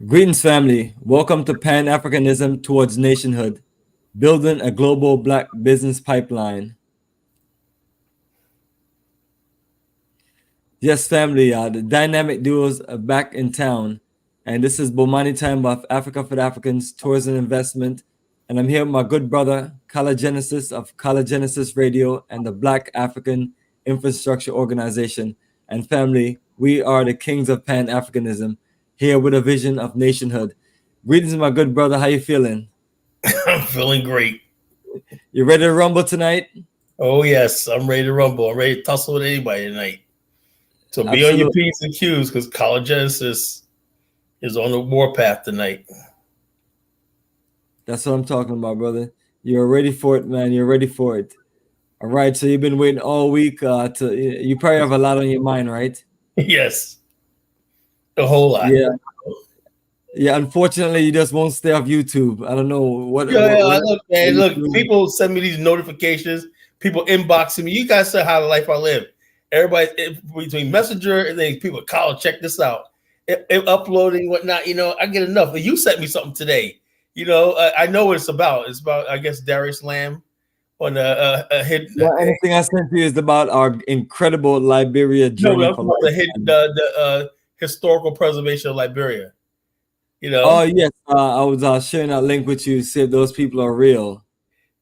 Greetings, family. Welcome to Pan-Africanism towards Nationhood, building a global Black business pipeline. Yes, family, the dynamic duos are back in town. And this is Bomani Tyehimba of Africa for the Africans, Tourism Investment. And I'm here with my good brother, Kala Genesis of Kala Genesis Radio and the Black African Infrastructure Organization. And family, we are the kings of Pan-Africanism, here with a vision of nationhood. Greetings, my good brother. How you feeling? I'm feeling great. You ready to rumble tonight? Oh, yes. I'm ready to rumble. I'm ready to tussle with anybody tonight. So be on your Absolutely. P's and Q's because College Genesis is on the warpath tonight. That's what I'm talking about, brother. You're ready for it, man. You're ready for it. All right. So you've been waiting all week you probably have a lot on your mind, right? Yes. A whole lot. Yeah. Yeah. Unfortunately, you just won't stay off YouTube. I don't know what. Look, man. You Look, doing? people send me these notifications. People inboxing me. You guys say how the life I live. Everybody between Messenger and then people, Kyle, check this out. Uploading, whatnot. I get enough. You sent me something today. I know what it's about. It's about, I guess, Darius Lamb on a hidden. Yeah, anything I sent you is about our incredible Liberia No, journey I'm for about life. the historical preservation of Liberia. Oh yes, I was sharing that link with you. See if those people are real.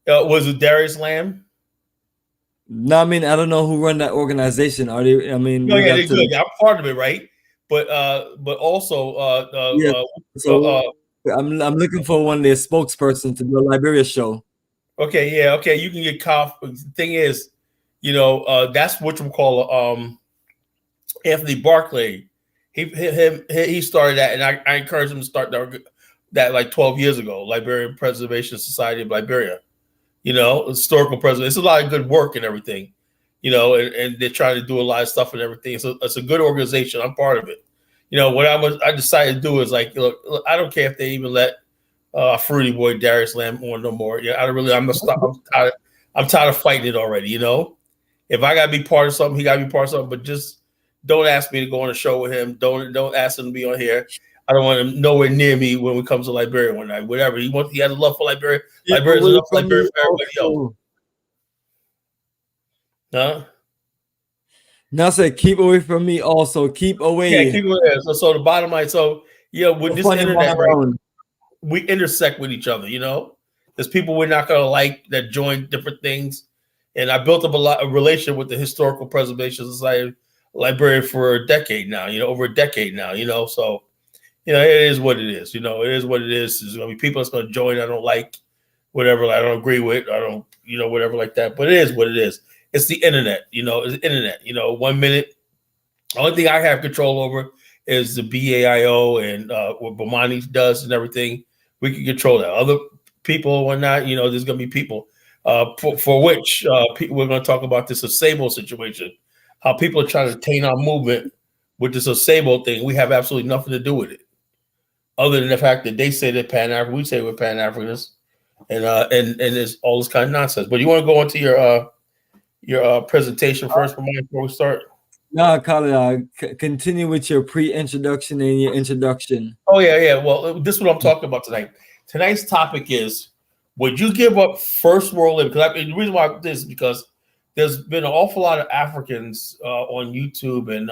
Was it Darius Lamb? No, I mean I don't know who run that organization. Are they? I mean, No, we yeah, got they're to. good. I'm part of it, right? But also, Yeah. So I'm looking for one of their spokesperson to do a Liberia show. okay, yeah, okay, you can get cough. The thing is, that's what you call Anthony Barclay. He started that, and I encouraged him to start that like 12 years ago. Liberian Preservation Society of Liberia. Historical preservation. It's a lot of good work and everything. And they're trying to do a lot of stuff and everything. So it's a good organization. I'm part of it. What I decided to do is like, look, I don't care if they even let Fruity Boy Darius Lamb on no more. Yeah, I don't really. I'm gonna stop. I'm tired of fighting it already. If I gotta be part of something, he gotta be part of something. But just don't ask me to go on a show with him. Don't ask him to be on here. I don't want him nowhere near me when it comes to Liberia one night. Whatever he has a love for Liberia. Liberia's enough Liberia for everybody else. Huh? Now say keep away from me. Also keep Yeah, away. keep it there. So the bottom line. So with this Funny internet, right? around. We intersect with each other. There's people we're not gonna like that join different things, and I built up a relationship with the Historical Preservation Society of Liberia for a decade now. Over a decade now. So it is what it is. It is what it is. There's gonna be people that's gonna join. I don't like whatever. I don't agree with. I don't whatever like that. But it is what it is. It's the internet. It's the internet. 1 minute. The only thing I have control over is the BAIO and what Bomani does and everything. We can control that. Other people or whatnot, there's going to be people for which we're going to talk about this disabled situation. How people are trying to taint our movement with this disabled thing. We have absolutely nothing to do with it, other than the fact that they say they're Pan-African, we say we're Pan-Africanists, and it's all this kind of nonsense. But you want to go into your presentation first before we start? No, Khalid, continue with your pre-introduction and your introduction. Oh, yeah. Well, this is what I'm talking about tonight. Tonight's topic is, would you give up first world living? Because the reason why this is because there's been an awful lot of Africans on YouTube and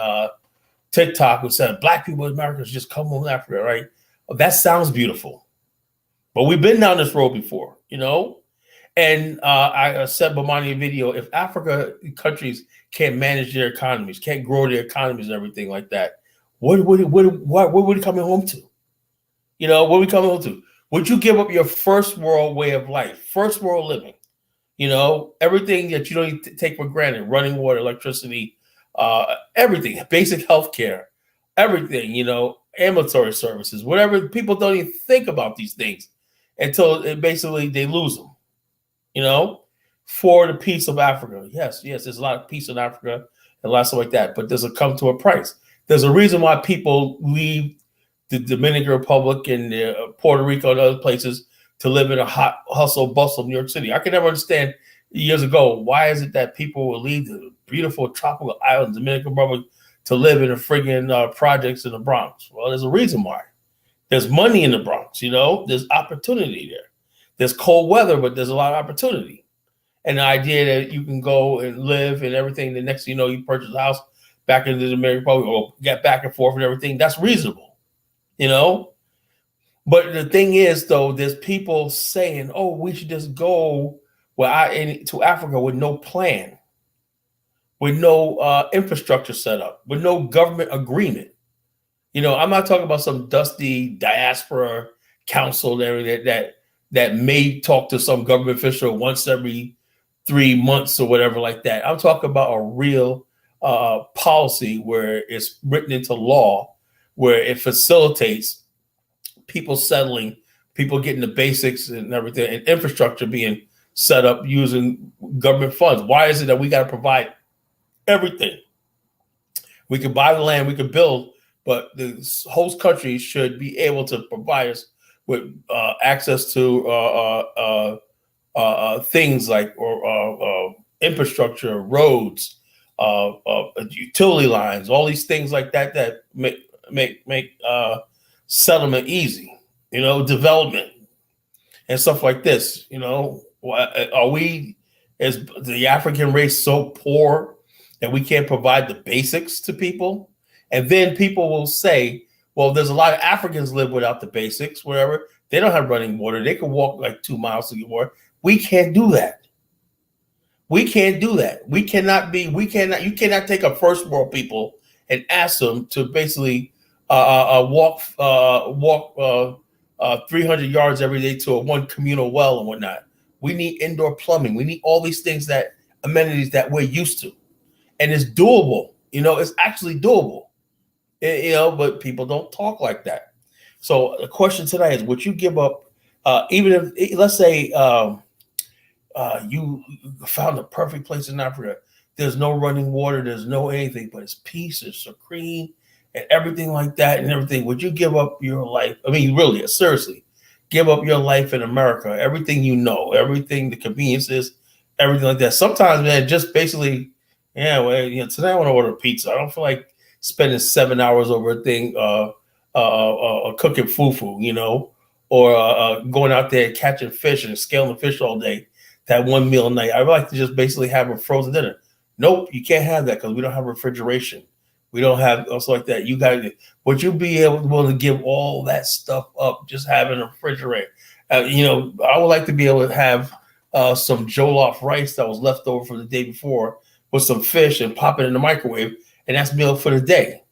TikTok who said Black people in America should just come home to Africa, right? Well, that sounds beautiful. But we've been down this road before, And I said Bomani video, if Africa countries can't manage their economies, can't grow their economies and everything like that, what would it coming home to? What are we coming home to? Would you give up your first world way of life, first world living? Everything that you don't take for granted, running water, electricity, everything, basic health care, everything, ambulatory services, whatever. People don't even think about these things until basically they lose them. For the peace of Africa. Yes, there's a lot of peace in Africa and lots of like that, but does it come to a price? There's a reason why people leave the Dominican Republic and Puerto Rico and other places to live in a hot hustle bustle of New York City. I could never understand years ago, why is it that people will leave the beautiful tropical islands, Dominican Republic, to live in the friggin' projects in the Bronx? Well, there's a reason why. There's money in the Bronx, you know, there's opportunity there. There's cold weather, but there's a lot of opportunity. And the idea that you can go and live and everything, the next thing you know, you purchase a house back into the American Republic or get back and forth and everything, that's reasonable, you know? But the thing is, though, there's people saying, oh, we should just go to Africa with no plan, with no infrastructure set up, with no government agreement. You know, I'm not talking about some dusty diaspora council that may talk to some government official once every 3 months or whatever like that. I'm talking about a real policy where it's written into law, where it facilitates people settling, people getting the basics and everything, and infrastructure being set up using government funds. Why is it that we got to provide everything? We could buy the land, we could build, but the host country should be able to provide us with access to things like infrastructure, roads, utility lines, all these things like that make settlement easy. You know, development and stuff like this. You know, are we as the African race so poor that we can't provide the basics to people? And then people will say, well, there's a lot of Africans live without the basics, whatever. They don't have running water. They can walk like 2 miles to get water. We can't do that. We can't do that. You cannot take a first world people and ask them to basically walk 300 yards every day to one communal well and whatnot. We need indoor plumbing. We need all these things, that amenities that we're used to. And it's doable. You know, it's actually doable. You know, but people don't talk like that. So the question tonight is, would you give up, even if, let's say, you found a perfect place in Africa. There's no running water, there's no anything, but it's peace, it's serene, and everything like that and everything. Would you give up your life? I mean, really, seriously, give up your life in America, everything you know, everything, the conveniences, everything like that. Sometimes, man, just basically, yeah, well, you know, today I want to order pizza. I don't feel like spending 7 hours over a thing, cooking fufu, you know, or going out there and catching fish and scaling the fish all day. That one meal a night. I would like to just basically have a frozen dinner. Nope, you can't have that because we don't have refrigeration. We don't have also like that. You got to. Would you be able to give all that stuff up just having a refrigerator? You know, I would like to be able to have some jollof rice that was left over from the day before with some fish and pop it in the microwave, and that's meal for the day.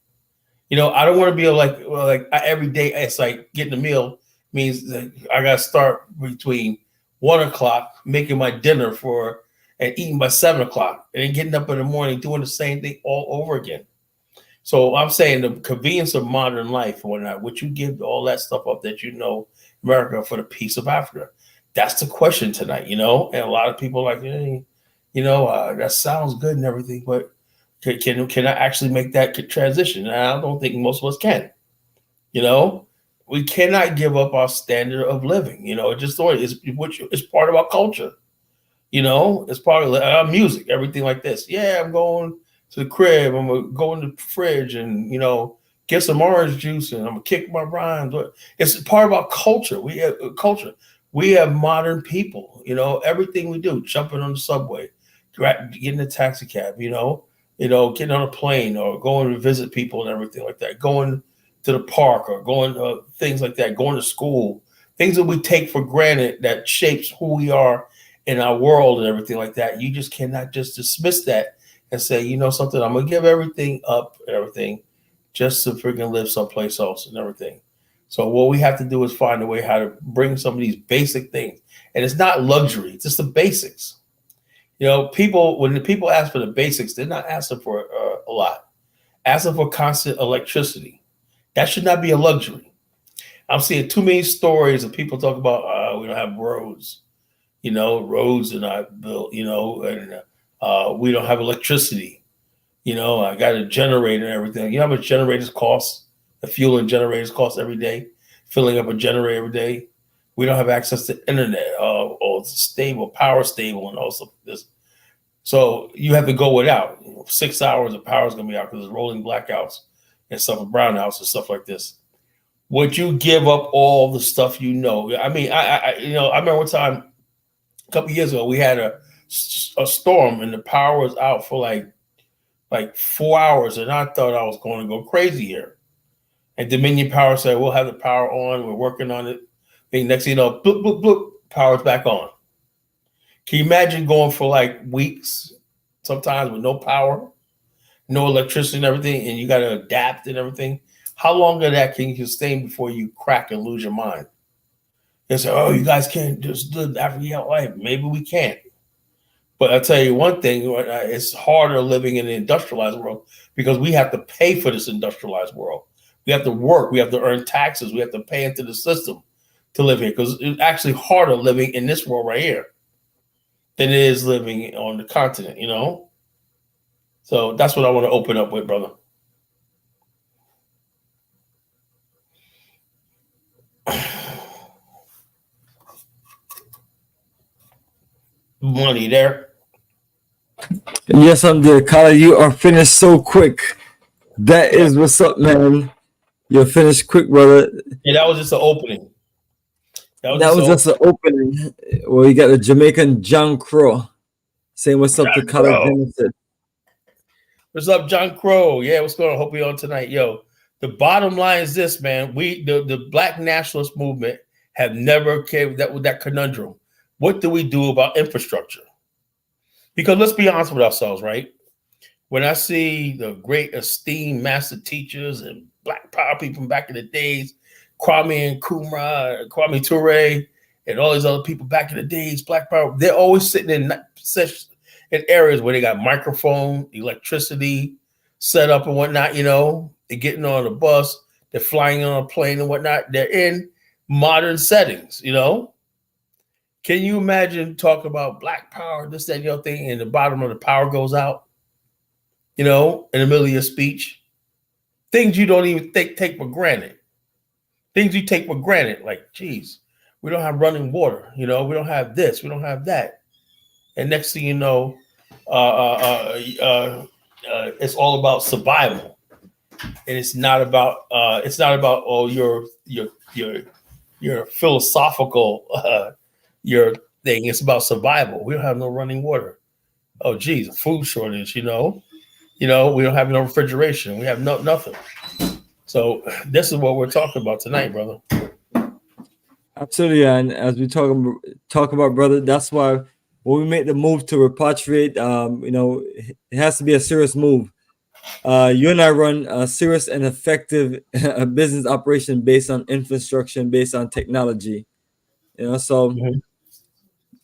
You know, I don't want to be like every day. It's like getting a meal means that I got to start between 1 o'clock making my dinner and eating by 7 o'clock, and then getting up in the morning doing the same thing all over again. So I'm saying the convenience of modern life or whatnot, would you give all that stuff up that you know America for the peace of Africa? That's the question tonight, you know. And a lot of people are like, hey, you know, that sounds good and everything, but can I actually make that transition? And I don't think most of us can. You know, we cannot give up our standard of living. You know, it's part of our culture. You know, it's part of our music, everything like this. Yeah, I'm going to the crib. I'm gonna go in the fridge and, you know, get some orange juice and I'm gonna kick my rhymes. It's part of our culture. We have culture. We have modern people. You know, everything we do, jumping on the subway, getting a taxi cab. You know, getting on a plane or going to visit people and everything like that. Going to the park or going things like that. Going to school. Things that we take for granted that shapes who we are in our world and everything like that. You just cannot just dismiss that and say, you know something, I'm gonna give everything up and everything just to freaking live someplace else and everything. So what we have to do is find a way how to bring some of these basic things. And it's not luxury, it's just the basics. You know, when the people ask for the basics, they're not asking for a lot. Asking for constant electricity. That should not be a luxury. I'm seeing too many stories of people talk about, we don't have roads. You know, roads are not built, you know, and we don't have electricity. You know, I got a generator and everything. You know how much generators cost? The fuel and generators cost every day. Filling up a generator every day. We don't have access to internet or stable, power stable, and also this. So you have to go without. 6 hours of power is going to be out because there's rolling blackouts and stuff, brownouts and stuff like this. would you give up all the stuff you know? I mean, I remember one time a couple years ago we had a storm and the power was out for like 4 hours, and I thought I was going to go crazy here. And Dominion Power said, we'll have the power on. We're working on it. And next thing you know, bloop, bloop, bloop, power's back on. Can you imagine going for like weeks, sometimes with no power, no electricity and everything, and you got to adapt and everything? How long of that can you sustain before you crack and lose your mind? They say, oh, you guys can't just live the African life. Maybe we can't. But I'll tell you one thing, it's harder living in the industrialized world because we have to pay for this industrialized world. We have to work. We have to earn taxes. We have to pay into the system to live here because it's actually harder living in this world right here than it is living on the continent, you know? So that's what I want to open up with, brother. Money there. Yes, I'm there. Kala, you are finished so quick. That is what's up, man. You're finished quick, brother. Yeah, that was just an opening. That was just an opening. Well, you got the Jamaican John Crow saying what's up to Kala Genesis. What's up, John Crow? Yeah, what's going on? Hope you're on tonight. Yo, the bottom line is this, man. The Black nationalist movement have never came with that conundrum. What do we do about infrastructure? Because let's be honest with ourselves, right? When I see the great esteemed master teachers and Black power people back in the days, Kwame Nkrumah, Kwame Ture, and all these other people back in the days, Black power, they're always sitting in areas where they got microphone, electricity set up and whatnot, you know, they're getting on a bus, they're flying on a plane and whatnot. They're in modern settings, you know. Can you imagine talking about Black power, this, that, and the other thing, and the bottom of the power goes out, you know, in the middle of your speech? Things you don't even take for granted. Things you take for granted, like, geez, we don't have running water, you know, we don't have this, we don't have that. And next thing you know, it's all about survival, and it's not about your philosophical your thing. It's about survival. We don't have no running water. Oh, geez, a food shortage. You know, we don't have no refrigeration. We have nothing. So this is what we're talking about tonight, brother. Absolutely, and as we talk about, brother, that's why when we make the move to repatriate, it has to be a serious move. You and I run a serious and effective business operation based on infrastructure and based on technology. You know, so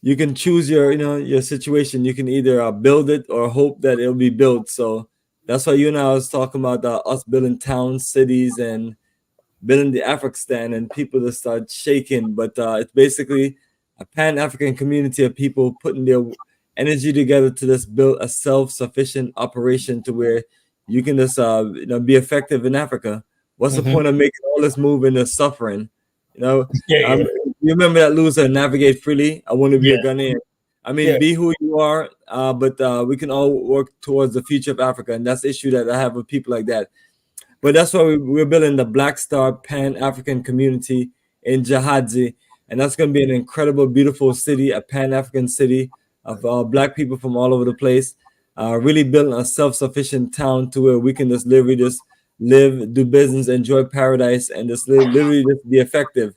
you can choose your situation. You can either build it or hope that it'll be built. So that's why you and I was talking about us building towns, cities, and building the Afrikstan, and people that start shaking. But it's basically a Pan-African community of people putting their energy together to just build a self-sufficient operation to where you can just be effective in Africa. What's the point of making all this move into suffering? You remember that loser, navigate freely. I want to be a Ghanaian. I mean, be who you are, but we can all work towards the future of Africa, and that's the issue that I have with people like that. But that's why we're building the Black Star Pan-African community in Jahadzi, and that's going to be an incredible, beautiful city, a Pan-African city of Black people from all over the place, really building a self-sufficient town to where we can just literally just live, do business, enjoy paradise, and just literally just be effective.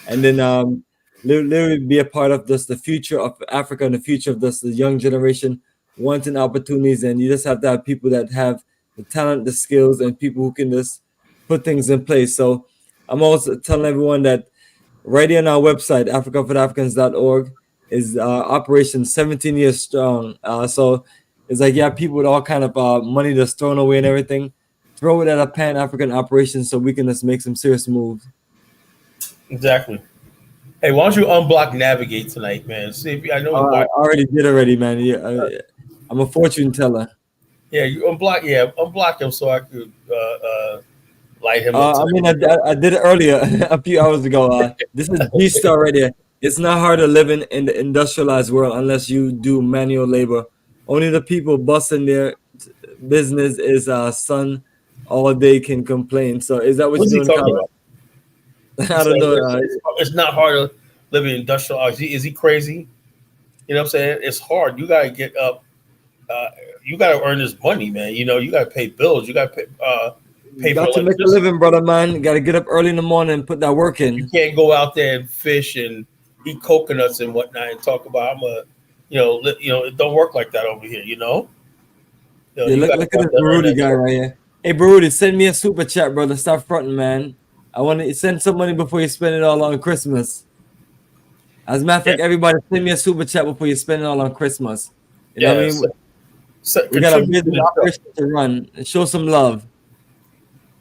And then literally be a part of just the future of Africa and the future of just the young generation wanting opportunities. And you just have to have people that have the talent, the skills, and people who can just put things in place. So I'm also telling everyone that right here on our website, africaforafricans.org, is operation 17 years strong. So it's like, people with all kind of money that's thrown away and everything, throw it at a Pan-African operation so we can just make some serious moves. Exactly. Hey, why don't you unblock Navigate tonight, man? See if I know. I already did, man. Yeah, I'm a fortune teller. Yeah, you unblock him so I could light him up. I mean, I did it earlier, a few hours ago. This is G-Star right here. It's not hard to live in the industrialized world unless you do manual labor. Only the people busting their business is sun all day can complain. So is that what you're doing, Kala? He I said don't know. it's not hard to live in industrial. Is he crazy? You know what I'm saying? It's hard. You gotta get up. You gotta earn this money, man. You know, you gotta pay bills. You gotta pay for Got to make a electricity. living, brother, man. Got to get up early in the morning and put that work You in. can't go out there and fish and eat coconuts and whatnot and talk about it don't work like that over here. Yeah, You look gotta at have this to earn Baruti that guy check. right here. Hey, Baruti, send me a super chat, brother. Stop fronting, man. I want to send some money before you spend it all on Christmas. As a matter of Yeah, fact, everybody send me a super chat before you spend it all on Christmas. You know what I yeah. mean? So We got a contribute to business the show. operation to run and show some love.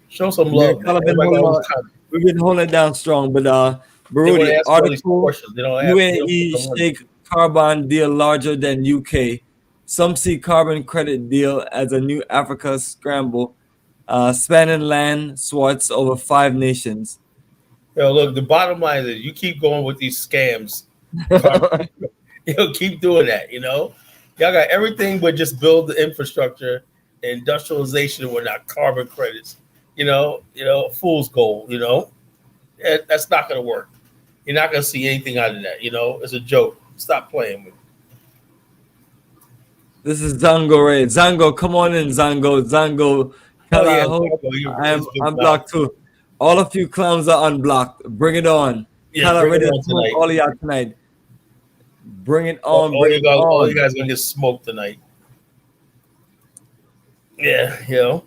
Show some Me and love, man. Carla been Everybody got holding all this on, time. we've been holding it down strong. But They want to Baruti, ask all these article questions. They don't have. They don't put UAE no money. shake carbon deal larger than UK. Some see carbon credit deal as a new Africa scramble, spanning land swaths over 5 nations. Look. The bottom line is, you keep going with these scams. Keep doing that. Y'all got everything, but just build the infrastructure, industrialization, we're not carbon credits. Fool's gold. That's not going to work. You're not going to see anything out of that. It's a joke. Stop playing with it. This is Zango Ray. Zango, come on in, Zango. Zango, Oh yeah, Kala, his big I'm mouth. blocked too. All of you clowns are unblocked. Bring it on. Yeah, Kala, bring it ready to on smoke tonight. all of y'all tonight. Bring it All, on, all bring you it guys, all you on. guys gonna get smoked tonight. Yeah,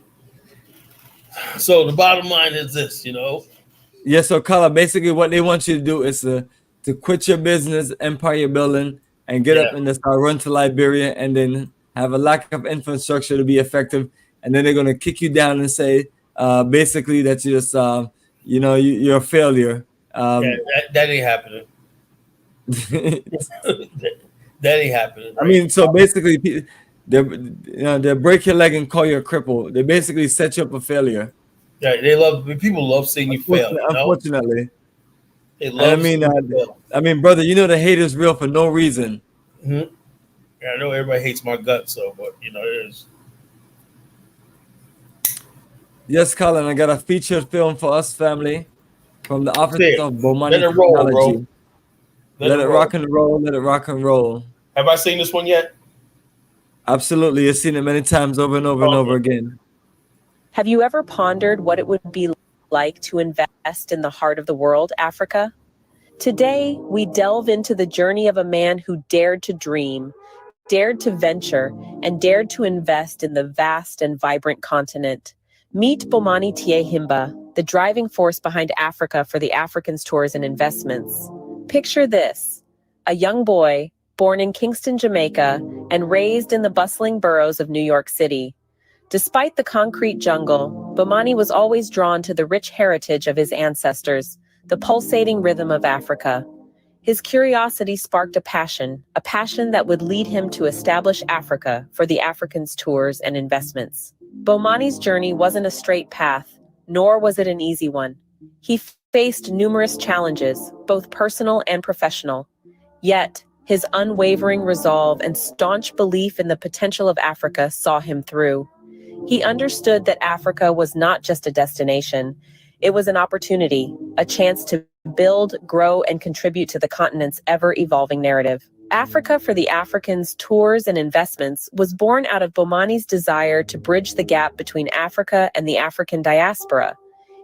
So the bottom line is this, Yeah, so Kala, basically what they want you to do is to quit your business, empire building, and get Yeah, up and just run to Liberia and then have a lack of infrastructure to be effective. And then they're going to kick you down and say, basically, that you just, you're a failure. yeah, that ain't happening. That ain't happening, I right? mean, so basically, they break your leg and call you a cripple. They basically set you up a failure. Yeah, people love seeing you fail. Unfortunately. They And love seeing you fail. brother, you know the hate is real for no reason. Mm-hmm. Yeah, I know everybody hates my guts, but it is. Yes, Colin, I got a featured film for us family from the Office Say of it. Let Bomani it roll, bro. Technology. Let Let it it roll. rock and roll, let it rock and roll. Have I seen this one yet? Absolutely, you've seen it many times over and over and over again. Have you ever pondered what it would be like to invest in the heart of the world, Africa? Today, we delve into the journey of a man who dared to dream, dared to venture, and dared to invest in the vast and vibrant continent. Meet Bomani Tyehimba, the driving force behind Africa for the Africans Tours and Investments. Picture this: a young boy born in Kingston, Jamaica, and raised in the bustling boroughs of New York City. Despite the concrete jungle, Bomani was always drawn to the rich heritage of his ancestors, the pulsating rhythm of Africa. His curiosity sparked a passion that would lead him to establish Africa for the Africans Tours and Investments. Bomani's journey wasn't a straight path, nor was it an easy one. He faced numerous challenges, both personal and professional. Yet, his unwavering resolve and staunch belief in the potential of Africa saw him through. He understood that Africa was not just a destination. It was an opportunity, a chance to build, grow, and contribute to the continent's ever-evolving narrative. Africa for the Africans Tours and Investments was born out of Bomani's desire to bridge the gap between Africa and the African diaspora.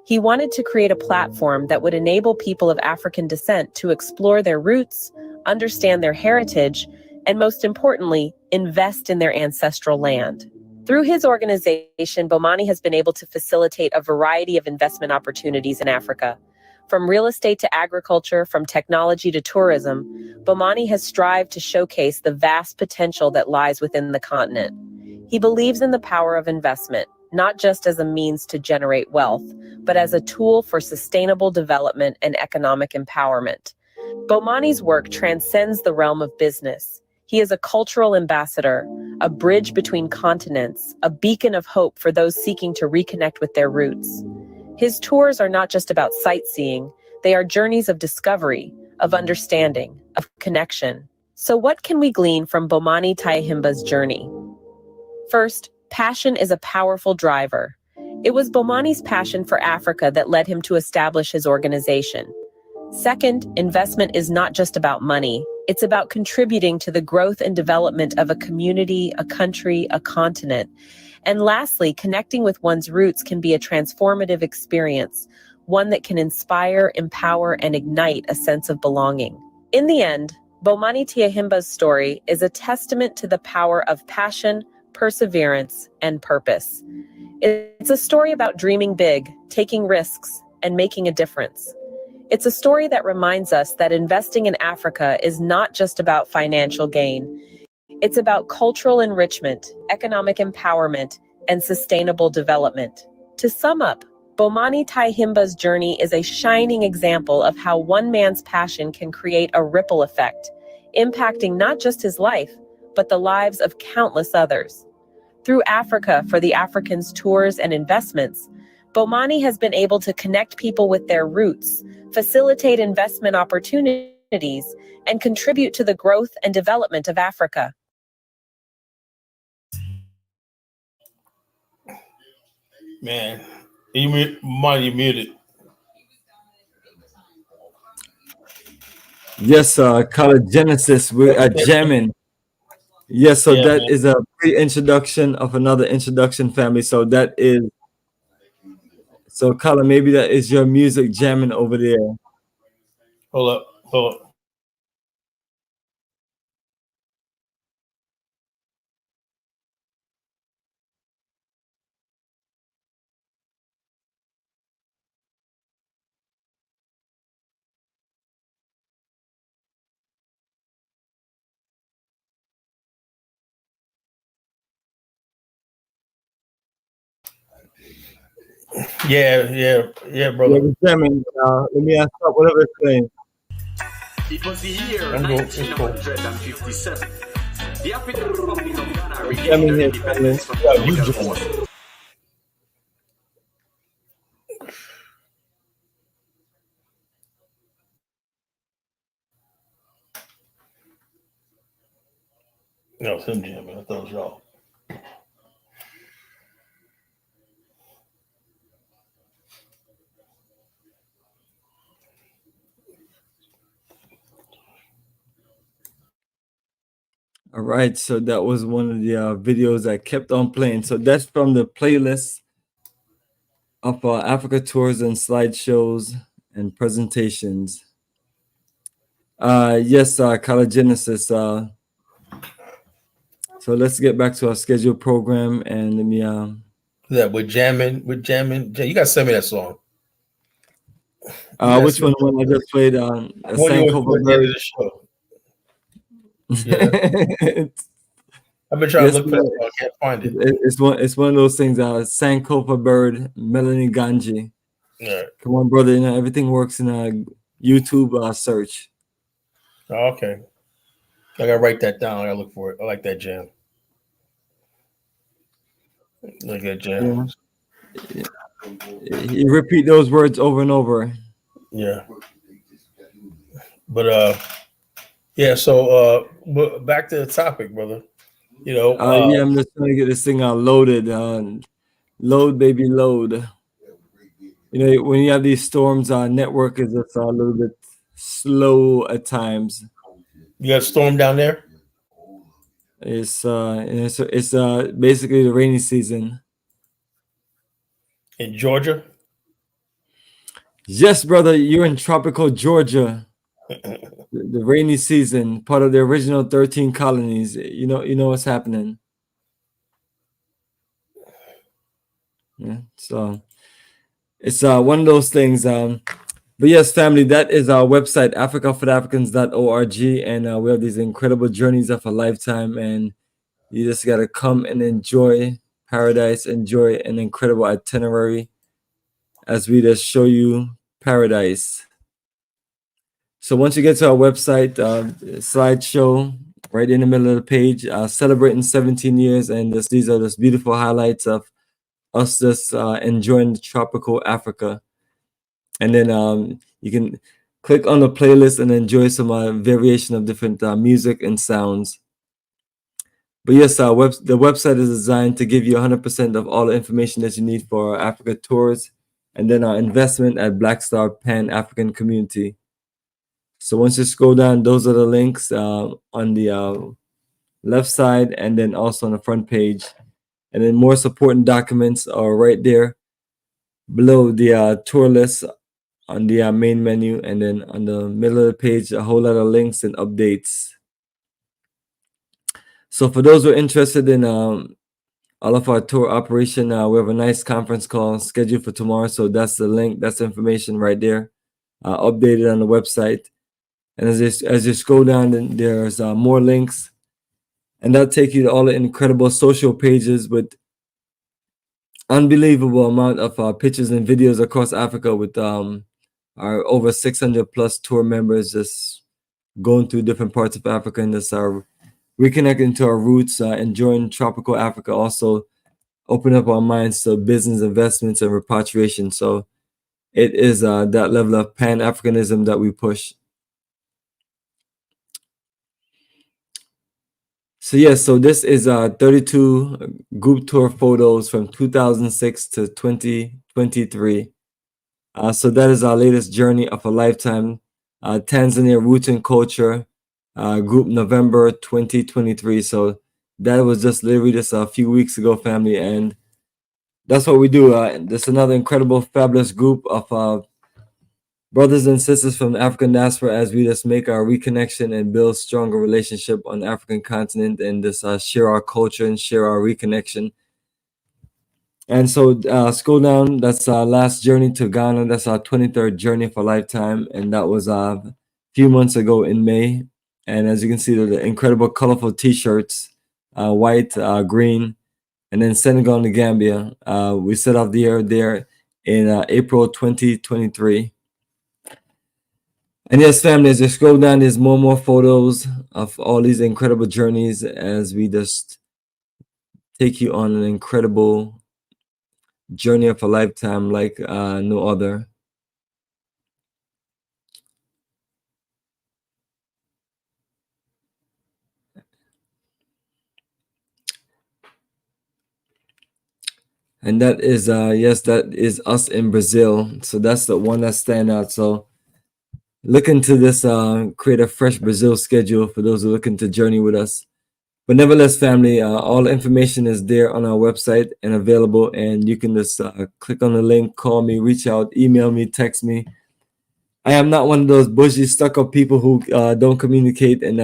He wanted to create a platform that would enable people of African descent to explore their roots, understand their heritage, and most importantly, invest in their ancestral land. Through his organization, Bomani has been able to facilitate a variety of investment opportunities in Africa. From real estate to agriculture, from technology to tourism, Bomani has strived to showcase the vast potential that lies within the continent. He believes in the power of investment, not just as a means to generate wealth, but as a tool for sustainable development and economic empowerment. Bomani's work transcends the realm of business. He is a cultural ambassador, a bridge between continents, a beacon of hope for those seeking to reconnect with their roots. His tours are not just about sightseeing, they are journeys of discovery, of understanding, of connection. So what can we glean from Bomani Tyehimba's journey? First, passion is a powerful driver. It was Bomani's passion for Africa that led him to establish his organization. Second, investment is not just about money. It's about contributing to the growth and development of a community, a country, a continent. And lastly, connecting with one's roots can be a transformative experience, one that can inspire, empower, and ignite a sense of belonging. In the end, Bomani Tyehimba's story is a testament to the power of passion, perseverance, and purpose. It's a story about dreaming big, taking risks, and making a difference. It's a story that reminds us that investing in Africa is not just about financial gain. It's about cultural enrichment, economic empowerment, and sustainable development. To sum up, Bomani Tyehimba's journey is a shining example of how one man's passion can create a ripple effect, impacting not just his life, but the lives of countless others. Through Africa for the Africans tours and investments, Bomani has been able to connect people with their roots, facilitate investment opportunities, and contribute to the growth and development of Africa. Man, Money, you muted. Yes, color Genesis. We are jamming. Yes, so Yeah, that man. is a pre-introduction of another introduction, family. So that is, so color, maybe that is your music jamming over there. Hold up. Yeah, Yeah, brother. we're jamming. Let me ask up whatever it's playing. It was the year I'm cool. It's cool. 1957. The African Republic of Ghana Jamming regained here, independence from Yeah, you colonial jamming. forces. No, it's him jamming. I thought it was y'all. All right, so that was one of the videos that kept on playing. So that's from the playlist of Africa tours and slideshows and presentations. Yes, color Genesis. So let's get back to our scheduled program and let me Yeah, we're jamming. You gotta send me that song. which one? When I just played a When you Sankofa were at the end of the show. Yeah. Bird. I've been trying Yes, to look for that song. I can't find it. It's one of those things. Sankofa Bird, Melanie Ganji. Yeah. Come on, brother. You know everything works in a YouTube search. Oh, okay. I gotta write that down. I gotta look for it. I like that jam. Like that jam. Yeah. You repeat those words over and over. Yeah. But yeah, so back to the topic, brother. You know, Yeah, I'm just trying to get this thing loaded. Load, baby, load. You know, when you have these storms, network is just a little bit slow at times. you got a storm down there? It's basically the rainy season. In Georgia? Yes, brother, you're in tropical Georgia. The rainy season, part of the original 13 colonies. You know what's happening. Yeah, so it's one of those things. But yes, family, that is our website, africafortheafricans.org, and we have these incredible journeys of a lifetime, and you just got to come and enjoy paradise, enjoy an incredible itinerary as we just show you paradise. So once you get to our website, slideshow right in the middle of the page, celebrating 17 years, and these are just beautiful highlights of us just enjoying tropical Africa. And then you can click on the playlist and enjoy some variation of different music and sounds. But yes, the website is designed to give you 100% of all the information that you need for our Africa tours, and then our investment at Black Star Pan-African Community. So once you scroll down, those are the links on the left side, and then also on the front page. And then more supporting documents are right there below the tour list on the main menu, and then on the middle of the page, a whole lot of links and updates. So for those who are interested in all of our tour operation, we have a nice conference call scheduled for tomorrow. So that's the link, that's the information right there, updated on the website. And as you scroll down, then there's more links, and that'll take you to all the incredible social pages with unbelievable amount of pictures and videos across Africa with our over 600 plus tour members just going through different parts of Africa, and just reconnecting to our roots, enjoying tropical Africa, also open up our minds to business investments and repatriation. So it is that level of Pan-Africanism that we push. So yes, so this is 32 group tour photos from 2006 to 2023. So that is our latest journey of a lifetime. Tanzania Roots and Culture, group November 2023. So that was just literally just a few weeks ago, family, and that's what we do. This is another incredible, fabulous group of brothers and sisters from the African Diaspora, as we just make our reconnection and build stronger relationship on the African continent, and just share our culture and share our reconnection. And so scroll down, that's our last journey to Ghana. That's our 23rd journey for lifetime, and that was a few months ago in May. And as you can see, the incredible colorful t-shirts, white, green, and then Senegal and the Gambia. We set off the year there in April 2023. And yes, family, as you scroll down, there's more photos of all these incredible journeys as we just take you on an incredible journey of a lifetime like no other. And that is, yes, that is us in Brazil. So that's the one that stand out. So look into this, create a fresh Brazil schedule for those who are looking to journey with us. But nevertheless, family, all the information is there on our website and available, and you can just click on the link, call me, reach out, email me, text me. I am not one of those bushy, stuck-up people who don't communicate, and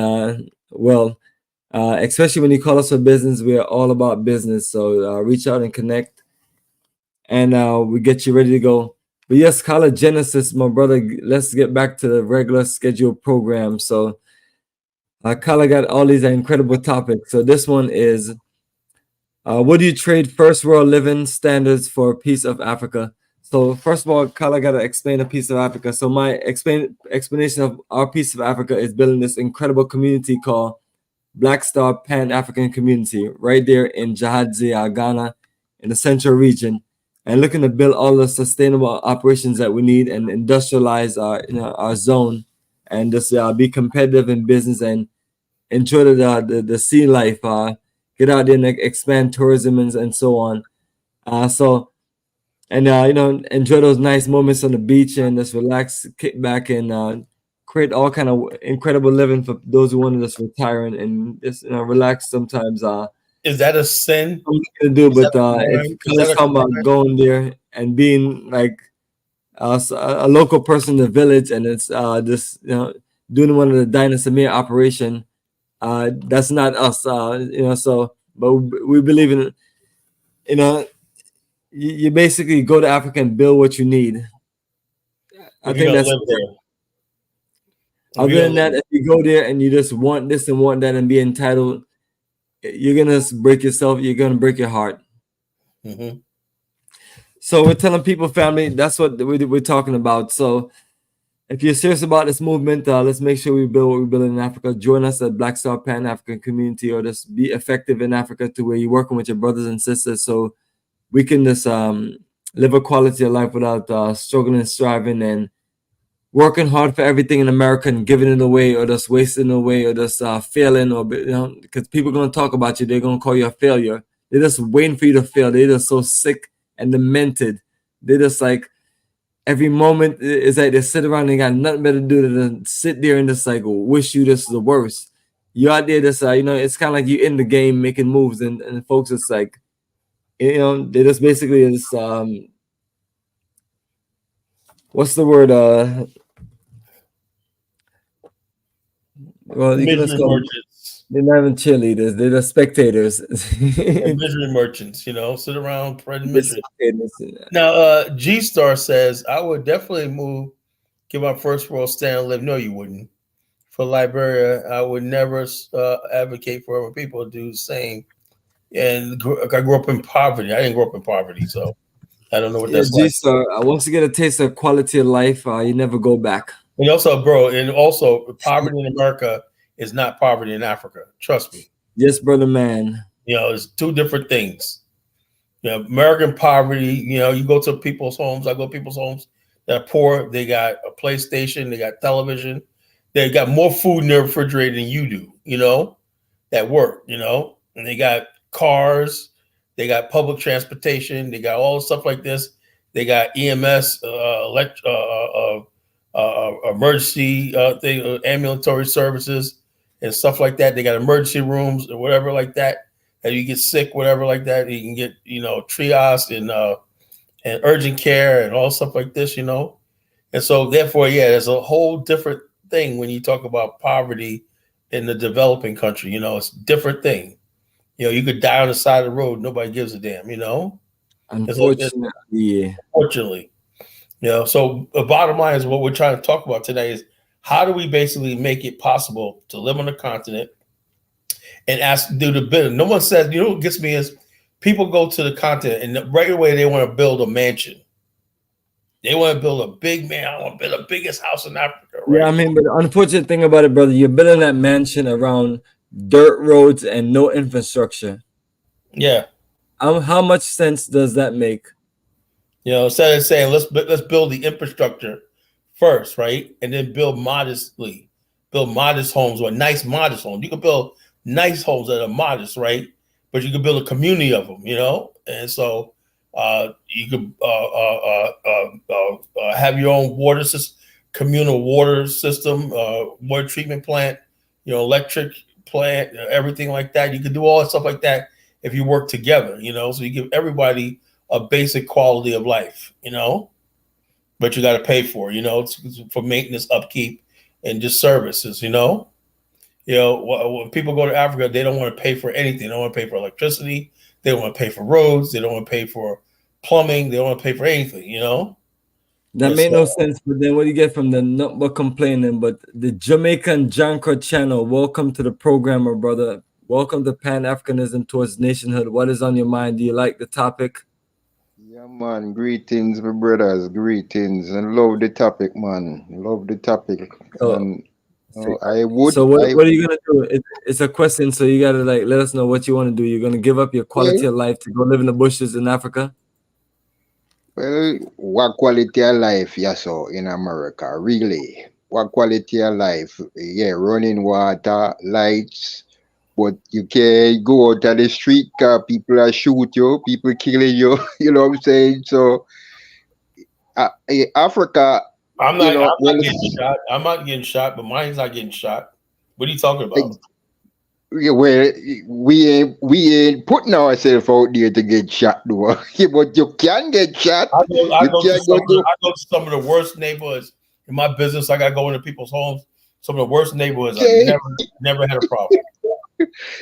especially when you call us for business, we are all about business. So reach out and connect, and we get you ready to go. But yes, College Genesis, my brother, let's get back to the regular scheduled program. So Kala got all these incredible topics. So this one is, would you trade first world living standards for a piece of Africa? So first of all, Kala got to explain a piece of Africa. So my explanation of our piece of Africa is building this incredible community called Black Star Pan-African Community right there in Jahadzi, Ghana, in the central region, and looking to build all the sustainable operations that we need and industrialize our zone, and just be competitive in business and enjoy the sea life, get out there and expand tourism and so on. Enjoy those nice moments on the beach and just relax, kick back, and create all kind of incredible living for those who want to just retire and just relax sometimes. Is that a sin? I'm going to do, but if you're talking about going there and being like a local person in the village, and it's just doing one of the Dynasty operation, that's not us. So but we believe in you basically go to Africa and build what you need. I think that's live there. Other than that, if you go there and you just want this and want that and be entitled, you're gonna break yourself. You're gonna break your heart. Mm-hmm. So we're telling people, family, that's what we're talking about. So if you're serious about this movement, let's make sure we build what we build in Africa. Join us at Black Star Pan-African Community, or just be effective in Africa to where you're working with your brothers and sisters, so we can just live a quality of life without struggling and striving, and working hard for everything in America and giving it away, or just wasting it away, or just failing, or because people are gonna talk about you, they're gonna call you a failure. They're just waiting for you to fail. They're just so sick and demented. They're just like every moment is like they sit around and they got nothing better to do than sit there and just like wish you this is the worst. You out there just it's kind of like you in the game making moves, and folks it's like they just basically is what's the word well, you can just call them, they're not even cheerleaders, they're the spectators. Misery merchants, sit around spreading misery. Now, G Star says, I would definitely give my first world stand and live. No, you wouldn't. For Liberia, I would never advocate for other people to do the same. And I grew up in poverty. I didn't grow up in poverty, so I don't know what that's like. G-Star, once you get a taste of quality of life, you never go back. And also, poverty in America is not poverty in Africa. Trust me. Yes, brother, man. It's two different things. American poverty, you go to people's homes. I go to people's homes that are poor. They got a PlayStation. They got television. They got more food in their refrigerator than you do, that work, and they got cars. They got public transportation. They got all the stuff like this. They got EMS, emergency ambulatory services and stuff like that. They got emergency rooms or whatever like that. And you get sick, whatever like that. You can get, triage and urgent care and all stuff like this, And so therefore, there's a whole different thing when you talk about poverty in the developing country. It's a different thing. You could die on the side of the road. Nobody gives a damn, Unfortunately, Unfortunately. So the bottom line is what we're trying to talk about today is how do we basically make it possible to live on the continent and do the business. No one says, what gets me is people go to the continent and right away they want to build a mansion. They want to build a big man. I want to build the biggest house in Africa. Right? Yeah, but the unfortunate thing about it, brother, you're building that mansion around dirt roads and no infrastructure. Yeah. How much sense does that make? Instead of saying let's build the infrastructure first, right, and then build modest homes or nice modest homes. You can build nice homes that are modest, right, but you can build a community of them, and so you could have your own water system, communal water system, water treatment plant, electric plant, everything like that. You could do all that stuff like that if you work together, so you give everybody a basic quality of life, but you got to pay for, for maintenance, upkeep, and just services, when people go to Africa, they don't want to pay for anything. They don't want to pay for electricity. They don't want to pay for roads. They don't want to pay for plumbing. They don't want to pay for anything, That made no sense. But then what do you get from the not but complaining? But the Jamaican Jankra channel, welcome to the program, my brother. Welcome to Pan-Africanism towards nationhood. What is on your mind? Do you like the topic? Yeah, man. Greetings, my brothers. Greetings. And love the topic, man. Love the topic. I would. So what are you gonna do? It's a question, so you gotta let us know what you want to do. You're gonna give up your quality of life to go live in the bushes in Africa? Well, what quality of life, in America, really? What quality of life? Yeah, running water, lights, but you can't go out to the street car, people are shoot you, people killing you, you know what I'm saying? So, Africa, I'm not getting shot. I'm not getting shot, but mine's not getting shot. What are you talking about? Well, we ain't putting ourselves out there to get shot, though. But you can get shot. I go to some of the worst neighborhoods in my business. I got to go into people's homes. Some of the worst neighborhoods. I never had a problem.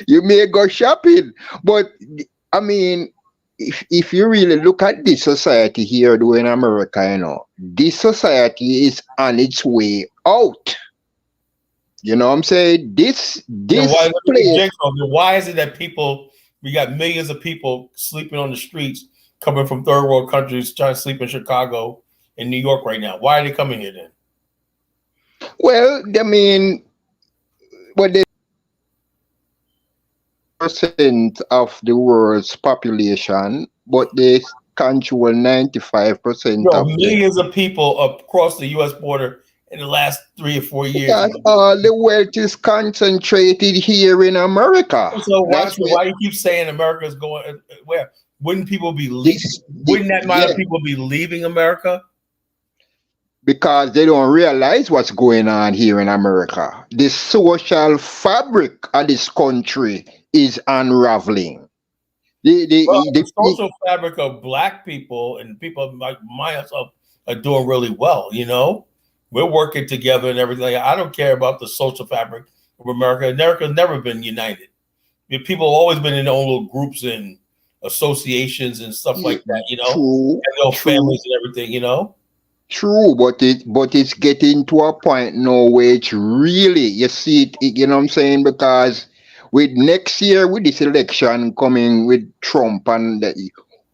You may go shopping, but I mean, if you really look at this society here, though, in America, this society is on its way out. You know what I'm saying? Why is it that we got millions of people sleeping on the streets coming from third world countries trying to sleep in Chicago and New York right now? Why are they coming here then? Well, I mean, the percent of the world's population, but they control 95% of millions of people across the U.S. border in the last 3 or 4 years. Because all the wealth is concentrated here in America. So That's why you keep saying America's going where? Wouldn't people be wouldn't that amount of people be leaving America? Because they don't realize what's going on here in America. The social fabric of this country is unraveling. The social fabric of Black people and people like myself are doing really well. You know, we're working together and everything. I don't care about the social fabric of America. America's never been united. People have always been in their own little groups and associations and stuff like that. You know, true, and their own families and everything. You know. True, but it's getting to a point now where it's really, you see it, you know what I'm saying? Because with next year, with this election coming with Trump and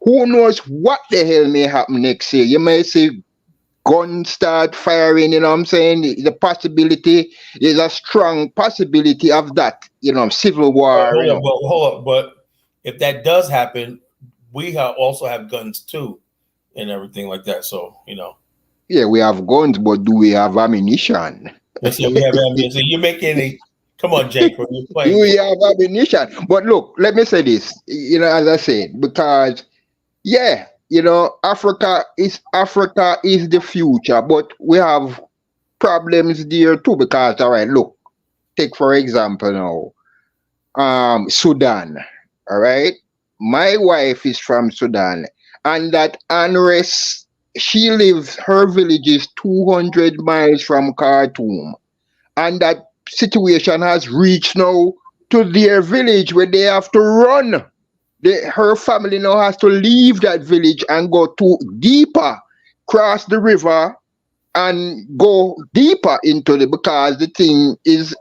who knows what the hell may happen next year. You may see guns start firing, you know what I'm saying? The possibility is a strong possibility of that, you know, civil war. Hold up, but if that does happen, we also have guns too and everything like that. So, you know. Yeah, we have guns, but do we have ammunition? Yes, we have ammunition. You're making a come on, Jake. Do we have ammunition? But look, let me say this. You know, as I said, because yeah, you know, Africa is the future, but we have problems there too. Because all right, look, take for example now, Sudan. All right, my wife is from Sudan, and that unrest. Her village is 200 miles from Khartoum. And that situation has reached now to their village where they have to run. Her family now has to leave that village and go deeper, cross the river and go deeper into because the thing is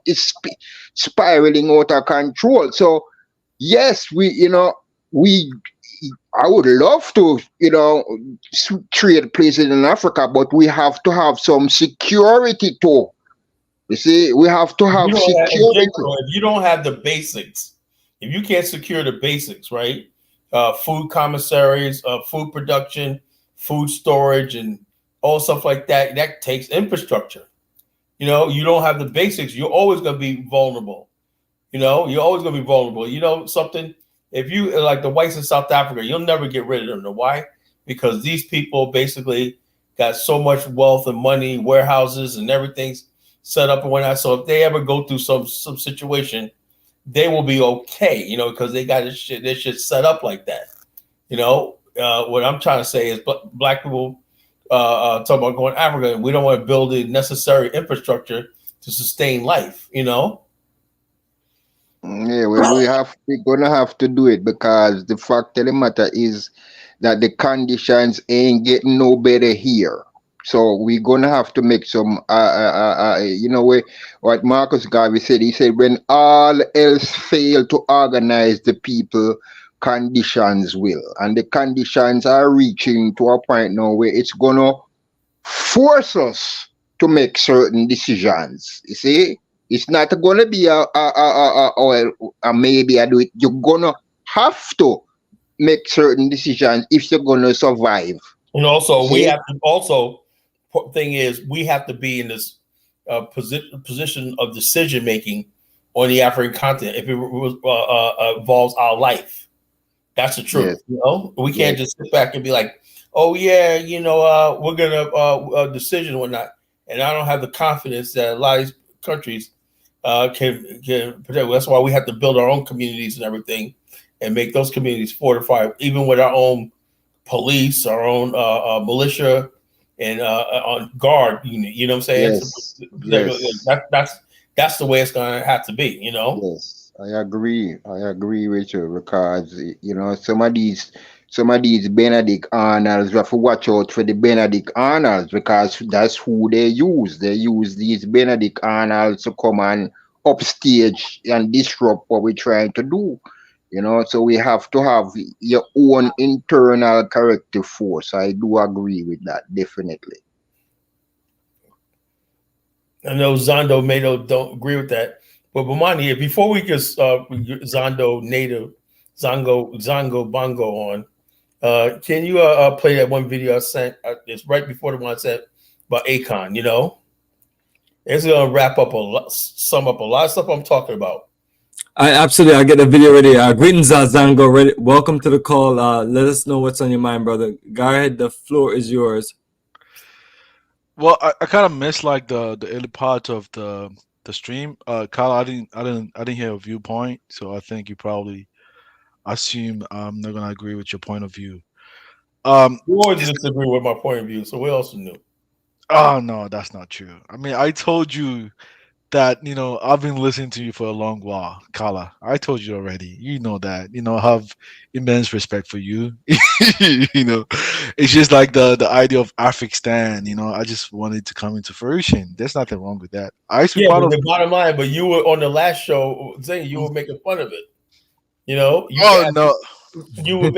spiraling out of control. So yes, I would love to, you know, trade places in Africa, but we have to have some security too. You see, we have to have security. If you don't have the basics, if you can't secure the basics, right? Food commissaries, food production, food storage, and all stuff like that, that takes infrastructure. You know, you don't have the basics, you're always going to be vulnerable. You know, you're always going to be vulnerable. You know something? If you like the whites in South Africa, you'll never get rid of them. Know why? Because these people basically got so much wealth and money, warehouses and everything's set up and whatnot. So if they ever go through some situation, they will be okay, you know, because they got this shit set up like that. You know, what I'm trying to say is Black people talk about going to Africa, and we don't want to build the necessary infrastructure to sustain life, you know? Yeah, we're gonna have to do it because the fact of the matter is that the conditions ain't getting no better here. So we're gonna have to make some you know what Marcus Garvey said. He said when all else fail to organize the people, conditions will. And the conditions are reaching to a point now where it's gonna force us to make certain decisions. You see? It's not going to be a maybe I do it. You're going to have to make certain decisions if you're going to survive. And also, we have to thing is, we have to be in this position of decision making on the African continent if it involves our life. That's the truth. Yes. You know, we can't just sit back and be like, oh yeah, you know, we're gonna decision or whatnot. And I don't have the confidence that a lot of these countries can protect. That's why we have to build our own communities and everything, and make those communities fortified, even with our own police, our own militia, and on guard unit. You know what I'm saying? Yes. That's the way it's gonna have to be. You know. Yes, I agree. I agree with you because you know some of these Benedict Arnolds, we have to watch out for the Benedict Arnolds because that's who they use. They use these Benedict Arnolds to come and upstage and disrupt what we're trying to do. You know, so we have to have your own internal corrective force. I do agree with that, definitely. I know Zondo Mato don't agree with that. But Bomani, before we get Zondo Native, Zongo Bongo on, can you play that one video I sent? It's right before the one I sent about Akon, you know? It's gonna wrap up sum up a lot of stuff I'm talking about. Absolutely. I get the video ready. Greetings, Zango. Ready. Welcome to the call. Let us know what's on your mind, brother. Go ahead. The floor is yours. Well, I kind of missed like the early part of the stream. Kyle, I didn't hear a viewpoint, so I think you probably assume I'm not gonna agree with your point of view. You always disagree with my point of view, so what else knew? Oh no, that's not true. I mean, I told you that I've been listening to you for a long while, Kala. I told you already. You know that. I have immense respect for you. It's just like the idea of Afrikstan. I just wanted to come into fruition. There's nothing wrong with that. I used to be Yeah, part but of. the bottom line, but you were on the last show saying you were making fun of it. You Oh no. you were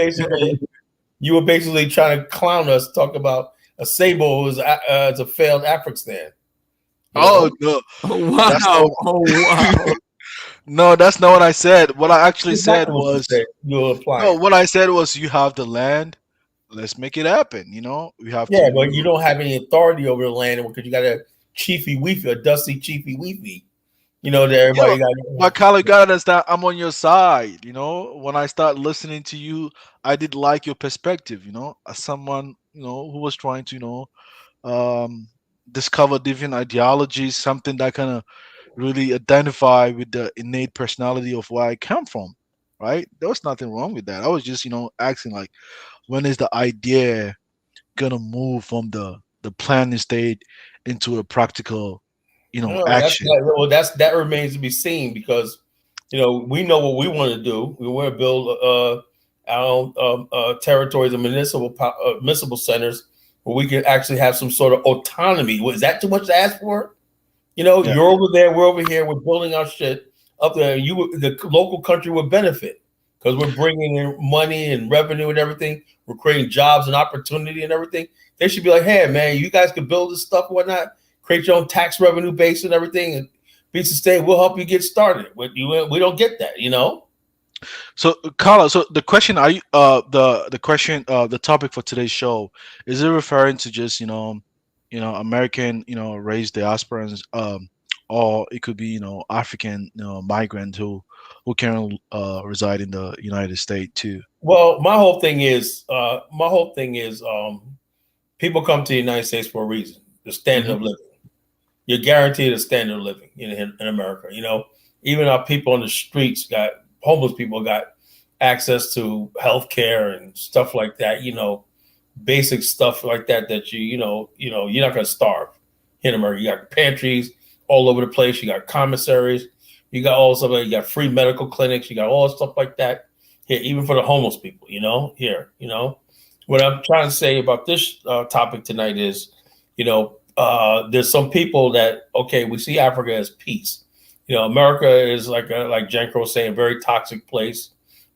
basically trying to clown us, talk about a Sabo who's a failed Afrikstan. Oh no. Oh, wow. That's not. Oh, wow. No, that's not what I said. What I actually said was. you're No, applying. what I said was you have the land. Let's make it happen. We have Yeah, to. but you don't have any authority over the land because you got a chiefy weefy, a dusty chiefy weefy. That everybody got. But Kyle, you gotta understand, I'm on your side. When I start listening to you, I did like your perspective. As someone who was trying to discover different ideologies, something that kind of really identify with the innate personality of where I come from. Right? There was nothing wrong with that. I was just asking like, when is the idea gonna move from the planning state into a practical No, action? that remains to be seen because we know what we want to do. We want to build our own territories and municipal centers where we can actually have some sort of autonomy. Was that too much to ask for? Yeah. You're over there, we're over here, we're building our shit up there. The local country would benefit because we're bringing in money and revenue and everything. We're creating jobs and opportunity and everything. They should be like, hey, man, you guys can build this stuff, whatnot, create your own tax revenue base and everything, and be sustained. We'll help you get started. We don't get that, So, Carla, so the question, are you the question, the topic for today's show, is it referring to just American raised diasporans, or it could be African migrant who can reside in the United States too? Well, my whole thing is people come to the United States for a reason: the standard of living. You're guaranteed a standard of living in America. Even our people on the streets homeless people got access to health care and stuff like that. Basic stuff like that you're not going to starve in America. You got pantries all over the place. You got commissaries. You got all stuff. You got free medical clinics. You got all stuff like that here, even for the homeless people. Here. What I'm trying to say about this topic tonight is, there's some people that we see Africa as peace. America is like Janko was saying, a very toxic place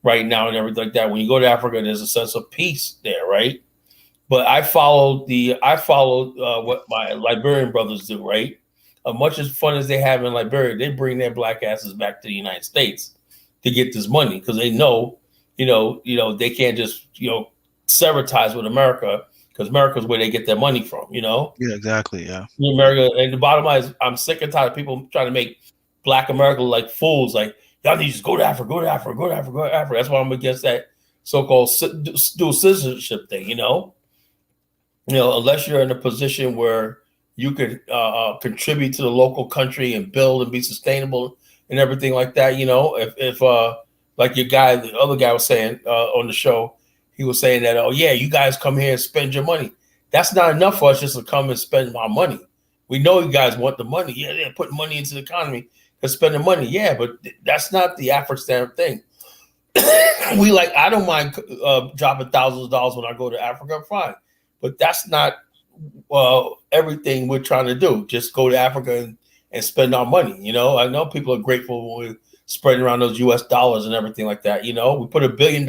right now and everything like that. When you go to Africa, there's a sense of peace there, right? But I followed what my Liberian brothers do, right? Much as fun as they have in Liberia, they bring their black asses back to the United States to get this money because they know, they can't just sever ties with America because America's where they get their money from. Yeah, exactly. Yeah. America, and the bottom line is, I'm sick and tired of people trying to make Black America like fools. Like, y'all need to just go to Africa, go to Africa, go to Africa, go to Africa. That's why I'm against that so-called dual citizenship thing. Unless you're in a position where you could contribute to the local country and build and be sustainable and everything like that. If like the other guy was saying on the show, he was saying that, oh yeah, you guys come here and spend your money. That's not enough for us just to come and spend our money. We know you guys want the money. Yeah, they're putting money into the economy and spending money. Yeah, but that's not the African thing. I don't mind dropping thousands of dollars when I go to Africa, fine. But that's not everything we're trying to do. Just go to Africa and spend our money. I know people are grateful when we're spreading around those US dollars and everything like that. We put $1 billion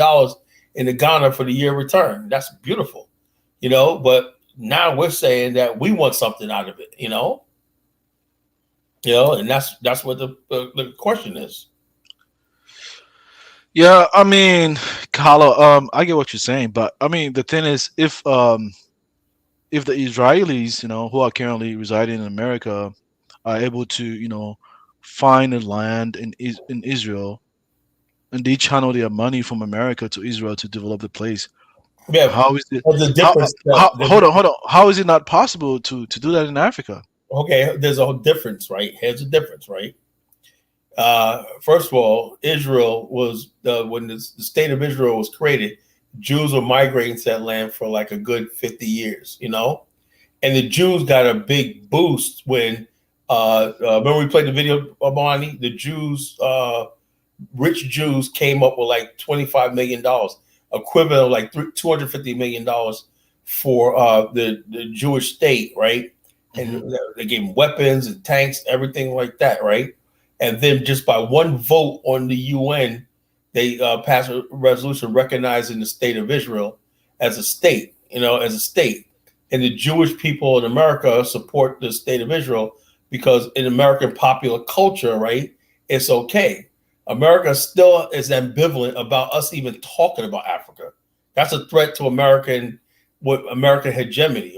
in the Ghana for the year return. That's beautiful. But now we're saying that we want something out of it, and that's what the question is. Yeah, I mean, Carla, I get what you're saying, but I mean, the thing is, if the Israelis, who are currently residing in America, are able to, find a land in Israel, and they channel their money from America to Israel to develop the place. Yeah, How is it? but the How, difference. hold on. How is it not possible to do that in Africa? Okay, there's a whole difference, right? Here's a difference, right? First of all, Israel was when the state of Israel was created. Jews were migrating to that land for like a good 50 years, and the Jews got a big boost when remember we played the video of Bomani? The Jews, rich Jews, came up with like $25 million, equivalent of like $250 million for the Jewish state, right? And they gave them weapons and tanks, everything like that, right? And then just by one vote on the UN, they passed a resolution recognizing the state of Israel as a state, as a state. And the Jewish people in America support the state of Israel because in American popular culture, right, it's okay. America still is ambivalent about us even talking about Africa. That's a threat to American hegemony.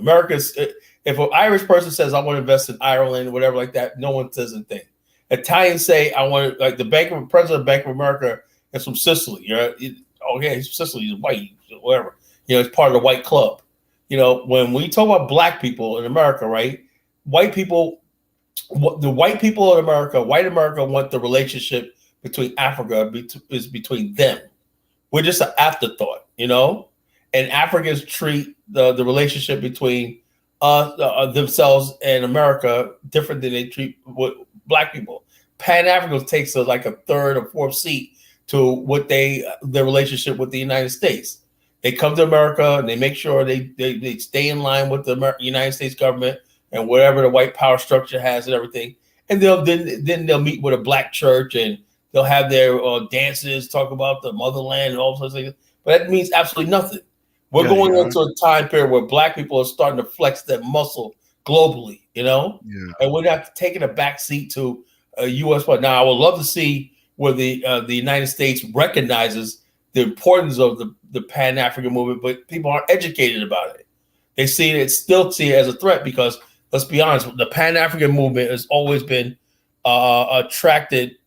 If an Irish person says I want to invest in Ireland, whatever like that, no one says a thing. Italians say I want to, like the president of the Bank of America is from Sicily. He's from Sicily, he's white, whatever. It's part of the white club. When we talk about black people in America, right? White people in America, white America want the relationship between Africa is between them. We're just an afterthought, and Africans treat the relationship between themselves and America different than they treat black people. Pan-Africans takes like a third or fourth seat to what their relationship with the United States. They come to America and they make sure they stay in line with the United States government and whatever the white power structure has and everything. And then they'll meet with a black church and they'll have their dances, talk about the motherland and all sorts of things. But that means absolutely nothing. We're going into a time period where black people are starting to flex that muscle globally, and we're not taking a back seat to a U.S. But now I would love to see where the United States recognizes the importance of the Pan-African movement, but people aren't educated about it. They still see it as a threat because let's be honest, the Pan-African movement has always been attracted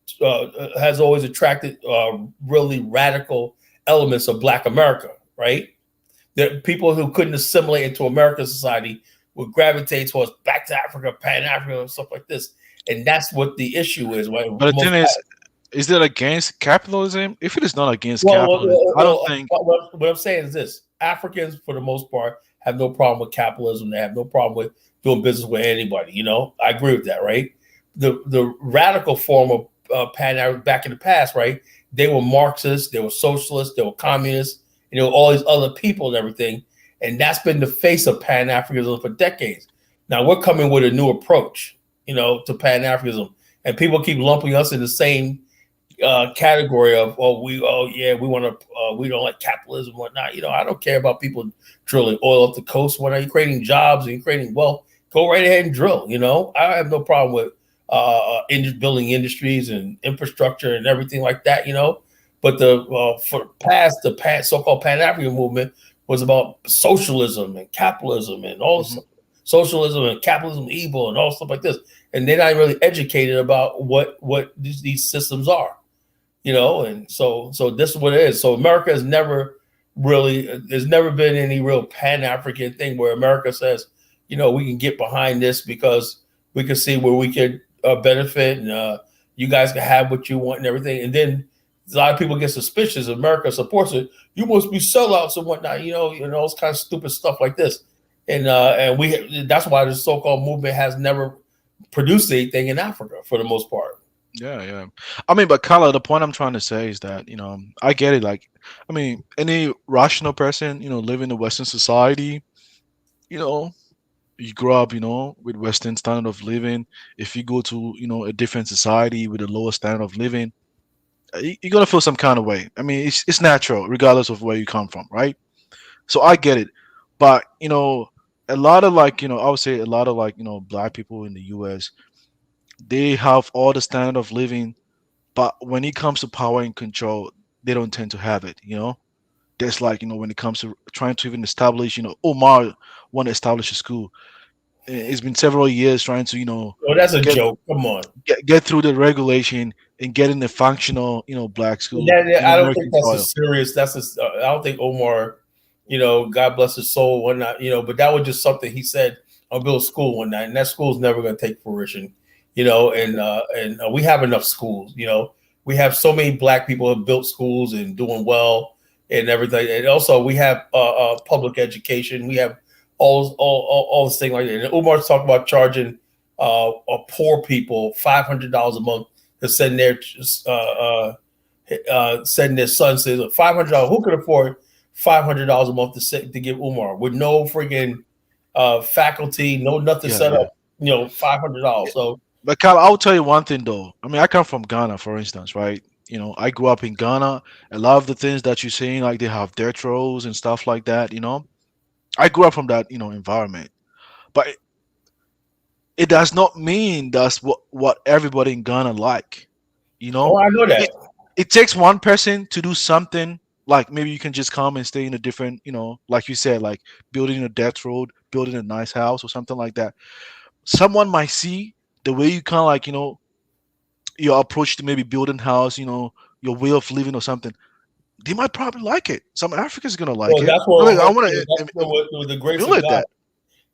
really radical elements of Black America, right? The people who couldn't assimilate into American society would gravitate towards back to Africa, Pan-Africa, and stuff like this. And that's what the issue is. Right? But the thing is that against capitalism? If it is not against capitalism, I don't think. What I'm saying is this: Africans, for the most part, have no problem with capitalism. They have no problem with doing business with anybody. I agree with that, right? The radical form of Pan-African back in the past, right? They were Marxists, they were socialists, they were communists. All these other people and everything. And that's been the face of Pan-Africanism for decades. Now we're coming with a new approach, to Pan-Africanism. And people keep lumping us in the same category of, we want to, we don't like capitalism and whatnot. I don't care about people drilling oil up the coast. When you're creating jobs and you're creating wealth, go right ahead and drill. I have no problem with building industries and infrastructure and everything like that, But for the past so-called Pan-African movement was about socialism and capitalism and all this socialism and capitalism evil and all stuff like this. And they're not really educated about what these systems are, And so this is what it is. So America has never there's never been any real Pan-African thing where America says, we can get behind this because we can see where we could benefit and you guys can have what you want and everything. And then a lot of people get suspicious. America supports it. You must be sellouts and whatnot, all this kind of stupid stuff like this. And that's why the so-called movement has never produced anything in Africa for the most part. Yeah. I mean, but Kala, the point I'm trying to say is that, I get it. Like, I mean, any rational person, living in Western society, you grow up, with Western standard of living. If you go to, a different society with a lower standard of living, you're gonna feel some kind of way. I mean, it's natural, regardless of where you come from, right? So I get it, but a lot of I would say a lot of Black people in the U.S. they have all the standard of living, but when it comes to power and control, they don't tend to have it. There's when it comes to trying to even establish, Omar want to establish a school. it's been several years trying to Oh, that's a get joke. Come on. get through the regulation and get in a functional black school in I don't think American that's a soil. serious. I don't think Omar, God bless his soul, whatnot, but that was just something he said. I'll build a school one night, and that school's never going to take fruition, and we have enough schools. We have so many black people who have built schools and doing well and everything, and also we have public education. We have all this thing like that. And Umar's talking about charging poor people $500 a month to send their son. Says $500. Who could afford $500 a month to give Umar with no freaking faculty, no nothing Yeah, set yeah. up? $500. So But Kyle, I'll tell you one thing though. I mean, I come from Ghana, for instance, right? I grew up in Ghana. A lot of the things that you're saying, like they have death rows and stuff like that. I grew up from that, environment. But it does not mean that's what everybody in Ghana like. I know that. It takes one person to do something. Like maybe you can just come and stay in a different, like you said, like building a death road, building a nice house or something like that. Someone might see the way you kind of like, your approach to maybe building house, your way of living or something. They might probably like it. Some Africans gonna like Well, it. that's what I want to with the grace of emulate God. that.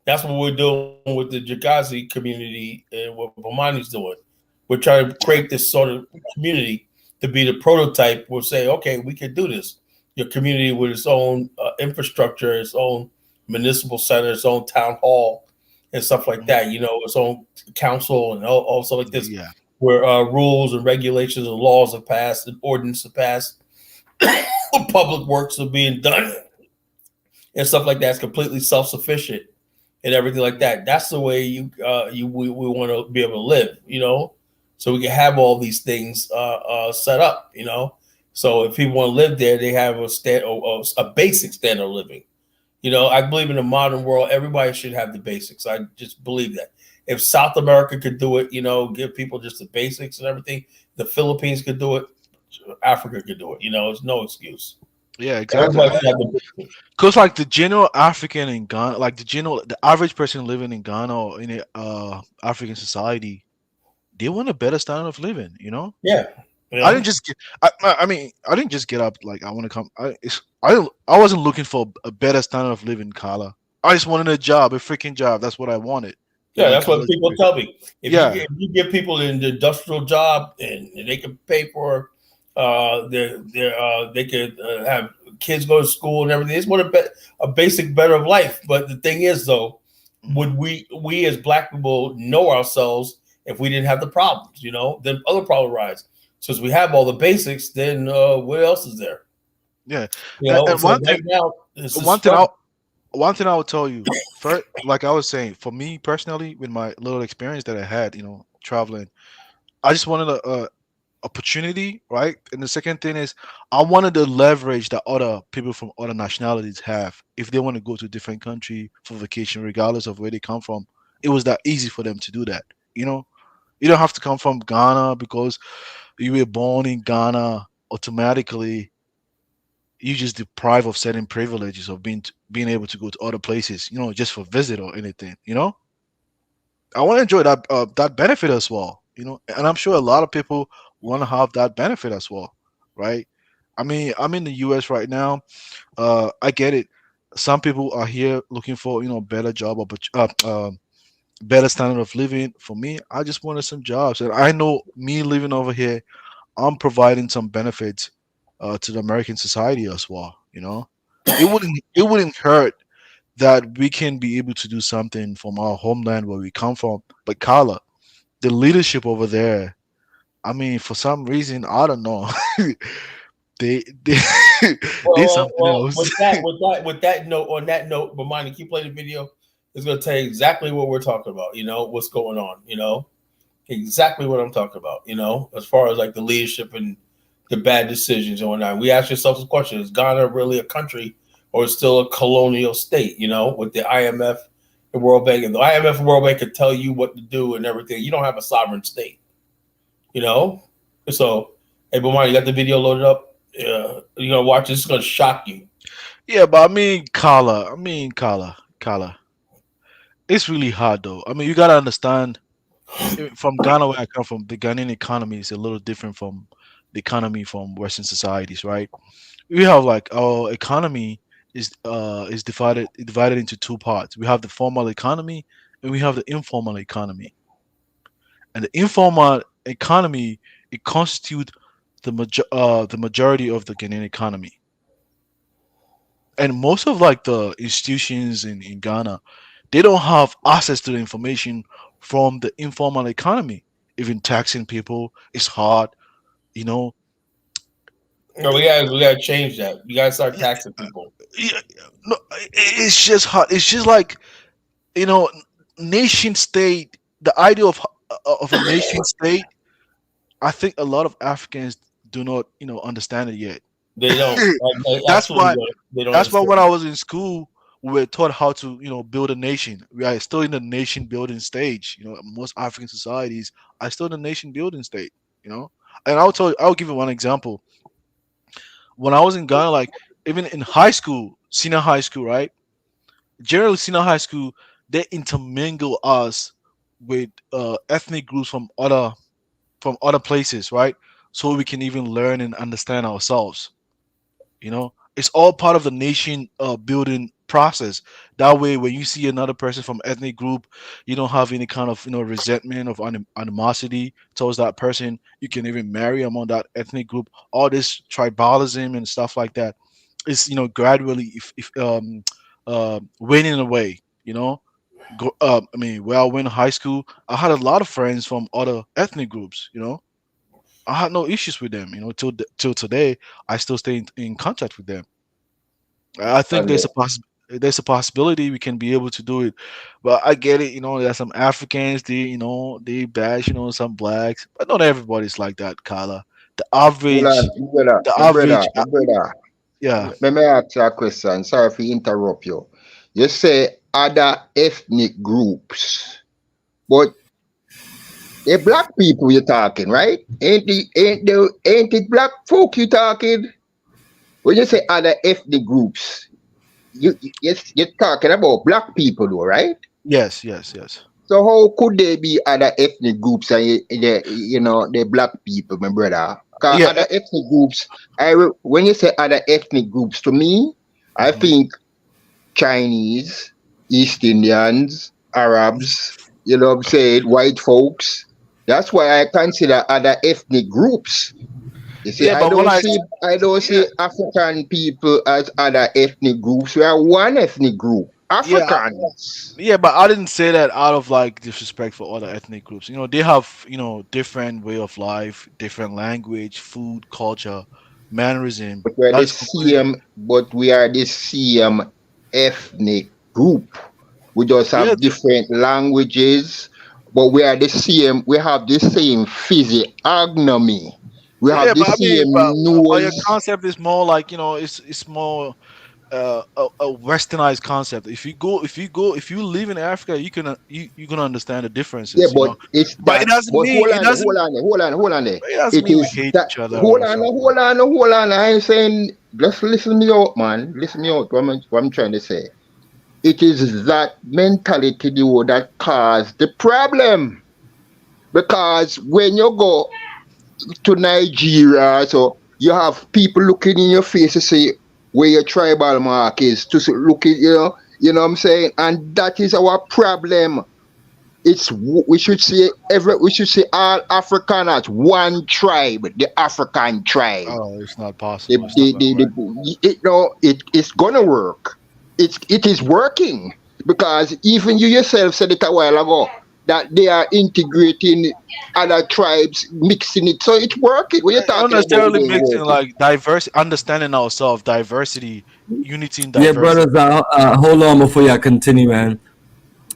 That's what we're doing with the Jagazi community and what Bomani's doing. We're trying to create this sort of community to be the prototype. We'll say, okay, we can do this. Your community with its own infrastructure, its own municipal center, its own town hall, and stuff like that. Its own council and all stuff like this, Yeah. where rules and regulations and laws are passed and ordinances are passed, public works are being done, and stuff like that. It's completely self-sufficient and everything like that. That's the way we want to be able to live, so we can have all these things set up, So if people want to live there, they have a basic standard of living. I believe in a modern world, everybody should have the basics. I just believe that. If South America could do it, give people just the basics and everything, the Philippines could do it, Africa could do it. There's no excuse. Yeah, exactly. Because like the general African in Ghana, like the average person living in Ghana or in a African society, they want a better standard of living. Yeah. I didn't just get. I mean, I didn't just get up like I want to come. I wasn't looking for a better standard of living, Carla. I just wanted a job, a freaking job. That's what I wanted. Yeah, that's what people tell me. If you give people an industrial job and they can pay for they could have kids go to school and everything. It's what a basic better of life. But the thing is, though, would we as black people know ourselves if we didn't have the problems? Then other problems arise. Since we have all the basics, then what else is there? Yeah. And so one thing I would tell you, first, like I was saying, for me personally, with my little experience that I had, traveling, I just wanted a opportunity, right? And the second thing is, I wanted the leverage that other people from other nationalities have if they want to go to a different country for vacation, regardless of where they come from. It was that easy for them to do that. You don't have to come from Ghana because you were born in Ghana. Automatically, you just deprive of certain privileges of being able to go to other places, just for visit or anything. I want to enjoy that benefit as well, and I'm sure a lot of people want to have that benefit as well, right? I mean, I'm in the US right now. I get it. Some people are here looking for better job better standard of living. For me, I just wanted some jobs, and I know me living over here, I'm providing some benefits to the American society as well. It wouldn't hurt that we can be able to do something from our homeland where we come from. But Carla, the leadership over there, I mean, for some reason, I don't know. they something else. With that note, on that note, Bomani, keep playing the video. It's going to tell you exactly what we're talking about. What's going on. Exactly what I'm talking about. As far as like the leadership and the bad decisions and whatnot. We ask ourselves the question: is Ghana really a country, or is still a colonial state? With the IMF and World Bank, and the IMF and World Bank could tell you what to do and everything. You don't have a sovereign state. So, hey, Bomani, you got the video loaded up? You're gonna watch this. It's gonna shock you. Yeah, but I mean, Carla. It's really hard though. I mean, you gotta understand. From Ghana, where I come from, the Ghanaian economy is a little different from the economy from Western societies, right? We have like our economy is divided into two parts. We have the formal economy and we have the informal economy. And the informal economy, it constitutes the majority of the Ghanaian economy. And most of like the institutions in Ghana, they don't have access to the information from the informal economy. Even taxing people is hard, you know. No, we gotta change that. We gotta start taxing people. Yeah, no, it's just hard. It's just like, you know, nation state. The idea of a nation state, I think a lot of Africans do not, understand it yet. They don't. They That's absolutely why. don't. They don't That's why when understand. I was in school, we were taught how to, build a nation. We are still in the nation building stage. Most African societies are still in the nation building state. And I'll give you one example. When I was in Ghana, like even in high school, senior high school, right? Generally, senior high school, they intermingle us with ethnic groups from other places, right? So we can even learn and understand ourselves. It's all part of the nation building process. That way, when you see another person from ethnic group, you don't have any kind of resentment of animosity towards that person. You can even marry among that ethnic group. All this tribalism and stuff like that is gradually if waning away. I mean, where I went to high school, I had a lot of friends from other ethnic groups. I had no issues with them. Till today, I still stay in contact with them. I think And there's a possibility we can be able to do it, but I get it. There's some Africans, they bash, some blacks, but not everybody's like that, Carla. The hold on, average, the average, my brother. yeah, Let me ask you a question. Sorry if I interrupt you. You say other ethnic groups, but the black people you're talking, right? Ain't it black folk you talking? When you say other ethnic groups, you're talking about black people, though, right? yes, yes, yes. So how could they be other ethnic groups and the black people, my brother? Because Yeah, other ethnic groups, when you say other ethnic groups, to me, I mhm. think Chinese, East Indians, Arabs, what I'm saying, white folks. That's why I consider other ethnic groups. You see, Yeah, I but when don't I see I don't yeah, see African people as other ethnic groups. We are one ethnic group, yeah, Africans. yeah, but I didn't say that out of like disrespect for other ethnic groups. They have different way of life, different language, food, culture, mannerism. But we are That the is completely same. But we are the same ethnic group. We just yeah, have different languages, but we are the same. We have the same physiognomy. We yeah. have the But I mean, same but your nose. concept is more like it's more a westernized concept. If you live in Africa, you're gonna understand the Yeah, differences. but it's But it that. doesn't But mean it doesn't. hold on there. It doesn't It mean we is hate that. each other or something. Hold on. I ain't saying. Just listen me out, man. Listen me out. What I'm trying to say. It is that mentality though that caused the problem. Because when you go to Nigeria, so you have people looking in your face to say where your tribal mark is, to look at you know what I'm saying, and that is our problem. We should say all African as one tribe, the African tribe. Oh, it's not The, possible. It's not the, gonna the, work. the, it, no, it's gonna work. It is working because even you yourself said it a while ago that they are integrating other tribes, mixing it. So it's working. What you're Not talking about, it necessarily ain't mixing working. like diverse, understanding ourselves, diversity, unity and Yeah, diversity. brothers, hold on before y'all continue, man.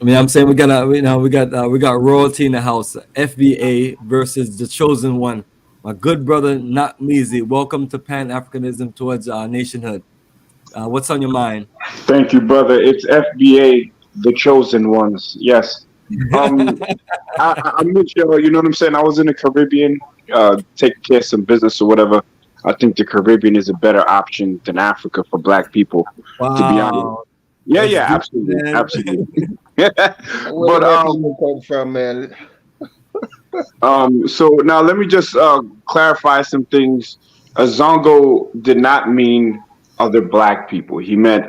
I mean, I'm saying we got royalty in the house. FBA versus the chosen one. My good brother, not Measy. Welcome to Pan-Africanism towards nationhood. What's on your mind? Thank you, brother. It's FBA, the chosen ones. Yes. Um, I'm with you. You know what I'm saying? I was in the Caribbean, taking care of some business or whatever. I think the Caribbean is a better option than Africa for Black people, to be honest. Wow, Yeah, that's yeah, deep, absolutely, man. absolutely. Where But my people come from, man? so now let me just clarify some things. Zongo did not mean other black people. He meant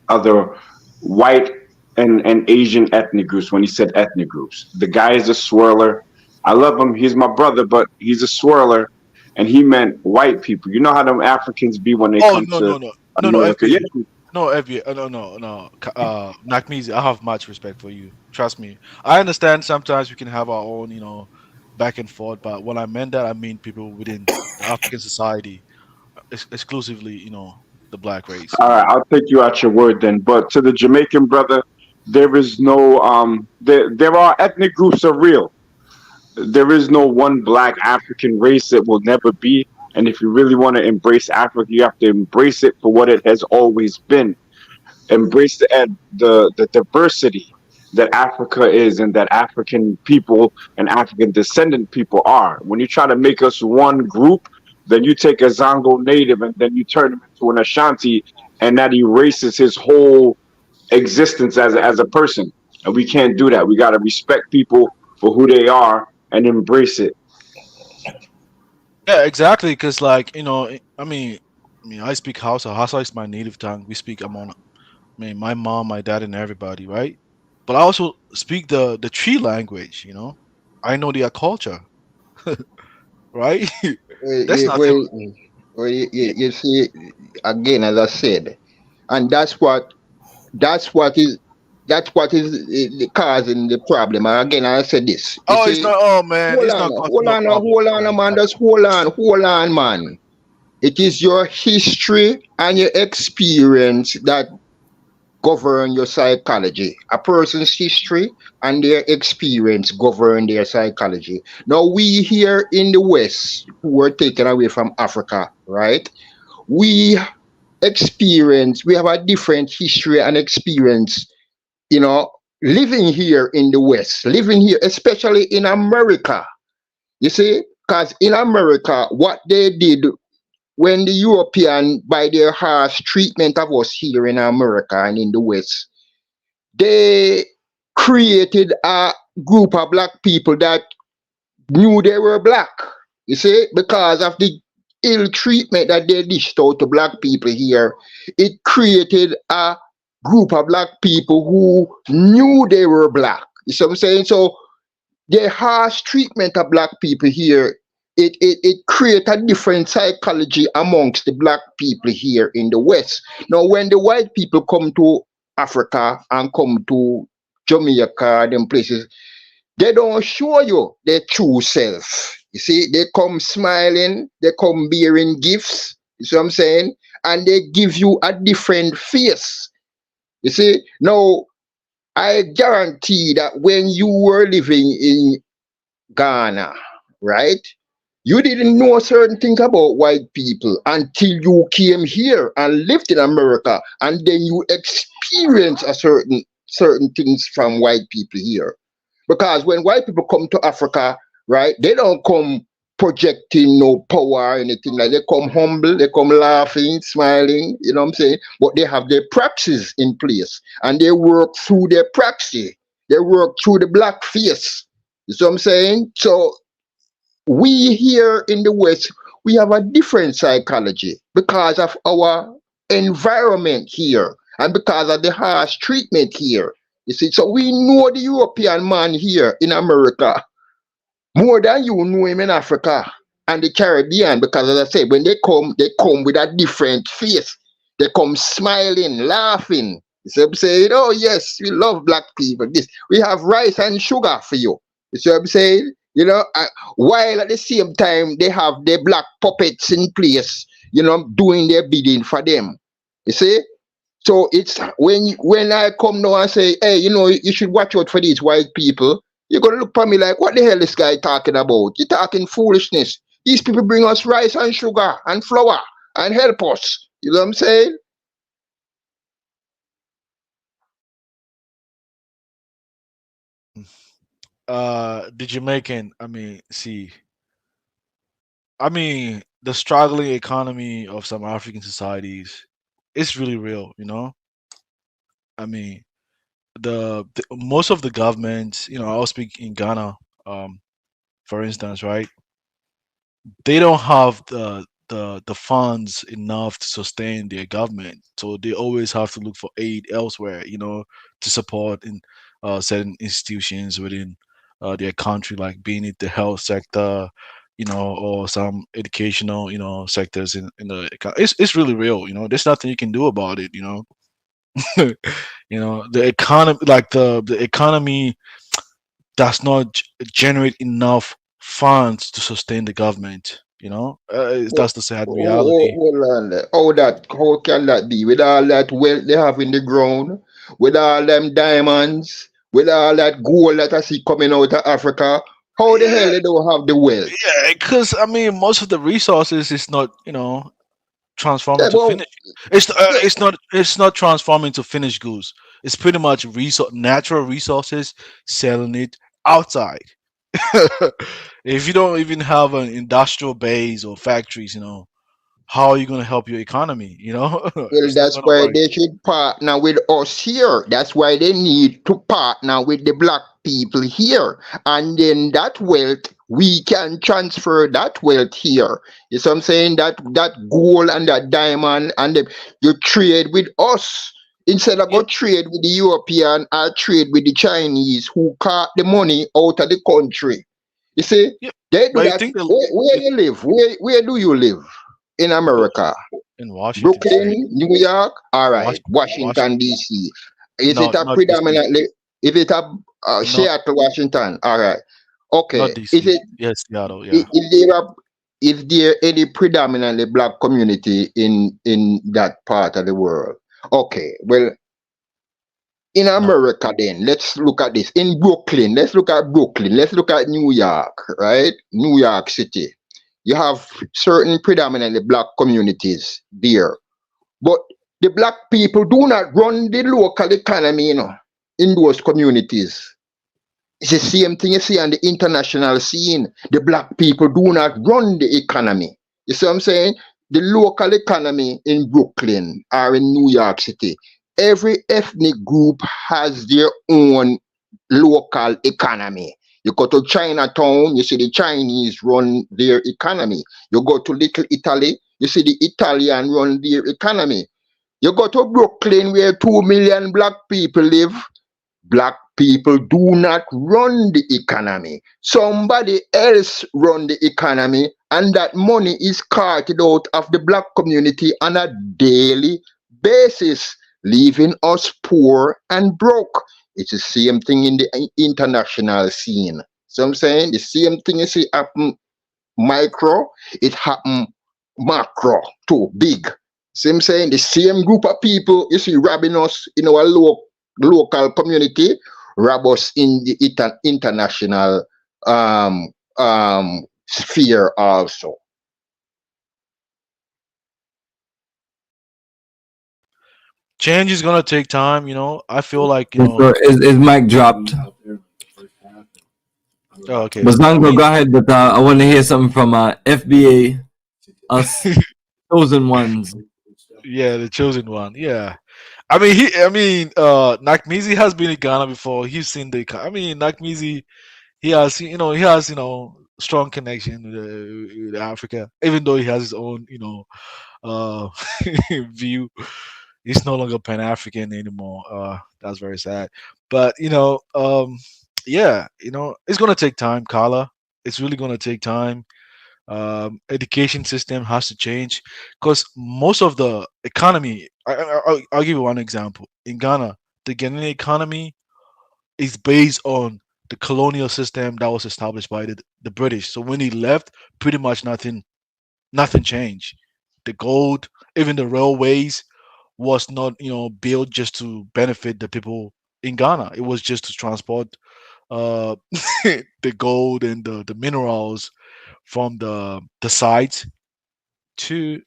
other white and Asian ethnic groups when he said ethnic groups. The guy is a swirler. I love him. He's my brother, but he's a swirler, and he meant white people. You know how them Africans be when they Oh come no to no no no no America. Yeah, FBA. No, FBA. No, no, no. Nakmizi, I have much respect for you. Trust me. I understand sometimes we can have our own, back and forth, but when I meant that, I mean people within the African society, exclusively, the black race. all right, I'll take you at your word then. But to the Jamaican brother, there is no there are ethnic groups are real. There is no one black African race that will never be. And if you really want to embrace Africa, you have to embrace it for what it has always been. Embrace the diversity that Africa is and that African people and African descendant people are. When you try to make us one group, then you take a Zongo native and then you turn him into an Ashanti, and that erases his whole existence as a person. And we can't do that. We got to respect people for who they are and embrace it. Yeah, exactly. Because, like, I speak Hausa. Hausa is my native tongue. We speak Amon. My mom, my dad, and everybody, right? But I also speak the tree language. I know their culture, right? That's Wait, not wait, even. you see, again, as I said, and that's what is that's what is causing the problem. And again, I said this. You Oh, it's see, not. Oh man, hold it's on, not causing hold no on, problem. hold Yeah, on, man. Just exactly. hold on, man. It is your history and your experience that govern your psychology. A person's history and their experience govern their psychology. Now, we here in the West, who were taken away from Africa, right? We we have a different history and experience, you know, living here in the West, living here, especially in America. You see, because in America, what they did when the European, by their harsh treatment of us here in America and in the West, they created a group of black people that knew they were black. You see, because of the ill treatment that they dished out to black people here, it created a group of black people who knew they were black. You see what I'm saying? So the harsh treatment of black people here, it creates a different psychology amongst the black people here in the West. Now, when the white people come to Africa and come to Jamaica, them places, they don't show you their true self. You see, they come smiling, they come bearing gifts. You see what I'm saying? And they give you a different face. You see, now I guarantee that when you were living in Ghana, right? You didn't know certain things about white people until you came here and lived in America, and then you experience a certain things from white people here. Because when white people come to Africa, right, they don't come projecting no power or anything like. They come humble, they come laughing, smiling, you know what I'm saying? But they have their praxis in place and they work through their praxis. They work through the black face. You see what I'm saying? So we here in the West, we have a different psychology because of our environment here and because of the harsh treatment here. You see, so we know the European man here in America more than you know him in Africa and the Caribbean because, as I said, when they come with a different face. They come smiling, laughing. You see what I'm saying? Oh, yes, we love black people. This we have rice and sugar for you. You see what I'm saying? While at the same time they have their black puppets in place, doing their bidding for them. You see? So it's when I come now and say, hey, you should watch out for these white people, you're gonna look for me like, what the hell this guy talking about? You're talking foolishness. These people bring us rice and sugar and flour and help us. You know what I'm saying? The Jamaican. See. The struggling economy of some African societies is really real. I mean, most of the governments, I'll speak in Ghana, for instance, right? They don't have the funds enough to sustain their government, so they always have to look for aid elsewhere, to support in certain institutions within their country, like being it the health sector, or some educational, sectors in the it's really real. There's nothing you can do about it. The economy, like the economy does not generate enough funds to sustain the government. That's the sad reality. Hold on there. How can that be? With all that wealth they have in the ground, with all them diamonds, with all that gold that I see coming out of Africa, how the hell Yeah, they don't have the wealth? yeah, because I mean, most of the resources is not, transforming Yeah, to well, finish. It's yeah, it's not transforming to finished goods. It's pretty much natural resources selling it outside. If you don't even have an industrial base or factories, how are you going to help your economy? well, It's not that's going to why work. they should partner with us here. That's why they need to partner with the black people here. And then that wealth, we can transfer that wealth here. You see what I'm saying? That gold and that diamond and you trade with us. Instead of Yeah, go trade with the European or trade with the Chinese who caught the money out of the country. You see, yeah. they do But you that. think Where it, you live? Where do you live in oh, America? in Washington State, Brooklyn, New York, all right. Washington, Washington D.C. Is it no, a not DC, predominantly? Is it a not Seattle, Washington? All right. not Okay. Is DC. it? Yes, Seattle. Yeah. Is there any predominantly black community in that part of the world? Okay. Well, in No. America, then let's look at this. In Brooklyn, let's look at Brooklyn. Let's look at New York, right? New York City. You have certain predominantly black communities there. But the black people do not run the local economy, in those communities. It's the same thing you see on the international scene. The black people do not run the economy. You see what I'm saying? The local economy in Brooklyn or in New York City, every ethnic group has their own local economy. You go to Chinatown, you see the Chinese run their economy. You go to Little Italy, you see the Italian run their economy. You go to Brooklyn where 2 million black people live. Black people do not run the economy. Somebody else run the economy, and that money is carted out of the black community on a daily basis, leaving us poor and broke. It's the same thing in the international scene. So I'm saying the same thing you see happen micro, it happen macro too, big. Same saying the same group of people you see robbing us in our local community, rob us in the international sphere also. Change is gonna take time. I feel like And so is Mike dropped? oh, okay. I Bazango, mean, go ahead, but I want to hear something from FBA, us chosen ones. yeah, the chosen one. Yeah. Nakmizi has been in Ghana before. He's seen I mean, Nakmizi, he has strong connection with Africa, even though he has his own, uh, view. He's no longer Pan African anymore. That's very sad. But yeah, it's gonna take time, Carla. It's really gonna take time. Education system has to change because most of the economy. I'll give you one example. In Ghana, the Ghanaian economy is based on the colonial system that was established by the British. So when he left, pretty much nothing changed. The gold, even the railways, was not built just to benefit the people in Ghana. It was just to transport uh, the gold and the minerals from the sites to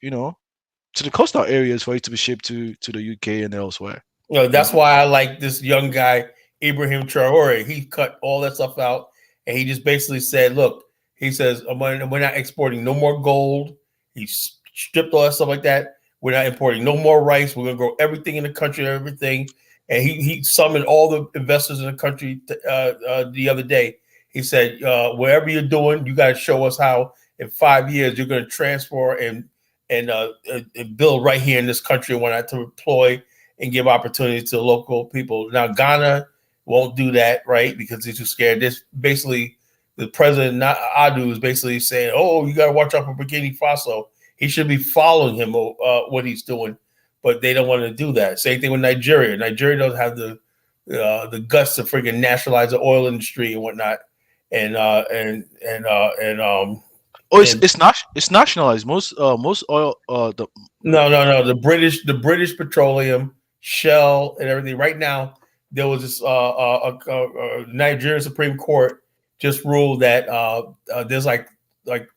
to the coastal areas for it to be shipped to the UK and elsewhere. That's why I like this young guy, Ibrahim Traore. He cut all that stuff out, and he just basically said, "Look," he says, we're not exporting no more gold." He stripped all that stuff like that. We're not importing no more rice. We're gonna grow everything in the country, everything, and he summoned all the investors in the country the other day. He said, wherever you're doing, you got to show us how in 5 years you're going to transfer and build right here in this country and want to employ and give opportunity to local people. Now, Ghana won't do that, right? Because they're too scared. This basically, the president, Adu, is basically saying, oh, you got to watch out for Burkina Faso. He should be following him, what he's doing, but they don't want to do that. Same thing with Nigeria. Nigeria doesn't have the guts to freaking nationalize the oil industry and whatnot. It's nationalized. Most oil No. The British Petroleum, Shell, and everything. Right now, there was this Nigerian Supreme Court just ruled that there's like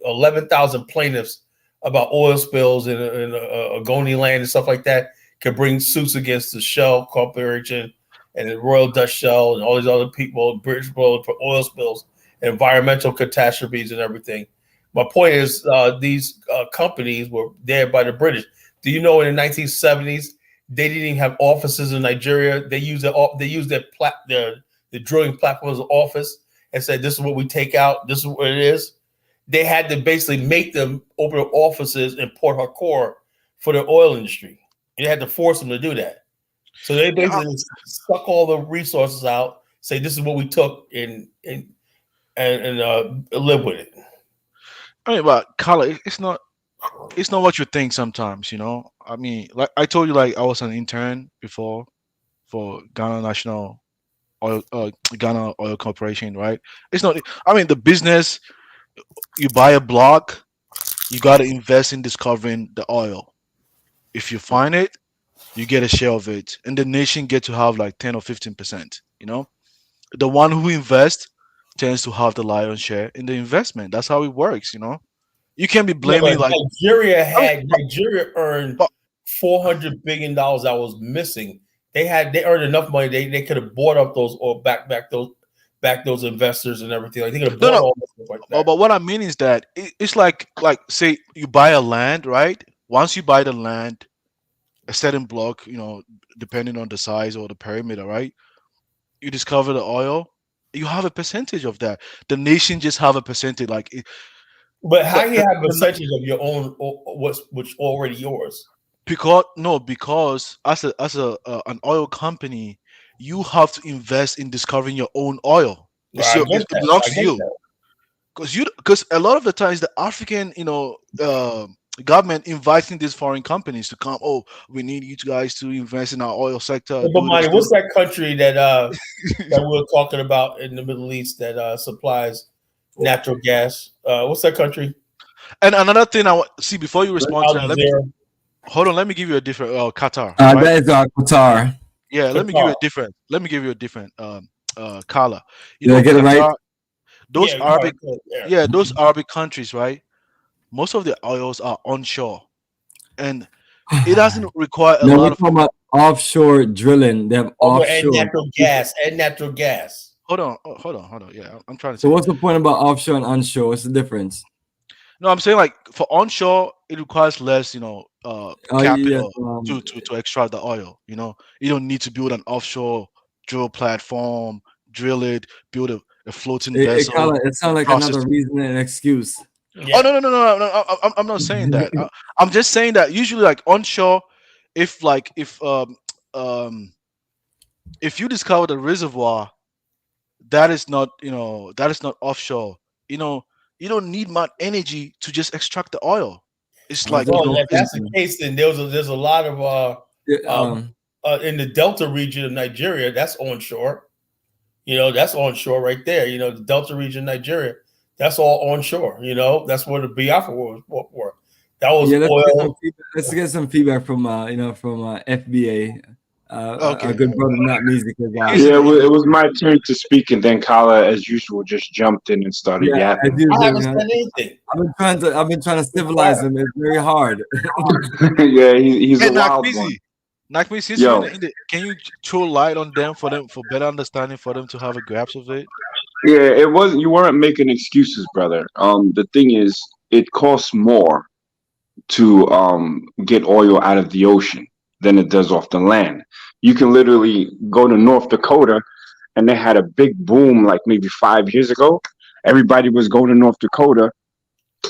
11,000 plaintiffs about oil spills in Ogoni land and stuff like that can bring suits against the Shell Corporation and the Royal Dutch Shell and all these other people, British for oil spills, and environmental catastrophes and everything. My point is, these companies were there by the British. Do you know in the 1970s they didn't even have offices in Nigeria? They used the drilling platform as an office and said, "This is what we take out. This is what it is." They had to basically make them open offices in Port Harcourt for the oil industry. They had to force them to do that. So they basically suck all the resources out, say, "This is what we took," and live with it. I mean, but Kala, it's not what you think sometimes, you know. I mean, like I told you, like I was an intern before for Ghana Oil Corporation, right? It's not. I mean, the business. You buy a block, you got to invest in discovering the oil. If you find it, you get a share of it, and the nation get to have like 10 or 15%. You know, the one who invests tends to have the lion's share in the investment. That's how it works. You know, you can't be blaming like Nigeria earned $400 billion that was missing. They earned enough money. They could have bought up those or back those investors and everything. Like they could have bought all this stuff like that. Oh, but what I mean is that it's like say you buy a land, right? Once you buy the land, a certain block, you know, depending on the size or the perimeter, right? You discover the oil, you have a percentage of that. The nation just have a percentage, But how do you have a percentage of your own which already yours? Because as an oil company, you have to invest in discovering your own oil. It belongs to you. Because a lot of the times the African, government inviting these foreign companies to come. Oh, we need you guys to invest in our oil sector. Bomani, what's that country that that we're talking about in the Middle East that supplies natural gas? What's that country? And another thing I want see before you respond to that, let me give you a different Qatar. Right? That is Qatar. Yeah, let me give you a different Kala. Did I get it right? Those those Arabic countries, right? Most of the oils are onshore, and it doesn't require a lot of about offshore drilling. They have offshore and natural gas. Hold on. Yeah, I'm trying to. So what's the point about offshore and onshore? What's the difference? No, I'm saying like for onshore, it requires less, capital to extract the oil. You know, you don't need to build an offshore drill platform, drill it, build a floating vessel. It sounds like another reason and excuse. Yeah. Oh no! I'm not saying that. I'm just saying that usually, like onshore, if you discover the reservoir, that is not offshore. You don't need much energy to just extract the oil. It's like if that's the case, then there's a lot of in the Delta region of Nigeria, that's onshore. That's onshore right there. The Delta region of Nigeria, that's all onshore. That's where the Biafra was for. That was oil. Let's get some feedback from FBA. Okay. Our good brother, not music. It was my turn to speak, and then Kala, as usual, just jumped in and started yapping. I haven't said anything. I've been trying to civilize him. It's very hard. Yeah, he's a wild one. Nakmi, since can you throw light on them for better understanding for them to have a grasp of it? Yeah, it wasn't. You weren't making excuses, brother. The thing is, it costs more to get oil out of the ocean. than it does off the land. You can literally go to North Dakota, and they had a big boom like maybe 5 years ago. Everybody was going to North Dakota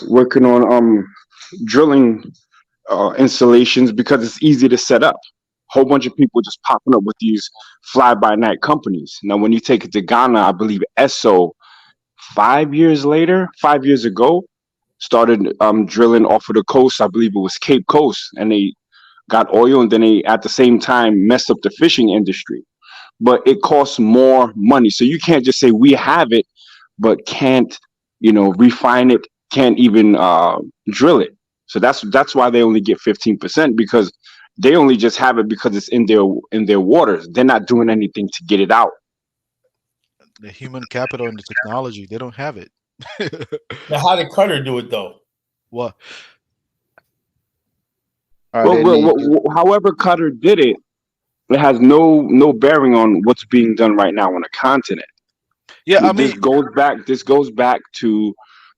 working on drilling installations because it's easy to set up. Whole bunch of people just popping up with these fly by night companies. Now, when you take it to Ghana, I believe Esso 5 years ago, started drilling off of the coast. I believe it was Cape Coast, and they got oil, and then they at the same time messed up the fishing industry. But it costs more money, so you can't just say we have it, but can't refine it, can't even drill it. So that's why they only get 15%, because they only just have it because it's in their waters. They're not doing anything to get it out. The human capital and the technology, they don't have it. Now, how did Qatar do it though? What? However Qatar did it, it has no bearing on what's being done right now on the continent. Yeah, I mean, this goes back to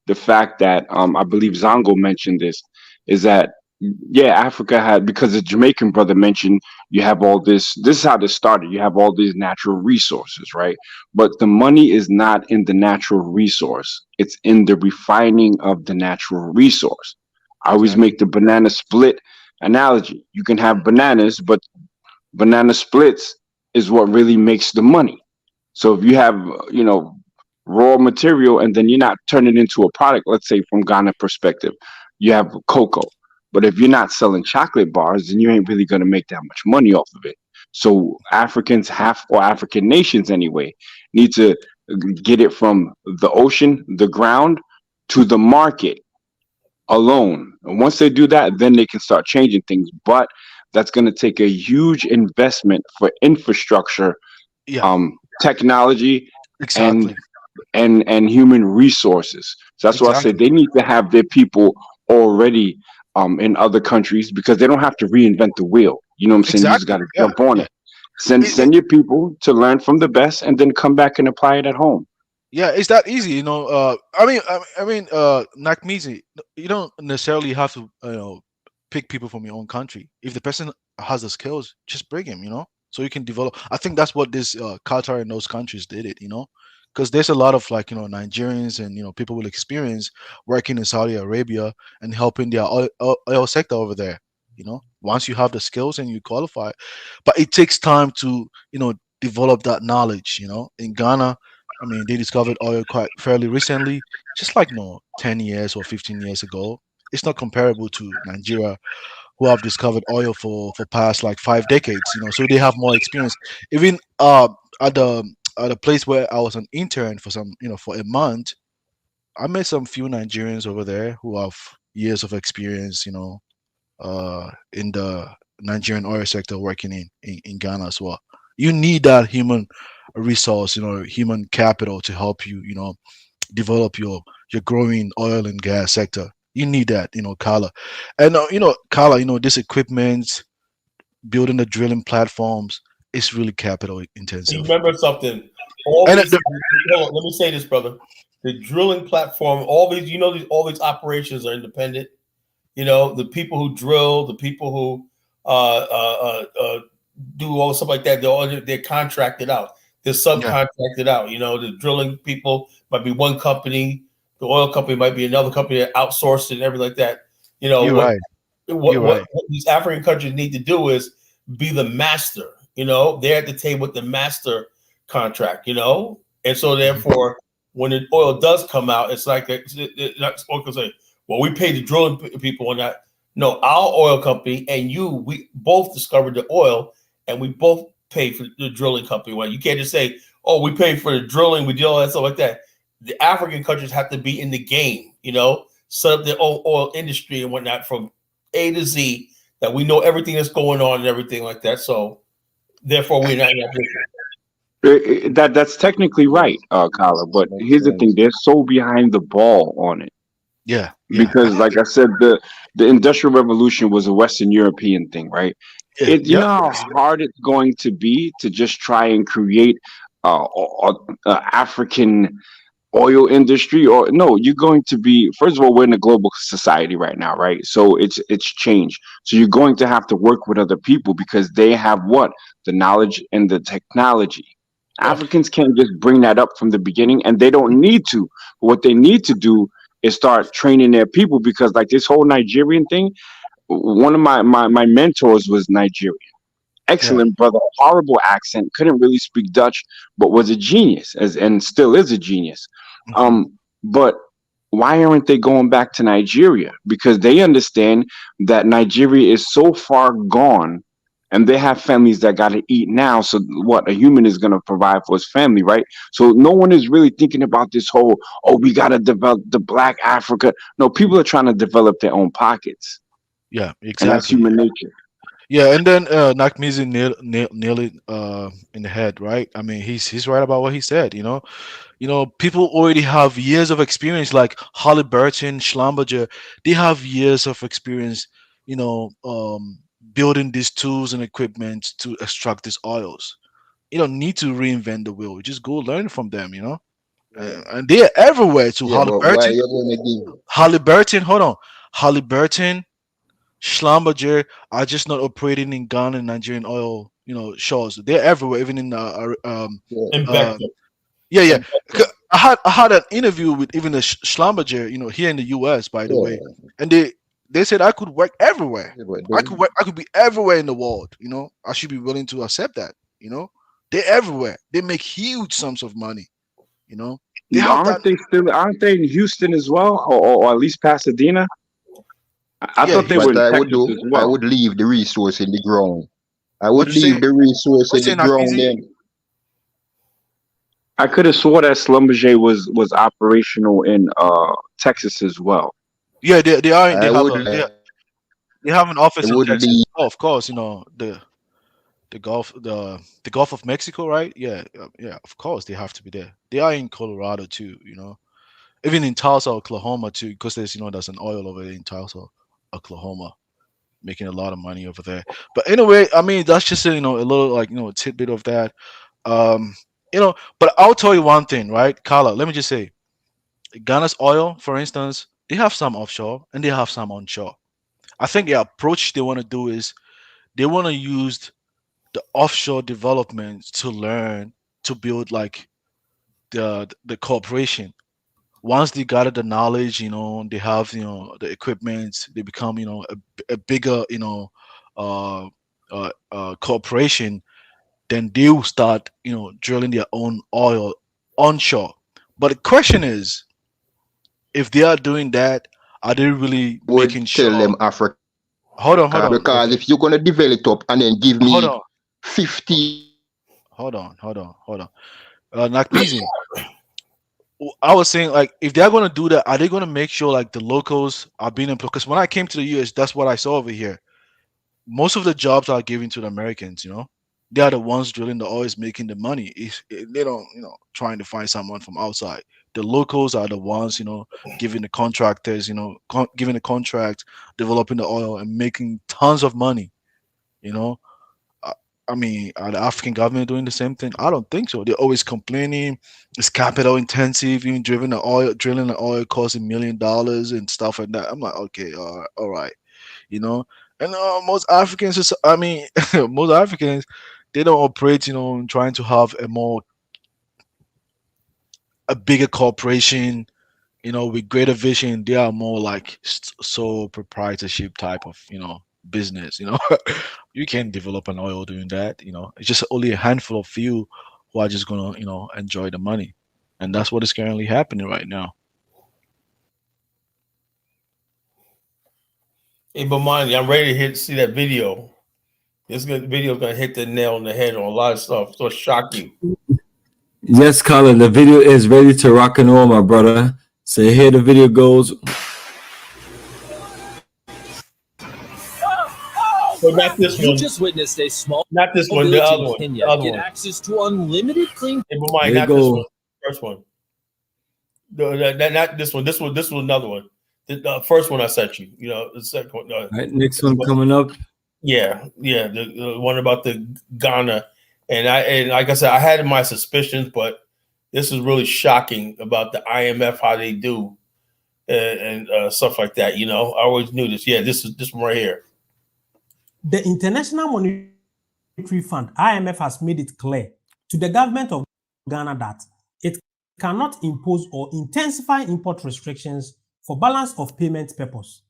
the fact that I believe Zongo mentioned this, is that Africa had, because the Jamaican brother mentioned, you have all this is how this started. You have all these natural resources, right? But the money is not in the natural resource. It's in the refining of the natural resource. I always make the banana split analogy. You can have bananas, but banana splits is what really makes the money. So if you have, raw material, and then you're not turning it into a product, let's say from Ghana perspective, you have cocoa. But if you're not selling chocolate bars, then you ain't really going to make that much money off of it. So Africans or African nations anyway, need to get it from the ocean, the ground, to the market alone. And once they do that, then they can start changing things. But that's going to take a huge investment for infrastructure, technology, and human resources. So that's why I said they need to have their people already in other countries, because they don't have to reinvent the wheel. You know what I'm saying? You just got to jump on it. Send your people to learn from the best, and then come back and apply it at home. Yeah, it's that easy, I mean, Nakmizi, you don't necessarily have to, pick people from your own country. If the person has the skills, just bring him, so you can develop. I think that's what this Qatar and those countries did it, because there's a lot of Nigerians and people with experience working in Saudi Arabia and helping their oil sector over there. Once you have the skills and you qualify, but it takes time to develop that knowledge. In Ghana, I mean, they discovered oil quite fairly recently, just 10 years or 15 years ago. It's not comparable to Nigeria, who have discovered oil for past 5 decades. So they have more experience. Even at the place where I was an intern for for a month, I met some few Nigerians over there who have years of experience, in the Nigerian oil sector, working in Ghana as well. You need that human resource, human capital to help you, develop your growing oil and gas sector. You need that, Kala. And, Kala, this equipment, building the drilling platforms, it's really capital intensive. Remember something. Let me say this, brother. The drilling platform, all these operations are independent. The people who drill, the people who do all stuff like that, they're contracted out. They're subcontracted out. The drilling people might be one company, the oil company might be another company that outsourced it and everything like that. What these African countries need to do is be the master. They're at the table with the master contract, and so therefore, when the oil does come out, it's like it's not supposed to say, well, we paid the drilling people on that. No, our oil company and we both discovered the oil, and we both paid for the drilling company. Well, you can't just say, oh, we paid for the drilling, we did all that stuff like that. The African countries have to be in the game, set up their own oil industry and whatnot from A to Z, that we know everything that's going on and everything like that. So therefore, we're not in that business. That's technically right, Kala. But here's the thing: they're so behind the ball on it. Yeah. Because, like I said, the Industrial Revolution was a Western European thing, right? You know how hard it's going to be to just try and create African oil industry, or no, you're going to be, first of all, we're in a global society right now, right? So it's changed. So you're going to have to work with other people because they have what? The knowledge and the technology. Africans can't just bring that up from the beginning, and they don't need to. What they need to do is start training their people, because like this whole Nigerian thing, one of my mentors was Nigerian. Excellent brother, horrible accent, couldn't really speak Dutch, but was a genius, and still is a genius. But why aren't they going back to Nigeria? Because they understand that Nigeria is so far gone, and they have families that got to eat now. So what, a human is going to provide for his family, right? So no one is really thinking about this whole, oh, we got to develop the Black Africa. No, people are trying to develop their own pockets. Yeah, And that's exactly. human nature. Yeah, and then Nakmizi nailed it in the head, right? I mean, he's right about what he said. People already have years of experience, like Halliburton, Schlumberger. They have years of experience, building these tools and equipment to extract these oils. You don't need to reinvent the wheel. You just go learn from them, and they're everywhere too. Yeah, but why you gonna give? Halliburton, hold on. Halliburton, Schlumberger are just not operating in Ghana and Nigerian oil, shores. They're everywhere, even in Yeah. I had an interview with even a Schlumberger, here in the US, by the way, and they said I could work everywhere. Yeah, but I could be everywhere in the world. I should be willing to accept that. They're everywhere. They make huge sums of money. They have that. Aren't they in Houston as well, or at least Pasadena? I thought they were what in I would Texas do, as well. I would leave the resource in the ground. I What would you leave say? the resource What in you the say, ground Nakmizi? then. I could have swore that Schlumberger was operational in Texas as well. Yeah, they are. I would They have an office in would Texas. leave. Oh, of course, the Gulf of Mexico, right? Yeah, yeah, of course they have to be there. They are in Colorado too, even in Tulsa, Oklahoma too, because there's an oil over there in Tulsa, Oklahoma, making a lot of money over there. But anyway, I mean that's just a little like a tidbit of that. Um, but I'll tell you one thing, right, Carla? Let me just say, Ghana's oil, for instance, they have some offshore and they have some onshore. I think the approach they want to do is they want to use the offshore development to learn to build like the corporation. Once they gather the knowledge, they have the equipment, they become a bigger uh, corporation. Then they will start drilling their own oil onshore. But the question is, if they are doing that, are they really Would making tell sure? them Africa, Hold on. because Okay. if you're gonna develop up and then give Hold me on. 50, Hold on. Nakmizi, I was saying, like, if they're going to do that, are they going to make sure like the locals are being employed? Because when I came to the US, that's what I saw over here. Most of the jobs are given to the Americans. They are the ones drilling the oil, making the money. They don't, trying to find someone from outside. The locals are the ones, giving the contractors, giving the contract, developing the oil, and making tons of money. I mean, are the African government doing the same thing? I don't think so. They're always complaining it's capital intensive, even drilling the oil costs $1 million and stuff like that. I'm like, okay, all right, And most Africans, most Africans, they don't operate, trying to have a bigger corporation, with greater vision. They are more like sole proprietorship type of, business. You can't develop an oil doing that. It's just only a handful of few who are just gonna enjoy the money, and that's what is currently happening right now. Hey, Bomani, I'm ready to see that video. This video is gonna hit the nail on the head on a lot of stuff. So shock you. Yes, Colin, the video is ready to rock and roll, my brother. So here the video goes. So not this You one. just witnessed a small Not this one. The village other in one. Kenya The other get one. access to unlimited clean. Hey, Bomani, There not you this go. one. First one. Not this one. This was another one. The first one I sent you. The second one. All right, next one coming up. Yeah. The one about the Ghana, and like I said, I had my suspicions, but this is really shocking about the IMF, how they do and stuff like that. You know, I always knew this. Yeah, this one right here. The International Monetary Fund, IMF, has made it clear to the government of Ghana that it cannot impose or intensify import restrictions for balance of payment purpose.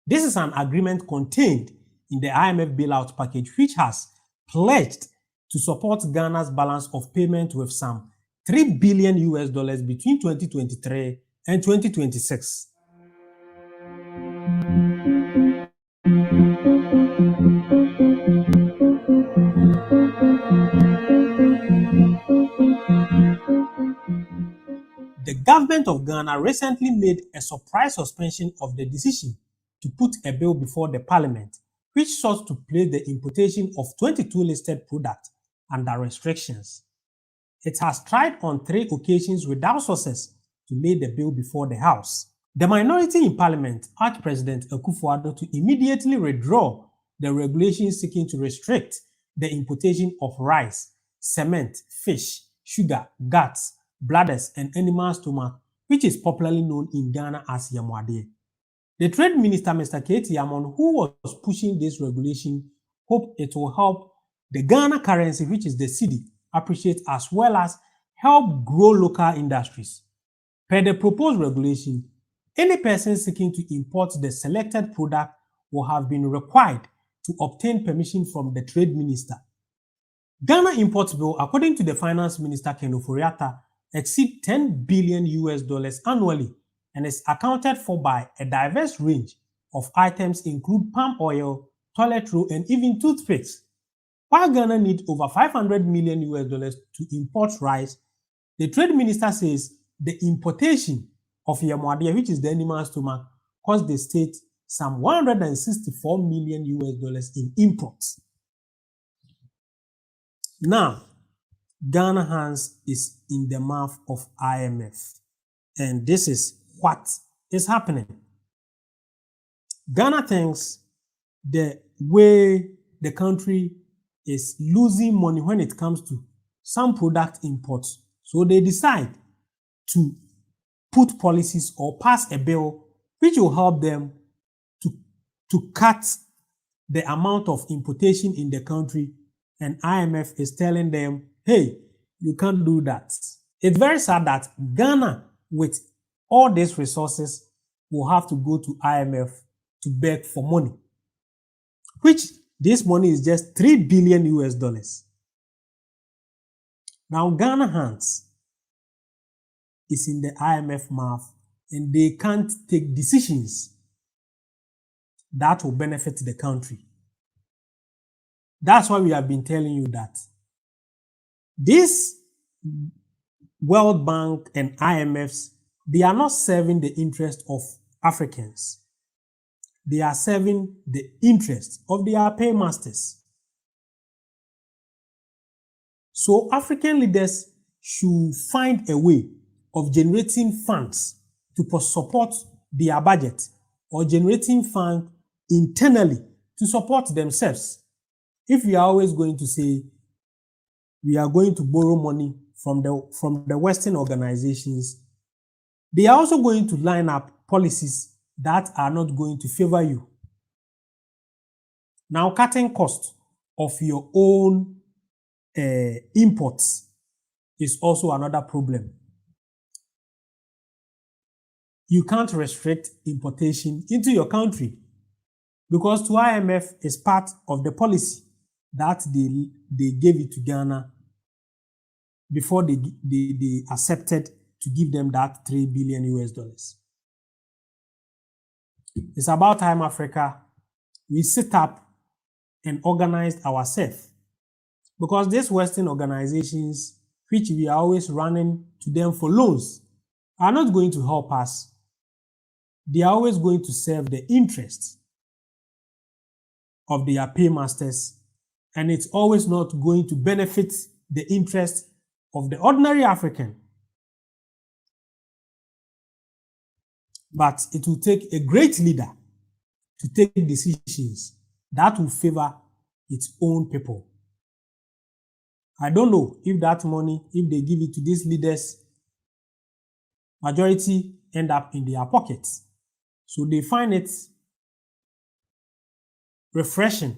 This is an agreement contained in the IMF bailout package, which has pledged to support Ghana's balance of payment with some $3 billion between 2023 and 2026. The government of Ghana recently made a surprise suspension of the decision to put a bill before the parliament, which sought to place the importation of 22 listed products under restrictions. It has tried on 3 occasions without success to lay the bill before the House. The minority in parliament urged President Akufo-Addo to immediately withdraw the regulations seeking to restrict the importation of rice, cement, fish, sugar, guts, bladders, and animal stomach, which is popularly known in Ghana as Yamuade. The Trade Minister, Mr. K.T. Amon, who was pushing this regulation, hoped it will help the Ghana currency, which is the cedi, appreciate as well as help grow local industries. Per the proposed regulation, any person seeking to import the selected product will have been required to obtain permission from the Trade Minister. Ghana import bill, according to the Finance Minister Ken Ofori-Atta, exceed $10 billion annually and is accounted for by a diverse range of items include palm oil, toilet roll, and even toothpicks. While Ghana needs over $500 million to import rice, the Trade Minister says the importation of Yamuade, which is the animal stomach, cost the state some $164 million in imports. Now, Ghana hands is in the mouth of IMF, and this is what is happening. Ghana thinks the way the country is losing money when it comes to some product imports, so they decide to put policies or pass a bill which will help them to cut the amount of importation in the country, and IMF is telling them, hey, you can't do that. It's very sad that Ghana, with all these resources, will have to go to IMF to beg for money, which this money is just $3 billion. Now, Ghana hands is in the IMF mouth, and they can't take decisions that will benefit the country. That's why we have been telling you that this World Bank and IMFs, they are not serving the interest of Africans. They are serving the interest of their paymasters. So African leaders should find a way of generating funds to support their budget or generating funds internally to support themselves. If we are always going to say we are going to borrow money from the Western organizations, they are also going to line up policies that are not going to favor you. Now, cutting costs of your own imports is also another problem. You can't restrict importation into your country because to IMF is part of the policy that they gave it to Ghana before they accepted to give them that $3 billion. It's about time, Africa, we sit up and organize ourselves, because these Western organizations, which we are always running to them for loans, are not going to help us. They are always going to serve the interests of their paymasters, and it's always not going to benefit the interest of the ordinary African. But it will take a great leader to take decisions that will favor its own people. I don't know if that money, if they give it to these leaders, majority end up in their pockets. So they find it refreshing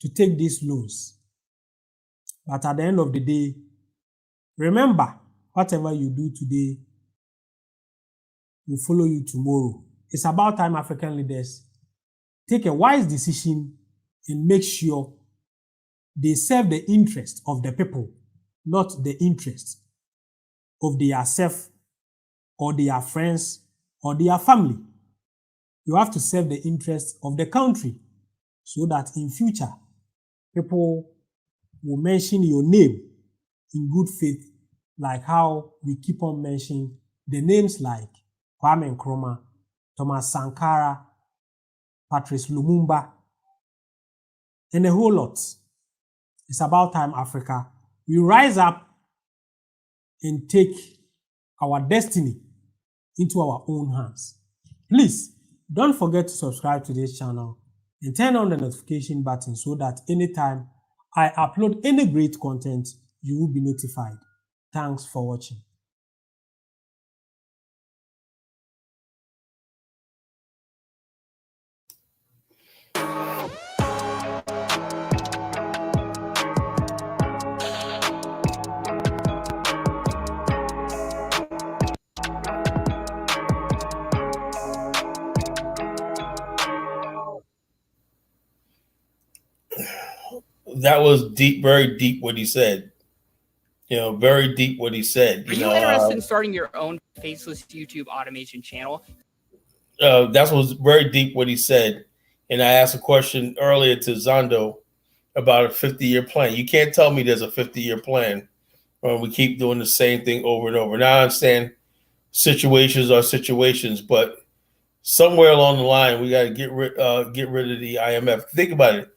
to take these loans. But at the end of the day, remember, whatever you do today will follow you tomorrow. It's about time African leaders take a wise decision and make sure they serve the interest of the people, not the interest of their self or their friends or their family. You have to serve the interest of the country so that in future, people will mention your name in good faith, like how we keep on mentioning the names like Kwame Nkrumah, Thomas Sankara, Patrice Lumumba, and a whole lot. It's about time, Africa, we rise up and take our destiny into our own hands. Please don't forget to subscribe to this channel and turn on the notification button so that anytime I upload any great content, you will be notified. Thanks for watching. That was deep, very deep what he said. Very deep what he said. Are you interested in starting your own faceless YouTube automation channel? That was very deep what he said. And I asked a question earlier to Zondo about a 50-year plan. You can't tell me there's a 50-year plan when we keep doing the same thing over and over. Now I understand situations are situations, but somewhere along the line we got to get rid of the IMF. Think about it.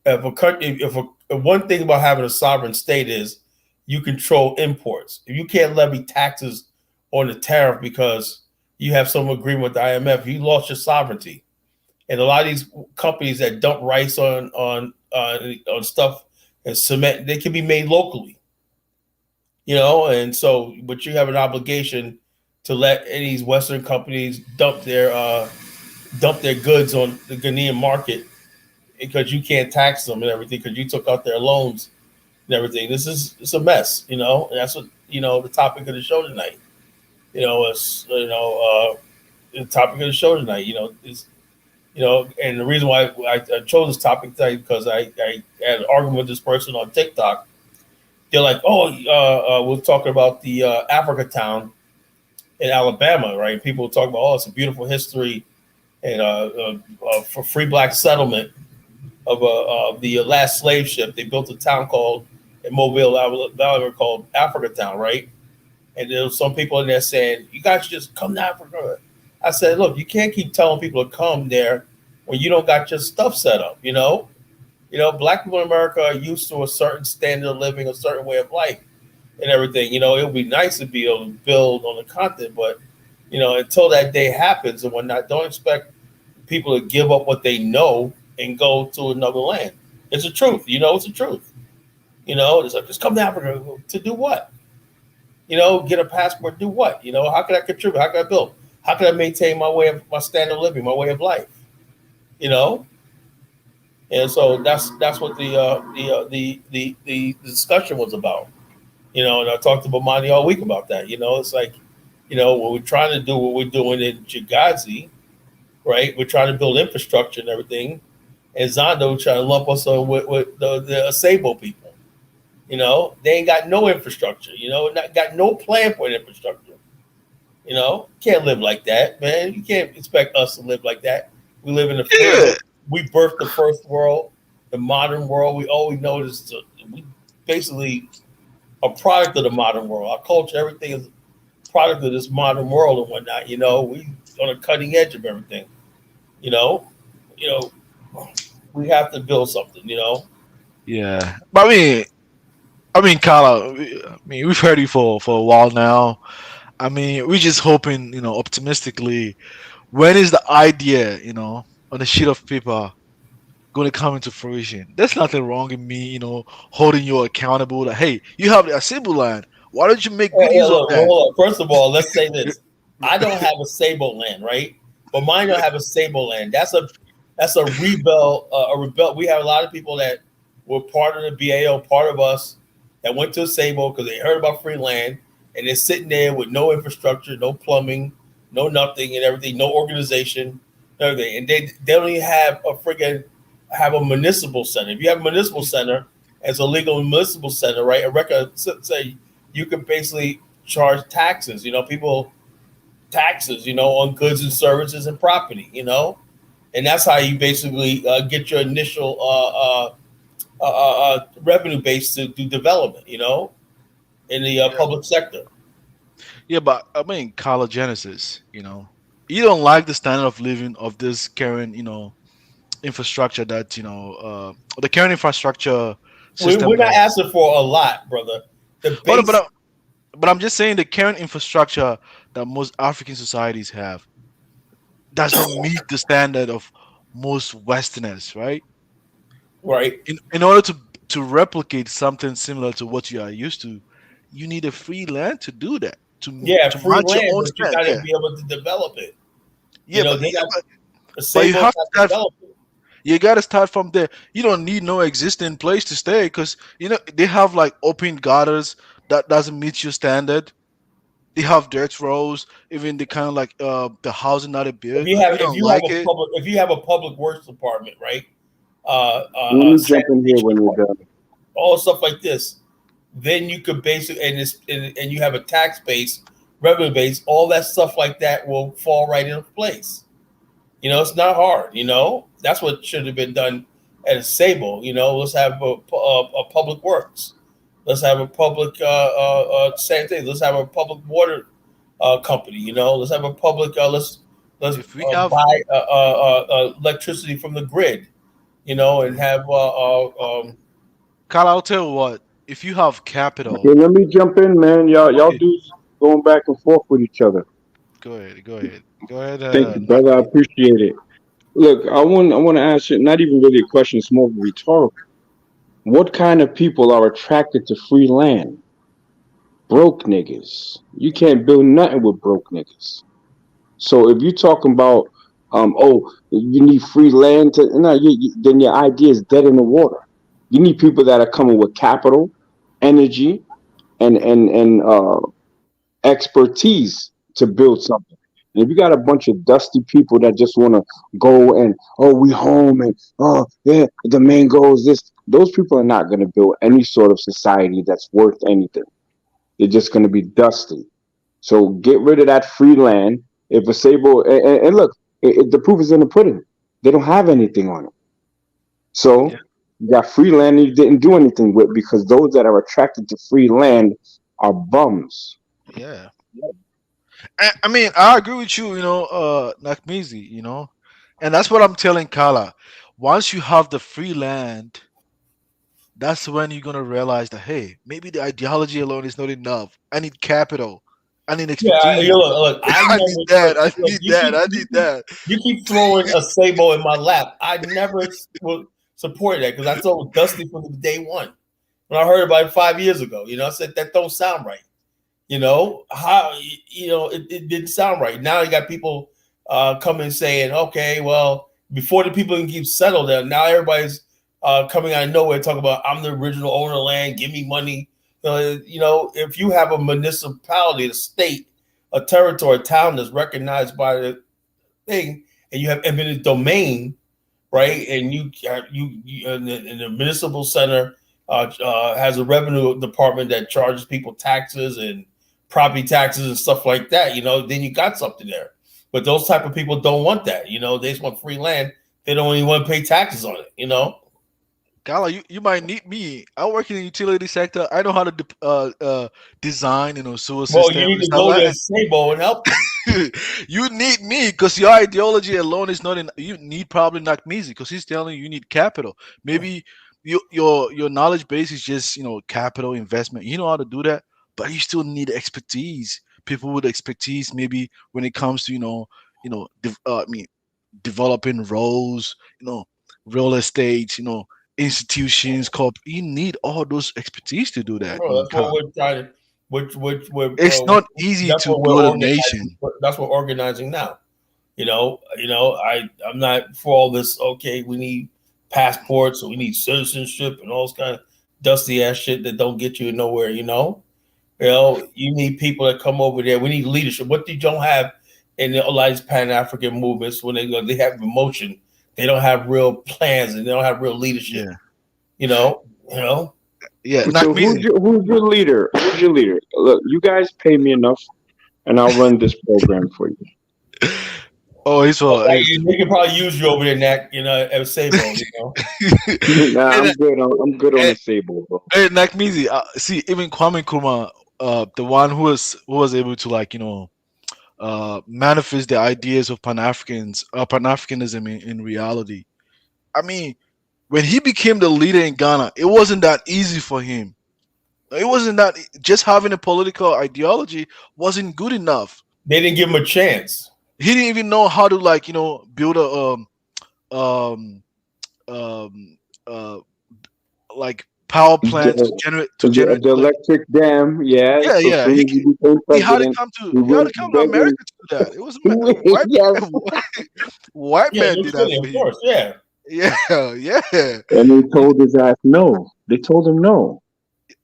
If a country, one thing about having a sovereign state is you control imports. If you can't levy taxes on the tariff because you have some agreement with the IMF, you lost your sovereignty. And a lot of these companies that dump rice on stuff and cement, they can be made locally. And so, but you have an obligation to let any of these Western companies dump their goods on the Ghanaian market because you can't tax them and everything because you took out their loans and everything. It's a mess, and that's what the topic of the show tonight. The topic of the show tonight. And the reason why I chose this topic tonight because I had an argument with this person on TikTok. They're like, we're talking about the Africa town in Alabama, right? People talk about, it's a beautiful history and for free black settlement of the last slave ship. They built a town in Mobile, Alabama, called Africa Town, right? And there were some people in there saying, you guys should just come to Africa. I said, look, you can't keep telling people to come there when you don't got your stuff set up, Black people in America are used to a certain standard of living, a certain way of life and everything. It would be nice to be able to build on the continent, but, until that day happens and whatnot, don't expect people to give up what they know and go to another land. It's the truth. It's the truth. It's like, just come to Africa to do what? Get a passport, do what? How can I contribute? How can I build? How can I maintain my standard of living, my way of life? And so that's what the discussion was about. And I talked to Bomani all week about that. It's like, when we're trying to do what we're doing in Chigazi, right? We're trying to build infrastructure and everything. And Zondo trying to lump us on with the Sabo people. They ain't got no infrastructure, not got no plan for an infrastructure. Can't live like that, man. You can't expect us to live like that. We live in the first, we birthed the first world, the modern world. All we know is we basically a product of the modern world. Our culture, everything is a product of this modern world and whatnot. We on the cutting edge of everything. We have to build something. Yeah, but I mean, Carla, we've heard you for a while now. We're just hoping, optimistically, when is the idea, on a sheet of paper going to come into fruition? There's nothing wrong in me, holding you accountable. That, hey, you have the Assembly line. Why don't you make videos of that? Hold on. First of all, let's say this. I don't have a Sabo land, right? But mine don't have a Sabo land. That's a rebel. A rebel. We have a lot of people that were part of the BAO, part of us, that went to Sabo because they heard about free land, and they're sitting there with no infrastructure, no plumbing, no nothing, and everything, no organization, everything, and they don't even have a municipal center. If you have a municipal center, as a legal municipal center, right? A record say you can basically charge taxes. People taxes, on goods and services and property, and that's how you basically get your initial revenue base to do development, in the public sector. Yeah, but I mean, Genesis, you don't like the standard of living of this current, infrastructure that, the current infrastructure system. We're not asking for a lot, brother. But I'm just saying the current infrastructure that most African societies have doesn't meet the standard of most Westerners, right? Right. In order to replicate something similar to what you are used to, you need a free land to do that. To free land, but you got to be able to develop it. Yeah, but you have to develop it. You got to start from there. You don't need no existing place to stay because they have like open gutters that doesn't meet your standard. They have dirt roads, even the kind of like the housing that they build. If you have a public works department, right? Let me jump in here when you're done. All stuff like this, then you could basically and you have a tax base, revenue base, all that stuff like that will fall right into place. It's not hard. That's what should have been done at a Sable. Let's have a public works. Let's have a public sanitation. Let's have a public water company. Let's have a public. Let's buy electricity from the grid. And have. Carl, I'll tell you what. If you have capital, okay, let me jump in, man. Y'all dudes going back and forth with each other. Go ahead. Thank you, brother. I appreciate it. Look, I want to ask you, not even really a question, it's more rhetorical. What kind of people are attracted to free land? Broke niggas. You can't build nothing with broke niggas. So if you're talking about, you need free land then your idea is dead in the water. You need people that are coming with capital, energy, and expertise to build something. And if you got a bunch of dusty people that just want to go and we home and the main goal is this, those people are not going to build any sort of society that's worth anything. They're just going to be dusty. So get rid of that free land. If a Sable and look, the proof is in the pudding. They don't have anything on it. So you got free land you didn't do anything with because those that are attracted to free land are bums. Yeah. I mean, I agree with you, Nakmizi, and that's what I'm telling Kala. Once you have the free land, that's when you're gonna realize that hey, maybe the ideology alone is not enough. I need capital. I need expertise. Yeah, look, I need that. You keep throwing a Sabo in my lap. I never will support that because I thought it was dusty from day one. When I heard about it 5 years ago, I said that don't sound right. It didn't sound right. Now you got people coming saying, okay, well, before the people can keep settled there, now everybody's coming out of nowhere talking about I'm the original owner of land, give me money. If you have a municipality, a state, a territory, a town that's recognized by the thing, and you have eminent domain, right? And you in the municipal center has a revenue department that charges people taxes and property taxes and stuff like that, then you got something there. But those type of people don't want that. They just want free land. They don't even want to pay taxes on it, Gala, you might need me. I work in the utility sector. I know how to design, sewer system. Well, you need to go to Sabo and help them. You need me because your ideology alone is not in. You need probably Nakmizi because he's telling you need capital. Maybe your knowledge base is just capital investment. You know how to do that, but you still need expertise. People with expertise, maybe when it comes to developing roles, real estate, institutions, you need all those expertise to do that. Bro, that's what we're trying to. It's not easy that's to what we're build a organizing. nation. That's what we're organizing now. I'm not for all this. Okay, we need passports, we need citizenship, and all this kind of dusty ass shit that don't get you nowhere. You need people that come over there. We need leadership. What you don't have in a lot of these Pan-African movements when they have emotion, they don't have real plans and they don't have real leadership. Yeah. Yeah. So who's your leader? Who's your leader? Look, you guys pay me enough, and I'll run this program for you. Oh, he's for. They can probably use you over there, Nak. At Sabo. Nah, I'm good. I'm good on the Sabo, bro. Hey, Nakmizi, see, even Kwame Nkrumah, the one who was able to manifest the ideas of Pan-Africanism in reality. I mean, when he became the leader in Ghana, it wasn't that easy for him. It wasn't that just having a political ideology wasn't good enough. They didn't give him a chance. He didn't even know how to build a power plant to generate the electric dam. Yeah. Yeah, yeah. He had to come to America to do that. It was white man did that for him. Course, yeah. Yeah. And they told his ass no. They told him no.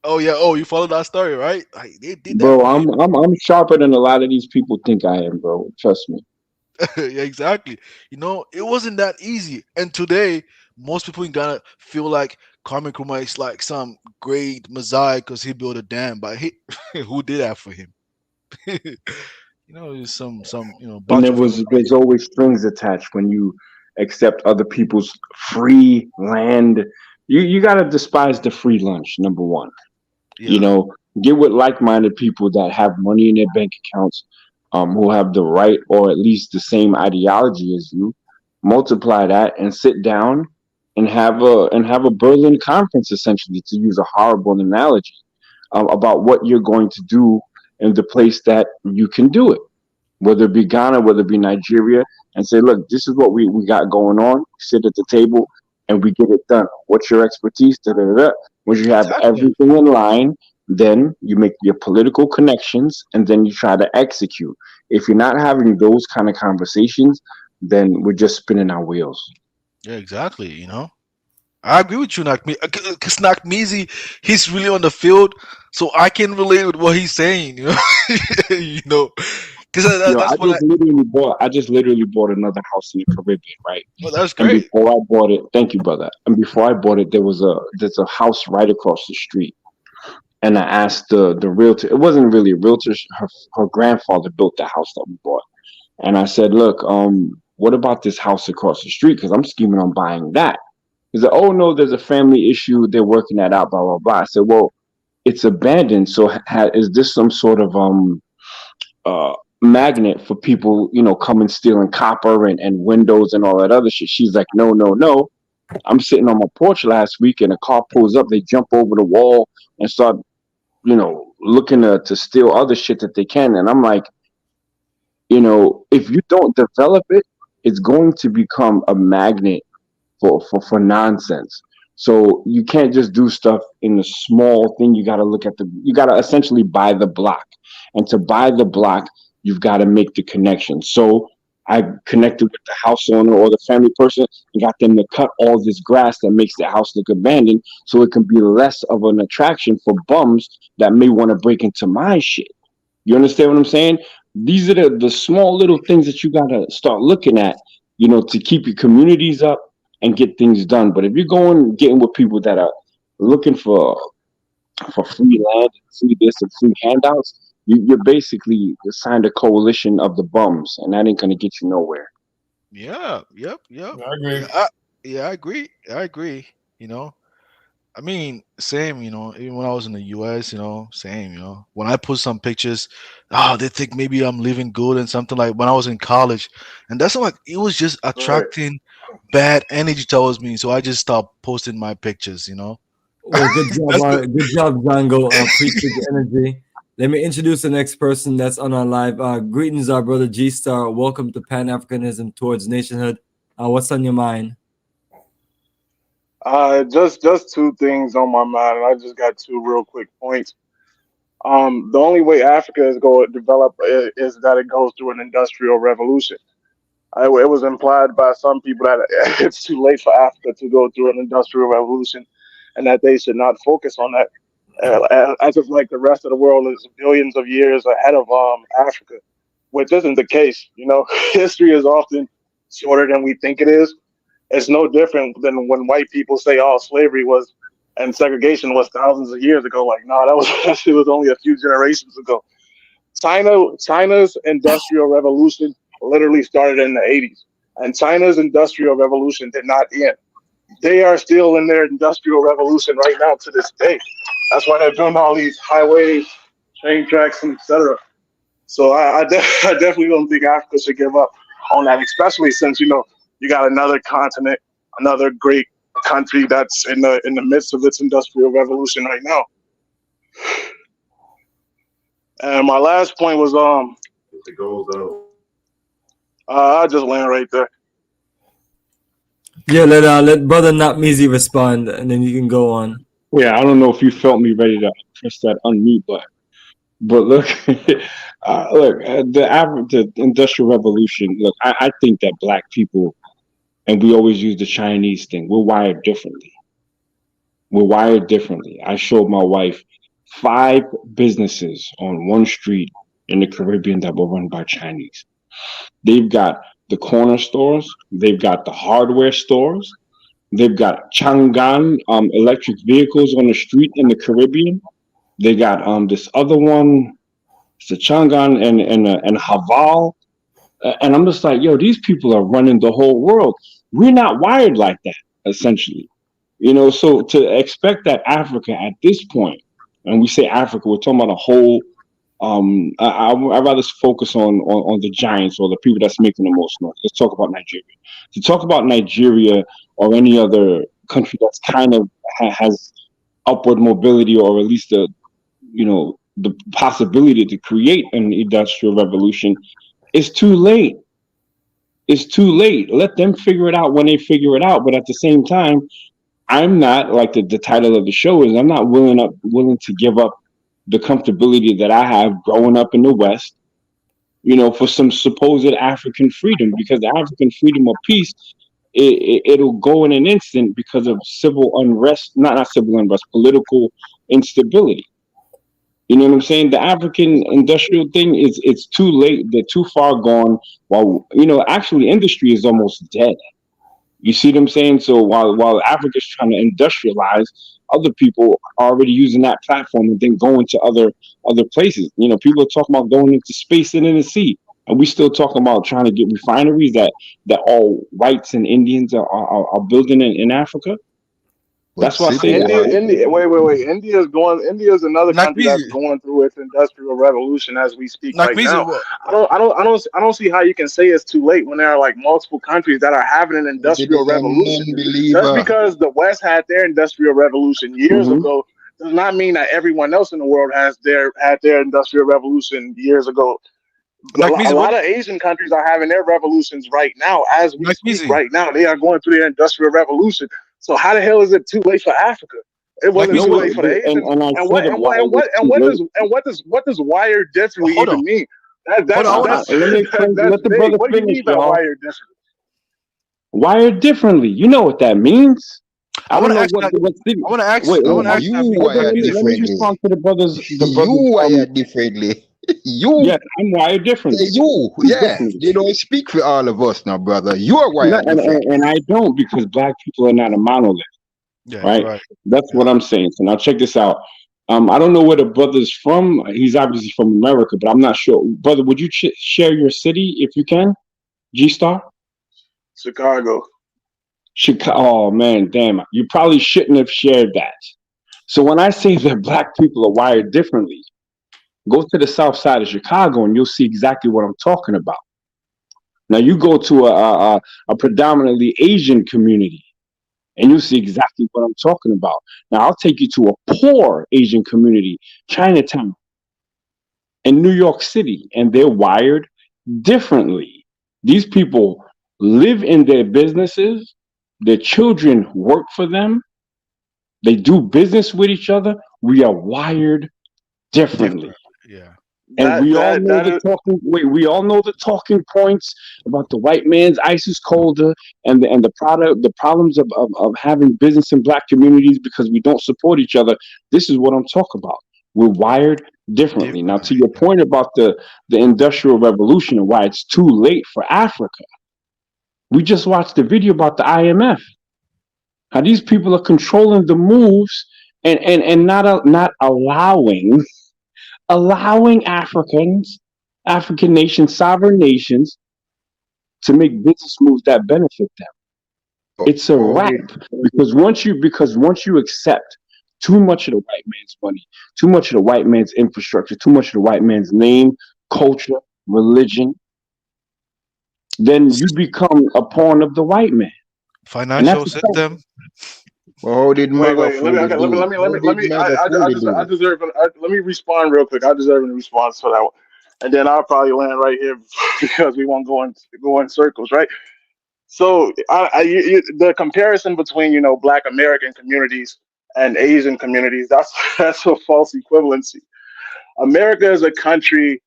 Oh yeah. Oh, you followed that story, right? They did that. Bro, I'm sharper than a lot of these people think I am, bro. Trust me. Yeah, exactly. It wasn't that easy. And today, most people in Ghana feel like Kwame Nkrumah is like some great messiah because he built a dam, but who did that for him? There's some and there's always strings attached when you accept other people's free land. You gotta despise the free lunch, number one. Yeah. Get with like-minded people that have money in their bank accounts, who have the right or at least the same ideology as you. Multiply that and sit down and have a Berlin conference, essentially, to use a horrible analogy, about what you're going to do in the place that you can do it, whether it be Ghana, whether it be Nigeria, and say, look, this is what we got going on. Sit at the table and we get it done. What's your expertise? Once you have everything in line, then you make your political connections and then you try to execute. If you're not having those kind of conversations, then we're just spinning our wheels. Yeah, exactly. I agree with you, because Nakmizi, he's really on the field, so I can relate with what he's saying. Because I just literally bought another house in the Caribbean, right? Well, that's great. And before I bought it, thank you, brother. And before I bought it, there's a house right across the street. And I asked the realtor. It wasn't really a realtor. Her grandfather built the house that we bought. And I said, look, what about this house across the street? Because I'm scheming on buying that. He said, oh no, there's a family issue. They're working that out. Blah blah blah. I said, well, it's abandoned. So is this some sort of magnet for people, coming stealing copper and windows and all that other shit? She's like, no. I'm sitting on my porch last week and a car pulls up. They jump over the wall and start, looking to steal other shit that they can. And I'm like, if you don't develop it, it's going to become a magnet for nonsense. So you can't just do stuff in a small thing. You got to you got to essentially buy the block. And to buy the block, you've got to make the connection. So I connected with the house owner or the family person and got them to cut all this grass that makes the house look abandoned so it can be less of an attraction for bums that may want to break into my shit. You understand what I'm saying? These are the small little things that you got to start looking at, to keep your communities up and get things done. But if you're getting with people that are looking for free land, free this and free handouts, you're basically signed a coalition of the bums, and that ain't gonna get you nowhere. Yeah. Yep. I agree. I agree. I mean, same. Even when I was in the U.S., same. When I put some pictures, they think maybe I'm living good and something like when I was in college, and that's like it was just attracting bad energy towards me. So I just stopped posting my pictures. Well, good job, Django. Appreciate the energy. Let me introduce the next person that's on our live. Greetings, our brother G-Star. Welcome to Pan-Africanism towards Nationhood. What's on your mind? Just two things on my mind. I just got two real quick points. The only way Africa is going to develop is that it goes through an industrial revolution. It was implied by some people that it's too late for Africa to go through an industrial revolution, and that they should not focus on that. As if like the rest of the world is billions of years ahead of Africa, which isn't the case. You know, history is often shorter than we think it is. It's no different than when white people say, "Oh, slavery was and segregation was thousands of years ago." Like, no, that was that shit was only a few generations ago. China's industrial revolution literally started in the 80s, and China's industrial revolution did not end. They are still in their industrial revolution right now to this day. That's why they're doing all these highways, train tracks, and etc. So I definitely don't think Africa should give up on that, especially since you got another continent, another great country that's in the midst of its industrial revolution right now. And my last point was I just land right there. Yeah, let brother Not Measy respond, and then you can go on. Yeah, I don't know if you felt me ready to press that unmute button, but look, the Industrial Revolution. Look, I think that Black people, and we always use the Chinese thing, we're wired differently. We're wired differently. I showed my wife 5 businesses on one street in the Caribbean that were run by Chinese. They've got the corner stores, they've got the hardware stores, they've got Chang'an electric vehicles on the street in the Caribbean. They got this other one, it's the Chang'an and Haval. And I'm just like, yo, these people are running the whole world. We're not wired like that, essentially. So to expect that Africa at this point, and we say Africa, we're talking about a whole. I'd rather focus on the giants or the people that's making the most noise. Let's talk about Nigeria. To talk about Nigeria or any other country that's kind of has upward mobility, or at least the possibility to create an industrial revolution, it's too late. It's too late. Let them figure it out when they figure it out. But at the same time, I'm not, like the title of the show is, I'm not willing to give up the comfortability that I have growing up in the West, for some supposed African freedom, because the African freedom of peace, it'll go in an instant because of civil unrest, not civil unrest, political instability. You know what I'm saying? The African industrial thing it's too late. They're too far gone. While, actually industry is almost dead. You see what I'm saying? So while Africa's trying to industrialize, other people are already using that platform and then going to other places. People are talking about going into space and in the sea, and we still talking about trying to get refineries that all whites and Indians are building in Africa. That's why I say India. Wait. India's another country that's going through its industrial revolution as we speak right now. I don't see how you can say it's too late when there are like multiple countries that are having an industrial revolution. Just because the West had their industrial revolution years ago does not mean that everyone else in the world had their industrial revolution years ago. A lot of Asian countries are having their revolutions right now as we speak. Right now, they are going through their industrial revolution. So how the hell is it too late for Africa? It wasn't too late for the Asians. What does wired differently even mean? What do you mean by wired differently? Wired differently. You know what that means? I want to ask. You respond to the brothers. You wired differently. Yeah, I'm wired differently. You don't speak for all of us now, brother. You are wired differently. And I don't, because Black people are not a monolith. Yeah, right? That's what I'm saying. So now check this out. I don't know where the brother's from. He's obviously from America, but I'm not sure. Brother, would you share your city if you can? G-Star? Chicago. Oh, man, damn. You probably shouldn't have shared that. So when I say that Black people are wired differently, go to the south side of Chicago and you'll see exactly what I'm talking about. Now you go to a predominantly Asian community and you'll see exactly what I'm talking about. Now I'll take you to a poor Asian community, Chinatown, in New York City, and they're wired differently. These people live in their businesses, their children work for them, they do business with each other. We are wired differently. Yeah. And we all know that the is talking. Wait, we all know the talking points about the white man's ice is colder, and the problems of having business in black communities because we don't support each other. This is what I'm talking about. We're wired differently. Now, to your point about the industrial revolution and why it's too late for Africa, we just watched the video about the IMF. How these people are controlling the moves and not allowing African nations, sovereign nations, to make business moves that benefit them. It's a wrap because once you accept too much of the white man's money, too much of the white man's infrastructure, too much of the white man's name, culture, religion, then you become a pawn of the white man. Financial system. Well, how did wait. MAGA Let me fully do it? How did MAGA fully do I it? deserve. Let me respond real quick. I deserve a response for that one, and then I'll probably land right here because we won't go in circles, right? So, the comparison between Black American communities and Asian communities, that's a false equivalency. America is a country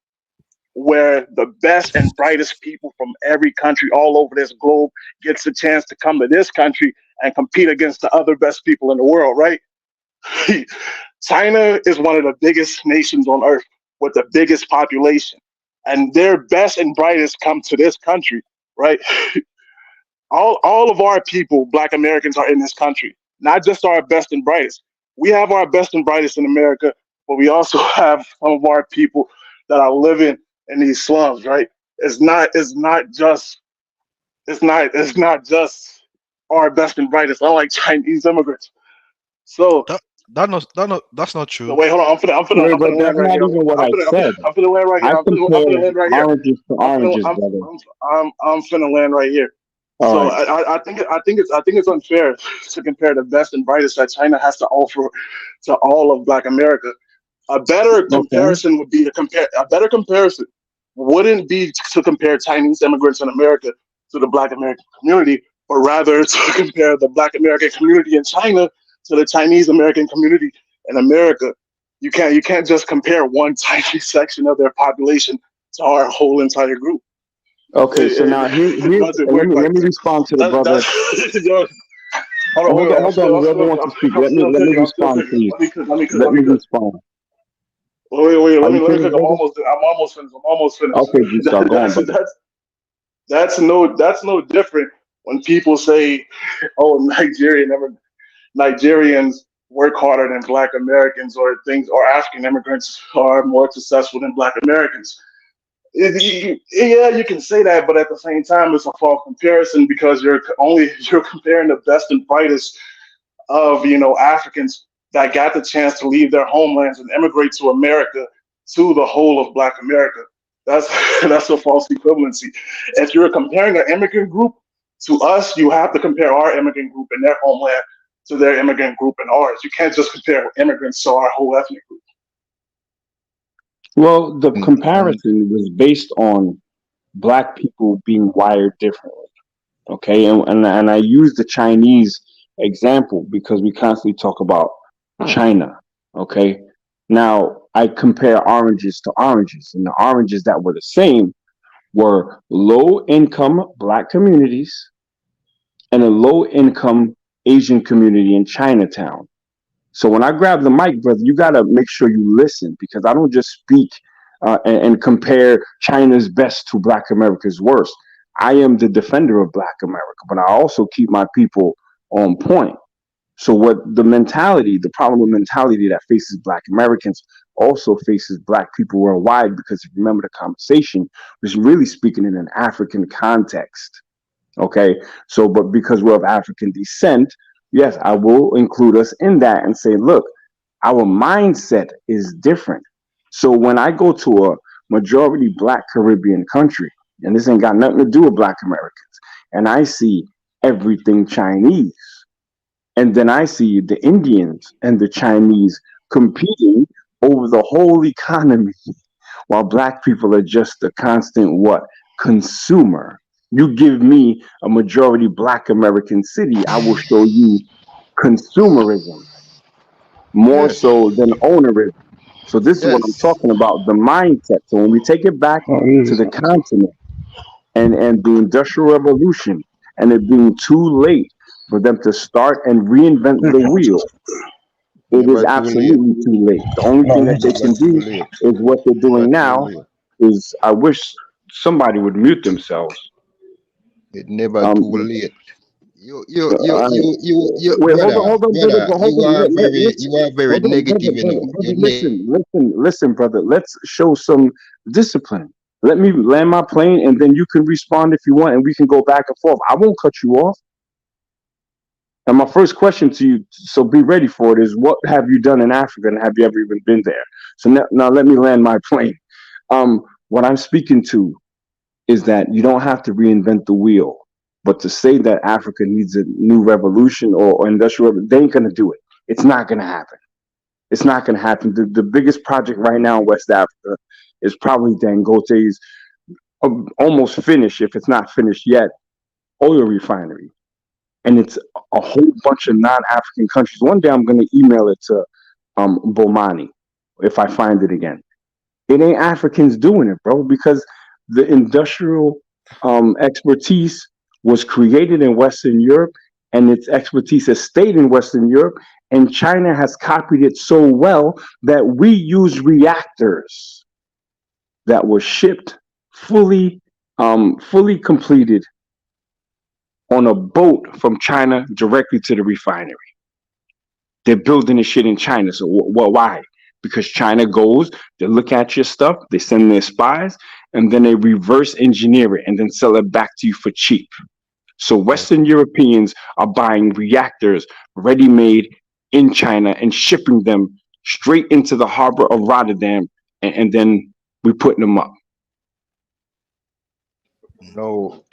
where the best and brightest people from every country all over this globe gets a chance to come to this country and compete against the other best people in the world, right? China is one of the biggest nations on earth with the biggest population, and their best and brightest come to this country, right? all of our people, Black Americans, are in this country, not just our best and brightest. We have our best and brightest in America, but we also have some of our people that are living in these slums, right? It's not just our best and brightest, unlike Chinese immigrants. So That's not so true. wait, hold on. Wait, I'm but finna that's land right not here. even what I said. I'm finna land right I here. I'm finna compared land right here. oranges to oranges, brother. I'm finna land right here. All So right. I think it's unfair to compare the best and brightest that China has to offer to all of Black America. A better Okay. comparison would be to compare. A better comparison wouldn't be to compare Chinese immigrants in America to the Black American community, but rather to compare the Black American community in China to the Chinese American community in America. You can't just compare one tiny section of their population to our whole entire group. Okay. So now It doesn't work let like me that. respond to the brother. Yo, hold on, Hold on, wait. hold on. Whoever wants to speak, I'm still let me cooking. I'm still respond, cooking. please. Let me cook. Let Let me me cook. respond. Wait. Are Let you me finished, cook. I'm brother? almost finished. I'm almost finished. Okay, G Star, go on, brother. That's no different when people say, "Oh, Nigerians work harder than Black Americans, or African immigrants are more successful than Black Americans." Yeah, you can say that, but at the same time, it's a false comparison because you're comparing the best and brightest of Africans that got the chance to leave their homelands and immigrate to America to the whole of Black America. That's that's a false equivalency. If you're comparing an immigrant group to us, you have to compare our immigrant group in their homeland to their immigrant group in ours. You can't just compare immigrants to our whole ethnic group. Well, the comparison was based on Black people being wired differently. Okay, and I use the Chinese example because we constantly talk about China. Okay, now I compare oranges to oranges, and the oranges that were the same were low income Black communities and a low income Asian community in Chinatown. So when I grab the mic, brother, you got to make sure you listen because I don't just speak and compare China's best to Black America's worst. I am the defender of Black America, but I also keep my people on point. So what the problem with mentality that faces Black Americans also faces Black people worldwide because if you remember the conversation was really speaking in an African context. Okay, so but because we're of African descent, yes, I will include us in that and say, look, our mindset is different. So when I go to a majority Black Caribbean country, and this ain't got nothing to do with Black Americans, and I see everything Chinese, and then I see the Indians and the Chinese competing over the whole economy, while Black people are just a constant what? Consumer. You give me a majority Black American city, I will show you consumerism more Yes. so than ownerism. So this is what I'm Yes. talking about, the mindset. So when we take it back to the continent and the Industrial Revolution, and it being too late for them to start and reinvent the wheel, it is Never too late. absolutely too late. The only thing that they Never can too do late. is what they're Never doing too now. late. Is I wish somebody would mute themselves. It never Um, too late. Wait, hold on, brother, Brother, hold on. Let's you are very hold on, brother, negative, you know. brother. Listen, brother. Let's show some discipline. Let me land my plane, and then you can respond if you want, and we can go back and forth. I won't cut you off. And my first question to you, so be ready for it, is what have you done in Africa, and have you ever even been there? So now let me land my plane. What I'm speaking to is that you don't have to reinvent the wheel. But to say that Africa needs a new revolution or industrial, they ain't gonna do it. It's not gonna happen. It's not gonna happen. The biggest project right now in West Africa is probably Dangote's almost finished, if it's not finished yet, oil refinery. And it's a whole bunch of non-African countries. One day I'm gonna email it to Bomani if I find it again. It ain't Africans doing it, bro, because the industrial expertise was created in Western Europe, and its expertise has stayed in Western Europe, and China has copied it so well that we use reactors that were shipped fully completed on a boat from China directly to the refinery. They're building this shit in China. So why? Because China goes, they look at your stuff, they send their spies, and then they reverse engineer it and then sell it back to you for cheap. So Western Europeans are buying reactors ready-made in China and shipping them straight into the harbor of Rotterdam, and then we putting them up. No,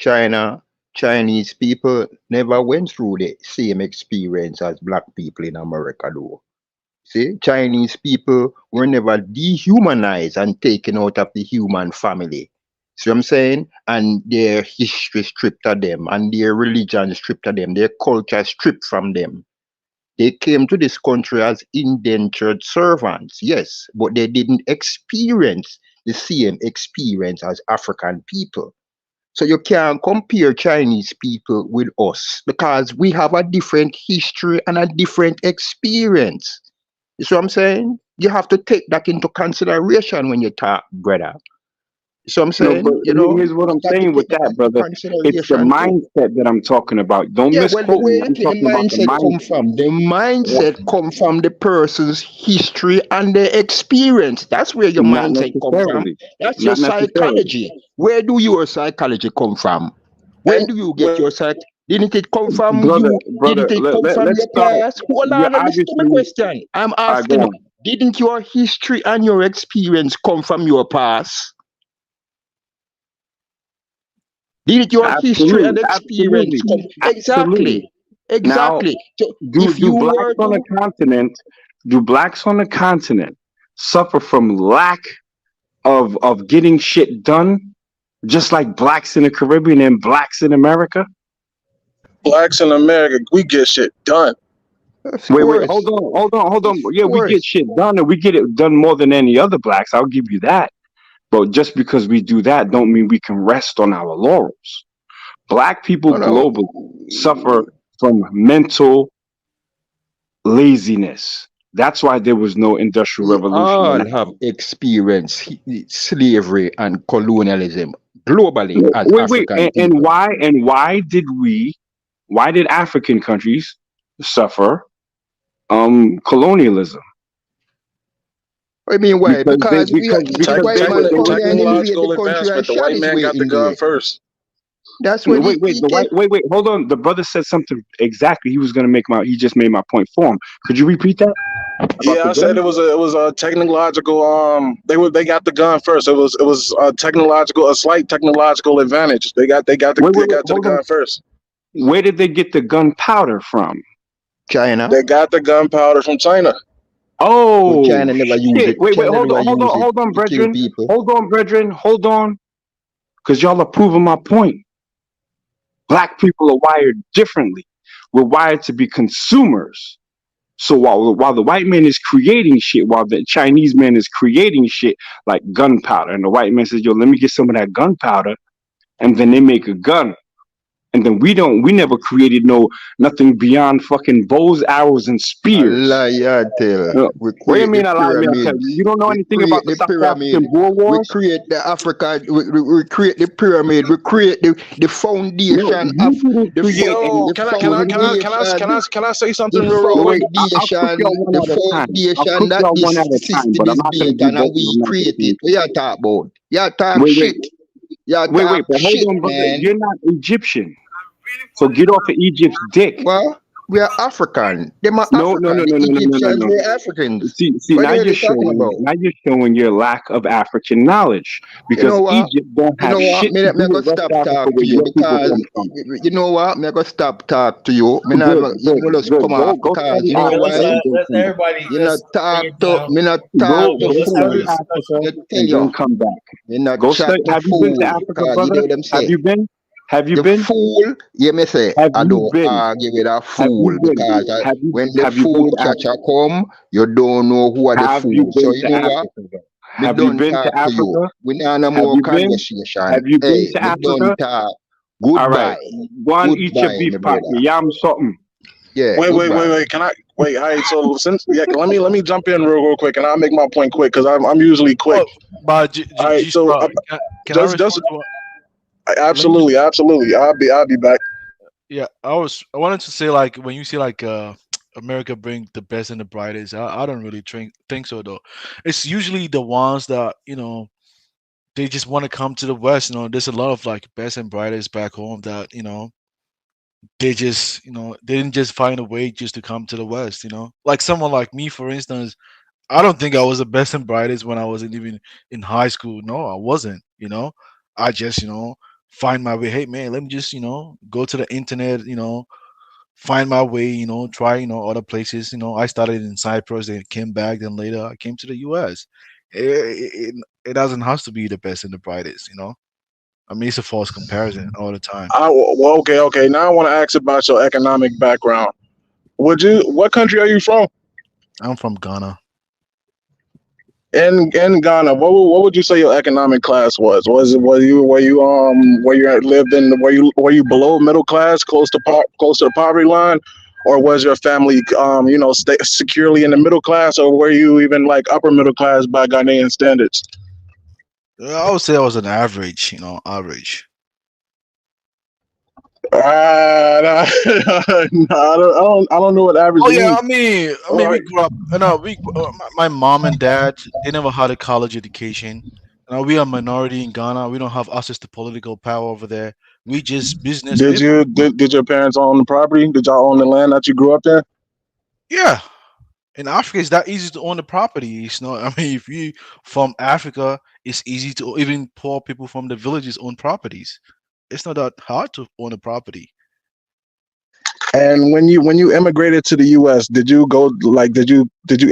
Chinese people never went through the same experience as black people in America, though. See, Chinese people were never dehumanized and taken out of the human family. See what I'm saying? And their history stripped of them, and their religion stripped of them, their culture stripped from them. They came to this country as indentured servants, yes, but they didn't experience the same experience as African people. So you can't compare Chinese people with us because we have a different history and a different experience. You see what I'm saying? You have to take that into consideration when you talk, brother. You see what I'm saying? No, but here's what I'm saying with that, brother. It's the mindset that I'm talking about. Don't misquote me. I'm talking about the mindset. Come from. The mindset come from the person's history and their experience. That's where your mindset come from. That's your psychology. Where do your psychology come from? Where do you get your psych? Didn't it come from you? Didn't it come from your past? Hold on, listen to my question. I'm asking you, didn't your history and your experience come from your past? Did your history and experience come? Exactly. Exactly. Now, do blacks on the continent suffer from lack of getting shit done, just like blacks in the Caribbean and blacks in America? Blacks in America, we get shit done. Wait, hold on. Yeah, we get shit done, and we get it done more than any other blacks. I'll give you that. But just because we do that don't mean we can rest on our laurels. Black people globally suffer from mental laziness. That's why there was no industrial revolution. All have experienced slavery and colonialism globally as African people. Why did African countries suffer colonialism? I mean, why? Because technological advancement. The white man got the gun first. That's what. Wait. Hold on. The brother said something exactly. He just made my point for him. Could you repeat that? Yeah, I said it was a technological. They got the gun first. It was a slight technological advantage. They got the gun first. Where did they get the gunpowder from? China. They got the gunpowder from China. Oh, well, China never used it. Wait, hold on, brethren. Hold on. Because y'all are proving my point. Black people are wired differently. We're wired to be consumers. So while the white man is creating shit, while the Chinese man is creating shit like gunpowder, and the white man says, "Yo, let me get some of that gunpowder," and then they make a gun. And then we never created nothing beyond fucking bows, arrows, and spears. Allah, yeah, tell. What do you create mean the a lie, me? I tell pyramids. you, you don't know We anything create about the the South pyramid. African Boer We Wars. create the Africa. We create the pyramid. We create the No, foundation you of didn't the create Yo, any. can I say something the real No, quick? wait, I'll cook foundation, y'all one the at a time. I'll foundation cook that y'all one this at a time, system but I'm is not gonna built do on, and both of we them at the create it. same What you time. talk about? You talk Wait, shit. You wait, talk but hold shit, on, brother. man. You're not Egyptian, so get off of Egypt's dick. Well, we are African. Them are No, no, African. no, The no, no, no, no, no, Egyptians no. were Africans. See, What now the hell you're are you talking showing, about? your lack of African knowledge You because know what? Egypt don't You have know what? shit Me, to me do go with West stop Africa talk to where you your people because come from. you know what? Me go stop talk to you. Me not Good, you know just good. come off Go because study you know Okay, Africa why? and then let's come back. everybody Me not let's bring talk it to down. me not Go talk to Let's have a study fool. discussion. Africa Me tell and then you, come back. me not Go chat study. to Have you been to fool Africa, because you know brother? what them Have say. you been? Have you The been? fool, you may say, Have I you don't been? argue with a Have you fool been? because when the Have you been fool to catch a Africa? come, you don't know who are the Have you fool. So been you to know what? Africa? Though? Me Have you don't been talk to to you. Africa? We not no Have more you been? conversation. Have you been Hey, to me don't Africa? talk. All right. Goodbye. Go on, eat your Goodbye, beef my patty. brother. Yam something. Yeah, Wait, goodbye. Can I wait? All right, so let me jump in real quick, and I'll make my point quick because I'm usually quick. Oh, but All right, so can I just respond to what? Let me. absolutely. I'll be back. Yeah, I wanted to say like when you say like America bring the best and the brightest, I don't really think so though. It's usually the ones that they just want to come to the West. There's a lot of like best and brightest back home that they just they didn't just find a way just to come to the West. Like someone like me, for instance, I don't think I was the best and brightest when I wasn't even in high school. No, I wasn't. I just find my way. Hey man, let me just go to the internet. Find my way. Try other places. I started in Cyprus, then came back, then later I came to the U.S. It doesn't have to be the best and the brightest. I mean, it's a false comparison all the time. Well, okay. Now I want to ask about your economic background. What country are you from? I'm from Ghana. In Ghana, what would you say your economic class was? Were you lived in were you below middle class, close to the poverty line, or was your family stay securely in the middle class, or were you even like upper middle class by Ghanaian standards? I would say I was an average. Average. No, I don't know what average Oh means. yeah, I mean, we grew up. My mom and dad, they never had a college education. We are a minority in Ghana. We don't have access to political power over there. We just business people. Did your parents own the property? Did y'all own the land that you grew up there? Yeah, in Africa, it's that easy to own the property. It's not. I mean, if you from Africa, it's easy to even poor people from the villages own properties. It's not that hard to own a property. And when you immigrated to the U.S., did you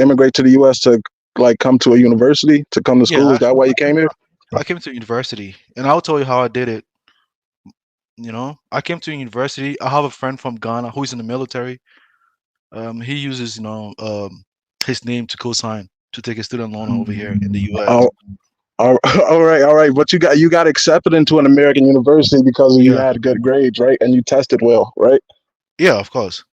immigrate to the U.S. to like come to a university to come to school? Yeah, Is that why you came here? I came to university, and I'll tell you how I did it. I came to university. I have a friend from Ghana who's in the military. He uses his name to co-sign to take a student loan over here in the U.S. Oh, all right. But you got accepted into an American university because you Yeah, had good grades, right? And you tested well, right? yeah, of course.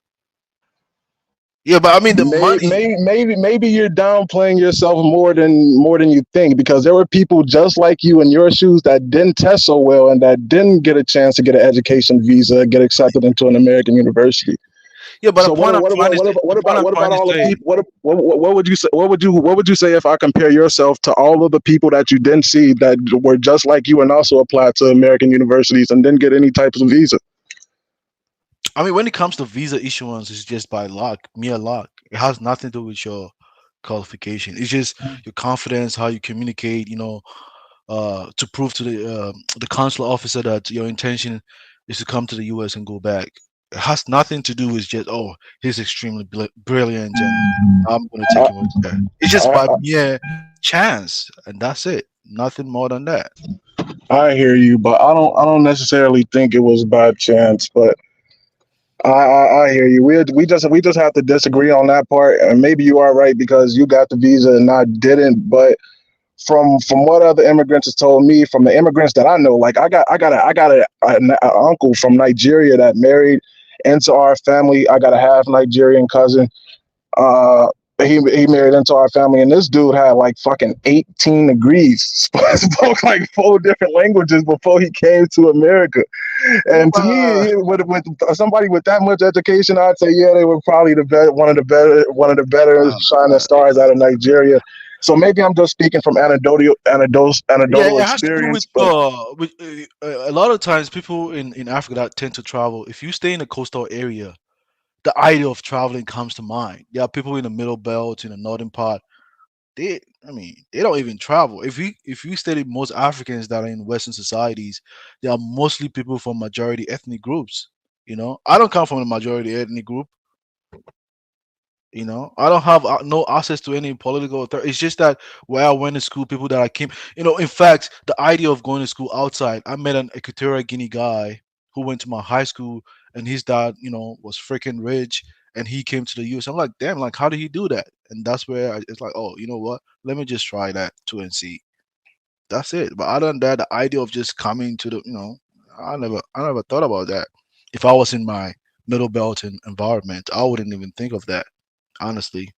Yeah, but I mean the money. Maybe you're downplaying yourself more than you think, because there were people just like you in your shoes that didn't test so well and that didn't get a chance to get an education visa, get accepted into an American university. Yeah, but So what about all the people? What would you say? What would you say if I compare yourself to all of the people that you didn't see that were just like you and also applied to American universities and didn't get any types of visa? I mean, when it comes to visa issuance, it's just by luck, mere luck. It has nothing to do with your qualification. It's just your confidence, how you communicate. To prove to the consular officer that your intention is to come to the U.S. and go back. It has nothing to do with just he's extremely brilliant and I'm going to take him over there. It's just by mere chance, and that's it. Nothing more than that. I hear you, but I don't necessarily think it was by chance. But I hear you. We just have to disagree on that part, and maybe you are right because you got the visa and I didn't. But from what other immigrants has told me, from the immigrants that I know, like I got an uncle from Nigeria that married into our family. I got a half Nigerian cousin. Uh, he married into our family, and this dude had like fucking 18 degrees, spoke like 4 different languages before he came to America. And to me, with somebody with that much education, I'd say yeah, they were probably one of the better shining stars out of Nigeria. So maybe I'm just speaking from Yeah, anecdotal it has to do experience, but with a lot of times people in Africa that tend to travel. If you stay in a coastal area, the idea of traveling comes to mind. There are people in the middle belt, in the northern part. They don't even travel. If you study most Africans that are in Western societies, they are mostly people from majority ethnic groups. I don't come from a majority ethnic group. I don't have no access to any political authority. It's just that where I went to school, people that I came, in fact, the idea of going to school outside, I met an Equatorial Guinea guy who went to my high school, and his dad, was freaking rich, and he came to the US. I'm like, damn, like, how did he do that? And that's where it's like, oh, you know what? Let me just try that too and see. That's it. But other than that, the idea of just coming to I never thought about that. If I was in my middle belt environment, I wouldn't even think of that, honestly.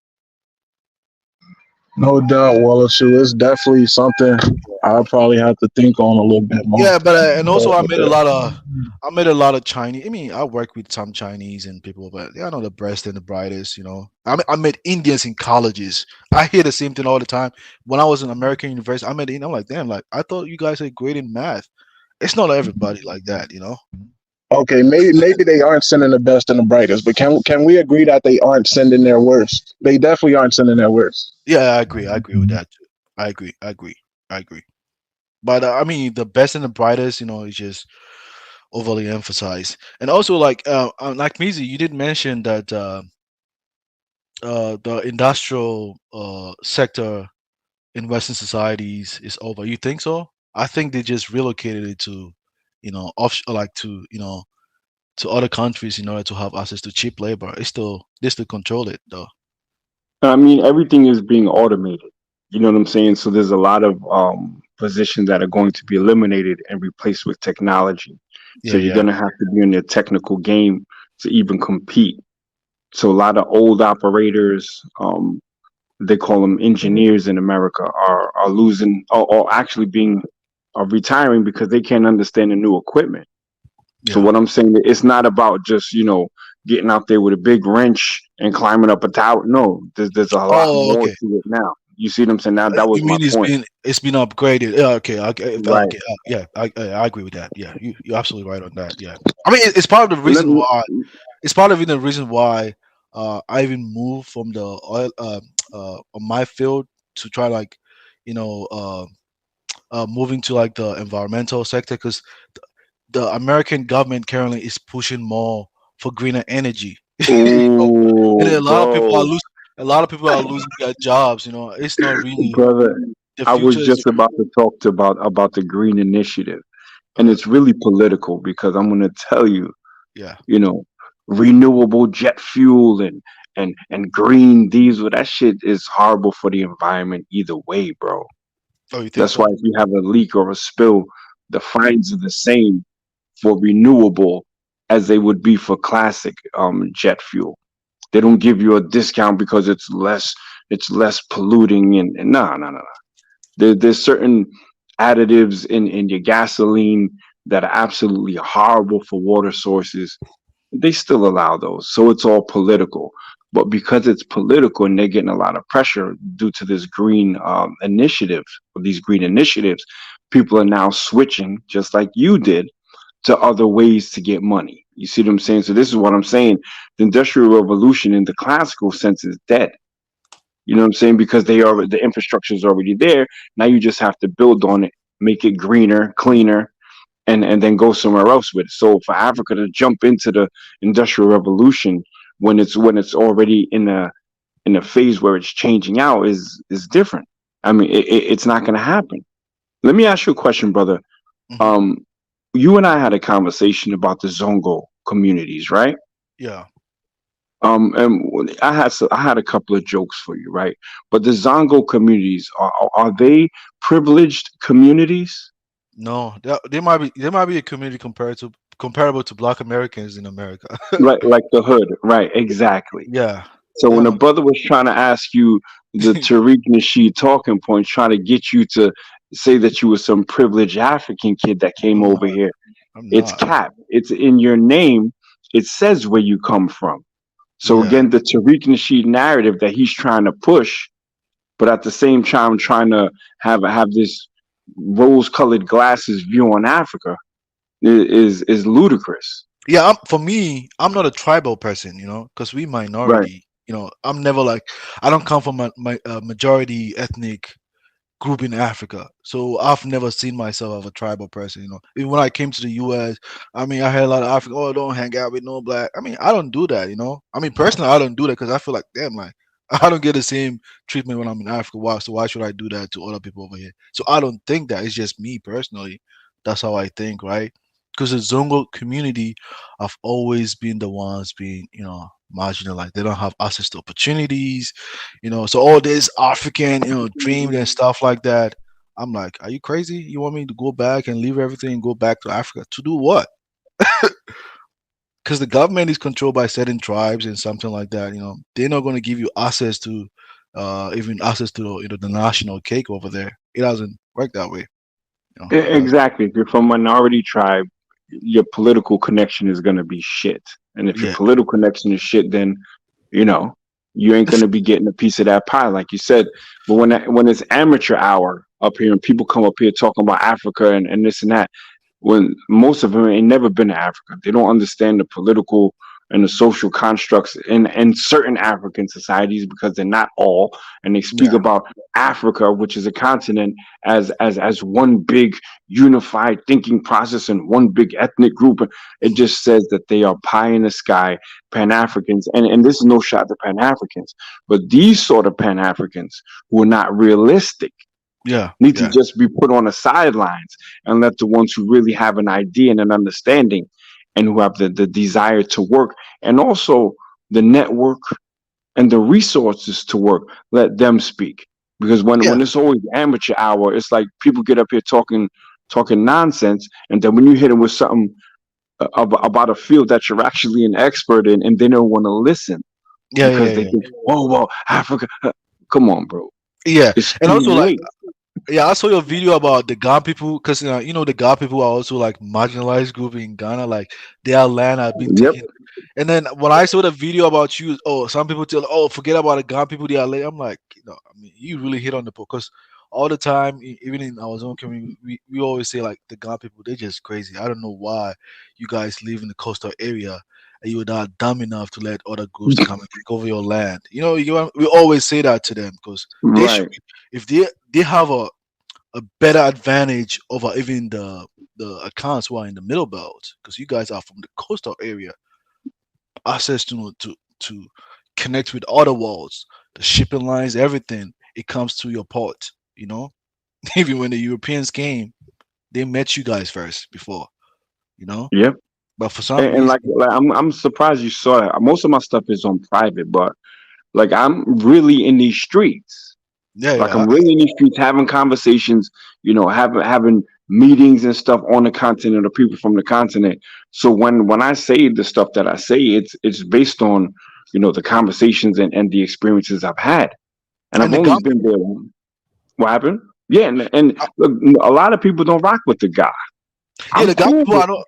no doubt, Wallace, it's definitely something I'll probably have to think on a little bit more. Yeah, but and also I made a But lot of Chinese. I mean, I work with some Chinese and people, but they are not the best and the brightest. I met Indians in colleges. I hear the same thing all the time. When I was in American university, I met Indian. I'm like, damn, like I thought you guys are great in math. It's not everybody like that. okay, maybe they aren't sending the best and the brightest, but can we agree that they aren't sending their worst? They definitely aren't sending their worst. Yeah, I agree. I agree with that too. I agree. I agree. I agree. But I mean, the best and the brightest, is just overly emphasized. And also, like Mizi, you did mention that the industrial sector in Western societies is over. You think so? I think they just relocated it to, off like to other countries in order to have access to cheap labor. They still control it though. I mean, everything is being automated. You know what I'm saying? So there's a lot of positions that are going to be eliminated and replaced with technology. So Yeah, you're yeah. going to have to be in the technical game to even compete. So a lot of old operators, they call them engineers in America, are losing or actually being retiring because they can't understand the new equipment. So Yeah. what I'm saying, it's not about just getting out there with a big wrench and climbing up a tower. No, there's a lot Oh, more okay. to it now. You see what I'm saying? Now that was You my mean point. it's been upgraded? Yeah, okay, okay, Right. okay. Yeah, I agree with that. Yeah, you're absolutely right on that. Yeah, I mean it's part of the Let reason me, why. It's part of even the reason why I even moved from the oil on my field to try like you know moving to like the environmental sector because the American government currently is pushing more for greener energy. And oh, a lot of people are bro, losing. A lot of people are losing their jobs. It's not really brother, the I was future is. just about to talk about the green initiative, and Uh, it's really political because I'm going to tell you, yeah. you know, renewable jet fuel and green diesel. That shit is horrible for the environment either way, bro. Oh, you think That's why so? if you have a leak or a spill, the fines are the same for renewable as they would be for classic jet fuel. They don't give you a discount because it's less polluting and no. There's certain additives in your gasoline that are absolutely horrible for water sources. They still allow those. So it's all political. But because it's political and they're getting a lot of pressure due to this green initiative, or these green initiatives, people are now switching, just like you did, to other ways to get money. You see what I'm saying? So this is what I'm saying. The Industrial Revolution in the classical sense is dead. You know what I'm saying? Because the infrastructure is already there. Now you just have to build on it, make it greener, cleaner, and then go somewhere else with it. So for Africa to jump into the Industrial Revolution when it's already in a phase where it's changing out is different. I mean, it's not going to happen. Let me ask you a question, brother. Hmm. Um, you and I had a conversation about the Zongo communities, right? Yeah. And I had a couple of jokes for you, right? But the Zongo communities are they privileged communities? No, they might be a community comparable to Black Americans in America. Like the hood, right? Exactly. Yeah. So They when have a a brother was trying to ask you the Tariq Nasheed talking points, trying to get you to say that you were some privileged African kid that came I'm not. over here, I'm it's not. cap. It's in your name. It says where you come from. So Yeah. again, the Tariq Nasheed narrative that he's trying to push, but at the same time trying to have this rose-colored glasses view on Africa is ludicrous. Yeah, for me, I'm not a tribal person, because we Right. minority. I'm never like, I don't come from my majority ethnic group in Africa, so I've never seen myself as a tribal person. Even when I came to the U.S., I mean, I had a lot of African. Oh, don't hang out with no black. I mean, I don't do that. I mean, personally, I don't do that because I feel like, damn, like I don't get the same treatment when I'm in Africa. Why? So why should I do that to other people over here? So I don't think that. It's just me personally. That's how I think, right? Because the Zongo community have always been the ones being, marginalized. They don't have access to opportunities, so all this African, dream and stuff like that. I'm like, are you crazy? You want me to go back and leave everything and go back to Africa to do what? Because the government is controlled by certain tribes and something like that. They're not going to give you access to, even access to the national cake over there. It doesn't work that way. It doesn't. Exactly. If you're from a minority tribe, your political connection is going to be shit. And if your Yeah, political connection is shit, then you know you ain't going to be getting a piece of that pie, like you said. But when it's amateur hour up here and people come up here talking about Africa and this and that, when most of them ain't never been to Africa, they don't understand the political and the social constructs in certain African societies because they're not all, and they speak yeah, about Africa, which is a continent, as one big unified thinking process and one big ethnic group. It just says that they are pie in the sky Pan Africans, and this is no shot to Pan Africans, but these sort of Pan Africans who are not realistic yeah, need to yeah, just be put on the sidelines and let the ones who really have an idea and an understanding and who have the desire to work and also the network and the resources to work, let them speak. Because yeah, when it's always amateur hour, it's like people get up here talking nonsense, and then when you hit them with something about a field that you're actually an expert in, and they don't want to listen yeah, yeah, because they yeah, think, oh well, Africa. Come on, bro. yeah. It's And too also, like, late. yeah, I saw your video about the Ghana people, because the Ghana people are also like marginalized group in Ghana, like their land have been Yep. taken. And then when I saw the video about you, oh, some people tell, oh, forget about the Ghana people, they are late. I'm like, I mean, you really hit on the point because all the time, even in our own community, we always say like the Ghana people, they're just crazy. I don't know why you guys live in the coastal area and you are not dumb enough to let other groups come and take over your land. We always say that to them because they should, Right. if they have a better advantage over even the accounts who are in the middle belt, because you guys are from the coastal area, access to connect with other worlds, the shipping lines, everything. It comes to your port. Even when the Europeans came, they met you guys first before. You know, Yep. but for some And reason, like I'm surprised you saw that. Most of my stuff is on private, but like I'm really in these streets. yeah, Like yeah, I'm really in these streets having conversations, having meetings and stuff on the continent or people from the continent. So when I say the stuff that I say, it's based on, the conversations and the experiences I've had. And and I've the only Gam, been there. What happened? Yeah, and uh, look, a lot of people don't rock with the guy. yeah, I'm the Gam cool people with are not.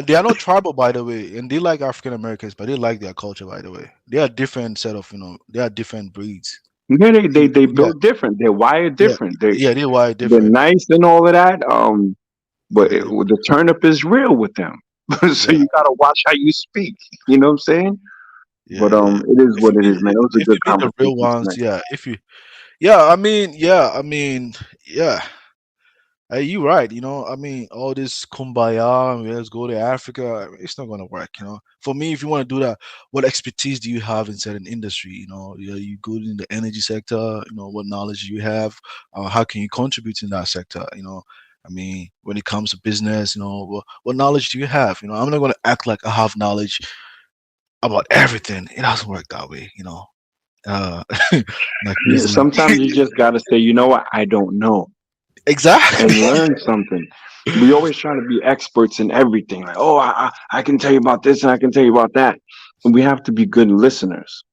They are not tribal, by the way, and they like African Americans, but they like their culture, by the way. They are different set of, they are different breeds. yeah, they Yeah, build different. They're wired yeah, different. They yeah. They wire they're different. nice and all of that. But Yeah, the turnip is real with them. So yeah, you gotta watch how you speak. You know what I'm saying? yeah, But yeah, yeah. it is If what you it meet, is, man. It was a if good you meet the real conversation ones, tonight. yeah. If you, yeah. Hey, you right. I mean, all this kumbaya, let's go to Africa. It's not gonna work. For me, if you want to do that, what expertise do you have in certain industry? You good in the energy sector. What knowledge do you have? How can you contribute in that sector? I mean, when it comes to business, what knowledge do you have? I'm not gonna act like I have knowledge about everything. It doesn't work that way, you know. Like Yeah, music, sometimes you just gotta say, you know what, I don't know, exactly. and learn something. We always try to be experts in everything. Like, oh, I can tell you about this and I can tell you about that. And we have to be good listeners.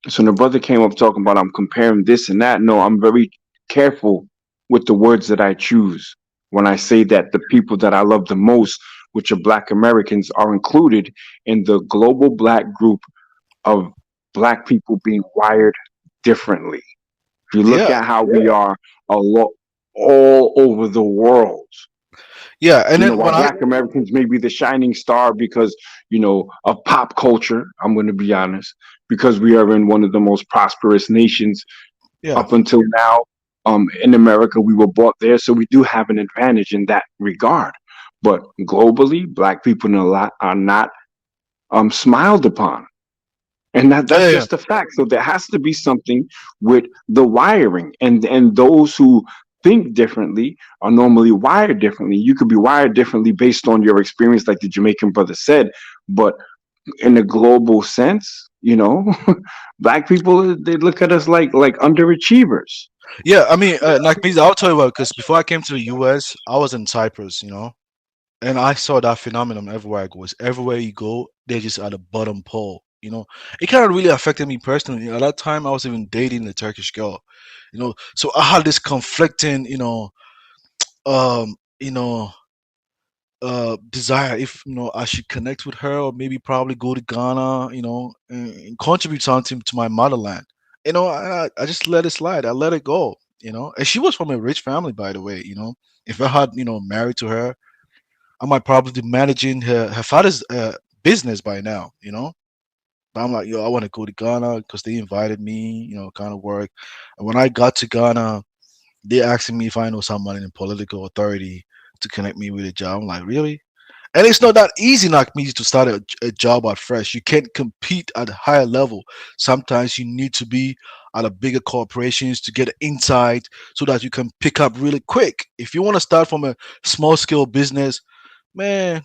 So when the brother came up talking about I'm comparing this and that, no, I'm very careful with the words that I choose when I say that the people that I love the most, which are Black Americans, are included in the global Black group of Black people being wired differently. If you look Yeah, at how we are a lot all over the world, yeah. And you know, then while when I Black Americans may be the shining star because, you know, of pop culture, I'm going to be honest, because we are in one of the most prosperous nations yeah, up until now. In America, we were brought there, so we do have an advantage in that regard. But globally, Black people in a lot are not smiled upon. And yeah, that's yeah, just a fact. So there has to be something with the wiring, and those who think differently are normally wired differently. You could be wired differently based on your experience, like the Jamaican brother said, but in a global sense, you know, Black people, they look at us like underachievers. yeah. I mean, like me, I'll tell you what. Because before I came to the U.S., I was in Cyprus, you know, and I saw that phenomenon everywhere I go. Is everywhere you go, they're just at the bottom pole. You know, it kind of really affected me personally. At that time, I was even dating a Turkish girl, you know, so I had this conflicting, you know, desire if I should connect with her or maybe probably go to Ghana, and contribute something to my motherland. I just let it slide. I let it go. And she was from a rich family, by the way. If I had married to her, I might probably be managing her father's business by now. But I'm like, yo, I want to go to Ghana because they invited me. Kind of work. And when I got to Ghana, they asking me if I know someone in the political authority to connect me with a job. I'm like, really? And it's not that easy, like me, to start a job at fresh. You can't compete at a higher level. Sometimes you need to be at a bigger corporations to get insight so that you can pick up really quick. If you want to start from a small scale business, man,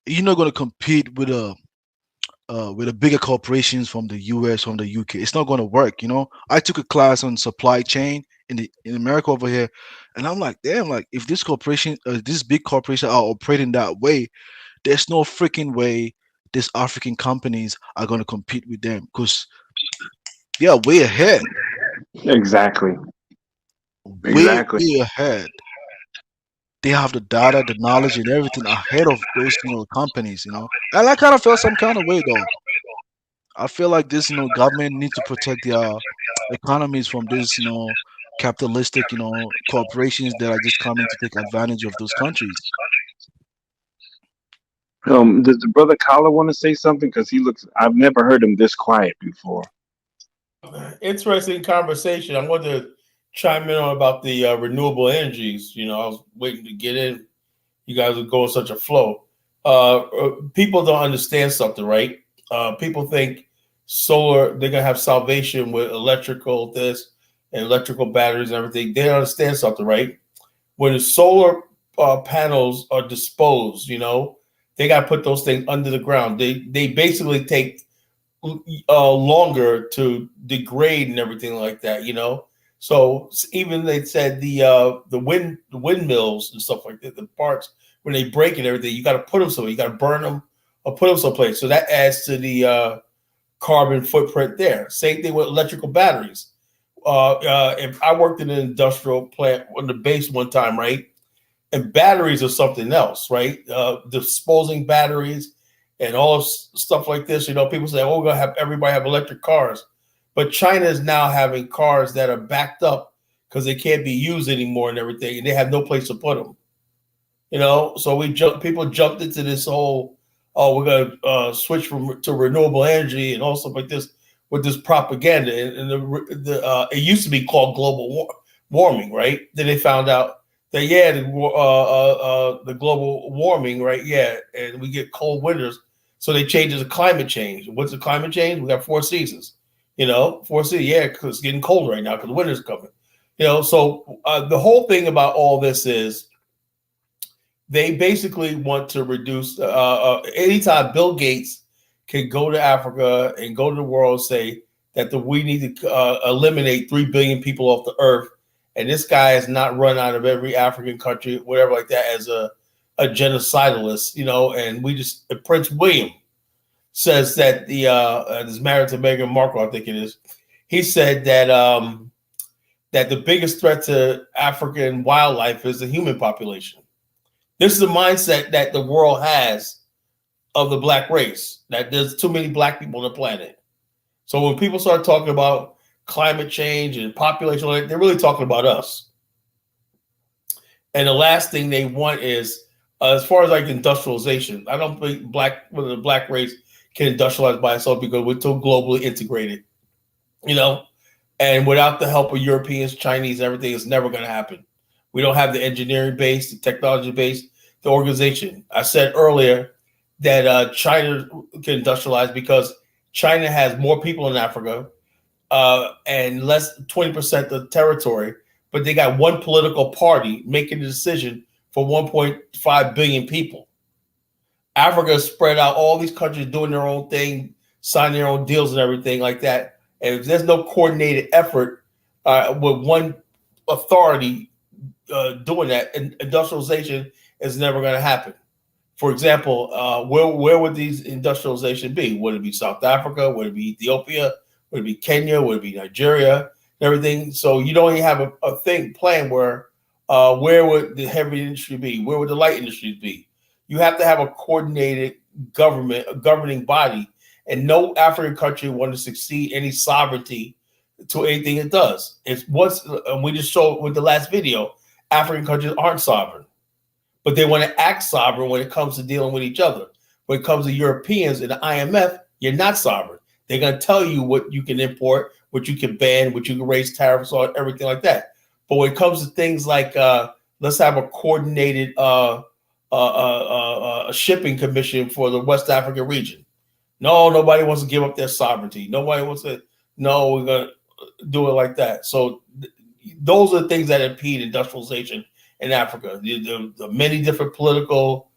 you're not going to compete with a bigger corporations from the US, from the UK. It's not going to work. I took a class on supply chain in America over here, and I'm like, damn, like if this big corporation are operating that way, there's no freaking way these African companies are going to compete with them because they are way ahead, Exactly. way Exactly. way ahead. They have the data, the knowledge, and everything ahead of those companies. And I kind of felt some kind of way though. I feel like this, government need to protect their economies from this, capitalistic, corporations that are just coming to take advantage of those countries. Does the brother Kala want to say something? Because I've never heard him this quiet before. Interesting conversation. I want to chime in on about the renewable energies. I was waiting to get in. You guys are going such a flow. People don't understand something, right? People think solar, they're going to have salvation with electrical this and electrical batteries and everything. They don't understand something, right? When the solar panels are disposed, they got to put those things under the ground. They basically take longer to degrade and everything like that. So even they said the windmills and stuff like that, the parts when they break and everything, you got to put them somewhere. You got to burn them or put them someplace. So that adds to the carbon footprint there. Same thing with electrical batteries. If I worked in an industrial plant on the base one time, right? And batteries are something else, right? Disposing batteries and all stuff like this. People say, "Oh, we're gonna have everybody have electric cars," but China is now having cars that are backed up because they can't be used anymore and everything, and they have no place to put them. So people jumped into this whole, "Oh, we're gonna switch to renewable energy and all stuff like this" with this propaganda. And it used to be called global warming, right? Then they found out that the global warming, right? Yeah, and we get cold winters, so they changed it to climate change. What's the climate change? We got 4 seasons. 4 seasons. Yeah, because it's getting colder right now because winter's coming. So the whole thing about all this is they basically want to reduce. Anytime Bill Gates can go to Africa and go to the world and say that we need to eliminate 3 billion people off the earth. And this guy is not run out of every African country, whatever like that, as a genocidalist, you know. And Prince William says that is married to Meghan Markle, I think it is. He said that that the biggest threat to African wildlife is the human population. This is the mindset that the world has of the black race, that there's too many black people on the planet. So when people start talking about climate change and population, they're really talking about us. And the last thing they want is, as far as like industrialization, I don't think the black race can industrialize by itself because we're too globally integrated, you know, and without the help of Europeans, Chinese, everything is never going to happen. We don't have the engineering base, the technology base, the organization. I said earlier that China can industrialize because China has more people in Africa and less 20% of the territory, but they got one political party making the decision for 1.5 billion people. Africa is spread out, all these countries doing their own thing, signing their own deals and everything like that. And if there's no coordinated effort with one authority doing that, industrialization is never going to happen. For example, where would these industrialization be? Would it be South Africa? Would it be Ethiopia? Would it be Kenya? Would it be Nigeria? And everything. So you don't even have a thing planned where would the heavy industry be? Where would the light industries be? You have to have a coordinated government, a governing body, and no African country want to succeed any sovereignty to anything it does. It's we just showed with the last video, African countries aren't sovereign, but they want to act sovereign when it comes to dealing with each other. When it comes to Europeans and the IMF, you're not sovereign. They're going to tell you what you can import, what you can ban, what you can raise tariffs on, everything like that. But when it comes to things like let's have a coordinated shipping commission for the West African region. No, nobody wants to give up their sovereignty. Nobody wants to. No, we're going to do it like that. So those are the things that impede industrialization in Africa. The many different political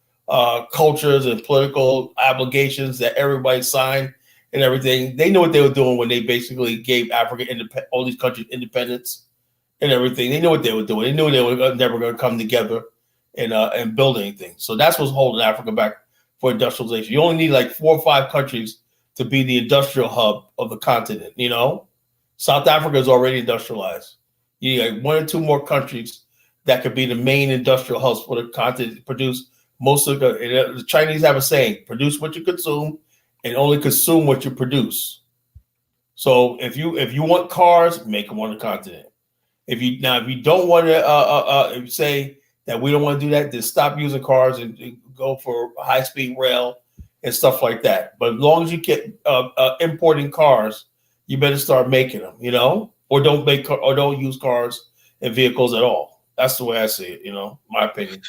cultures and political obligations that everybody signed and everything. They knew what they were doing when they basically gave Africa all these countries independence and everything. They knew what they were doing. They knew they were never going to come together and build anything. So that's what's holding Africa back for industrialization. You only need like 4 or 5 countries to be the industrial hub of the continent. You know, South Africa is already industrialized. You need like 1 or 2 more countries that could be the main industrial hubs for the continent. Produce most of the Chinese have a saying: produce what you consume, and only consume what you produce. So if you want cars, make them on the continent. If you don't want to say that we don't want to do that, then stop using cars and go for high-speed rail and stuff like that. But as long as you get importing cars, you better start making them, you know, or don't use cars and vehicles at all. That's the way I see it, you know, my opinion.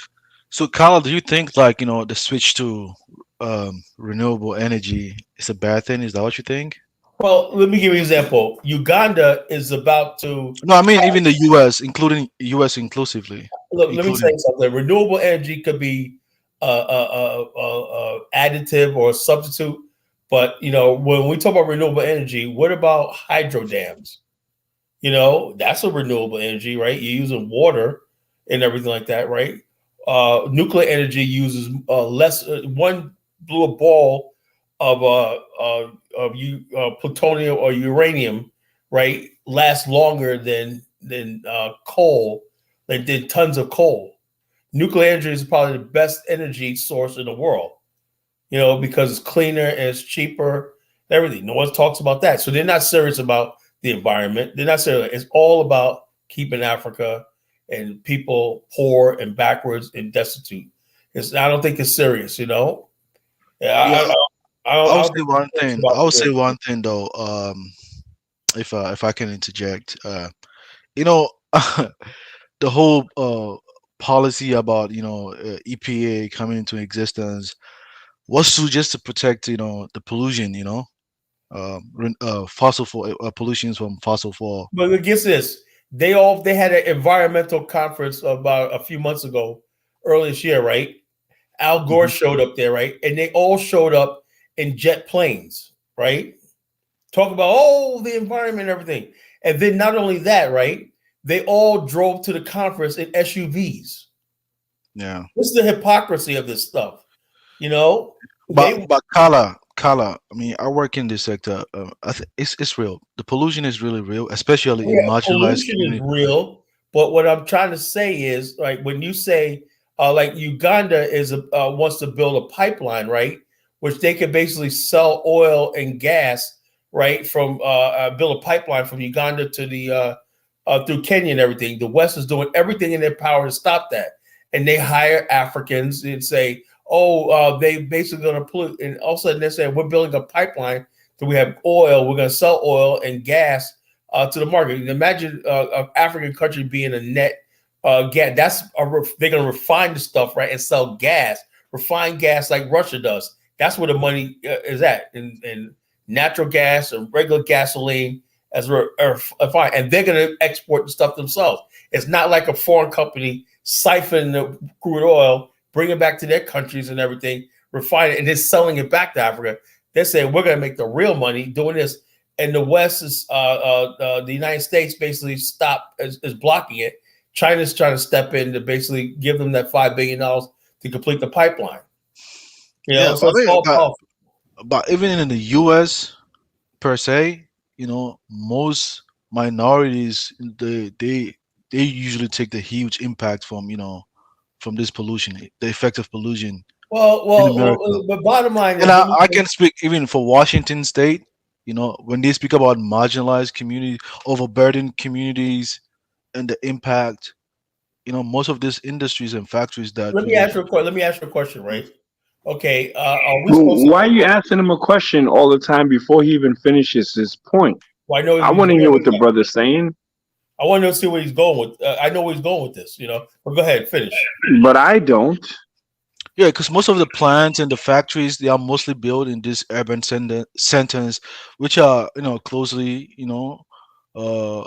So, Carla, do you think the switch to renewable energy is a bad thing? Is that what you think? Well, let me give you an example. Uganda is about to. No, I mean even the U.S., including U.S. inclusively. Look, let me say something. Renewable energy could be additive or a substitute, but you know, when we talk about renewable energy, what about hydro dams? You know, that's a renewable energy, right? You're using water and everything like that, right? Nuclear energy uses less. One blew a ball of plutonium or uranium, right? Lasts longer than coal. They did tons of coal. Nuclear energy is probably the best energy source in the world, you know, because it's cleaner and it's cheaper. Everything. No one talks about that. So they're not serious about the environment. They're not serious. It's all about keeping Africa and people poor and backwards and destitute. I don't think it's serious, you know. I'll say one thing. I'll say one thing though. If I can interject, you know, the whole policy about EPA coming into existence was just to protect the pollution, fossil fuel pollutions from fossil fuel. But guess this, they had an environmental conference about a few months ago, early this year, right? Al Gore showed up there, right? And they all showed up in jet planes, right? Talk about the environment and everything. And then not only that, right? They all drove to the conference in SUVs. Yeah. What's the hypocrisy of this stuff? You know, But Kala, I mean, I work in this sector. I think it's real. The pollution is really real, especially in marginalized pollution is communities. real. But what I'm trying to say is, like, when you say, like, Uganda wants to build a pipeline, right, which they can basically sell oil and gas, right, from build a pipeline from Uganda to the through Kenya and everything. The West is doing everything in their power to stop that, and they hire Africans and say, they basically going to pollute, and all of a sudden they say we're building a pipeline. So we have oil. We're going to sell oil and gas to the market. Imagine an African country being a net gas. They're going to refine the stuff, right, and sell gas, refined gas like Russia does. That's where the money is at, in natural gas and regular gasoline as refined, and they're going to export the stuff themselves. It's not like a foreign company siphon the crude oil, bring it back to their countries and everything, refine it, and then selling it back to Africa. They're saying we're going to make the real money doing this. And the West is, the United States basically is blocking it. China's trying to step in to basically give them that $5 billion to complete the pipeline. You know, so it's all but even in the U.S. per se, you know, most minorities they usually take the huge impact from, you know, from this pollution, the effect of pollution. Well, but bottom line is, and I can speak even for Washington State. You know, when they speak about marginalized communities, overburdened communities, and the impact, you know, most of these industries and factories that. Let me ask you a question, right? Okay, why are you asking him a question all the time before he even finishes his point? Well, I want to hear what the brother's saying. I want to see where he's going with. I know where he's going with this, you know. But go ahead, finish. But I don't. Yeah, because most of the plants and the factories, they are mostly built in these urban centers, which are, you know, closely, you know,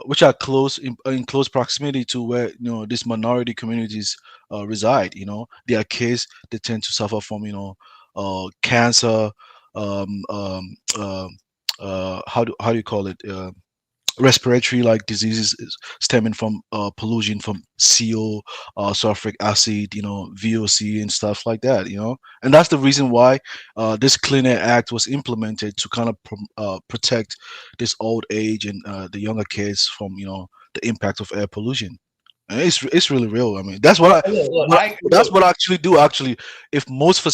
which are close in close proximity to where, you know, these minority communities reside. You know, their kids, they tend to suffer from, you know, cancer. How do you call it? Respiratory like diseases stemming from pollution from CO, sulfuric acid, you know, VOC and stuff like that, you know. And that's the reason why this Clean Air Act was implemented, to kind of protect this old age and the younger kids from, you know, the impact of air pollution. And it's really real. I mean, that's what that's what I actually do. Actually, if most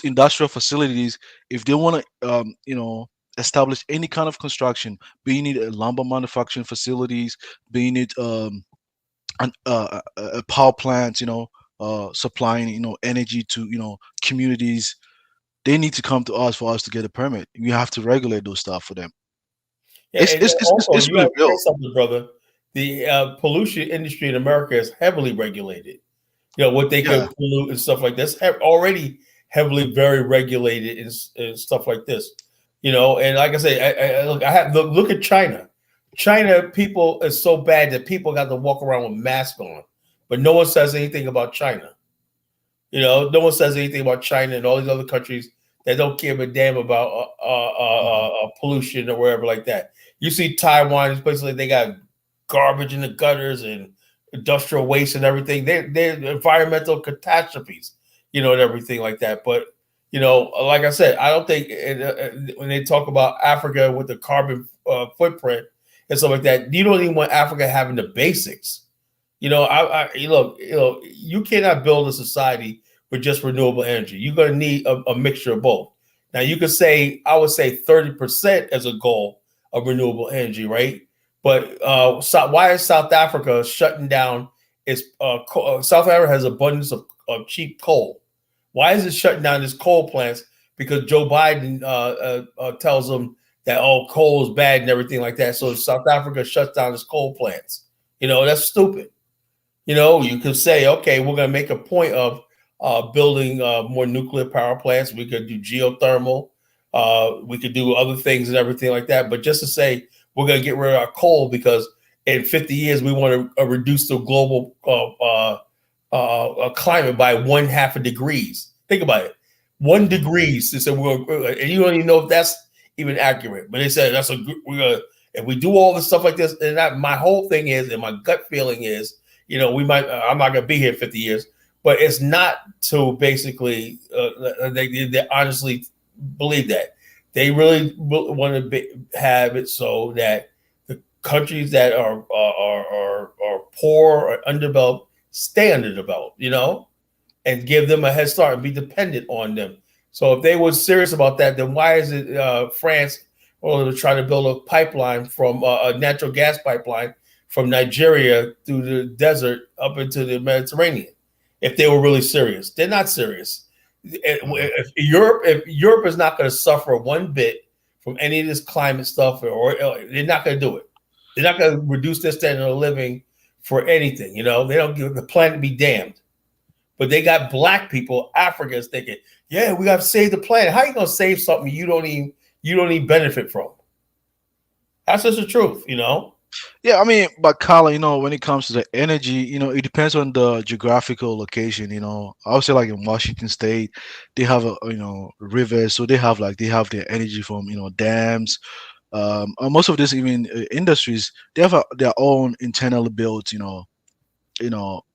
industrial facilities, if they want to, you know, establish any kind of construction, being it lumber manufacturing facilities, being it power plants, you know, supplying, you know, energy to, you know, communities, they need to come to us for us to get a permit. We have to regulate those stuff for them. Yeah, it's really real, something, brother. The pollution industry in America is heavily regulated. You know what they can pollute and stuff like this. Already heavily very regulated and stuff like this. You know, and like I say, look at China. China people is so bad that people got to walk around with masks on, but no one says anything about China. You know, no one says anything about China and all these other countries that don't give a damn about pollution or wherever like that. You see Taiwan, it's basically they got garbage in the gutters and industrial waste and everything. They're environmental catastrophes, you know, and everything like that. But you know, like I said, I don't think when they talk about Africa with the carbon footprint and stuff like that, you don't even want Africa having the basics. You know, you cannot build a society with just renewable energy. You're going to need a mixture of both. Now, you could say, I would say 30% as a goal of renewable energy, right? But why is South Africa shutting down its South Africa has abundance of cheap coal. Why is it shutting down its coal plants? Because Joe Biden tells them that coal is bad and everything like that. So South Africa shuts down its coal plants. You know, that's stupid. You know, you could say, okay, we're going to make a point of building more nuclear power plants. We could do geothermal. We could do other things and everything like that. But just to say we're going to get rid of our coal because in 50 years we want to reduce the global climate by 0.5 degrees. Think about it. 1 degrees. They said and you don't even know if that's even accurate. But they said we're gonna if we do all this stuff like this. And my whole thing is, and my gut feeling is, we might. I'm not gonna be here 50 years, but it's not to basically. They honestly believe that they really want to have it so that the countries that are poor or undeveloped stay underdeveloped, and give them a head start and be dependent on them. So if they were serious about that, then why is it France to try to build a pipeline from a natural gas pipeline from Nigeria through the desert up into the Mediterranean? If they were really serious, they're not serious. If Europe is not going to suffer one bit from any of this climate stuff, or they're not going to do it. They're not going to reduce their standard of living for anything. They don't give the planet to be damned. But they got black people, Africans, thinking, yeah, we got to save the planet. How are you going to save something you don't even benefit from? That's just the truth, Yeah, I mean, but Carla, when it comes to the energy, it depends on the geographical location. I would say like in Washington State, they have rivers, so they have their energy from dams. And most of this even industries, they have their own internally built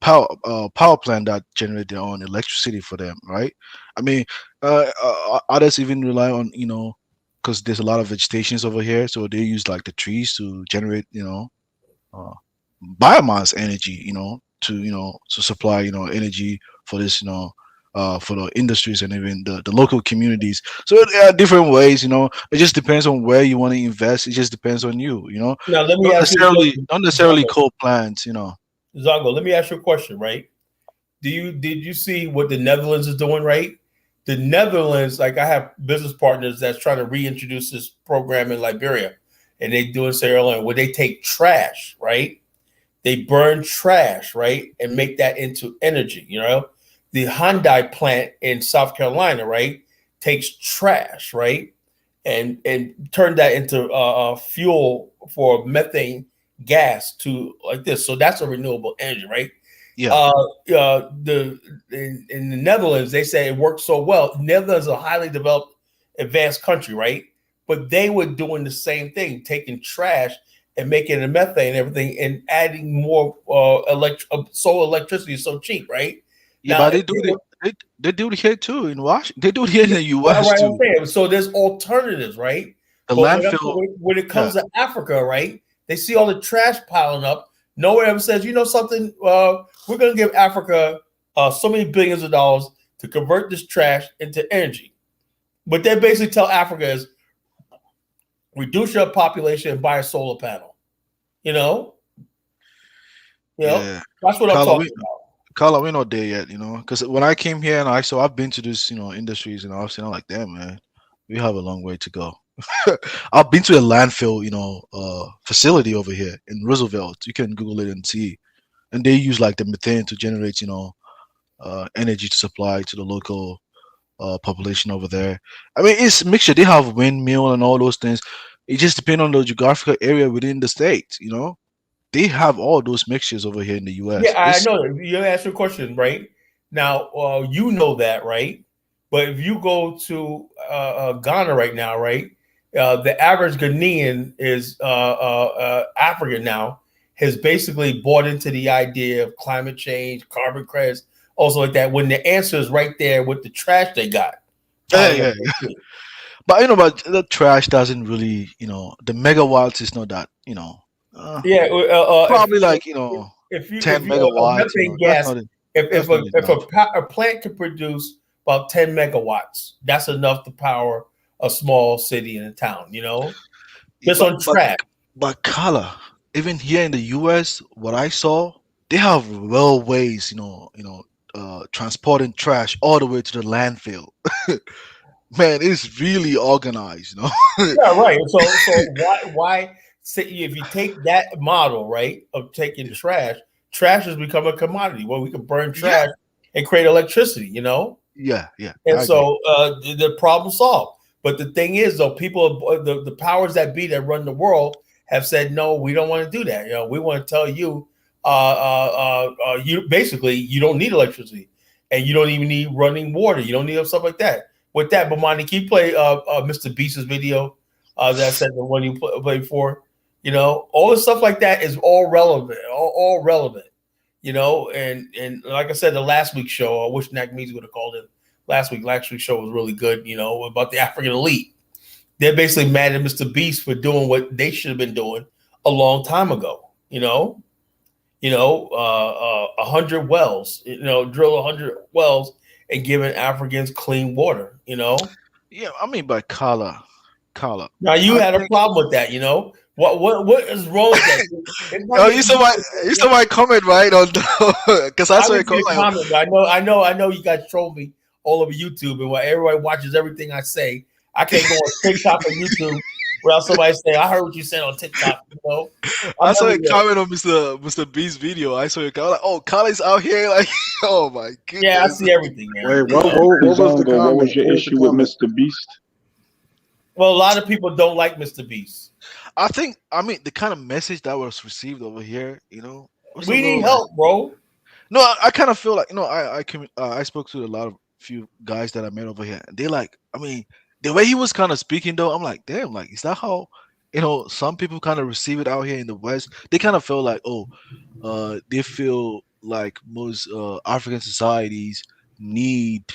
power plant that generate their own electricity for them, right? I mean, others even rely on because there's a lot of vegetations over here, so they use like the trees to generate biomass energy, to supply energy for this for the industries and even the local communities. So there are different ways, it just depends on where you want to invest. It just depends on you, Now let me not necessarily coal plants, Zongo, let me ask you a question, right? Did you see what the Netherlands is doing, right? The Netherlands, like I have business partners that's trying to reintroduce this program in Liberia, and they do in Sierra Leone, where they take trash, right? They burn trash, right, and make that into energy. The Hyundai plant in South Carolina, right, takes trash, right, and turn that into fuel for methane gas to like this. So that's a renewable energy, right? Yeah. In the Netherlands, they say it works so well. Netherlands is a highly developed, advanced country, right? But they were doing the same thing, taking trash and making it methane and everything, and adding more solar electricity is so cheap, right? Yeah, Now, but they do it here too in Washington. They do it here in the U.S. right, too. okay. So there's alternatives, right? The But landfill. when it comes to Africa, right? They see all the trash piling up. No one ever says, something, we're going to give Africa so many billions of dollars to convert this trash into energy. But they basically tell Africa is reduce your population and buy a solar panel. Yeah. That's what I'm talking about. Carla, we're not there yet, because when I came here and I've been to this, industries, and I've seen, I'm like, damn, man, we have a long way to go. I've been to a landfill, facility over here in Roosevelt. You can Google it and see, and they use like the methane to generate, energy to supply to the local population over there. I mean, it's mixture. They have windmill and all those things. It just depends on the geographical area within the state. They have all those mixtures over here in the U.S. Yeah, I know. You asked your question, right? Now, you know that, right? But if you go to Ghana right now, right? The average Ghanaian is African now, has basically bought into the idea of climate change, carbon credits, also like that, when the answer is right there with the trash they got. Yeah. But but the trash doesn't really, the megawatts is not that, probably like if 10 you megawatts. If a plant can produce about 10 megawatts, that's enough to power a small city and a town, just on track. But Carla, even here in the US, what I saw, they have railways, transporting trash all the way to the landfill. Man, it's really organized, Yeah, right. So why say if you take that model, right, of taking trash has become a commodity where we can burn trash and create electricity, Yeah. And so the problem solved. But the thing is, though, the powers that be that run the world have said, no, we don't want to do that. We want to tell you, you basically, you don't need electricity, and you don't even need running water. You don't need stuff like that. with that, Bomani, can you play Mr. Beast's video? That said the one you played before. You know, all the stuff like that is all relevant, all relevant. You know, and like I said, the last week's show, I wish Nakmeezy would have called it last week. Last week's show was really good. You know, about the African elite. They're basically mad at Mr. Beast for doing what they should have been doing a long time ago. 100 wells. You know, drill 100 wells and giving Africans clean water. You know. Yeah, I mean, by Kala. Now you had a problem with that. You know. What is wrong with that? Oh, you saw my comment, right? On because I saw your comment. I know you guys troll me all over YouTube, and while everybody watches everything I say, I can't go on TikTok and YouTube without somebody saying, "I heard what you said on TikTok." You know, I saw a comment on Mr. B's video. I saw your comment like, "Oh, Kala's out here!" Like, oh my goodness. Yeah, I see everything, man. Wait, what was the comment? What was your issue with Mr. Beast? Well, a lot of people don't like Mr. Beast. I mean, the kind of message that was received over here, you know, we need help, bro. No, I kind of feel like, you know, I spoke to a few guys that I met over here. They like, I mean, the way he was kind of speaking though, I'm like, damn, like, is that how, you know, some people kind of receive it out here in the West? They kind of feel like, they feel like most African societies need,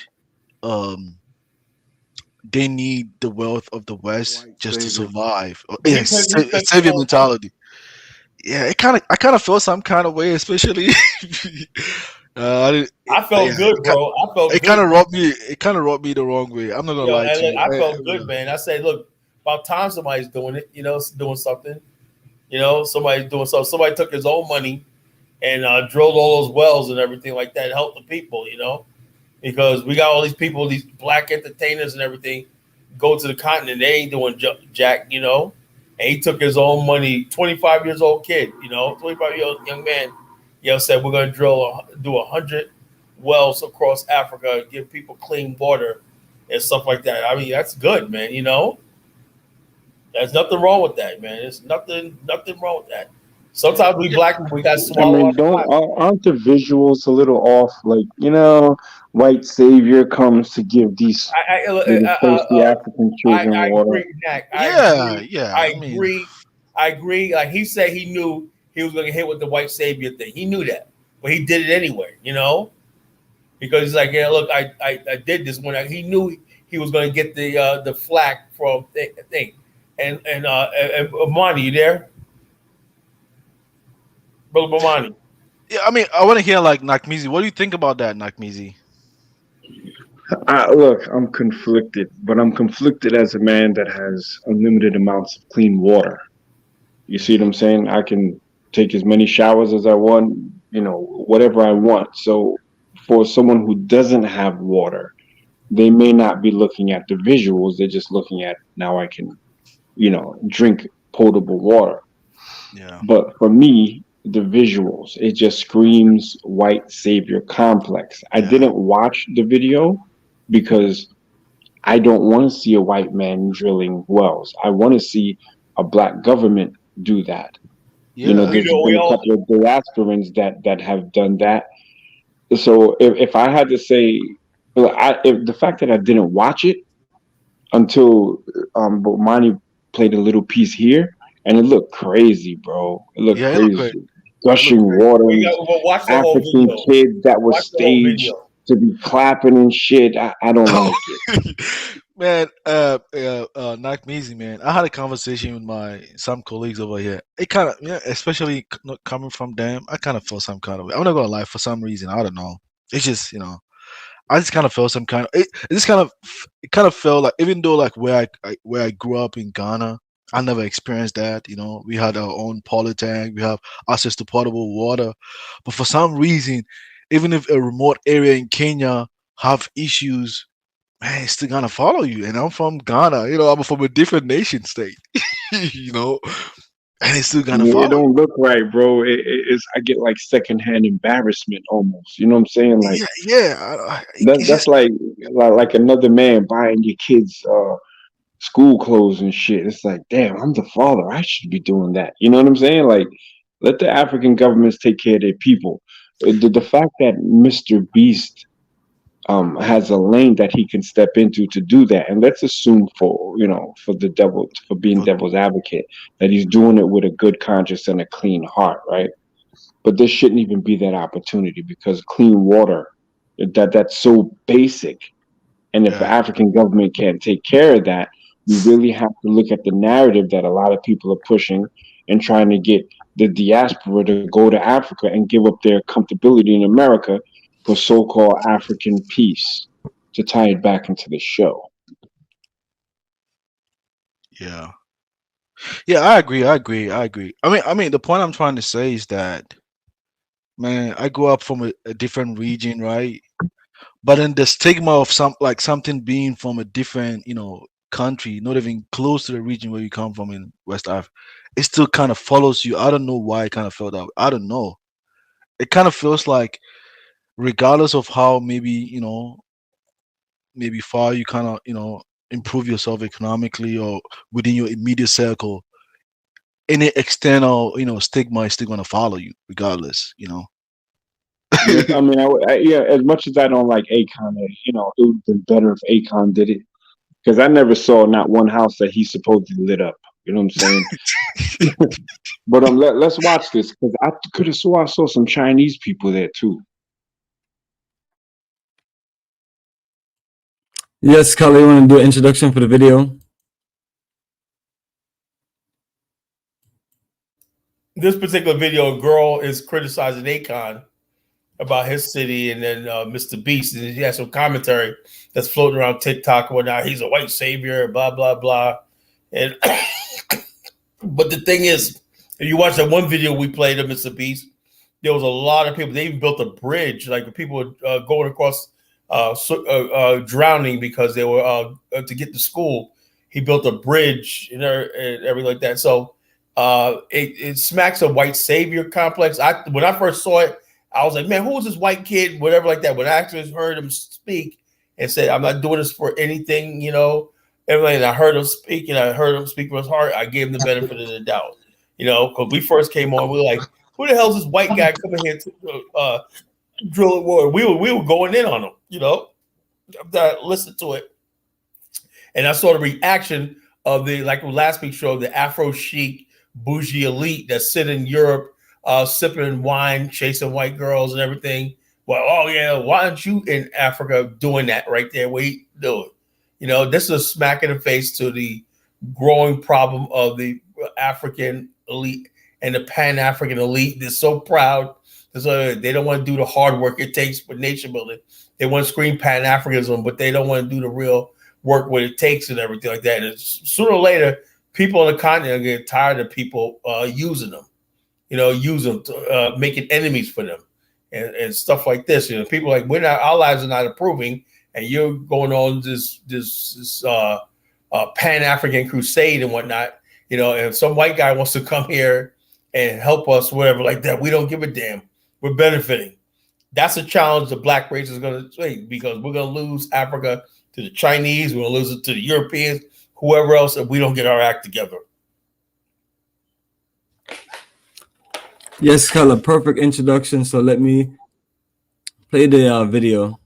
they need the wealth of the West just to survive. Savior mentality. Yeah, I kind of felt some kind of way, especially. I felt good, bro. I felt. It kind of rubbed me. It kind of rubbed me the wrong way. I'm not gonna lie to you. I felt good, man. I say, look, about time somebody's doing it. You know, doing something. You know, somebody's doing something. Somebody took his own money and drilled all those wells and everything like that, and helped the people. You know. Because we got all these people, these black entertainers and everything, go to the continent. They ain't doing jack, you know. And he took his own money, 25 years old kid, you know, 25-year-old young man, you know, said we're going to do 100 wells across Africa, give people clean water and stuff like that. I mean, that's good, man, you know. There's nothing wrong with that, man. There's nothing wrong with that. Sometimes we black people, we got to swallow. I mean, aren't the visuals a little off? Like, you know, white savior comes to give these thirsty African children water. I agree. Like he said, he knew he was going to hit with the white savior thing. He knew that, but he did it anyway. You know, because he's like, yeah, look, I did this when he knew he was going to get the flack from thing. And Bomani, you there? Brother Bomani. Yeah, I mean, I want to hear like Nakmeezy. What do you think about that, Nakmeezy? Look, I'm conflicted, but I'm conflicted as a man that has unlimited amounts of clean water. You see what I'm saying? I can take as many showers as I want, you know, whatever I want. So for someone who doesn't have water, they may not be looking at the visuals. They're just looking at, now I can, you know, drink potable water. Yeah. But for me, the visuals, it just screams white savior complex. I didn't watch the video because I don't want to see a white man drilling wells. I want to see a black government do that. Yeah. You know, there's been a couple of diasporans that have done that. So if I had to say, if the fact that I didn't watch it until Bomani played a little piece here, and it looked crazy, bro. It looked crazy. Gushing water, African kid that was staged to be clapping and shit. I don't like it. Man, Nakmeezy, man. I had a conversation with some colleagues over here. It kind of, especially coming from them, I kind of felt some kind of way. I'm not gonna lie, for some reason, I don't know. It's just, you know, I just kind of felt some kind of. It kind of felt like, even though like where I grew up in Ghana, I never experienced that. You know, we had our own polytank, we have access to potable water, but for some reason, even if a remote area in Kenya have issues, man, it's still gonna follow you. And I'm from Ghana, you know, I'm from a different nation state, you know, and it's still gonna follow. It don't look right, bro. It's I get like secondhand embarrassment almost. You know what I'm saying? Like, that's like another man buying your kids school clothes and shit. It's like, damn, I'm the father. I should be doing that. You know what I'm saying? Like, let the African governments take care of their people. The fact that Mr. Beast has a lane that he can step into to do that. And let's assume for being devil's advocate that he's doing it with a good conscience and a clean heart, right? But there shouldn't even be that opportunity because clean water, that's so basic. And if the African government can't take care of that, we really have to look at the narrative that a lot of people are pushing and trying to get the diaspora to go to Africa and give up their comfortability in America for so-called African peace, to tie it back into the show. Yeah. Yeah, I agree. I mean, the point I'm trying to say is that, man, I grew up from a different region, right? But then the stigma of something being from a different, country, not even close to the region where you come from in West Africa, it still kind of follows you. I don't know why it kind of felt that way. I don't know. It kind of feels like, regardless of how maybe far you kind of improve yourself economically or within your immediate circle, any external stigma is still going to follow you regardless. Yes, I mean, as much as I don't like Akon, it would have been better if Akon did it, because I never saw not one house that he supposedly lit up. You know what I'm saying? But let's watch this, because I could have I saw some Chinese people there too. Yes, Kala, you want to do an introduction for the video? This particular video, a girl is criticizing Akon about his city, and then Mr. Beast, and he has some commentary that's floating around TikTok and whatnot. He's a white savior, blah blah blah. And but the thing is, if you watch that one video we played of Mr. Beast, there was a lot of people. They even built a bridge, like people were going across, drowning because they were to get to school. He built a bridge and everything like that. So it smacks of white savior complex. When I first saw it, I was like, man, who is this white kid? Whatever like that. When I actually heard him speak and said, I'm not doing this for anything, everything. And I heard him speak, and I heard him speak from his heart. I gave him the benefit of the doubt, because we first came on, we were like, who the hell is this white guy coming here to drill water? We were going in on him, I listened to it. And I saw the reaction of like last week's show, the Afro chic bougie elite that sit in Europe, sipping wine, chasing white girls and everything. Well, oh yeah, why aren't you in Africa doing that right there? We do it. This is a smack in the face to the growing problem of the African elite and the Pan-African elite. They're so proud. They don't want to do the hard work it takes for nation building. They want to scream Pan-Africanism, but they don't want to do the real work what it takes and everything like that. And sooner or later, people on the continent get tired of people using them. Use them to making enemies for them and stuff like this. People like, our lives are not approving, and you're going on this Pan-African crusade and whatnot. And some white guy wants to come here and help us, whatever like that. We don't give a damn. We're benefiting. That's a challenge the black race is going to face, because we're going to lose Africa to the Chinese. We're going to lose it to the Europeans, whoever else, if we don't get our act together. Yes, Kala, perfect introduction. So let me play the video.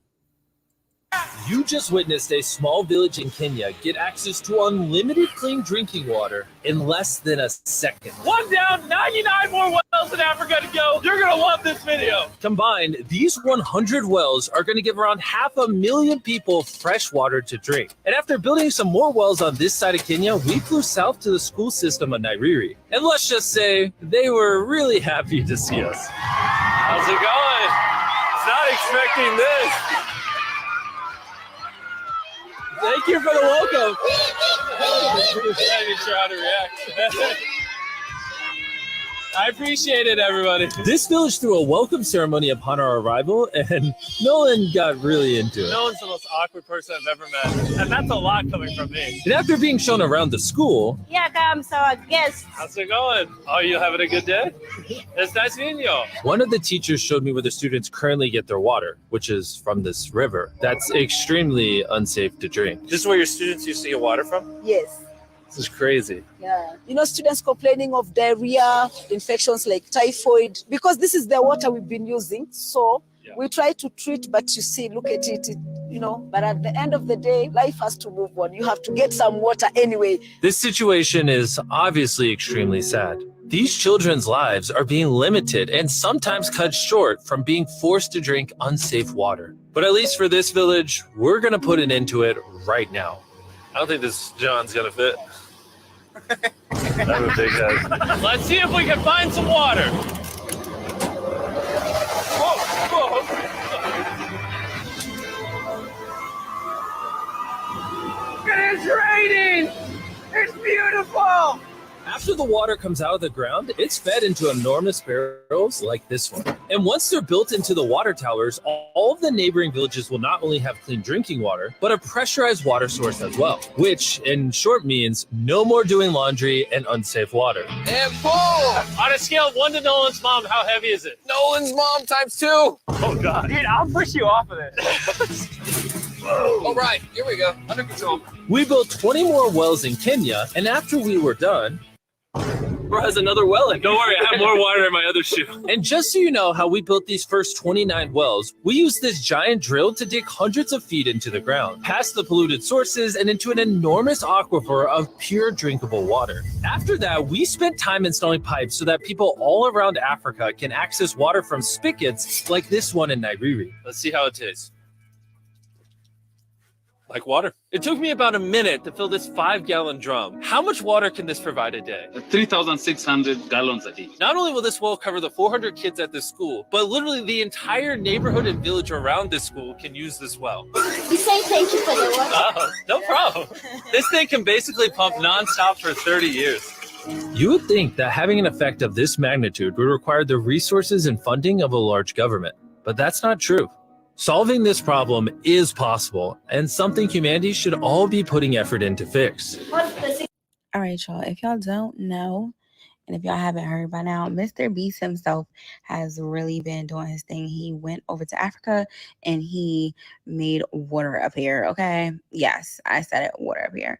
You just witnessed a small village in Kenya get access to unlimited clean drinking water in less than a second. One down, 99 more wells in Africa to go. You're going to love this video. Combined, these 100 wells are going to give around 500,000 people fresh water to drink. And after building some more wells on this side of Kenya, we flew south to the school system of Nairiri. And let's just say they were really happy to see us. How's it going? Not expecting this. Thank you for the welcome. I'm not even sure how to react. I appreciate it, everybody. This village threw a welcome ceremony upon our arrival, and Nolan got really into it. Nolan's the most awkward person I've ever met, and that's a lot coming from me. And after being shown around the school, here comes our guest. How's it going? Oh, you having a good day? It's nice meeting you. One of the teachers showed me where the students currently get their water, which is from this river. That's extremely unsafe to drink. This is where your students used to get water from? Yes. This is crazy. Yeah. Students complaining of diarrhea, infections like typhoid, because this is the water we've been using. So We try to treat, but you see, look at it, you know, but at the end of the day, life has to move on. You have to get some water anyway. This situation is obviously extremely sad. These children's lives are being limited and sometimes cut short from being forced to drink unsafe water. But at least for this village, we're going to put an end to it right now. I don't think this John's going to fit. I'm a big head. Let's see if we can find some water. Whoa, whoa. It is raining! It's beautiful! After the water comes out of the ground, it's fed into enormous barrels like this one. And once they're built into the water towers, all of the neighboring villages will not only have clean drinking water, but a pressurized water source as well, which in short means no more doing laundry and unsafe water. And pull! On a scale of 1 to Nolan's mom, how heavy is it? Nolan's mom times 2! Oh, God. Dude, I'll push you off of it. All right, here we go. Under control. We built 20 more wells in Kenya, and after we were done, bro has another well in. Don't worry, I have more water in my other shoe. And just so you know how we built these first 29 wells, we used this giant drill to dig hundreds of feet into the ground, past the polluted sources and into an enormous aquifer of pure drinkable water. After that, we spent time installing pipes so that people all around Africa can access water from spigots like this one in Nairiri. Let's see how it tastes. Like water. It took me about a minute to fill this 5-gallon drum. How much water can this provide a day? 3,600 gallons a day. Not only will this well cover the 400 kids at this school, but literally the entire neighborhood and village around this school can use this well. We say thank you for the water. Oh, no problem. This thing can basically pump nonstop for 30 years. You would think that having an effect of this magnitude would require the resources and funding of a large government, but that's not true. Solving this problem is possible and something humanity should all be putting effort in to fix. All right, y'all. If y'all don't know, and if y'all haven't heard by now, Mr. Beast himself has really been doing his thing. He went over to Africa and he made water appear. Okay. Yes, I said it, water appear.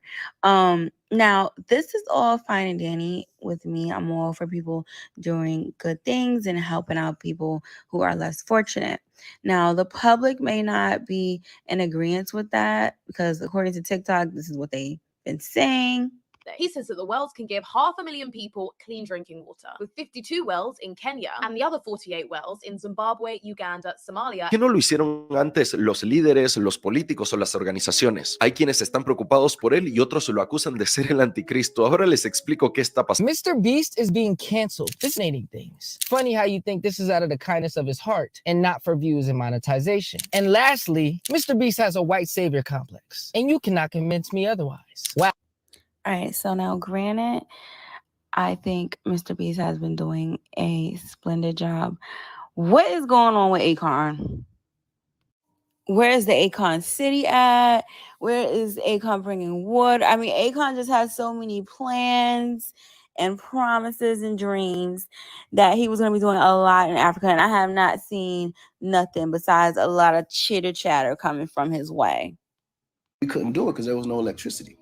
Now, this is all fine and dandy with me. I'm all for people doing good things and helping out people who are less fortunate. Now, the public may not be in agreement with that because according to TikTok, this is what they've been saying. He says that the wells can give 500,000 people clean drinking water, with 52 wells in Kenya and the other 48 wells in Zimbabwe, Uganda, Somalia. ¿Qué no lo hicieron antes los líderes, los políticos o las organizaciones? Hay quienes están preocupados por él y otros lo acusan de ser el anticristo. Ahora les explico qué está pasando. Mr. Beast is being canceled, fascinating things. Funny how you think this is out of the kindness of his heart and not for views and monetization. And lastly, Mr. Beast has a white savior complex, and you cannot convince me otherwise. Wow. All right, so now granted, I think Mr. Beast has been doing a splendid job. What is going on with Akon? Where is the Akon city at? Where is Akon bringing wood? I mean, Akon just has so many plans and promises and dreams that he was going to be doing a lot in Africa, and I have not seen nothing besides a lot of chitter chatter coming from his way. We couldn't do it because there was no electricity.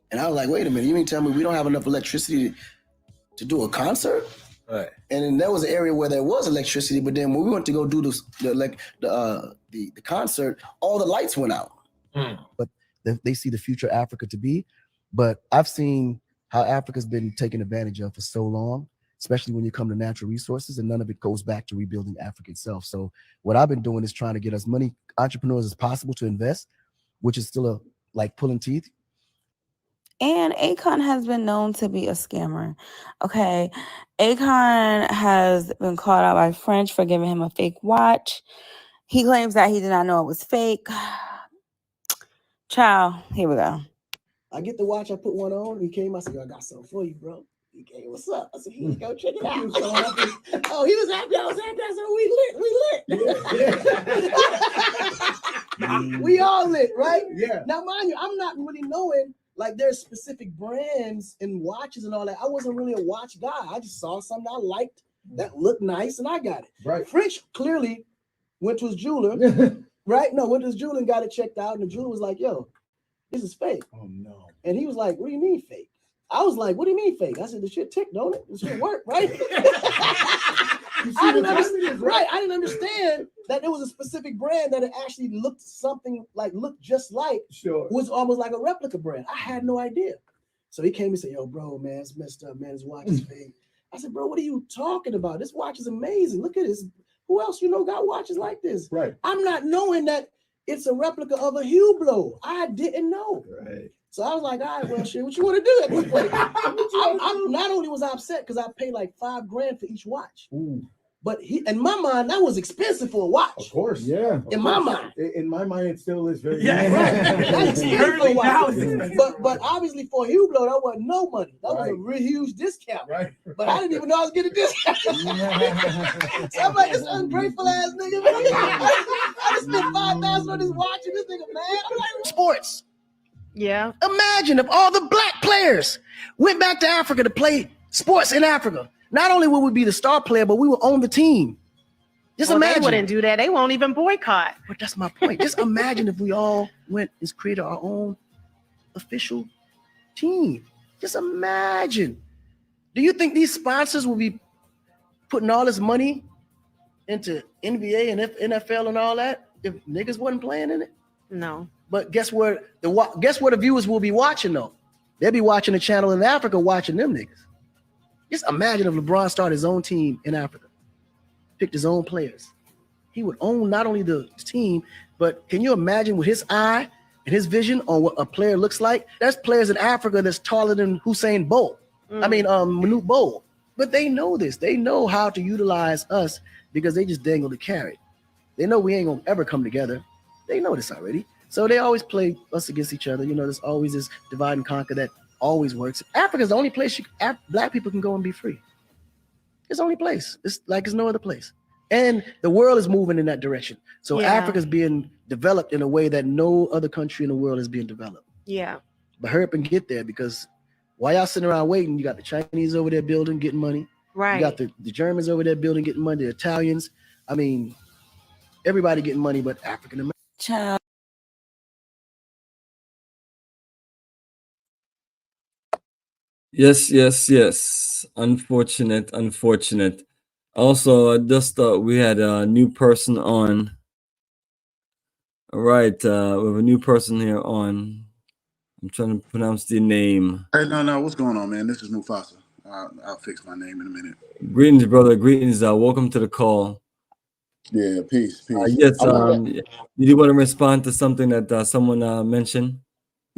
And I was like, wait a minute, you mean tell me we don't have enough electricity to do a concert? Right. And then there was an area where there was electricity, but then when we went to go do the concert, all the lights went out. But they see the future Africa to be. But I've seen how Africa's been taken advantage of for so long, especially when you come to natural resources, and none of it goes back to rebuilding Africa itself. So what I've been doing is trying to get as many entrepreneurs as possible to invest, which is still like pulling teeth. And Akon has been known to be a scammer. Okay. Akon has been caught out by French for giving him a fake watch. He claims that he did not know it was fake. Child, here we go. I get the watch, I put one on, he came, I said, yo, I got something for you, bro. He came, what's up? I said, here you go, check it out. Oh, he was happy, I was happy. I said, we lit. We all lit, right? Yeah. Now, mind you, I'm not really knowing, like there's specific brands and watches and all that. I wasn't really a watch guy. I just saw something I liked that looked nice and I got it. Right. French clearly went to his jeweler, right? No, went to his jeweler and got it checked out. And the jeweler was like, yo, this is fake. Oh, no. And he was like, what do you mean fake? I was like, what do you mean fake? I said, the shit tick, don't it? The shit work, right? I didn't understand that there was a specific brand that it actually looked just like, was almost like a replica brand. I had no idea. So he came and said, yo, bro, man, it's messed up, man. This watch is fake. I said, bro, what are you talking about? This watch is amazing. Look at this. Who else got watches like this? Right. I'm not knowing that it's a replica of a Hublot. I didn't know. Right. So I was like, all right, well, shit, what you want to do at this point? I'm not only was I upset because I paid like $5,000 for each watch. Ooh. But in my mind, that was expensive for a watch. Of course, yeah. In my mind, it still is very. Yeah, that's expensive for a watch. But obviously for Hublot, that wasn't no money. That was a real huge discount. Right. But I didn't even know I was getting a discount. So I'm like, this ungrateful ass nigga. Man. I just spent $5,000 on this watch and this nigga, man. I'm like, sports. Yeah. Imagine if all the black players went back to Africa to play sports in Africa. Not only would we be the star player, but we would own the team. Just imagine. They wouldn't do that. They won't even boycott. But that's my point. Just imagine if we all went and created our own official team. Just imagine. Do you think these sponsors will be putting all this money into NBA and NFL and all that if niggas wasn't playing in it? No. But guess where the viewers will be watching though? They'll be watching the channel in Africa, watching them niggas. Just imagine if LeBron started his own team in Africa, picked his own players. He would own not only the team, but can you imagine with his eye and his vision on what a player looks like? There's players in Africa that's taller than Usain Bolt. Manute Bol. But they know this. They know how to utilize us because they just dangle the carrot. They know we ain't gonna ever come together. They know this already. So they always play us against each other. You know, there's always this divide and conquer that always works. Africa's the only place black people can go and be free. It's the only place. It's like there's no other place. And the world is moving in that direction. So Africa's being developed in a way that no other country in the world is being developed. Yeah. But hurry up and get there because while y'all sitting around waiting, you got the Chinese over there building, getting money. Right. You got the Germans over there building, getting money. The Italians. I mean, everybody getting money but African Americans. Child. Yes. Unfortunate. Also, I just thought we had a new person on. All right, we have a new person here on. I'm trying to pronounce the name. Hey, no, what's going on, man? This is Mufasa. I'll fix my name in a minute. Greetings, brother. Greetings. Welcome to the call. Yeah, peace. Yes, did you want to respond to something that someone mentioned?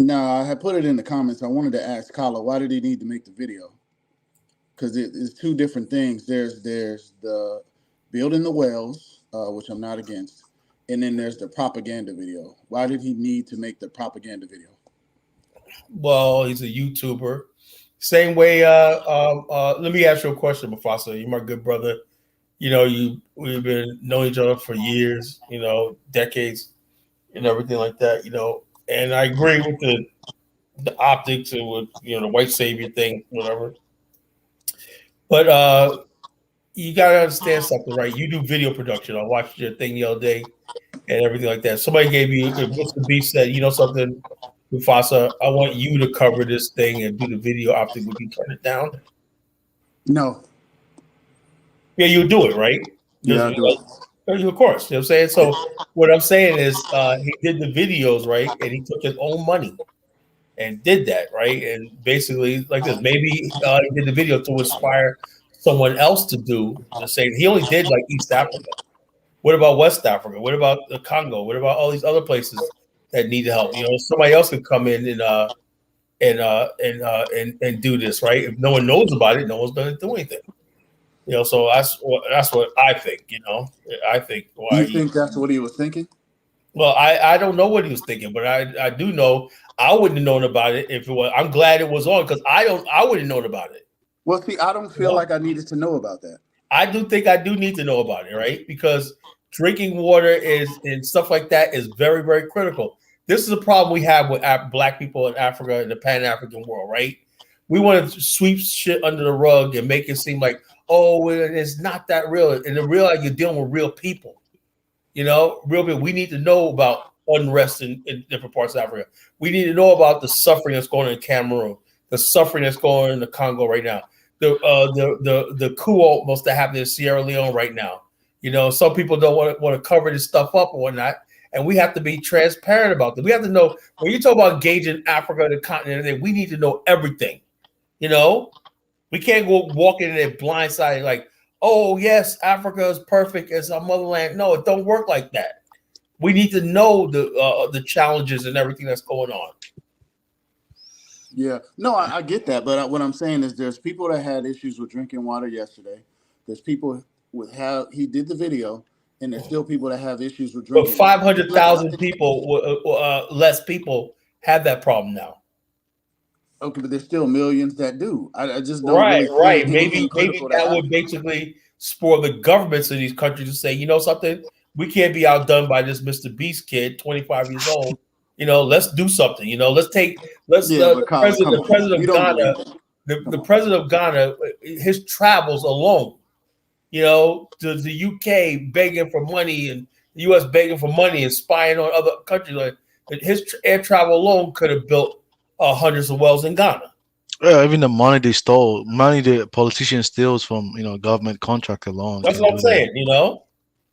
No, I had put it in the comments. I wanted to ask Kala, why did he need to make the video? Because it's two different things. There's the building the wells, which I'm not against, and then there's the propaganda video. Why did he need to make the propaganda video? Well, he's a YouTuber. Same way. Let me ask you a question, Mufasa. You're my good brother. You know, we've been knowing each other for years. You know, decades, and everything like that. You know, and I agree with the optics and with the white savior thing, whatever. But you gotta understand something, right? You do video production. I watched your thing the other day and everything like that. Somebody gave you, Mr. B said, you know something, Mufasa, I want you to cover this thing and do the video optic. Would you turn it down? No. Yeah, you'll do it, right? Yeah, I'll do it. Of course. You know what I'm saying? So what I'm saying is he did the videos, right? And he took his own money and did that, right? And basically like this, maybe he did the video to inspire someone else to do the same. He only did like East Africa. What about West Africa? What about the Congo? What about all these other places that need help? You know, somebody else could come in and do this, right? If no one knows about it, no one's going to do anything. You know, so that's what I think. You know, I think. You think that's what he was thinking? Well, I don't know what he was thinking, but I do know I wouldn't have known about it if it was. I'm glad it was on because I wouldn't have known about it. Well, see, I don't feel like I needed to know about that. I do think I do need to know about it, right? Because drinking water and stuff like that is very, very critical. This is a problem we have with Black people in Africa and the Pan-African world, right? We want to sweep shit under the rug and make it seem like, oh, it's not that real. And in real life, you're dealing with real people. You know, real people. We need to know about unrest in different parts of Africa. We need to know about the suffering that's going on in Cameroon, the suffering that's going on in the Congo right now. The coup almost that happened in Sierra Leone right now. You know, some people don't want to cover this stuff up or whatnot, and we have to be transparent about it. We have to know when you talk about engaging Africa, the continent, we need to know everything. You know, we can't go walking in there blindsided like, oh yes, Africa is perfect as our motherland. No, it don't work like that. We need to know the challenges and everything that's going on. Yeah, no, I get that, but what I'm saying is there's people that had issues with drinking water yesterday. There's people he did the video, and there's still people that have issues with drinking. But 500,000 people, less people have that problem now. Okay, but there's still millions that do. I just don't right. Maybe that would basically spur the governments of these countries to say, you know something, we can't be outdone by this Mr. Beast kid, 25 years old. You know, let's do something. You know, the president of Ghana, his travels alone, you know, to the UK begging for money and the US begging for money and spying on other countries. Like his air travel alone could have built hundreds of wells in Ghana. Yeah, even the money they stole, money the politicians steals from government contract alone. That's what I'm saying. You know.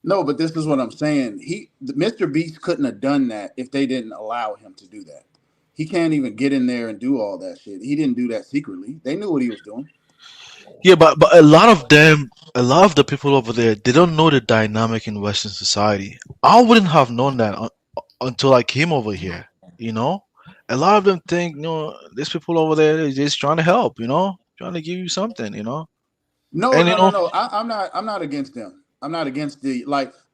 No, but this is what I'm saying. Mr. Beast couldn't have done that if they didn't allow him to do that. He can't even get in there and do all that shit. He didn't do that secretly. They knew what he was doing. Yeah, but a lot of the people over there, they don't know the dynamic in Western society. I wouldn't have known that until I came over here. You know, a lot of them think, these people over there, they're just trying to help. Trying to give you something. No. I'm not against them. I'm not against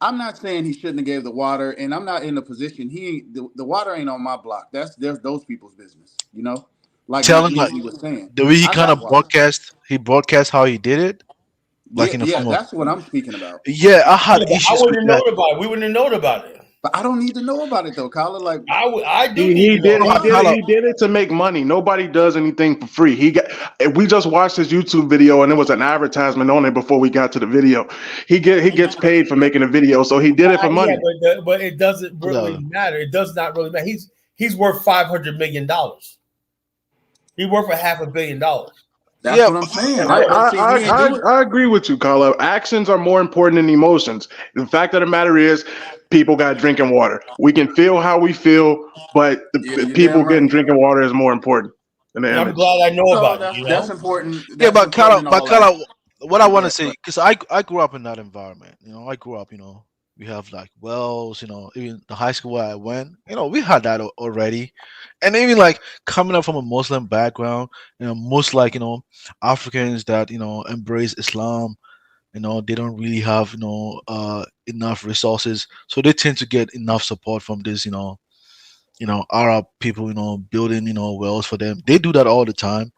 I'm not saying he shouldn't have gave the water, and I'm not in the position. The water ain't on my block. There's those people's business, Like he was saying, the way he kind of broadcast how he did it, like that's what I'm speaking about. Yeah, I had issues. I wouldn't have known about it. We wouldn't have known about it. But I don't need to know about it though, Kyla. Like I do. He did it to make money. Nobody does anything for free. We just watched his YouTube video and there was an advertisement on it before we got to the video. He gets paid for making a video, so he did it for money. Yeah, but it doesn't really matter. It does not really matter. He's worth $500 million. He's worth $500 million. That's what I'm saying. I agree with you, Carlo. Actions are more important than emotions. The fact of the matter is, people got drinking water. We can feel how we feel, but the people getting drinking water is more important. I'm glad I know about it. That's important. But Carlo, what I want to say, because I grew up in that environment. I grew up, we have like wells, even the high school where I went, we had that already. And even like coming up from a Muslim background, most like, Africans that, embrace Islam, they don't really have, enough resources. So they tend to get enough support from this, Arab people, building, wells for them. They do that all the time,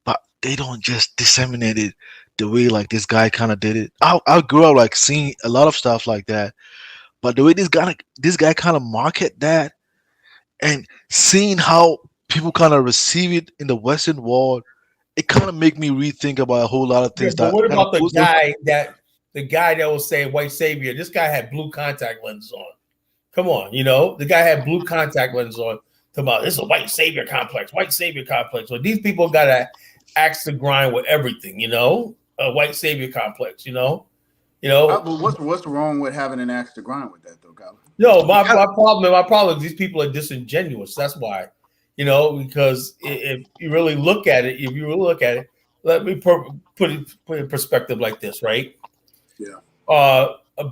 but they don't just disseminate it the way like this guy kind of did it. I grew up like seeing a lot of stuff like that, but the way this guy kind of market that and seeing how people kind of receive it in the Western world, it kind of make me rethink about a whole lot of things. But what about the guy that was saying white savior? This guy had blue contact lenses on. Come on, the guy had blue contact lenses on. Talking about this is a white savior complex. So these people got to axe the grind with everything, a white savior complex, But what's wrong with having an axe to grind with that though, Kyle? No, my problem is these people are disingenuous. That's why, because if you really look at it, let me put it in perspective like this, right? Yeah.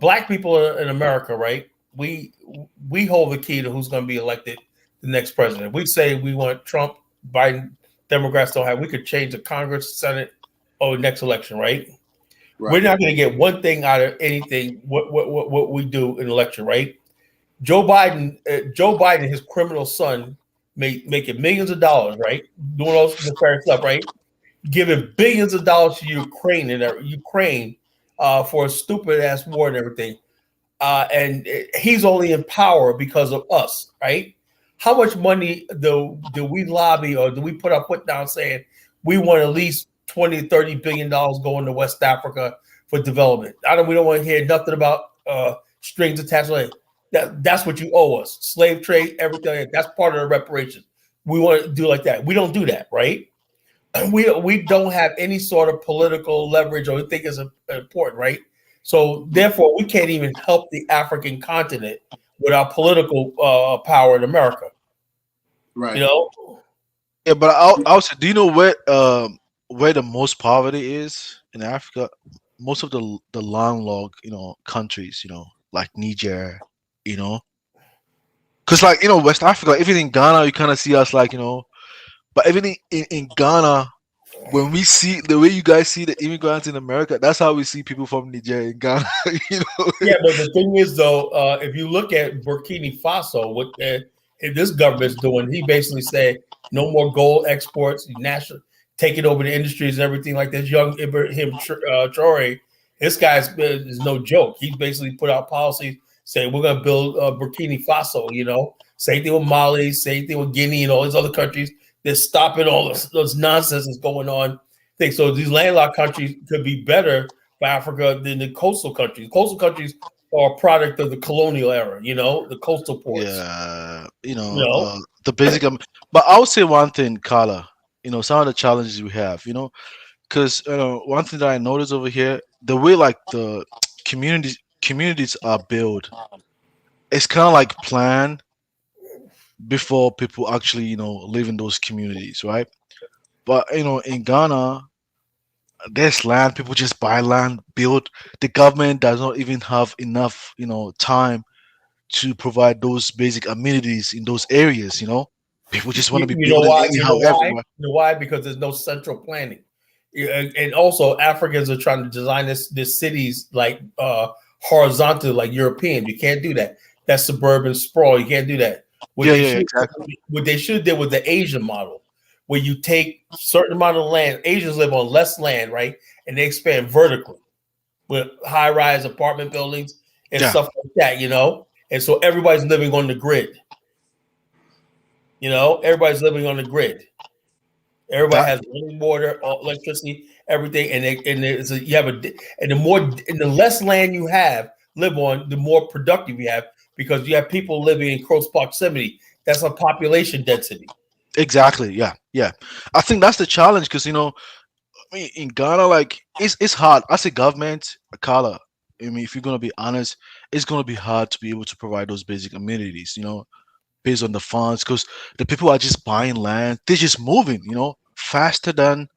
Black people in America, right? We hold the key to who's going to be elected the next president. We say we want Trump, Biden, Democrats don't have. We could change the Congress, Senate, or next election, right? We're not going to get one thing out of anything. What we do in election, right? Joe Biden, his criminal son, making millions of dollars, right? Doing all this nefarious stuff, right? Giving billions of dollars to Ukraine for a stupid ass war and everything. And he's only in power because of us, right? How much money do we lobby or do we put our foot down saying we want at least $20-30 billion going to West Africa for development? We don't want to hear nothing about strings attached. That's what you owe us. Slave trade, everything. That's part of the reparations. We want to do like that. We don't do that, right? we don't have any sort of political leverage or we think is important, right? So therefore, we can't even help the African continent with our political power in America. Right. You know? Yeah, but I'll say, do you know where the most poverty is in Africa? Most of the landlocked, countries, like Niger, because like West Africa, like, even in Ghana, you kind of see us like but even in Ghana, when we see the way you guys see the immigrants in America, that's how we see people from Niger in Ghana. Yeah, but the thing is, though, if you look at Burkina Faso, what this government's doing, he basically said no more gold exports, national taking over the industries and everything like this. Young Ibrahim Traore, this guy's is no joke. He's basically put out policies saying we're going to build Burkina Faso. Same thing with Mali, same thing with Guinea, and all these other countries. They're stopping all those nonsense that's going on. So these landlocked countries could be better for Africa than the coastal countries. Coastal countries are a product of the colonial era, the coastal ports. Yeah, the basic. But I would say one thing, Carla. Some of the challenges we have. Because one thing that I noticed over here, the way like the communities are built, it's kind of like planned before people actually live in those communities, right? But in Ghana, there's land, people just buy land, build. The government does not even have enough time to provide those basic amenities in those areas. People just want to be building anyhow everywhere. You know why? Because there's no central planning. And also Africans are trying to design this cities like horizontal, like European. You can't do that. That's suburban sprawl. You can't do that. Exactly. What they should do with the Asian model, where you take a certain amount of land. Asians live on less land, right? And they expand vertically with high-rise apartment buildings and stuff like that, And so everybody's living on the grid. Everybody's living on the grid. Everybody has running water, electricity, everything, and the less land you live on, the more productive you have, because you have people living in close proximity. That's a population density. Exactly. Yeah. I think that's the challenge because in Ghana, like it's hard as a government, Carla. If you're gonna be honest, it's gonna be hard to be able to provide those basic amenities. Based on the funds, because the people are just buying land, they're just moving, faster than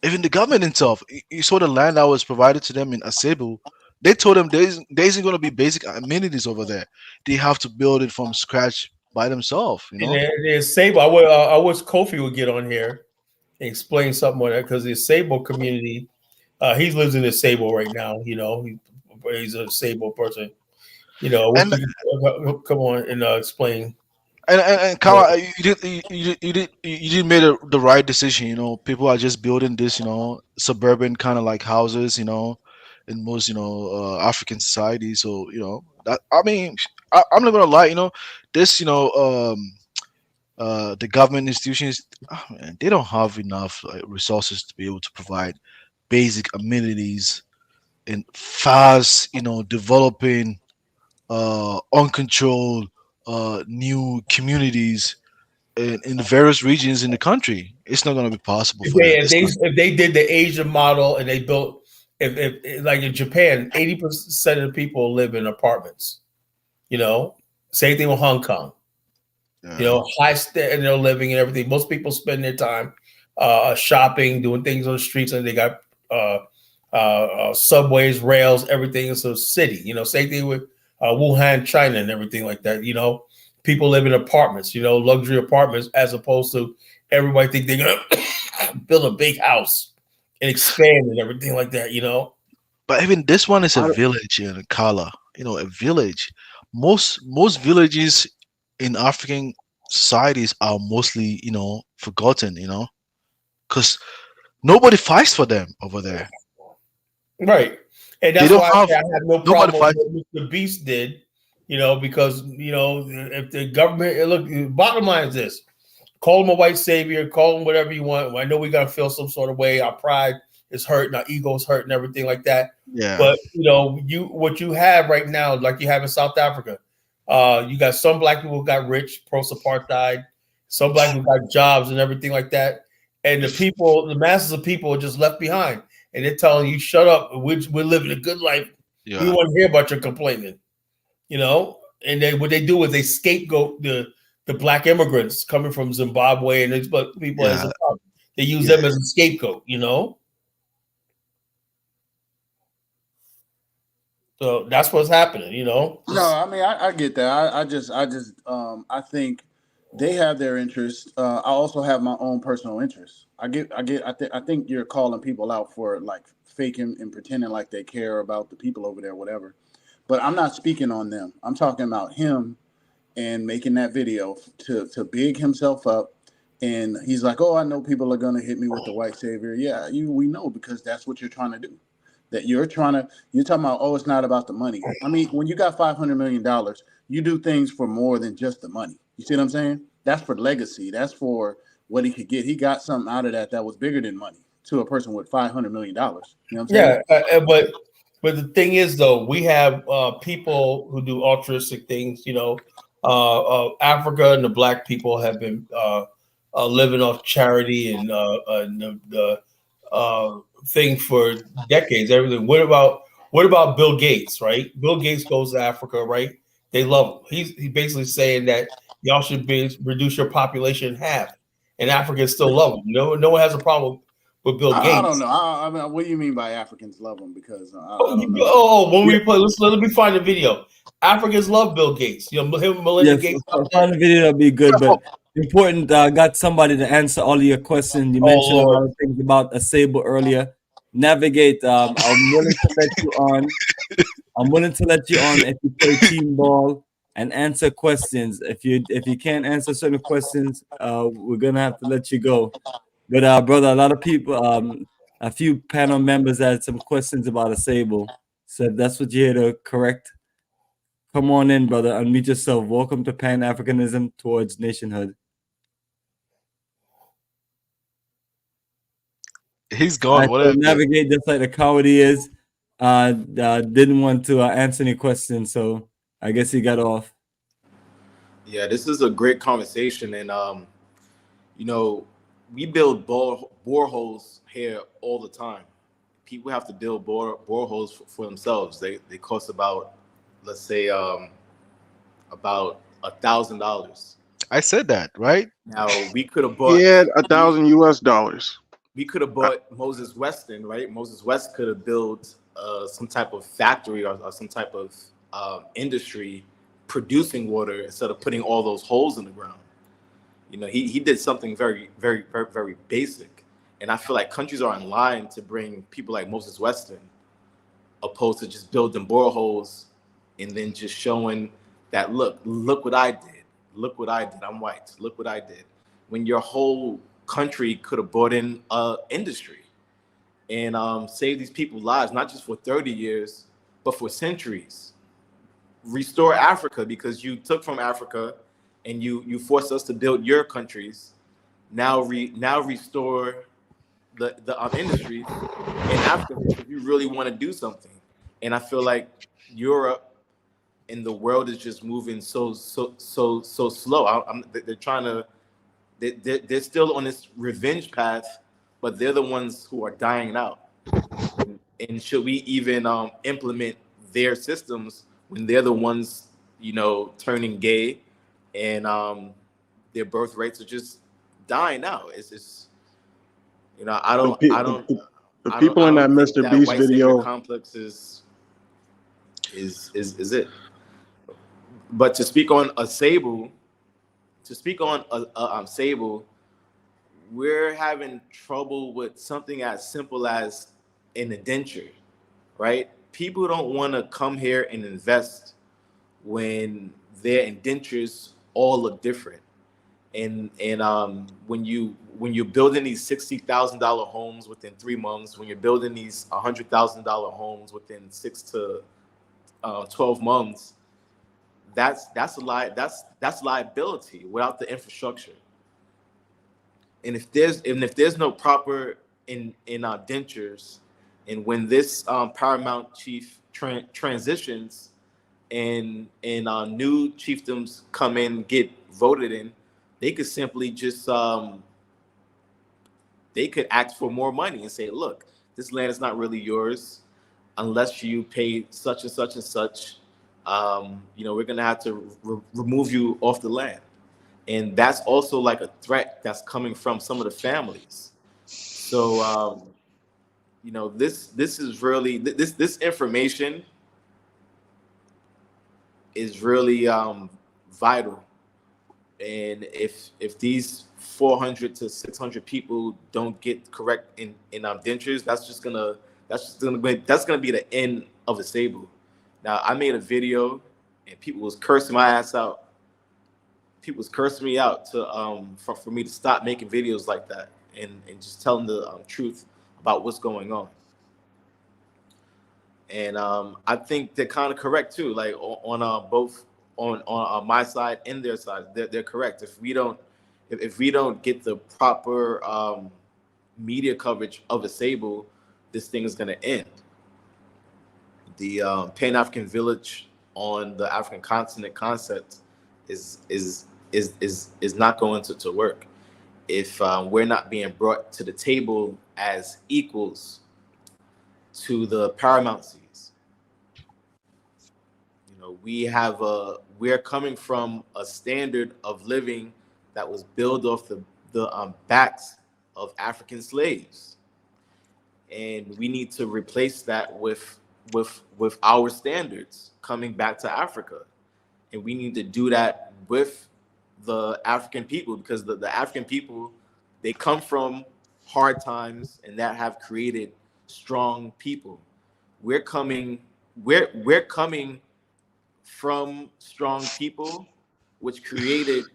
even the government itself. You saw the land that was provided to them in Asebu. They told them there isn't going to be basic amenities over there. They have to build it from scratch by themselves. There's Sable. I wish Kofi would get on here and explain something on that, because the Sable community, he lives in the Sable right now. He's a Sable person. Come on and explain. And Kala, you did made the right decision. People are just building this, suburban kind of like houses, in most, African societies. So, that I'm not gonna lie, this, the government institutions, they don't have enough resources to be able to provide basic amenities in fast, developing, uncontrolled new communities in the various regions in the country. It's not going to be possible for them. If they did the Asian model and they built, if like in Japan, 80% of the people live in apartments. Same thing with Hong Kong. High standard living and everything. Most people spend their time shopping, doing things on the streets, and they got subways, rails, everything. It's a city. Same thing with Wuhan, China, and everything like that. People live in apartments, luxury apartments, as opposed to everybody think they're gonna build a big house and expand and everything like that. But even this one is a village in Kala. A village. Most villages in African societies are mostly, forgotten. Because nobody fights for them over there. Right. And that's why I have no problem with what Mr. Beast did, because, if the government, look, bottom line is this: call him a white savior, call him whatever you want. I know we got to feel some sort of way. Our pride is hurt and our ego is hurt and everything like that. Yeah. But, what you have right now, like you have in South Africa, you got some black people who got rich, post-apartheid, some black people got jobs and everything like that. and the masses of people are just left behind, and they're telling you, "Shut up, we're living a good life. We Yeah. don't want to hear about your complaining," you know. And then what they do is they scapegoat the black immigrants coming from Zimbabwe and people as a problem. They use them as a scapegoat, you know. So that's what's happening, you know. No, I mean I get that. I think they have their interests. I also have my own personal interests. I think you're calling people out for like faking and pretending like they care about the people over there, whatever. But I'm not speaking on them. I'm talking about him and making that video to big himself up. And he's like, "Oh, I know people are gonna hit me with the white savior." Yeah, we know, because that's what you're trying to do. That you're talking about, oh, it's not about the money. I mean, when you got $500 million, you do things for more than just the money. You see what I'm saying? That's for legacy. That's for what he could get. He got something out of that was bigger than money to a person with $500 million. You know what I'm saying? Yeah, but the thing is, though, we have people who do altruistic things. You know, Africa and the black people have been living off charity and the thing for decades. Everything. What about Bill Gates? Right? Bill Gates goes to Africa. Right? They love him. He's basically saying that y'all should reduce your population in half, and Africans still love him. No one has a problem with Bill Gates. I don't know. I mean, what do you mean by Africans love him? Because let me find the video. Africans love Bill Gates. You know, him and Melinda Gates. Find the video, that'll be good. But important, got somebody to answer all of your questions. You mentioned a lot of things about Asable earlier. Navigate. I'm willing to let you on. I'm willing to let you on if you play team ball and answer questions. If you can't answer certain questions, we're gonna have to let you go. But brother, a lot of people, a few panel members had some questions about Asable. So if that's what you're here to correct, come on in, brother. Unmute yourself. Welcome to Pan-Africanism towards nationhood. He's gone. Whatever. Navigate just like the coward he is. Didn't want to answer any questions, so I guess he got off. Yeah, this is a great conversation, and you know, we build boreholes here all the time. People have to build boreholes for themselves. They cost about, let's say, about $1,000. I said that, right? Now we could have bought $1,000 US. We could have bought Moses Weston, right? Moses West could have built some type of factory or some type of industry producing water instead of putting all those holes in the ground. You know, he did something very, very, very, very basic. And I feel like countries are in line to bring people like Moses Weston, opposed to just building boreholes and then just showing that, look what I did. Look what I did. I'm white. Look what I did. When your whole country could have brought in industry and save these people's lives, not just for 30 years, but for centuries. Restore Africa, because you took from Africa and you forced us to build your countries. Now restore the industries in Africa if you really want to do something. And I feel like Europe and the world is just moving so slow. They're trying to. They're still on this revenge path, but they're the ones who are dying out. And should we even implement their systems when they're the ones, you know, turning gay and their birth rates are just dying out? It's just, you know, I don't. The people in that Mr. Beast video complex is it. But to speak on Asable. Sable, we're having trouble with something as simple as an indenture, right? People don't want to come here and invest when their indentures all look different. And when you're building these $60,000 homes within 3 months, when you're building these $100,000 homes within 6 to 12 months, that's liability without the infrastructure. And if there's no proper in dentures, and when this paramount chief transitions and new chiefdoms come in, get voted in, they could simply just they could ask for more money and say, look, this land is not really yours unless you pay such and such and such. We're gonna have to remove you off the land. And that's also like a threat that's coming from some of the families. So this is really this information is really vital. And if these 400 to 600 people don't get correct in dentures, that's gonna be the end of the Sable. Now, I made a video and people was cursing my ass out. People was cursing me out for me to stop making videos like that and just telling the truth about what's going on. And I think they're kind of correct too. Like on both on my side and their side, they're correct. If we don't get the proper media coverage of a Sable, this thing is going to end. The Pan-African village on the African continent concept is not going to work if we're not being brought to the table as equals to the paramount. We're coming from a standard of living that was built off the backs of African slaves, and we need to replace that with our standards coming back to Africa, and we need to do that with the African people, because the African people, they come from hard times and that have created strong people. We're coming from strong people, which created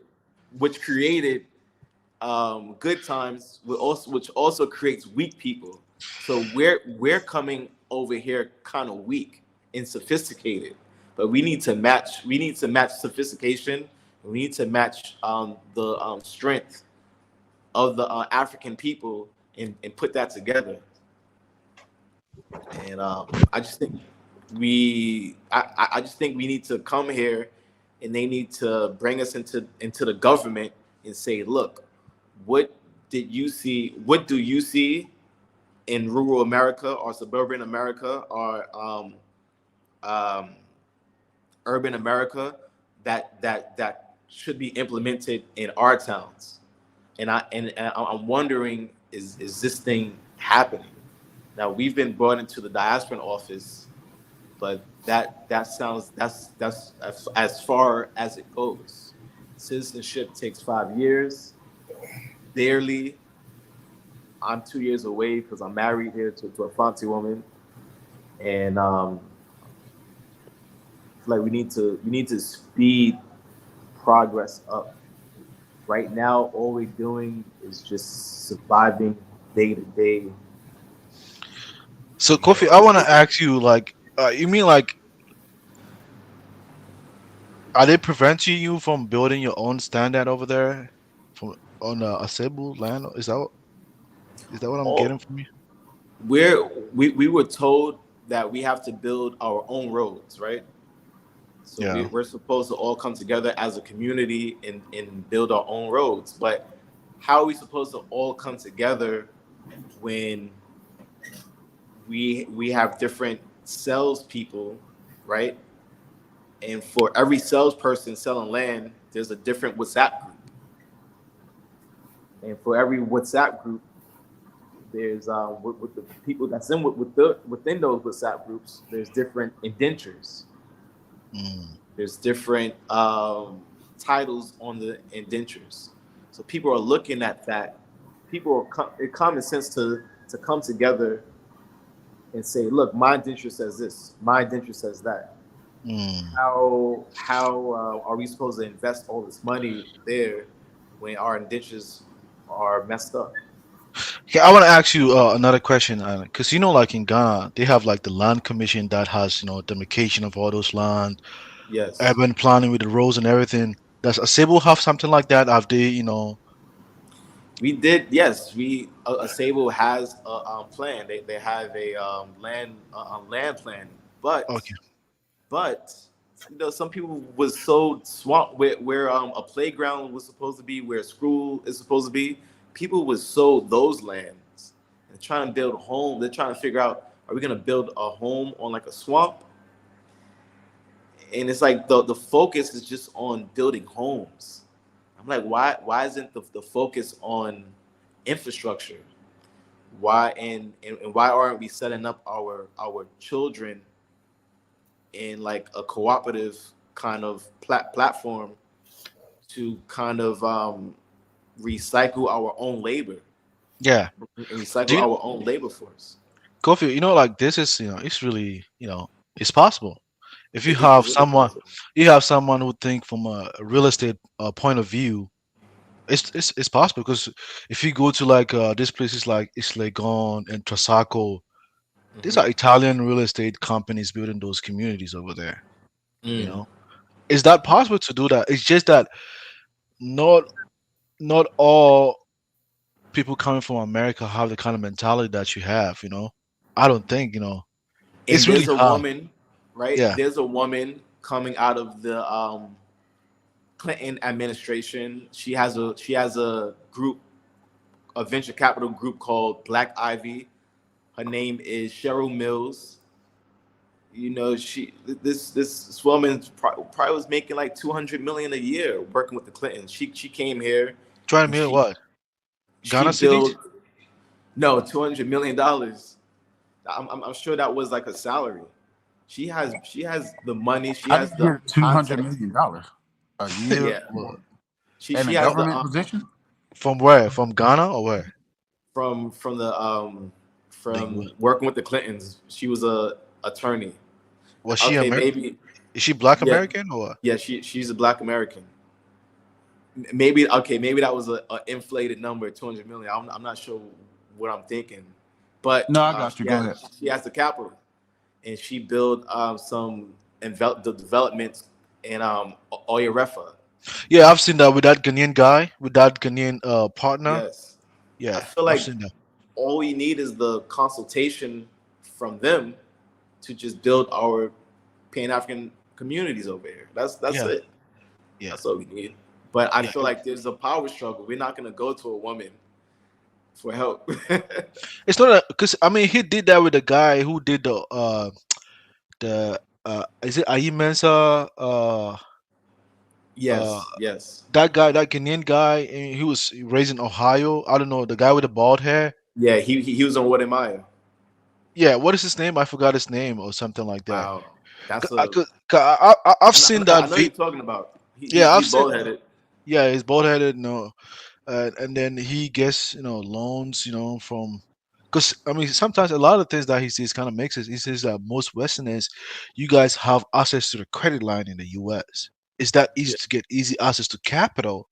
good times, which also creates weak people. So we're coming over here kind of weak and sophisticated, but we need to match sophistication. We need to match the strength of the African people and put that together. And I just think we need to come here, and they need to bring us into the government and say, look, what do you see in rural America or suburban America or urban America that should be implemented in our towns? And I'm wondering, is this thing happening? Now, we've been brought into the diaspora office, but that's as far as it goes. Citizenship takes 5 years. Barely. I'm 2 years away because I'm married here to a Fanti woman, and I feel like we need to speed progress up. Right now, all we're doing is just surviving day to day. So, Kofi, I want to ask you, like, you mean like, are they preventing you from building your own standard over there, on a Cebu land? Is that what I'm getting from you? We were told that we have to build our own roads, right? So Yeah. we're supposed to all come together as a community and build our own roads. But how are we supposed to all come together when we have different salespeople, right? And for every salesperson selling land, there's a different WhatsApp group. And for every WhatsApp group, there's with the people that's within those WhatsApp groups, there's different indentures. There's different titles on the indentures. So people are looking at that. People are it's common sense to come together and say, look, my indenture says this, my indenture says that. How are we supposed to invest all this money there when our indentures are messed up? Okay, I want to ask you another question, because like in Ghana, they have like the land commission that has demarcation of all those land, Yes. urban planning with the roads and everything. Does Cebu have something like that? Have they, We did, yes. Sable has a plan. They have a land plan, but okay. But some people was so swamped where a playground was supposed to be, where school is supposed to be, people was sold those lands and trying to build a home. They're trying to figure out, are we gonna build a home on like a swamp? And it's like the focus is just on building homes. I'm like, why isn't the focus on infrastructure? Why and why aren't we setting up our children in like a cooperative kind of platform to kind of recycle our own labor? Yeah. And recycle our own labor force. Kofi, like this is, it's really, it's possible. If you It's have really someone, possible. who think from a real estate point of view, it's possible, because if you go to like these places like Islegon and Trasaco, these are Italian real estate companies building those communities over there. Is that possible to do that? It's just that not all people coming from America have the kind of mentality that you have. I don't think And it's really there's a hard. woman, right? Yeah. There's a woman coming out of the Clinton administration. She has a group, a venture capital group called Black Ivy. Her name is Cheryl Mills. This woman probably was making like $200 million a year working with the Clintons. She came here. Trying to what? Ghana cedis? No, $200 million. I'm sure that was like a salary. She has the money. She How has did you the get $200 context. million a year? Yeah. She In a has government position? From where? From Ghana or where? From working with the Clintons. She was a attorney. Was she American? Is she Black American or what? Yeah, she's a Black American. Maybe that was a inflated number, 200 million. I'm not sure what I'm thinking, but no, I got you. Go ahead. She has the capital, and she built some developments in Oyarefa. Yeah, I've seen that with that Ghanaian guy, with that Ghanaian partner. Yes. Yeah, I feel like I've seen that. all we need is the consultation from them to just build our Pan-African communities over here. That's it. Yeah. That's all we need. But I feel like there's a power struggle. We're not gonna go to a woman for help. It's not because he did that with the guy who did the is it Ayi Mensah? Yes. That guy, that Ghanaian guy, and he was raised in Ohio. I don't know, the guy with the bald hair. Yeah, he was on Wademaya. Yeah, what is his name? I forgot his name or something like that. Wow, that's I've seen that. I know you're talking about. I've he's seen. bald-headed. Yeah, he's bald-headed. No, and then he gets loans. From because sometimes a lot of things that he says kind of makes it. He says that most Westerners, you guys have access to the credit line in the U.S. It's that easy to get easy access to capital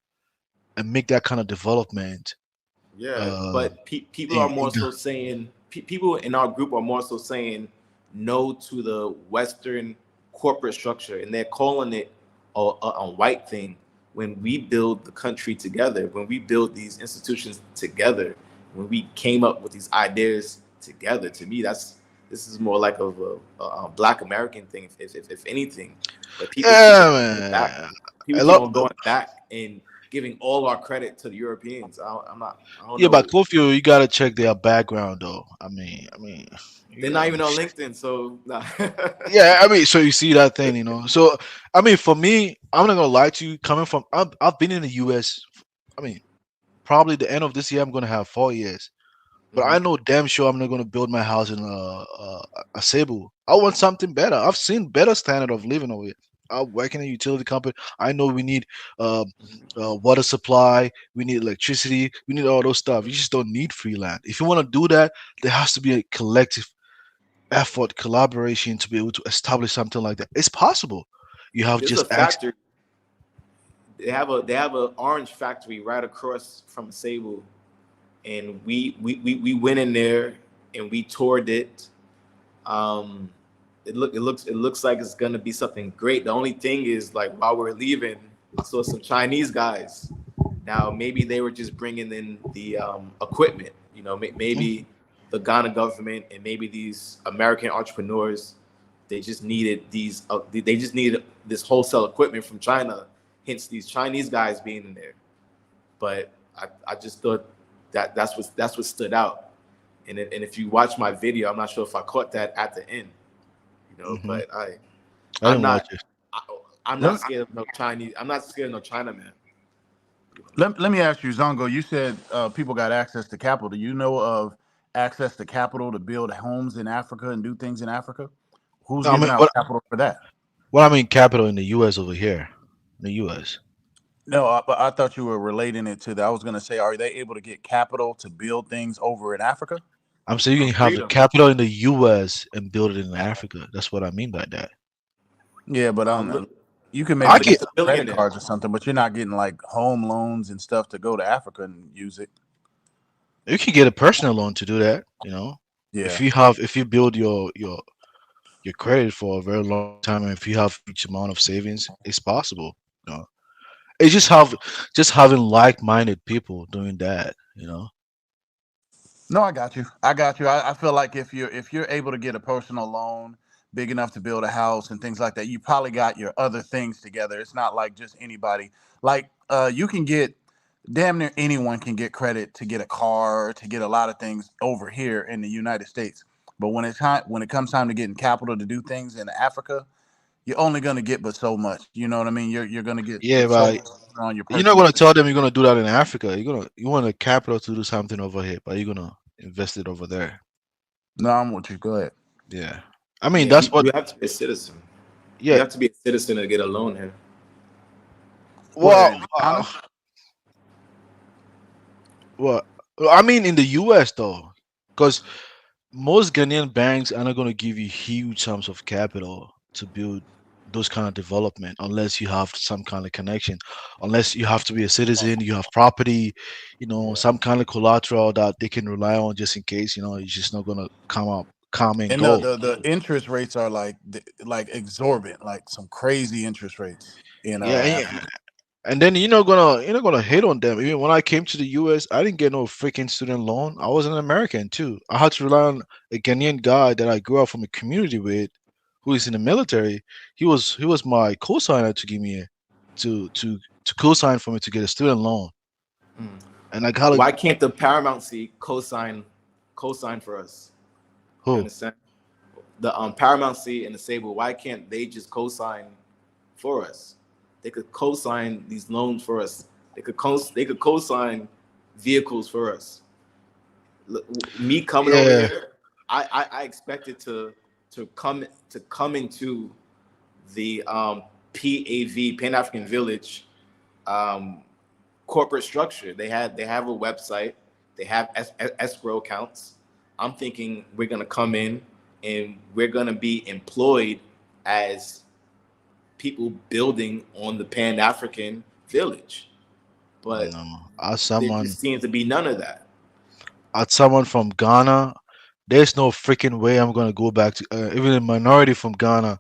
and make that kind of development. Yeah, but people are more so saying, people in our group are more so saying no to the Western corporate structure, and they're calling it a white thing. When we build the country together, when we build these institutions together, when we came up with these ideas together, to me, this is more like of a Black American thing, if anything. But people keep on going back and giving all our credit to the Europeans. I don't know. But Kofi, you gotta check their background though. They're not even on LinkedIn, so nah. Yeah, so you see that thing, So for me, I'm not gonna lie to you. Coming from, I've been in the U.S. Probably the end of this year, I'm gonna have 4 years. But I know damn sure I'm not gonna build my house in a Cebu. I want something better. I've seen better standard of living over here. I work in a utility company. I know we need water supply, we need electricity, we need all those stuff. You just don't need free land. If you want to do that, there has to be a collective effort, collaboration to be able to establish something like that. It's possible. You have There's just a factory. They have an orange factory right across from Cebu, and we went in there and we toured it. It looks like it's gonna be something great. The only thing is, like, while we're leaving, I saw some Chinese guys. Now maybe they were just bringing in the equipment. Maybe the Ghana government and maybe these American entrepreneurs, they just needed this wholesale equipment from China. Hence these Chinese guys being in there. But I just thought that's what stood out. And if you watch my video, I'm not sure if I caught that at the end, but I I'm didn't watch not it. I'm not scared of no Chinese. I'm not scared of no Chinaman. Let me ask you, Zongo. You said people got access to capital. Do you know of access to capital to build homes in Africa and do things in Africa? Who's I giving mean, out capital for that? what I mean, capital in the U.S. over here, in the U.S. No, but I thought you were relating it to that. I was going to say, are they able to get capital to build things over in Africa? I'm saying you can have the capital in the U.S. and build it in Africa. That's what I mean by that. Yeah, but you can I maybe get get some credit cards or something, but you're not getting like home loans and stuff to go to Africa and use it. You can get a personal loan to do that. Yeah. If you build your credit for a very long time, and if you have huge amount of savings, it's possible. It's just having like-minded people doing that. No, I got you. I feel like if you're able to get a personal loan big enough to build a house and things like that, you probably got your other things together. It's not like just anybody. Like you can get damn near anyone can get credit to get a car, to get a lot of things over here in the United States. But when it comes time to getting capital to do things in Africa, you're only gonna get but so much. You know what I mean? You're gonna get Yeah, so but much on your you're not personal. gonna tell them you're gonna do that in Africa. You want a capital to do something over here, but you're gonna invest it over there. No, I'm with you. Go ahead. Yeah, I mean Yeah, that's what. you have to be a citizen. Yeah. You have to be a citizen to get a loan here. Well, I mean in the U.S. though, because most Ghanaian banks are not going to give you huge sums of capital to build those kind of development unless you have some kind of connection, unless you have to be a citizen, you have property, some kind of collateral that they can rely on just in case. It's just not going to come and And go. the interest rates are like exorbitant, like some crazy interest rates in Africa. And then you're not gonna hate on them. Even when I came to the US, I didn't get no freaking student loan. I was an American too. I had to rely on a Ghanaian guy that I grew up from a community with, who is in the military. He was my co-signer to give me to co-sign for me to get a student loan. And I got Why can't the Paramount co-sign for us? Who? You understand? The Paramount and the Sable. Why can't they just co-sign for us? They could co-sign these loans for us. They could co-sign vehicles for us. Me coming over here, I expected to come into the PAV, Pan-African Village corporate structure. They have a website. They have escrow accounts. I'm thinking we're gonna come in and we're gonna be employed as people building on the Pan-African village, but as there someone just seems to be none of that. from Ghana, there's no freaking way I'm gonna go back to even a minority from Ghana.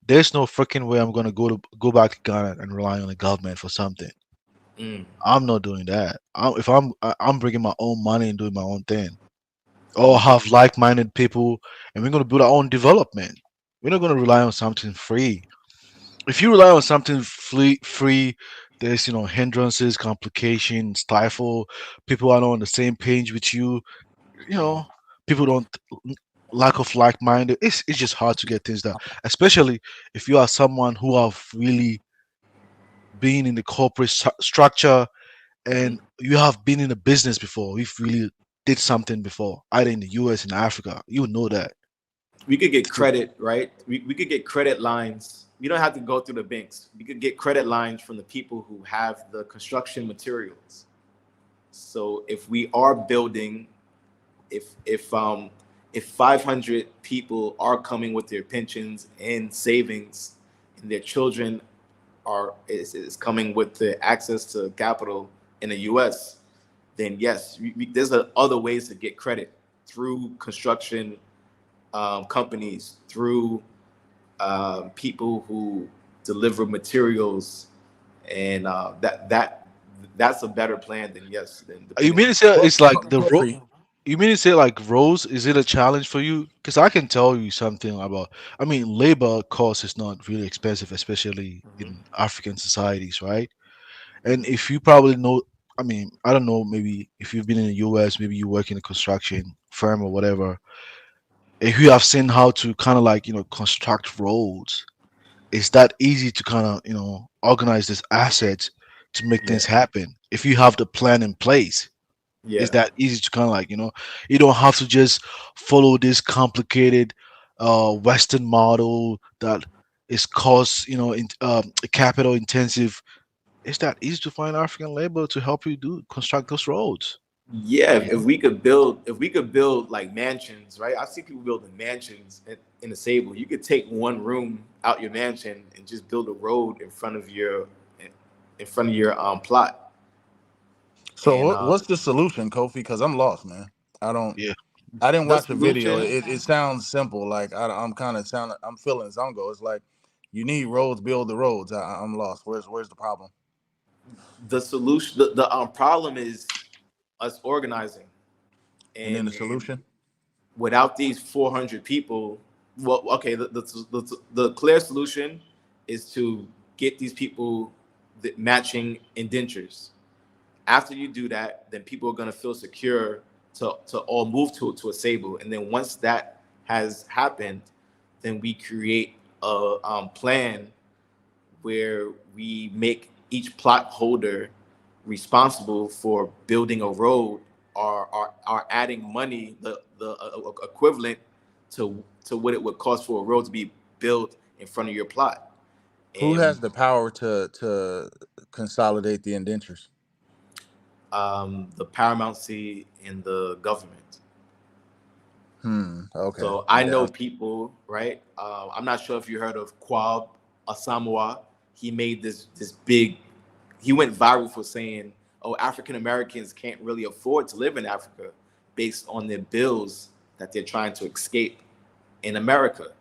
There's no freaking way I'm gonna go back to Ghana and rely on the government for something. I'm not doing that. I'm bringing my own money and doing my own thing. Or have like-minded people, and we're gonna build our own development. We're not gonna rely on something free. If you rely on something free, there's hindrances, complications, stifle. People are not on the same page with you. People don't lack of like-minded. It's just hard to get things done, especially if you are someone who have really been in the corporate structure and you have been in a business before. You've really did something before, either in the US and Africa. You know that. We could get credit, right? We could get credit lines. We don't have to go through the banks. We could get credit lines from the people who have the construction materials. So if we are building, if 500 people are coming with their pensions and savings, and their children is coming with the access to capital in the U.S., then yes, there's other ways to get credit through construction companies, through people who deliver materials, and that's a better plan than You mean to say it's like you mean to say like Rose? Is it a challenge for you? Because I can tell you something about. I mean, labor cost is not really expensive, especially in African societies, right? And if you probably know I mean, I don't know, maybe if you've been in the US, maybe you work in a construction firm or whatever. If you have seen how to kind of like, construct roads, it's that easy to kind of, organize this assets to make Yeah. things happen. If you have the plan in place, it's Yeah. that easy to kind of like, you don't have to just follow this complicated Western model that is cost, capital intensive. It's that easy to find African labor to help you construct those roads. Yeah, if we could build like mansions, right? I see people building mansions in the Sable. You could take one room out your mansion and just build a road in front of your plot. So And what's the solution, Kofi? Because I'm lost, man. I Yeah. didn't the watch the video. solution, It sounds simple. Like I'm feeling Zongo. It's like you need roads, build the roads. I'm lost. Where's the problem? the solution, the problem is us organizing, And then the and solution? without these 400 people, well, okay, the clear solution is to get these people matching indentures. After you do that, then people are going to feel secure to all move to a Sable. And then once that has happened, then we create a plan where we make each plot holder responsible for building a road, or adding money, the equivalent to what it would cost for a road to be built in front of your plot. Who And has the power to consolidate the indentures? the paramountcy in the government. Okay. So I Yeah. know people, right? I'm not sure if you heard of Kwab Asamoah. He made this big. He went viral for saying, "Oh, African Americans can't really afford to live in Africa based on their bills that they're trying to escape in America."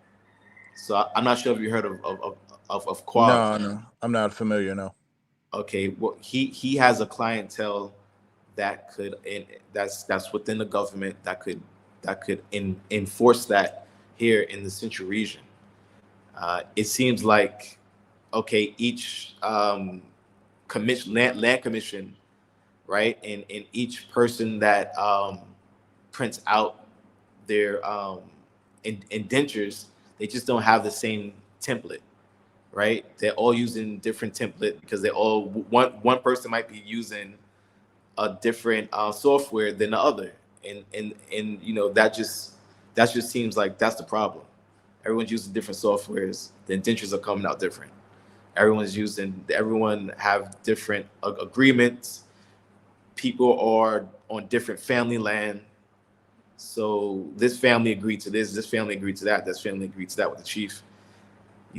So I'm not sure if you heard of Kwab. No, I'm not familiar. No. Okay, well, he has a clientele that could, and that's within the government that could enforce that here in the Central region. It seems like, okay, each commission, land commission, right, and each person that prints out their indentures, they just don't have the same template, right? They're all using different template because they all, one person might be using a different software than the other, and that just seems like that's the problem. Everyone's using different softwares. The indentures are coming out different. Everyone have different agreements. People are on different family land. So this family agreed to this family agreed to that, this family agreed to that with the chief.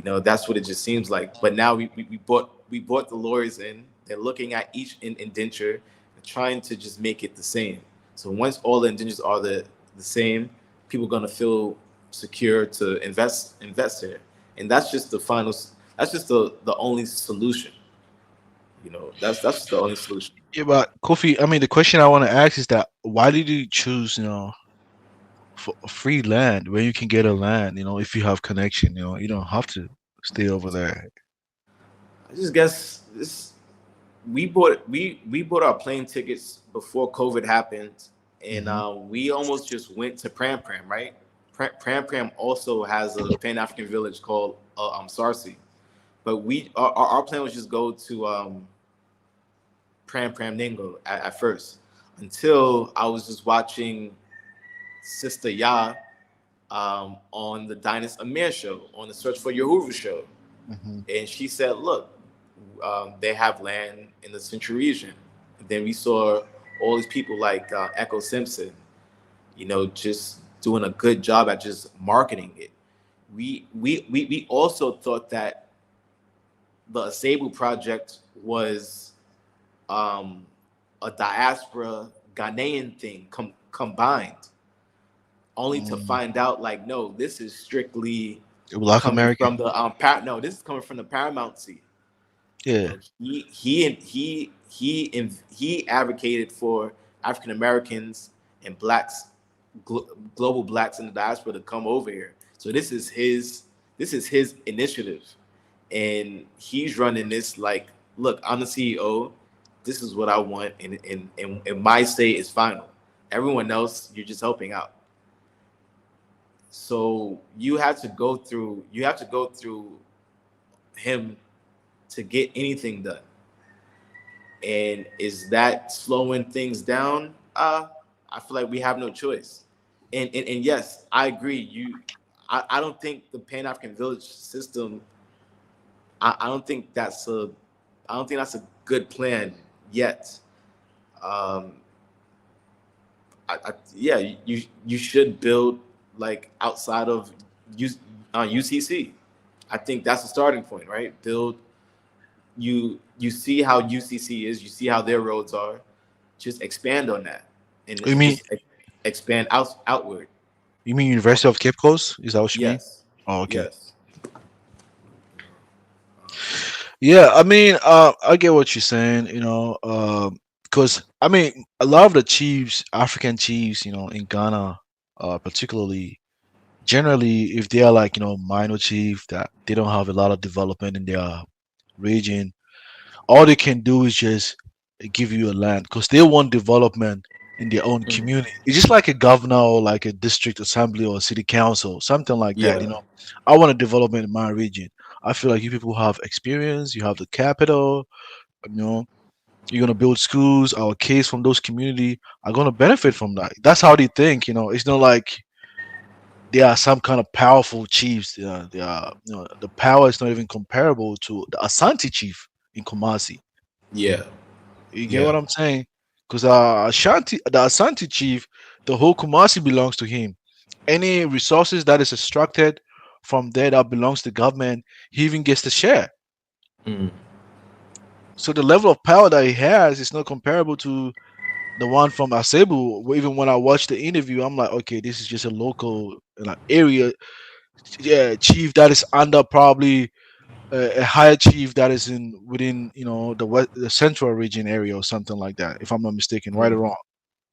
That's what it just seems like. But now we bought the lawyers in. They're looking at each indenture and trying to just make it the same. So once all the indentures are the same, people are gonna feel secure to invest here. And that's just the final. That's just the only solution. That's just the only solution. Yeah, but Kofi, I mean, the question I want to ask is that why did you choose, for free land where you can get a land, if you have connection, you don't have to stay over there. I just guess we bought our plane tickets before COVID happened, and we almost just went to Pram Pram, right? Pram Pram also has a Pan-African village called Sarsi, but our plan was just go to Pram Pram Ningo at first, until I was just watching Sister Ya on the Dynas Amir show, on the Search for Yahuwah show. And she said, look, they have land in the Central region. And then we saw all these people like Echo Simpson, just doing a good job at just marketing it. We also thought that the Asebu project was a diaspora Ghanaian thing combined, only to find out, like, no, this is strictly Black coming American. from the no, this is coming from the paramountcy. Yeah. He advocated for African Americans and blacks, global blacks in the diaspora to come over here. So this is his initiative, and he's running this like, look, I'm the CEO. this is what I want, and my say is final. Everyone else, you're just helping out. So you have to go through him to get anything done. And is that slowing things down? I feel like we have no choice. And yes, I agree. I don't think the Pan-African village system, I don't think that's a good plan yet. Yeah, you should build like outside of UCC. I think that's the starting point, right? Build. You see how UCC is. You see how their roads are. Just expand on that, and You mean just expand outward. you mean University of Cape Coast? Is that what you mean? Yes. Oh, okay. Yes. Yeah, I mean, I get what you're saying, because I mean, a lot of the chiefs, African chiefs, in Ghana, particularly, generally, if they are like, minor chief that they don't have a lot of development in their region, all they can do is just give you a land because they want development in their own community. It's just like a governor or like a district assembly or a city council, something like that. Yeah. I want a development in my region. I feel like you people have experience, you have the capital, you're gonna build schools. Our kids from those community are gonna benefit from that. That's how they think. It's not like they are some kind of powerful chiefs. They are, the power is not even comparable to the Asante chief in Kumasi. Yeah. You get what I'm saying? Because the Asante chief, the whole Kumasi belongs to him. Any resources that is extracted from there that belongs to government, he even gets to share. So the level of power that he has is not comparable to the one from Asebu. Even when I watched the interview, I'm like, okay, this is just a local area chief that is under probably a higher chief that is within the central region area or something like that, if I'm not mistaken, right or wrong,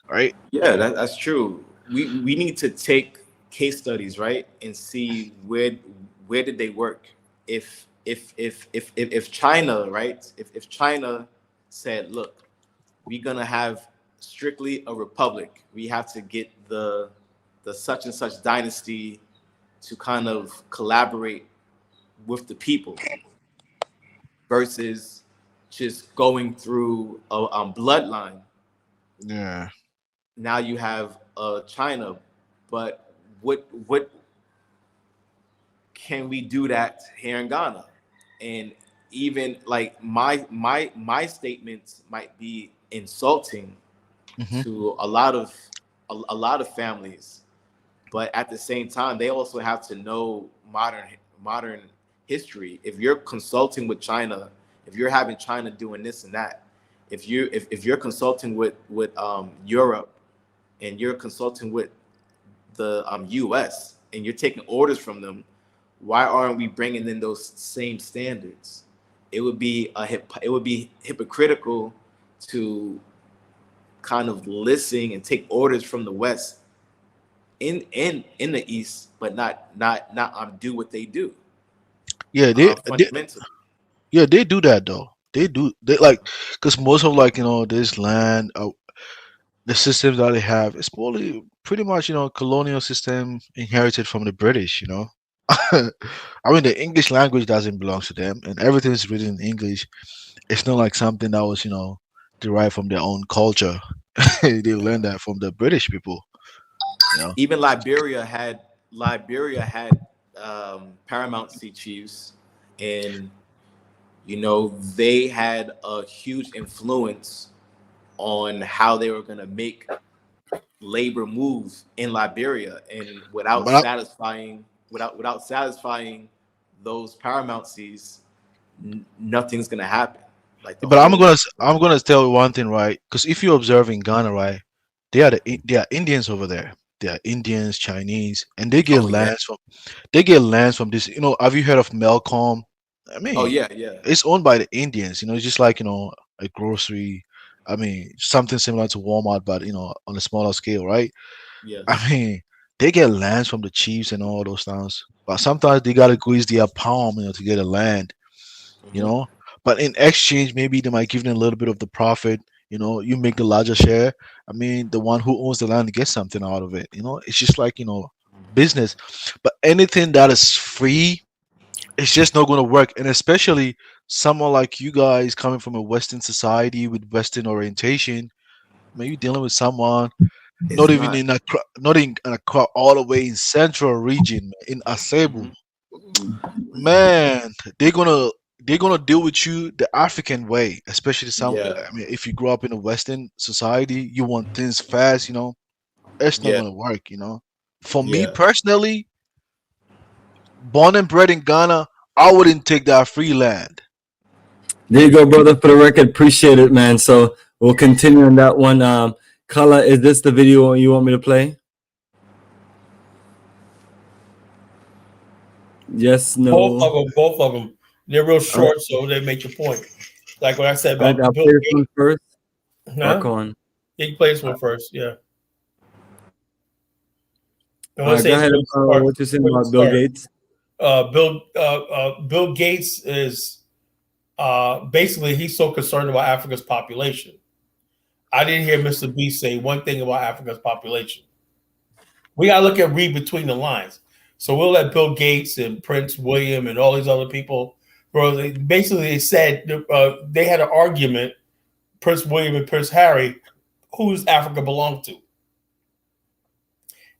right? Yeah, that's true. We need to take case studies, right, and see where did they work. If China, right, if China said, look, we're gonna have strictly a republic, we have to get the such and such dynasty to kind of collaborate with the people versus just going through a bloodline. Yeah. Now you have China, but what can we do that here in Ghana? And even like my statements might be insulting to a lot of families, but at the same time, they also have to know modern history. If you're consulting with China, if you're having China doing this and that, if you're consulting with Europe, and you're consulting with the U.S. and you're taking orders from them, why aren't we bringing in those same standards? It would be hypocritical to kind of listen and take orders from the West in the East, but not do what they do. Yeah, fundamentally. they do that though. They like, because most of this land, the systems that they have, it's pretty much colonial system inherited from the British. I mean, the English language doesn't belong to them, and everything is written in English. It's not like something that was derived from their own culture. They learned that from the British people. Even Liberia had paramountcy chiefs, and they had a huge influence on how they were going to make labor moves in Liberia, and without satisfying those paramountcies, nothing's going to happen. But I'm gonna tell you one thing, right? Because if you observe in Ghana, right, they are Indians over there. They are Indians, Chinese, and they get lands from this. Have you heard of Melcom? I mean, yeah. It's owned by the Indians. It's just like a grocery. I mean, something similar to Walmart, but on a smaller scale, right? Yes. I mean, they get lands from the chiefs and all those things, but sometimes they gotta squeeze their palm, to get a land. but in exchange, maybe they might give them a little bit of the profit. You know, you make the larger share. I mean, the one who owns the land gets something out of it. You know, it's just like, business. But anything that is free, it's just not going to work. And especially someone like you guys coming from a Western society with Western orientation, man, you dealing with someone It's not even not. not in Accra, all the way in central region, in Asebu. Mhm. Man, they're gonna deal with you the African way, especially some. Yeah. I mean, if you grow up in a Western society, you want things fast. It's not Yeah. gonna work. For me Yeah. personally, born and bred in Ghana, I wouldn't take that free land. There you go, brother. For the record, appreciate it, man. So we'll continue on that one. Kala, is this the video you want me to play? Yes, no. Both of them. They're real short, so they make your point. Like what I said All right, about I'll Bill play this Gates. one first. Huh? Rock on. Yeah, you play this one first. Yeah. All right, go ahead. What you saying about Bill Gates? Bill Gates is basically he's so concerned about Africa's population. I didn't hear Mr. B say one thing about Africa's population. We gotta read between the lines. So we'll let Bill Gates and Prince William and all these other people. Bro, they said they had an argument. Prince William and Prince Harry, who does Africa belong to?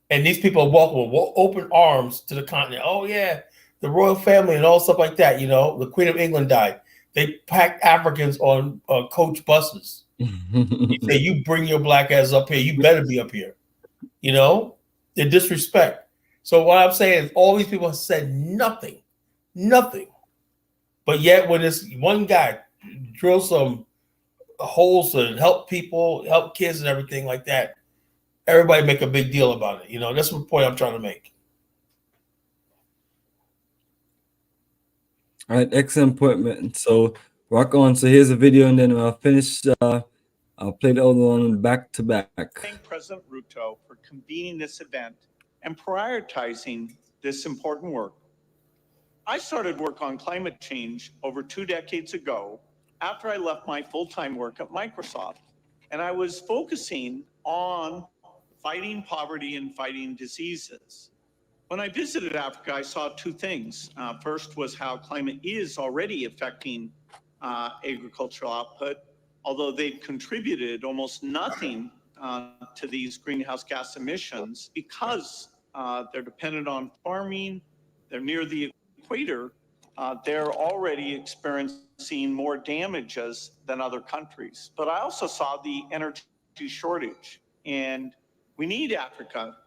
And these people walk with open arms to the continent. Oh yeah, the royal family and all stuff like that. The Queen of England died. They packed Africans on coach buses. You say, you bring your black ass up here. You better be up here. The disrespect. So what I'm saying is all these people have said nothing. But yet when this one guy drills some holes and help people, help kids and everything like that, everybody make a big deal about it. That's the point I'm trying to make. All right, excellent point, man. So rock on. So here's a video, and then I'll finish. I'll play the other one back to back. Thank President Ruto for convening this event and prioritizing this important work. I started work on climate change over 2 decades ago after I left my full-time work at Microsoft, and I was focusing on fighting poverty and fighting diseases. When I visited Africa, I saw 2 things. First was how climate is already affecting agricultural output, although they've contributed almost nothing to these greenhouse gas emissions because they're dependent on farming, they're near the equator, they're already experiencing more damages than other countries. But I also saw the energy shortage, and we need Africa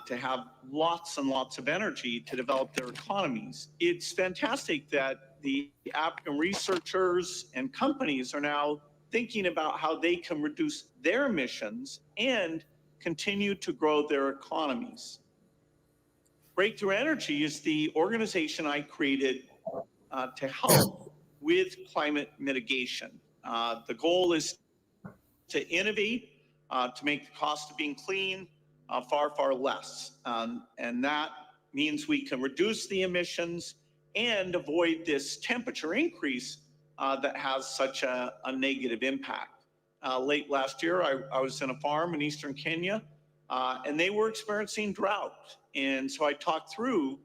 to have lots and lots of energy to develop their economies. It's fantastic that the African researchers and companies are now thinking about how they can reduce their emissions and continue to grow their economies. Breakthrough Energy is the organization I created to help with climate mitigation. The goal is to innovate, to make the cost of being clean far, far less. And that means we can reduce the emissions and avoid this temperature increase that has such a negative impact. Late last year, I was in a farm in eastern Kenya, and they were experiencing drought. And so I talked through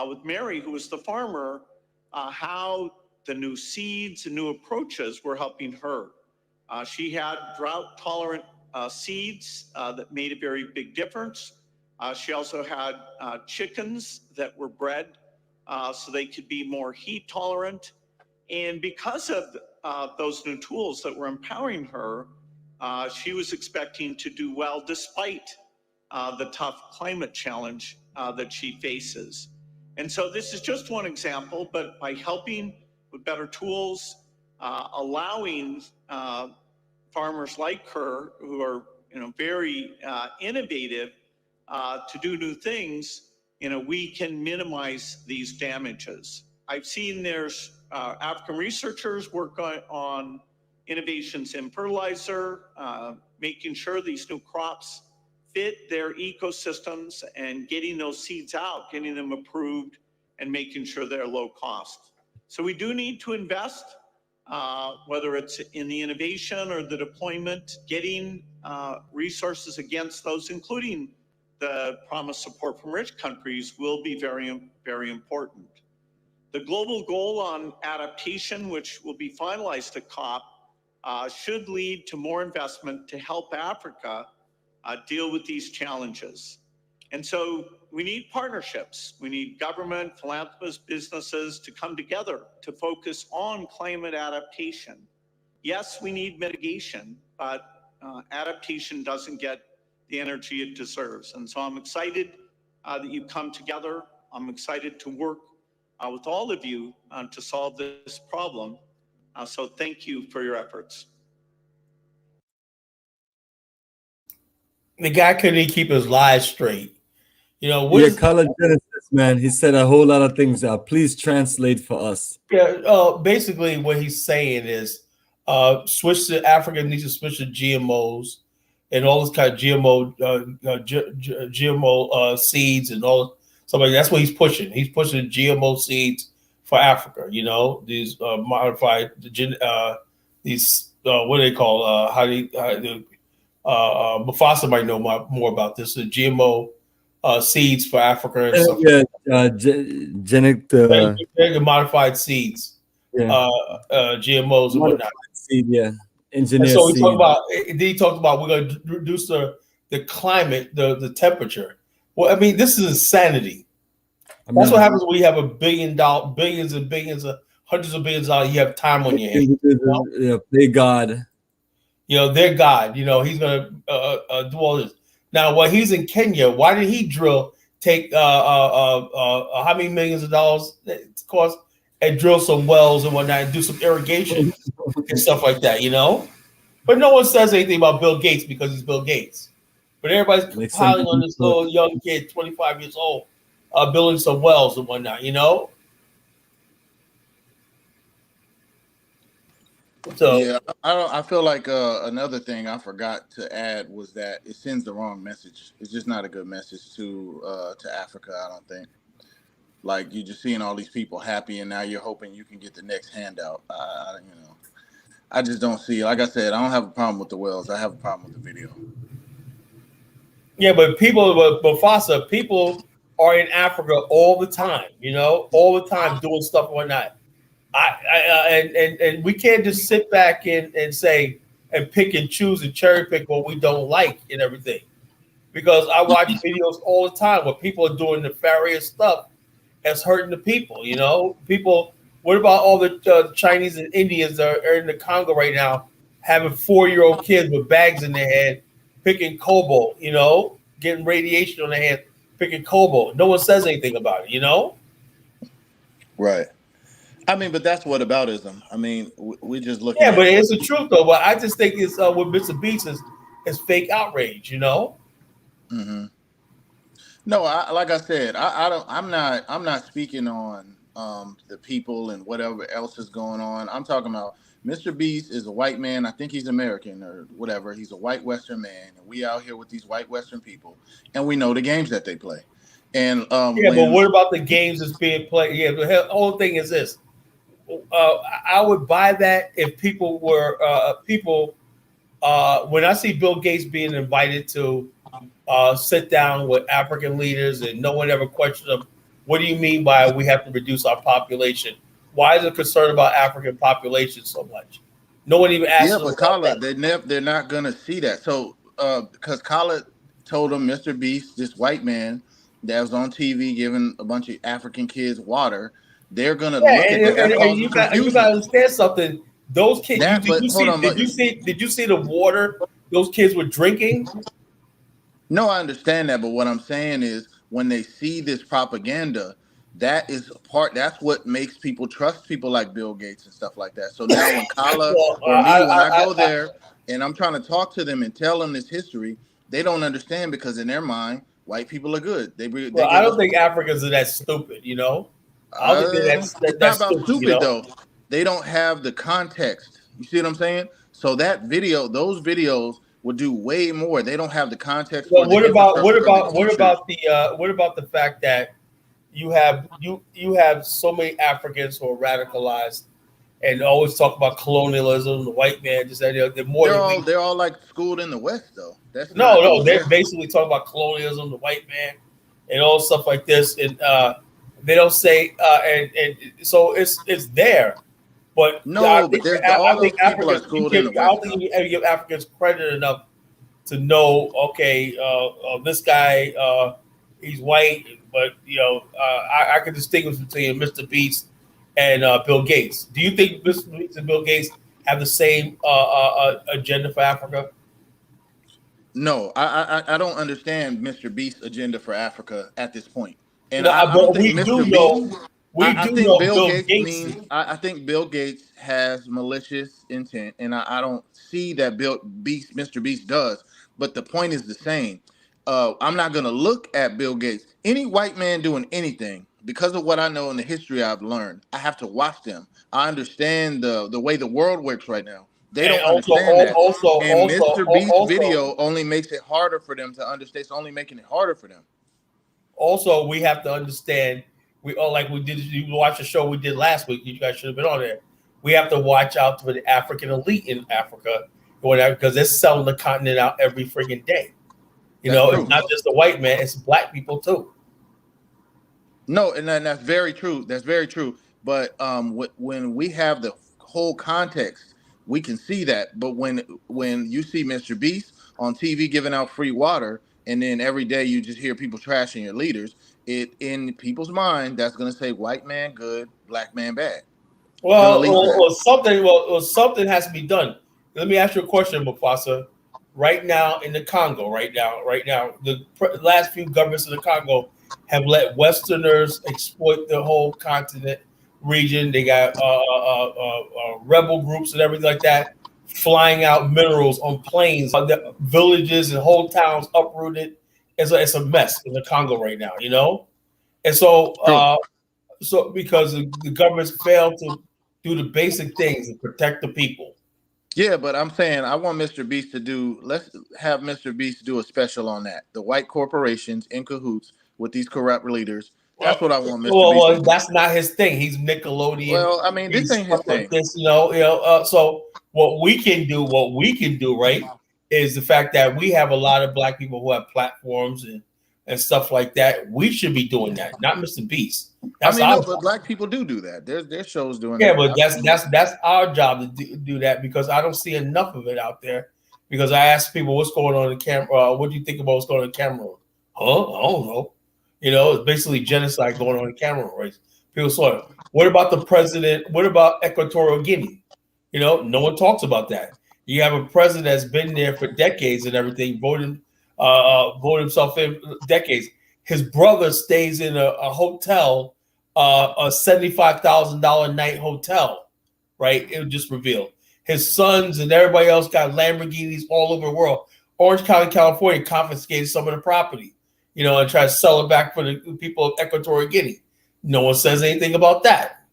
with Mary, who was the farmer, how the new seeds and new approaches were helping her. She had drought-tolerant seeds that made a very big difference. She also had chickens that were bred so they could be more heat tolerant. And because of those new tools that were empowering her, she was expecting to do well despite the tough climate challenge that she faces. And so this is just one example, but by helping with better tools, allowing farmers like her who are very innovative to do new things, we can minimize these damages. I've seen there's African researchers work on innovations in fertilizer, making sure these new crops fit their ecosystems and getting those seeds out, getting them approved and making sure they're low cost. So we do need to invest. whether it's in the innovation or the deployment, getting resources against those, including the promised support from rich countries, will be very, very important. The global goal on adaptation, which will be finalized at COP, should lead to more investment to help Africa deal with these challenges. And so we need partnerships. We need government, philanthropists, businesses to come together to focus on climate adaptation. Yes, we need mitigation, but adaptation doesn't get the energy it deserves. And so I'm excited that you've come together. I'm excited to work with all of you to solve this problem. So thank you for your efforts. The guy couldn't even keep his lies straight. You know, Yeah, College Genesis, man. He said a whole lot of things. Please translate for us. Yeah, basically what he's saying is switch to Africa needs to switch to GMOs and all this kind of GMO seeds and all somebody. That's what he's pushing. He's pushing GMO seeds for Africa. You know, these modified these what do they call Mufasa might know more about this. The GMO seeds for Africa and stuff. Yeah, genetic modified seeds, GMOs and whatnot. Seed, yeah, engineered so seed. He talked about we're going to reduce the climate, the temperature. Well, I mean, this is insanity. That's what happens when you have $1 billion, billions and billions of hundreds of billions of dollars. You have time on your hands. Yeah, play God. You know, they're God. You know, he's going to do all this. Now, while he's in Kenya, why did he take how many millions of dollars it cost and drill some wells and whatnot and do some irrigation and stuff like that, you know? But no one says anything about Bill Gates because he's Bill Gates. But everybody's piling on this little young kid, 25 years old, building some wells and whatnot, you know? So yeah, I feel like another thing I forgot to add was that it sends the wrong message. It's just not a good message to Africa, I don't think. Like, you're just seeing all these people happy, and now you're hoping you can get the next handout. I just don't see. Like I said, I don't have a problem with the wells. I have a problem with the video. Yeah, but Mufasa, people are in Africa all the time, you know, all the time doing stuff and whatnot. And we can't just sit back and say and pick and choose and cherry pick what we don't like and everything. Because I watch videos all the time where people are doing nefarious stuff that's hurting the people, you know? People, what about all the Chinese and Indians that are in the Congo right now having 4-year-old kids with bags in their head picking cobalt, you know, getting radiation on their head, picking cobalt. No one says anything about it, you know? Right. I mean, but that's whataboutism. I mean, we just look. Yeah, but it's the truth though. But I just think it's with Mr. Beast is fake outrage, you know. Mm-hmm. No, like I said, I'm not speaking on the people and whatever else is going on. I'm talking about Mr. Beast is a white man. I think he's American or whatever. He's a white Western man, and we out here with these white Western people, and we know the games that they play. And but what about the games that's being played? Yeah, the whole thing is this. I would buy that if people were when I see Bill Gates being invited to sit down with African leaders and no one ever questions them. What do you mean by we have to reduce our population? Why is it concerned about African population so much? No one even asks. Yeah, but Kala, they're not gonna see that. So because Kala told him Mr. Beast, this white man that was on TV giving a bunch of African kids water. They're gonna look at that. And you got to understand something. Those kids. Did you see the water those kids were drinking? No, I understand that, but what I'm saying is when they see this propaganda, that is that's what makes people trust people like Bill Gates and stuff like that. So now when Kala or me, when I go there and I'm trying to talk to them and tell them this history, they don't understand because in their mind, white people are good. I don't think Africans are that stupid, you know. I don't think it's not about stupid, you know? Though. They don't have the context. You see what I'm saying? So that video, those videos would do way more. They don't have the context. Well, what about the fact that you have so many Africans who are radicalized and always talk about colonialism, the white man, just that. They're more than they're all like schooled in the West though. That's no, they're basically talking about colonialism, the white man, and all stuff like this, and they don't say, and so it's there, but no, but all those people are Africans, schooled in the I don't West. think you ever give Africans credit enough to know, okay, this guy, he's white, but I can distinguish between Mr. Beast and Bill Gates. Do you think Mr. Beast and Bill Gates have the same agenda for Africa? No, I don't understand Mr. Beast's agenda for Africa at this point. And No, I don't but think we Mr. do Beast. know. I think Bill Gates Gates. means. I think Bill Gates has malicious intent, and I don't see that Mr. Beast does. But the point is the same. I'm not gonna look at Bill Gates. Any white man doing anything, because of what I know in the history I've learned, I have to watch them. I understand the way the world works right now. They don't understand that. And Mr. Beast's video only makes it harder for them to understand. It's only making it harder for them. Also, we have to understand. We did. You watch the show we did last week. You guys should have been on there. We have to watch out for the African elite in Africa, because they're selling the continent out every friggin' day. It's not just the white man; it's black people too. No, and that's very true. That's very true. But when we have the whole context, we can see that. But when you see Mr. Beast on TV giving out free water, and then every day you just hear people trashing your leaders, it in people's mind that's going to say white man good, black man bad. Something has to be done. Let me ask you a question, Mufasa. Right now in the Congo, the last few governments in the Congo have let Westerners exploit the whole continent region. They got rebel groups and everything like that, flying out minerals on planes. The villages and whole towns uprooted. It's a mess in the Congo right now, And so, because the governments failed to do the basic things and protect the people. Yeah, but I'm saying I want Mr. Beast let's have Mr. Beast do a special on that. The white corporations in cahoots with these corrupt leaders. That's what I want Mr. Beast to do. That's not his thing. He's Nickelodeon. Well, I mean, this ain't his thing. So what we can do, right, is the fact that we have a lot of black people who have platforms and stuff like that. We should be doing that, not Mr. Beast. But black people do that. There's shows doing that. Yeah, but that's our job to do that, because I don't see enough of it out there. Because I ask people what's going on in Cameroon. What do you think about what's going on in Cameroon? I don't know. It's basically genocide going on in Cameroon, right? People saw it. What about the president? What about Equatorial Guinea? No one talks about that. You have a president that's been there for decades and everything, voted himself in decades. His brother stays in a hotel, a $75,000 night hotel, right? It was just revealed. His sons and everybody else got Lamborghinis all over the world. Orange County, California confiscated some of the property, and tried to sell it back for the people of Equatorial Guinea. No one says anything about that.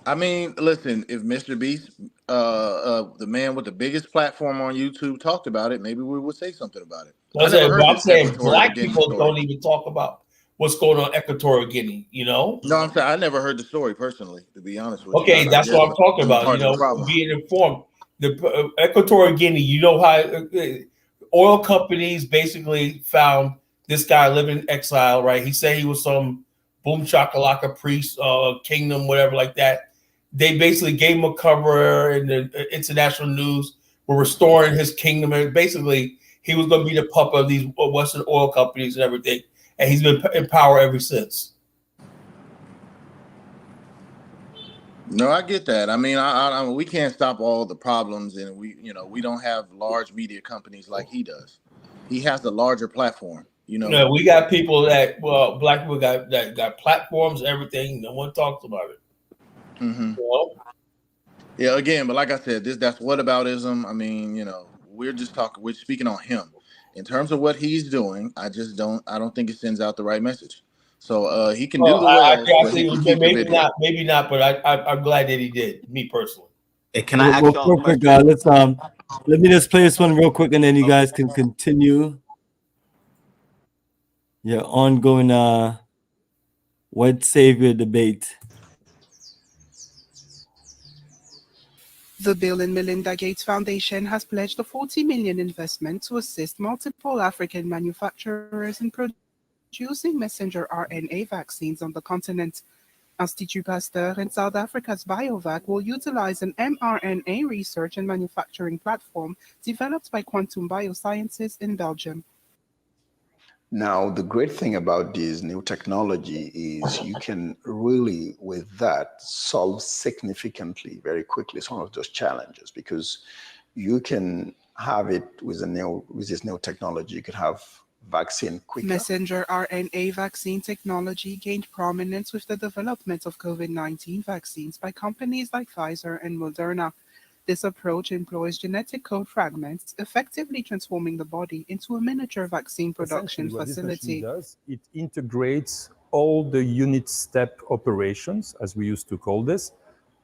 I mean, listen, if Mr. Beast, the man with the biggest platform on YouTube, talked about it, maybe we would say something about it. I'm saying black people don't even talk about what's going on in Equatorial Guinea, No, I'm saying I never heard the story personally, to be honest with you. Okay, that's what I'm talking about. Being informed. The Equatorial Guinea, how oil companies basically found this guy living in exile, right? He said he was some boom shakalaka priest, kingdom, whatever like that. They basically gave him a cover in the international news. We're restoring his kingdom, and basically he was going to be the puppet of these Western oil companies and everything. And he's been in power ever since. No, I get that. I mean, I we can't stop all the problems, and we don't have large media companies like he does. He has a larger platform. No, we got people that black people got platforms, everything. No one talks about it. Mm-hmm. Yeah, again, but like I said, that's whataboutism. I mean, we're speaking on him. In terms of what he's doing, I don't think it sends out the right message. So he can do the wells, but he can keep maybe not, but I'm glad that he did. Me personally. Hey, can I ask y'all a question? Let's let me just play this one real quick, and then you guys can continue your ongoing white savior debate. The Bill and Melinda Gates Foundation has pledged a $40 million investment to assist multiple African manufacturers in producing messenger RNA vaccines on the continent. Institut Pasteur in South Africa's BioVac will utilize an mRNA research and manufacturing platform developed by Quantum Biosciences in Belgium. Now, the great thing about this new technology is you can really, with that, solve significantly, very quickly, some of those challenges, because you can have it with this new technology. You could have vaccine quicker. Messenger RNA vaccine technology gained prominence with the development of COVID-19 vaccines by companies like Pfizer and Moderna. This approach employs genetic code fragments, effectively transforming the body into a miniature vaccine production facility. It integrates all the unit step operations, as we used to call this,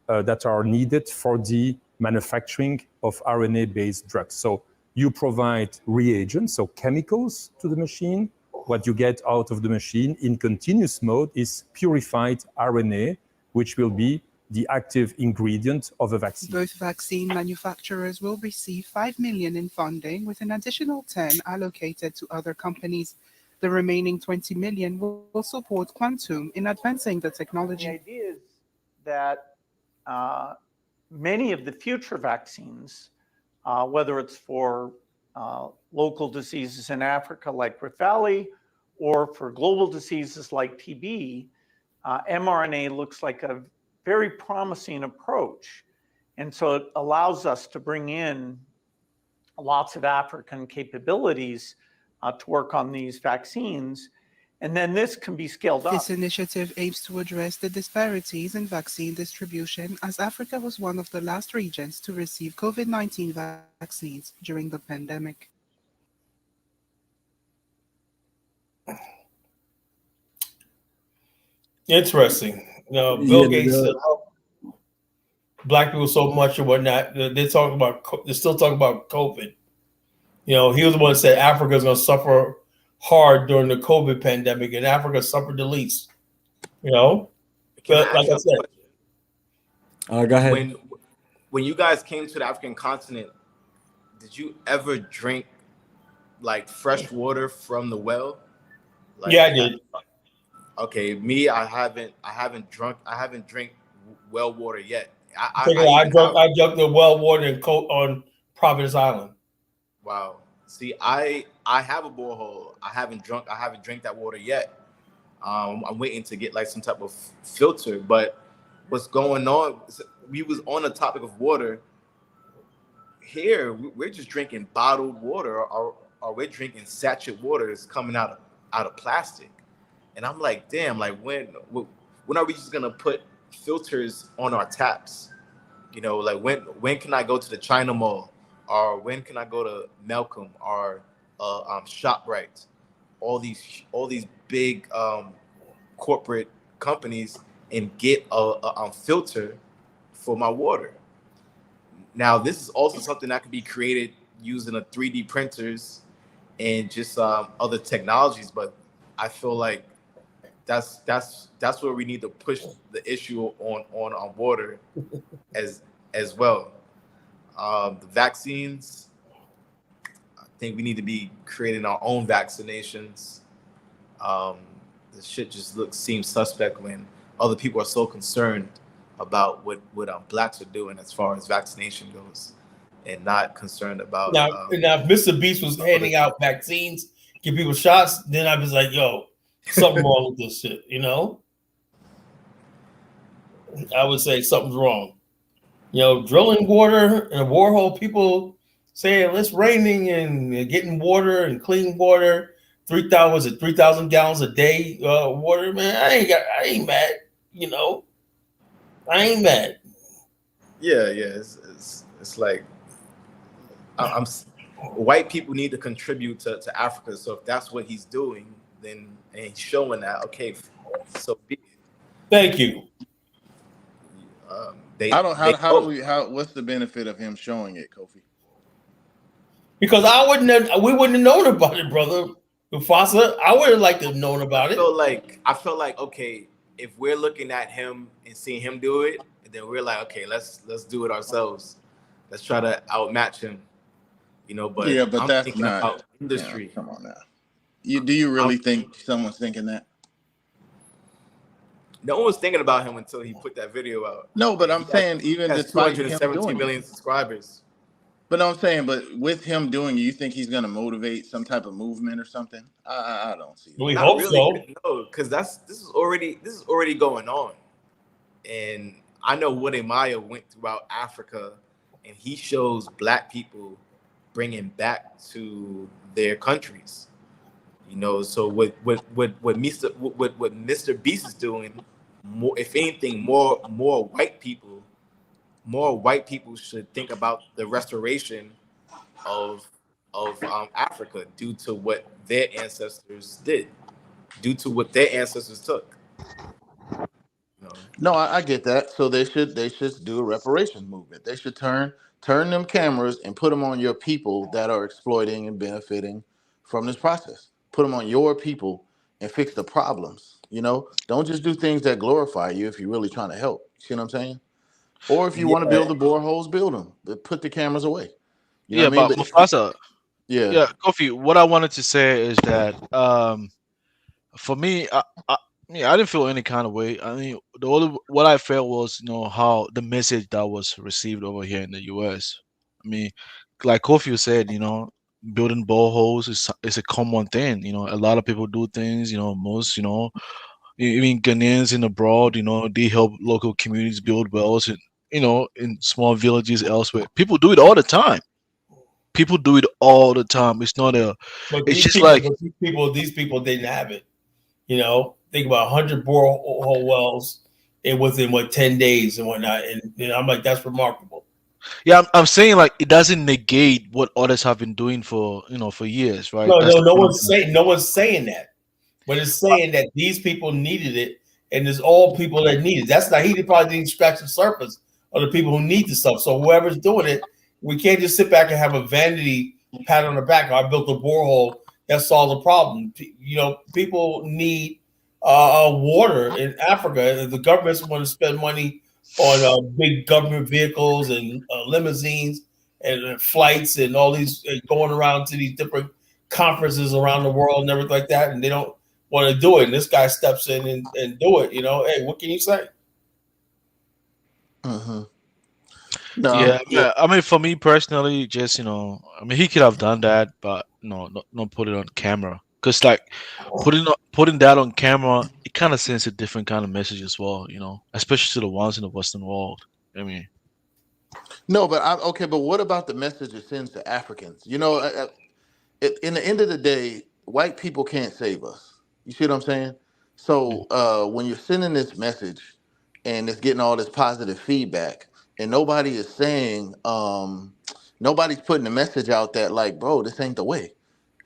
that are needed for the manufacturing of RNA-based drugs. So you provide reagents, so chemicals to the machine. What you get out of the machine in continuous mode is purified RNA, which will be the active ingredient of a vaccine. Both vaccine manufacturers will receive $5 million in funding, with an additional 10 allocated to other companies. The remaining $20 million will support Quantum in advancing the technology. The idea is that many of the future vaccines, whether it's for local diseases in Africa like Rift Valley, or for global diseases like TB, mRNA looks like a very promising approach. And so it allows us to bring in lots of African capabilities to work on these vaccines. And then this can be scaled up. This initiative aims to address the disparities in vaccine distribution, as Africa was one of the last regions to receive COVID-19 vaccines during the pandemic. Interesting. Bill Gates said black people so much and whatnot. They're still talking about COVID. He was the one that said Africa is going to suffer hard during the COVID pandemic, and Africa suffered the least. But like I said, go ahead. When you guys came to the African continent, did you ever drink like fresh water from the well? Yeah, I did. Okay, me, I haven't drank well water yet. I drank the well water on Providence Island. Wow. See, I have a borehole. I haven't drank that water yet. I'm waiting to get like some type of filter. But what's going on? We was on the topic of water. Here, we're just drinking bottled water, or we're drinking sachet water that's coming out of plastic. And I'm like, damn, like when are we just gonna put filters on our taps? Like when can I go to the China Mall, or when can I go to Malcolm or ShopRite? All these big corporate companies, and get a filter for my water. Now, this is also something that can be created using a 3D printers and just other technologies, but I feel like that's where we need to push the issue on water as well. The vaccines, I think we need to be creating our own vaccinations. The shit just seems suspect when other people are so concerned about what blacks are doing as far as vaccination goes, and not concerned about. Now, if Mr. Beast was handing out vaccines, give people shots, then I was like, yo, something wrong with this shit, I would say something's wrong. Drilling water in a borehole, people saying it's raining and getting water and clean water, 3,000 gallons a day water, man. I ain't mad, I ain't mad. Yeah, it's like white people need to contribute to Africa. So if that's what he's doing, then and he's showing that, okay, so be it. Thank you. What's the benefit of him showing it, Kofi? Because we wouldn't have known about it, brother. Mufasa, I would have liked to have known about it. I feel like okay, if we're looking at him and seeing him do it, then we're like, okay, let's do it ourselves. Let's try to outmatch him. You know, but Yeah, but I'm that's thinking not. about industry. Yeah, come on now. Do you really think someone's thinking that? No one was thinking about him until he put that video out. No, but I'm saying He even has despite him 217 doing million it. subscribers. But I'm saying, but with him doing it, you think he's going to motivate some type of movement or something? I don't see that. We Not hope really, so. no, because this is already going on, and I know Woody Maya went throughout Africa, and he shows Black people bringing back to their countries. You know, so what Mr. Beast is doing, more, if anything, more white people should think about the restoration of Africa due to what their ancestors did, due to what their ancestors took. You know? No, I get that. So they should do a reparations movement. They should turn them cameras and put them on your people that are exploiting and benefiting from this process. Put them on your people and fix the problems. You know, don't just do things that glorify you if you're really trying to help. See what I'm saying? Or if you want to build the boreholes, build them. But put the cameras away. You know Yeah, what I mean? but But Mufasa, yeah. yeah, Kofi, what I wanted to say is that for me, I didn't feel any kind of way. I mean, the only what I felt was, how the message that was received over here in the U.S. I mean, like Kofi said, building boreholes is a common thing. A lot of people do things. Most, even Ghanaians in abroad, they help local communities build wells, and in small villages elsewhere. People do it all the time. People do it all the time. It's not a. But It's these just people, like, these people didn't have it. You know, think about 100 borehole wells within 10 days and whatnot, and I'm like, that's remarkable. yeah, I'm saying, like, it doesn't negate what others have been doing for for years, right? No, That's the no point. one's saying that, but it's saying that these people needed it, and there's all people that need it. That's not he probably didn't scratch the surface of the people who need the stuff. So whoever's doing it, we can't just sit back and have a vanity pat on the back. I built a borehole that solved the problem. People need water in Africa. The governments want to spend money on big government vehicles and limousines and flights and all these going around to these different conferences around the world and everything like that, and they don't want to do it. And this guy steps in and do it. Hey, what can you say? Mm-hmm. Yeah. I mean, for me personally, just I mean, he could have done that, but no, not put it on camera. Cause like putting that on camera, it kind of sends a different kind of message as well. Especially to the ones in the Western world. I mean, No, but okay. But what about the message it sends to Africans? In the end of the day, white people can't save us. You see what I'm saying? So when you're sending this message and it's getting all this positive feedback, and nobody is saying, nobody's putting the message out that like, bro, this ain't the way.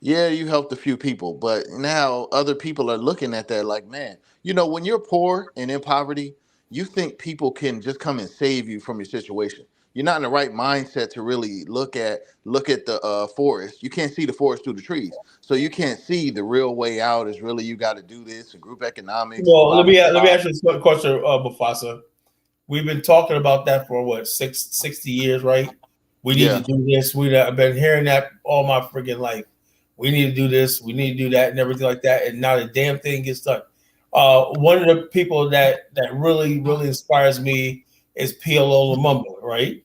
Yeah, you helped a few people, but now other people are looking at that like, man, when you're poor and in poverty, you think people can just come and save you from your situation. You're not in the right mindset to really look at the forest. You can't see the forest through the trees, so you can't see the real way out. Is really you got to do this and group economics. Well, Blah, let me blah, blah. ask you a question, Mufasa. We've been talking about that for 60 years, right? We need to do this. I've been hearing that all my freaking life. We need to do this. We need to do that, and everything like that. And not a damn thing gets done. One of the people that really inspires me is PLO Lumumba, right?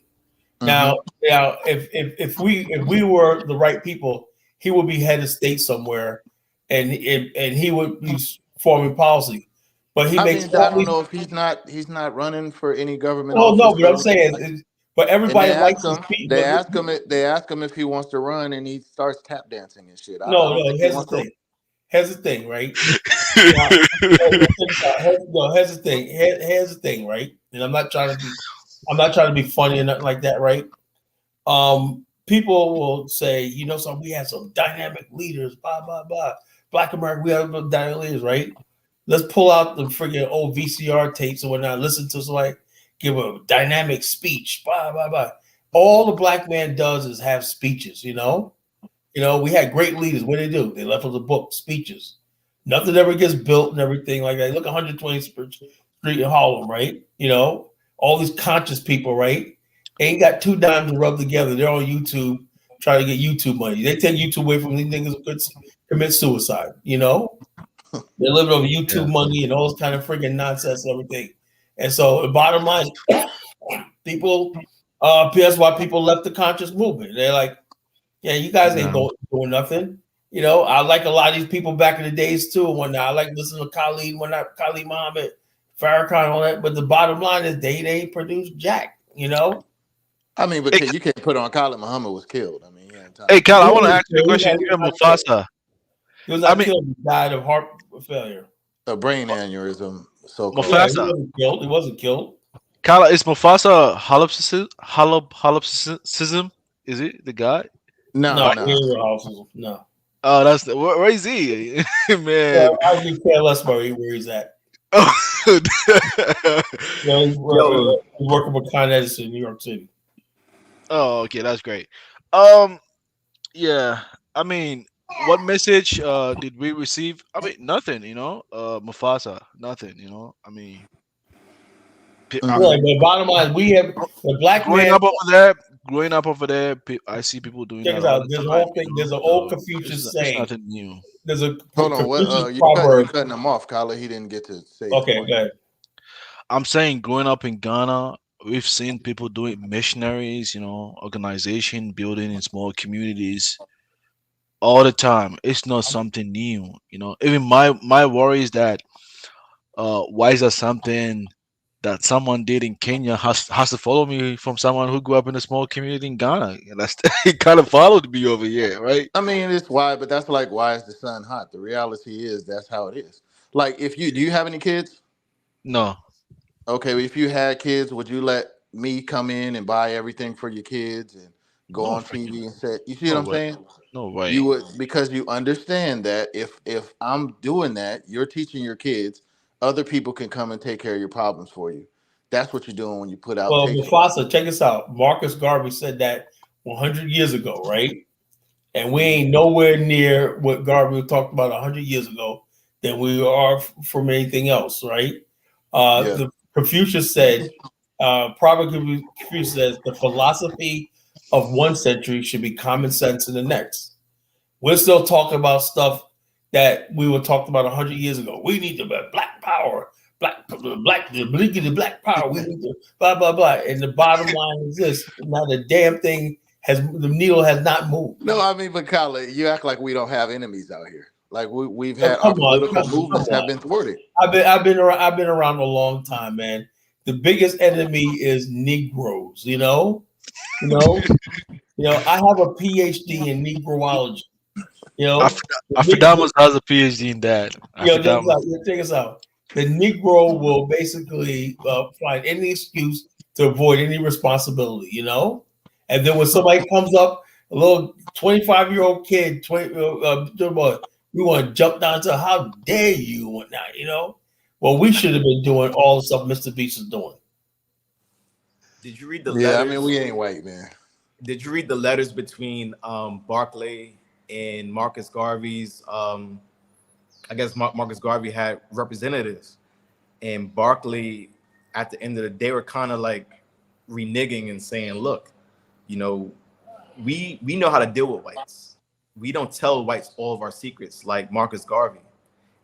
Now, if we were the right people, he would be head of state somewhere, and he would be forming policy. But he makes. I don't know if he's not running for any government Well, office. no, but I'm saying, but everybody likes to speak. They ask him if he wants to run, and he starts tap dancing and shit. No. Here's the thing. Here's the thing, right? Here's the thing, right? And I'm not trying to be funny or nothing like that, right? People will say, so we had some dynamic leaders, blah blah blah. Black America, we have dynamic leaders, right? Let's pull out the freaking old VCR tapes and whatnot. Listen to somebody give a dynamic speech, blah blah blah. All the black man does is have speeches, we had great leaders. What do? They left us a book, speeches. Nothing ever gets built and everything like that. Look, 120th Street in Harlem, right? All these conscious people, right? ain't got 2 dimes to rub together. They're on YouTube trying to get YouTube money. They take YouTube away from these niggas who could commit suicide. You know, they're living off YouTube money and all this kind of freaking nonsense and everything. And so the bottom line, people, that's why people left the conscious movement. They're like, yeah, you guys ain't doing nothing. You know, I like a lot of these people back in the days too. When I like listening to Khalid Muhammad, Farrakhan, all that. But the bottom line is they ain't produced jack. You know. I mean, but you can't put on Khalid Muhammad was killed. I mean, hey, Kyle, I want to ask you a question. You're Mufasa. He was not killed. He died of heart failure. A brain aneurysm. So Mufasa. He wasn't killed. Kyle, is Mufasa holopsism? Is it the guy? No. Oh, that's where is he, man? Yeah, I can care less about where he's at. He's working with Con Edison in New York City. Oh, okay, that's great. Yeah, I mean, what message did we receive? I mean, nothing, you know. Mufasa, nothing, you know. I mean, the bottom line, we have the black man growing up over there. I see people doing check that. Out. There's a whole thing. There's an old Confucius saying. It's nothing new. There's a hold on. You're cutting him off, Kyle. He didn't get to say. Okay, go ahead. I'm saying, growing up in Ghana, we've seen people doing missionaries, you know, organization building in small communities all the time. It's not something new, you know. Even my worry is that why is that something that someone did in Kenya has to follow me from someone who grew up in a small community in Ghana? And that's it kind of followed me over here, right? I mean, it's why, but that's like, why is the sun hot? The reality is that's how it is. Like, do you have any kids? No. Okay, if you had kids, would you let me come in and buy everything for your kids and go on TV and say, you see what I'm saying? No way. You would, because you understand that if I'm doing that, you're teaching your kids, other people can come and take care of your problems for you. That's what you're doing when you put out. Well, Mufasa, check us out. Marcus Garvey said that 100 years ago, right? And we ain't nowhere near what Garvey talked about 100 years ago than we are from anything else, right? The Confucius said, probably Confucius says, the philosophy of one century should be common sense in the next. We're still talking about stuff that we were talking about 100 years ago. We need to black power, black power. We need to blah blah blah. And the bottom line is this: now the damn thing the needle has not moved. No, I mean, but Kyle, you act like we don't have enemies out here. Like we've had our political movements have ben thwarted. I've been around a long time, man. The biggest enemy is Negroes. You know. I have a PhD in Negroology. You know, Afridamus has a PhD in that. Check us out. The Negro will basically find any excuse to avoid any responsibility, you know? And then when somebody comes up, a little 25-year-old kid, we want to jump down to how dare you and whatnot, you know? Well, we should have been doing all the stuff Mr. Beast is doing. Did you read the letters? Yeah, I mean, we ain't white, man. Did you read the letters between Barclay and Marcus Garvey's? I guess Marcus Garvey had representatives, and Barclay, at the end of the day, were kind of like reneging and saying, "Look, you know, we know how to deal with whites. We don't tell whites all of our secrets like Marcus Garvey."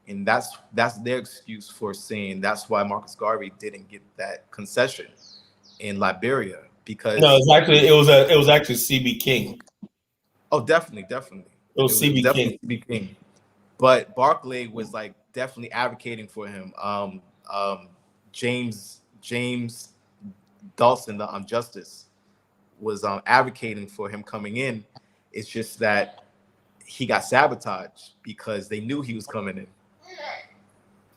And that's their excuse for saying that's why Marcus Garvey didn't get that concession in Liberia, because it was actually C.B. King. Oh, definitely. It was C.B. King. But Barclay was like definitely advocating for him. James Dawson, the Justice, was advocating for him coming in. It's just that he got sabotaged because they knew he was coming in.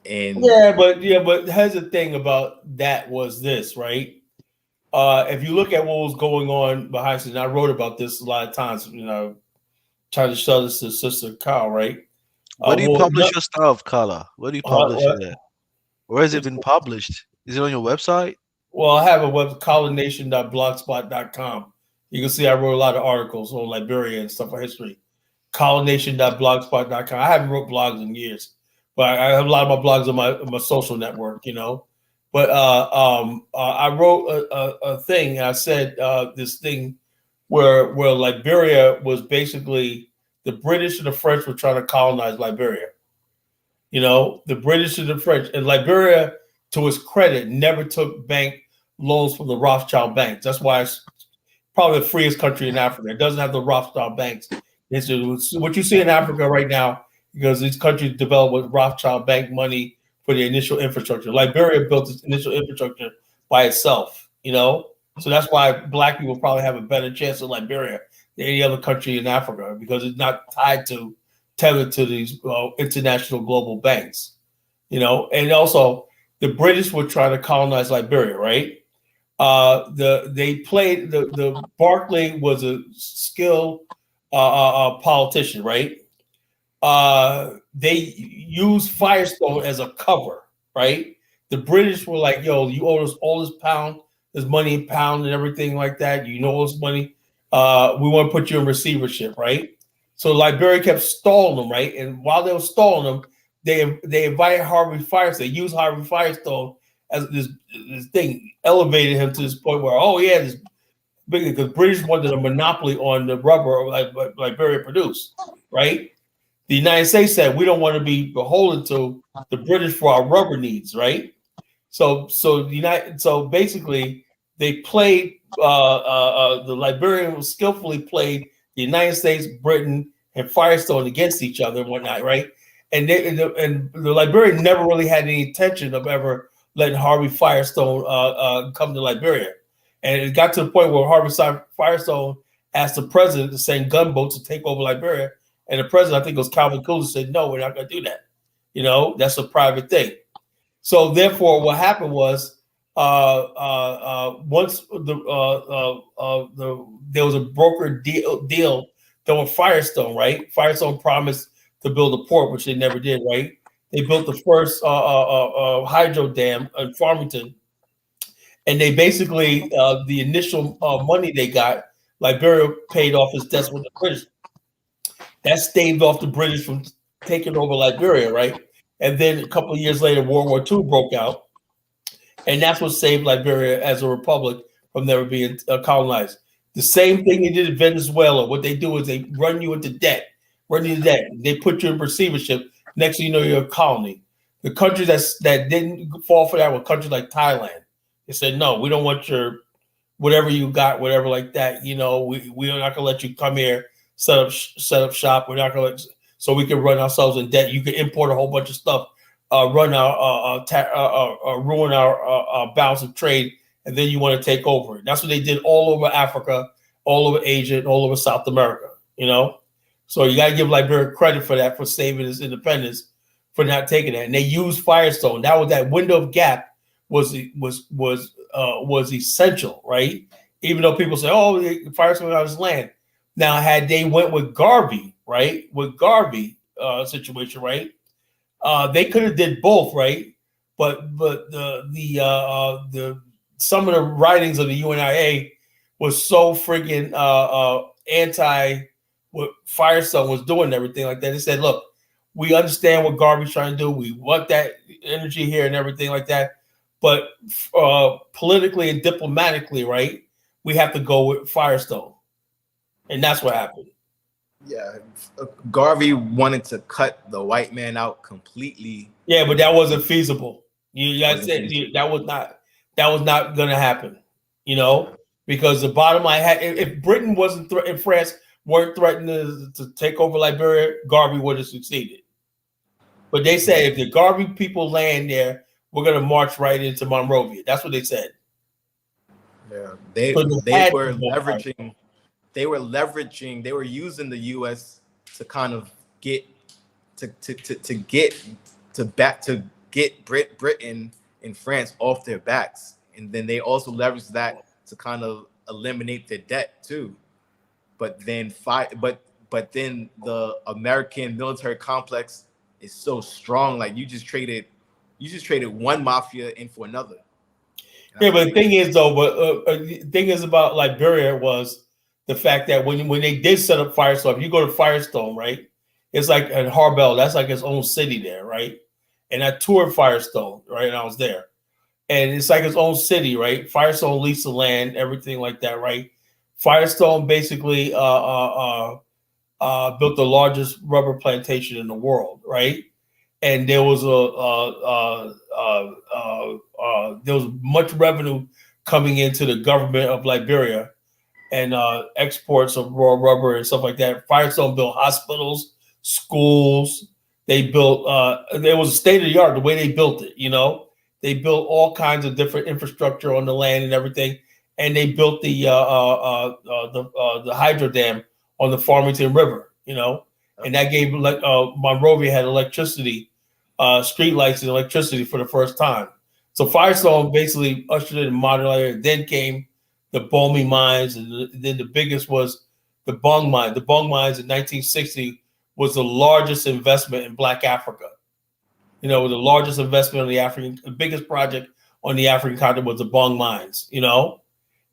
And but here's the thing about that was this, right? If you look at what was going on behind the scenes, I wrote about this a lot of times, you know, trying to show this to Sister Kyle, right? Where do you publish your stuff, Kala? Where do you publish it at? Where has it been published? Is it on your website? Well, I have a website, colonation.blogspot.com. You can see I wrote a lot of articles on Liberia and stuff for history. colonation.blogspot.com. I haven't wrote blogs in years, but I have a lot of my blogs on my social network, you know. But I wrote a thing. I said this thing where Liberia was basically the British and the French were trying to colonize Liberia. You know, the British and the French, and Liberia, to its credit, never took bank loans from the Rothschild banks. That's why it's probably the freest country in Africa. It doesn't have the Rothschild banks. It's what you see in Africa right now, because these countries develop with Rothschild bank money for the initial infrastructure. Liberia built its initial infrastructure by itself, you know? So that's why black people probably have a better chance in Liberia than any other country in Africa, because it's not tethered to these international global banks, you know? And also, the British were trying to colonize Liberia, right? The Barclay was a skilled politician, right? They used Firestone as a cover, right? The British were like, yo, you owe us all this pound, this money in pound and everything like that. You know all this money. We want to put you in receivership, right? So Liberia kept stalling them, right? And while they were stalling them, they invited Harvey Firestone. They used Harvey Firestone as this thing, elevated him to this point where, oh yeah, this big, because British wanted a monopoly on the rubber like Liberia produced, right? The United States said we don't want to be beholden to the British for our rubber needs, right? So basically they played the Liberians skillfully played the United States, Britain, and Firestone against each other and whatnot, right? And the Liberians never really had any intention of ever letting Harvey Firestone come to Liberia. And it got to the point where Harvey Firestone asked the president to send gunboats to take over Liberia. And the president, I think it was Calvin Coolidge, said, no, we're not going to do that. You know, that's a private thing. So therefore, what happened was once there was a broker deal done with Firestone, right? Firestone promised to build a port, which they never did, right? They built the first hydro dam in Farmington. And they basically, the initial money they got, Liberia paid off its debts with the British. That staved off the British from taking over Liberia, right? And then a couple of years later, World War II broke out. And that's what saved Liberia as a republic from never being colonized. The same thing they did in Venezuela. What they do is they run you into debt. They put you in receivership. Next thing you know, you're a colony. The countries that didn't fall for that were countries like Thailand. They said, no, we don't want your whatever you got, whatever like that. You know, we're not gonna let you come here, set up shop. We're not gonna so we can run ourselves in debt. You can import a whole bunch of stuff, ruin our balance of trade, and then you want to take over. That's what they did all over Africa, all over Asia, and all over South America. You know, so you got to give Liberia credit for that, for saving its independence, for not taking that. And they used Firestone. That window of gap was essential, right? Even though people say, "Oh, Firestone got his land." Now, had they went with Garvey, right, situation, right, they could have did both, right? But the some of the writings of the UNIA was so freaking anti what Firestone was doing and everything like that. They said, "Look, we understand what Garvey's trying to do. We want that energy here and everything like that. But politically and diplomatically, right, we have to go with Firestone." And that's what happened. Yeah, Garvey wanted to cut the white man out completely. Yeah, but that wasn't feasible. That was not going to happen. You know, because the bottom line if Britain wasn't if France weren't threatening to take over Liberia, Garvey would have succeeded. But they said if the Garvey people land there, we're going to march right into Monrovia. That's what they said. Yeah, they were leveraging. They were using the U.S. to kind of get Britain and France off their backs, and then they also leveraged that to kind of eliminate their debt too. But then then the American military complex is so strong. Like you just traded one mafia in for another. Yeah, but the thing is though, the thing is about Liberia was the fact that when they did set up Firestone, if you go to Firestone, right, it's like at Harbel, that's like its own city there, right? And I toured Firestone, right, and I was there. and it's like its own city, right? Firestone leased the land, everything like that, right? Firestone basically built the largest rubber plantation in the world, right? And there was there was much revenue coming into the government of Liberia, and exports of raw rubber and stuff like that. Firestone built hospitals, schools. They built. It was state of the art the way they built it. You know, they built all kinds of different infrastructure on the land and everything, and they built the hydro dam on the Farmington River. You know, and that gave Monrovia had electricity, street lights and electricity for the first time. So Firestone basically ushered in modern Liberia. Then came the Bomani mines, and then the biggest was the Bong mine. The Bong mines in 1960 was the largest investment in Black Africa. You know, the largest investment on the biggest project on the African continent was the Bong mines. You know,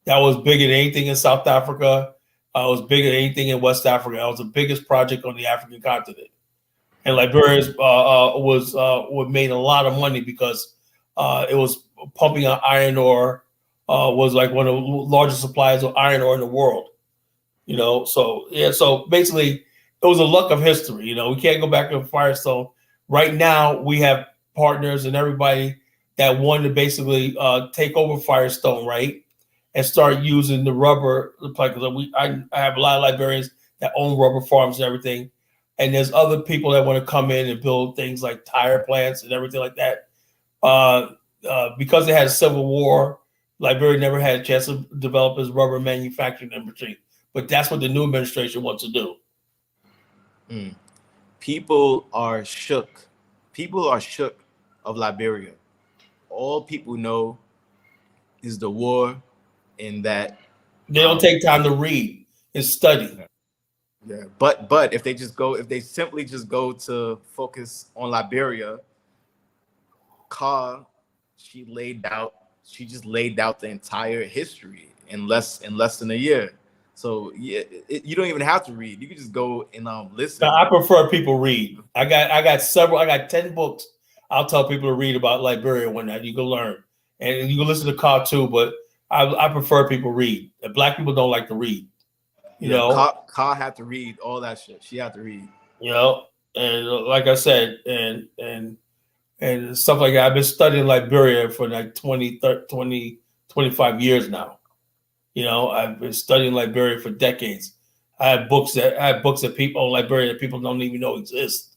that was bigger than anything in South Africa. It was bigger than anything in West Africa. That was the biggest project on the African continent. And Liberia made a lot of money because it was pumping out iron ore. Was like one of the largest suppliers of iron ore in the world, you know. So yeah, so basically, it was a luck of history. You know, we can't go back to Firestone. Right now, we have partners and everybody that want to basically take over Firestone, right, and start using the rubber. Because I have a lot of Liberians that own rubber farms and everything, and there's other people that want to come in and build things like tire plants and everything like that. Because they had a civil war, Liberia never had a chance to develop its rubber manufacturing industry, but that's what the new administration wants to do. People are shook. People are shook of Liberia. All people know is the war, and that they don't take time to read and study. Yeah, but if they simply just go to focus on Liberia, she just laid out the entire history in less than a year. So yeah, you don't even have to read. You can just go and listen. I prefer people read. I got 10 books I'll tell people to read about Liberia one night. You can learn. And you can listen to Carl too, but I prefer people read. And Black people don't like to read. You know, Carl had to read all that shit. She had to read. You know, and like I said, and stuff like that. I've been studying Liberia for like 25 years now. You know, I've been studying Liberia for decades. I have books that people on Liberia that people don't even know exist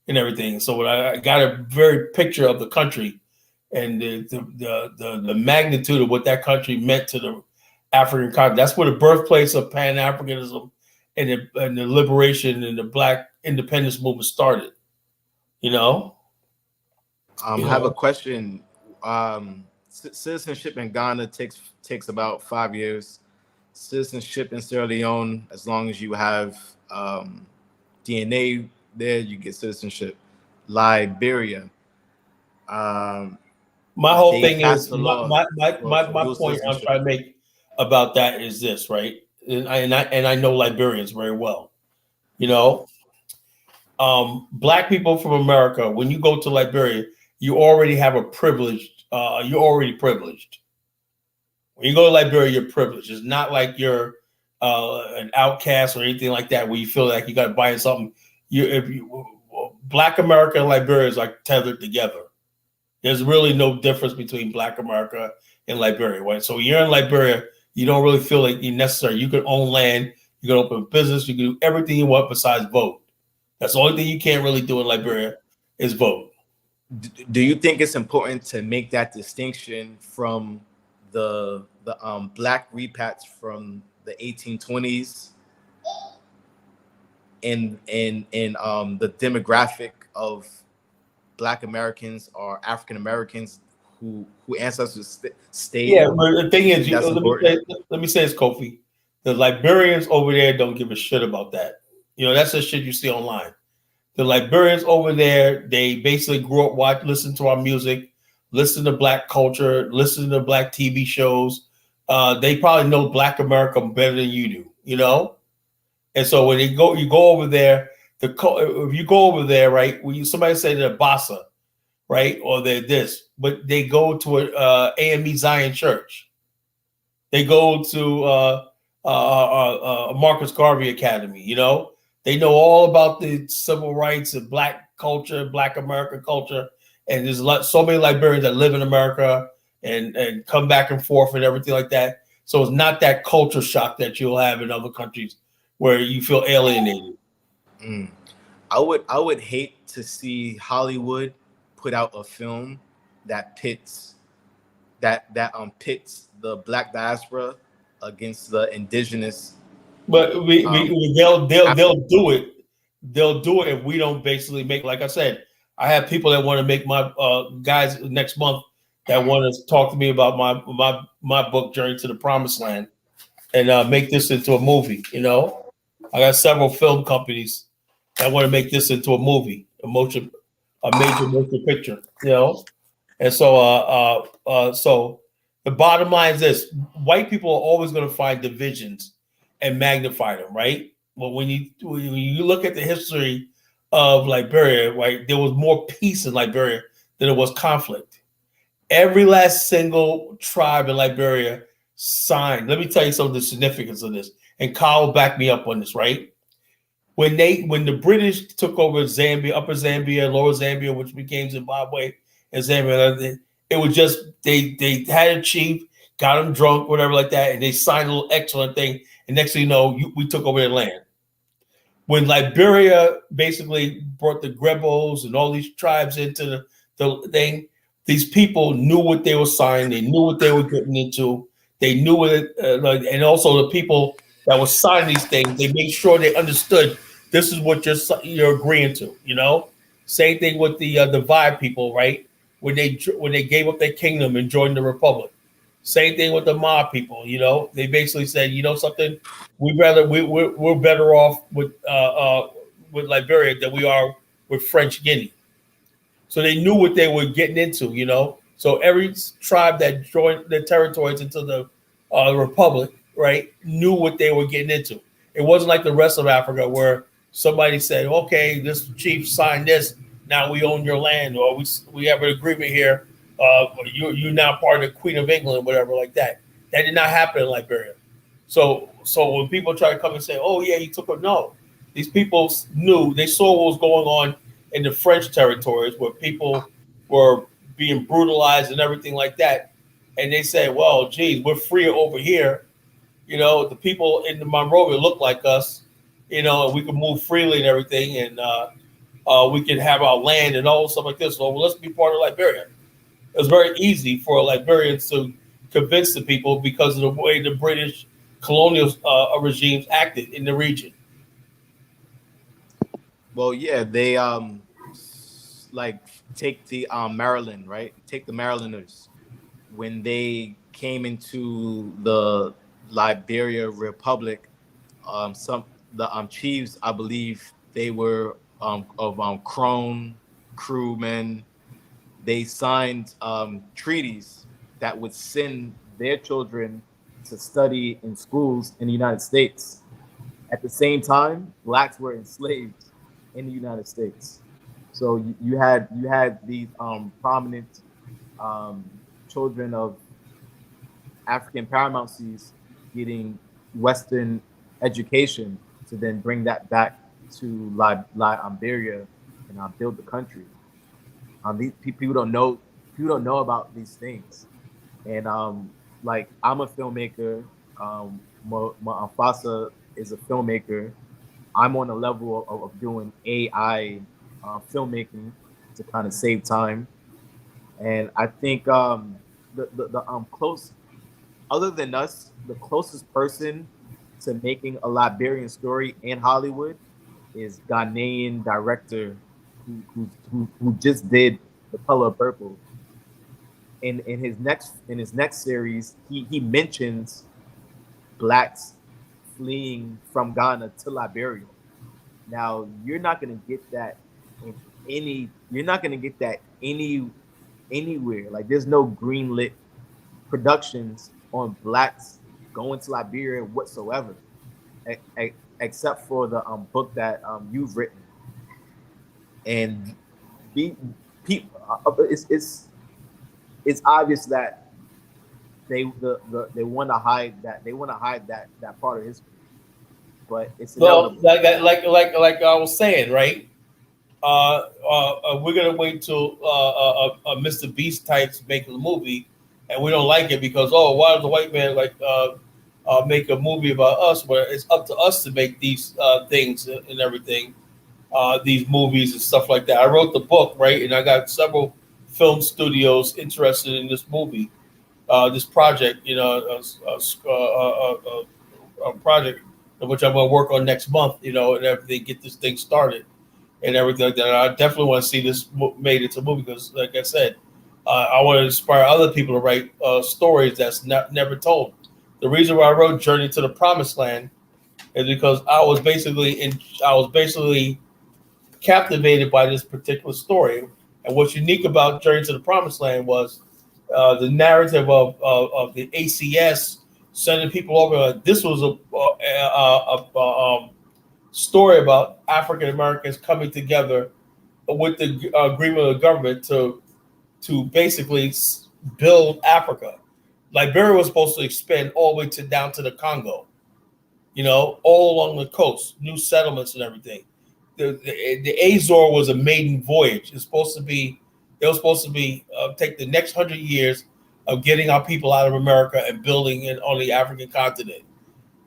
and everything. So when I got a very picture of the country and the magnitude of what that country meant to the African continent. That's where the birthplace of Pan-Africanism and the liberation and the Black independence movement started. You know? I have a question. Citizenship in Ghana takes about 5 years. Citizenship in Sierra Leone, as long as you have DNA there, you get citizenship. Liberia. My whole thing is my point I'm trying to make about that is this, right? And I know Liberians very well. You know, Black people from America, when you go to Liberia, you already have a privileged. You're already privileged. When you go to Liberia, you're privileged. It's not like you're an outcast or anything like that, where you feel like you got to buy something. Black America and Liberia is like tethered together. There's really no difference between Black America and Liberia, right? So when you're in Liberia, you don't really feel like you're necessary. You can own land, you can open a business, you can do everything you want besides vote. That's the only thing you can't really do in Liberia is vote. Do you think it's important to make that distinction from the Black repats from the 1820s and the demographic of Black Americans or African Americans who ancestors stayed? Yeah, but the thing is, let me say this, Kofi. The Liberians over there don't give a shit about that. You know, that's the shit you see online. The Liberians over there, they basically grew up listen to our music, listen to Black culture, listen to Black TV shows. They probably know Black America better than you do, you know? And so when you go over there, if you go over there, right, when somebody say they're Bassa, right? Or they're this, but they go to a AME Zion Church. They go to Marcus Garvey Academy. You know, they know all about the civil rights and Black culture, Black American culture, and there's so many Liberians that live in America and come back and forth and everything like that. So it's not that culture shock that you'll have in other countries where you feel alienated. I would hate to see Hollywood put out a film that pits the Black diaspora against the indigenous. But they'll do it. They'll do it if we don't basically make. Like I said, I have people that want to make my guys next month that want to talk to me about my book Journey to the Promised Land and make this into a movie. You know, I got several film companies that want to make this into a movie, a major motion picture. You know, and so so the bottom line is this: white people are always going to find divisions and magnify them, right? But when you look at the history of Liberia, right, there was more peace in Liberia than there was conflict. Every last single tribe in Liberia signed. Let me tell you some of the significance of this, and Kyle will back me up on this, right? When the British took over Zambia, Upper Zambia, Lower Zambia, which became Zimbabwe and Zambia, it was just they had a chief, got him drunk, whatever like that, and they signed a little excellent thing. And next thing you know, we took over their land. When Liberia basically brought the Grebos and all these tribes into the thing, these people knew what they were signing. They knew what they were getting into. They knew what and also the people that were signing these things, they made sure they understood this is what you're agreeing to. You know, same thing with the Vibe people, right? When they gave up their kingdom and joined the Republic. Same thing with the Ma people. You know, they basically said, you know something, we're better off with Liberia than we are with French Guinea. So they knew what they were getting into, you know. So every tribe that joined their territories into the Republic, right, knew what they were getting into. It wasn't like the rest of Africa where somebody said, okay, this chief signed this, now we own your land, or we have an agreement here, you're now part of the Queen of England, whatever like that. That did not happen in Liberia. So when people try to come and say, oh yeah, he took it, no. These people knew, they saw what was going on in the French territories where people were being brutalized and everything like that. And they said, well, geez, we're freer over here. You know, the people in the Monrovia look like us, you know, and we can move freely and everything. And we can have our land and all stuff like this. So let's be part of Liberia. It was very easy for Liberians to convince the people because of the way the British colonial regimes acted in the region. Well, yeah, they like take the Maryland, right? Take the Marylanders when they came into the Liberia Republic. Some the chiefs, I believe, they were of crone crewmen. They signed treaties that would send their children to study in schools in the United States. At the same time, blacks were enslaved in the United States. So you had these prominent children of African paramountcies getting Western education to then bring that back to Liberia and build the country. These people don't know about these things, and like I'm a filmmaker. My Fasa is a filmmaker. I'm on a level of doing AI filmmaking to kind of save time, and I think the close, other than us, the closest person to making a Liberian story in Hollywood is Ghanaian director who just did The Color of Purple. In his next series, he mentions blacks fleeing from Ghana to Liberia. Now you're not gonna get that anywhere. Like there's no greenlit productions on blacks going to Liberia whatsoever, except for the book that you've written. And it's obvious that they want to hide that part of history, but it's Well, inevitable. like I was saying, right? We're gonna wait till Mr. Beast types make a movie, and we don't like it because why does the white man make a movie about us? Where it's up to us to make these things and everything, these movies and stuff like that. I wrote the book, right, and I got several film studios interested in this movie, this project. A project which I'm gonna work on next month. And everything, get this thing started and everything like that. I definitely want to see this made into a movie because, like I said, I want to inspire other people to write stories that's never told. The reason why I wrote Journey to the Promised Land is because I was basically captivated by this particular story. And what's unique about Journey to the Promised Land was the narrative of the ACS sending people over. This was a story about African Americans coming together with the agreement of the government to basically build Africa. Liberia was supposed to expand all the way down to the Congo, all along the coast, new settlements and everything. The Azore was a maiden voyage. They were supposed to be take the next 100 years of getting our people out of America and building it on the African continent.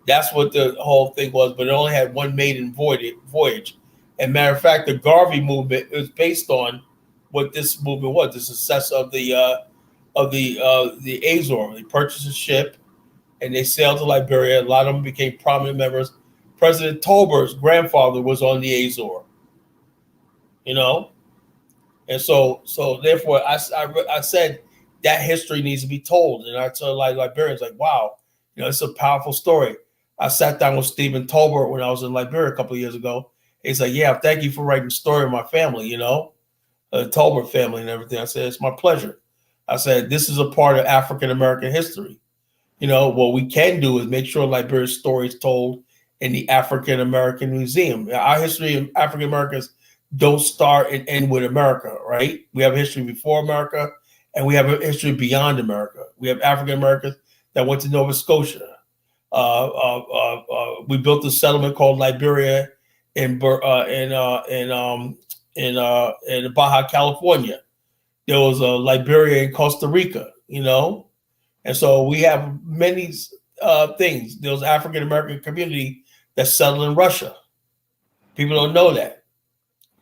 That's what the whole thing was, but it only had one maiden voyage. And matter of fact, the Garvey movement is based on what this movement was, the success of the Azore. They purchased a ship and they sailed to Liberia. A lot of them became prominent members. President Tolbert's grandfather was on the Azore, and so therefore I said that history needs to be told. And I told Liberians, wow, it's a powerful story. I sat down with Stephen Tolbert when I was in Liberia a couple of years ago. He's like, yeah, thank you for writing the story of my family, the Tolbert family and everything. I said, it's my pleasure. I said, this is a part of African American history. What we can do is make sure Liberia's story is told in the African American Museum. Our history of African Americans don't start and end with America, right? We have a history before America, and we have a history beyond America. We have African Americans that went to Nova Scotia. We built a settlement called Liberia in Baja, California. There was a Liberia in Costa Rica, and so we have many things. There was African American community that settled in Russia. People don't know that.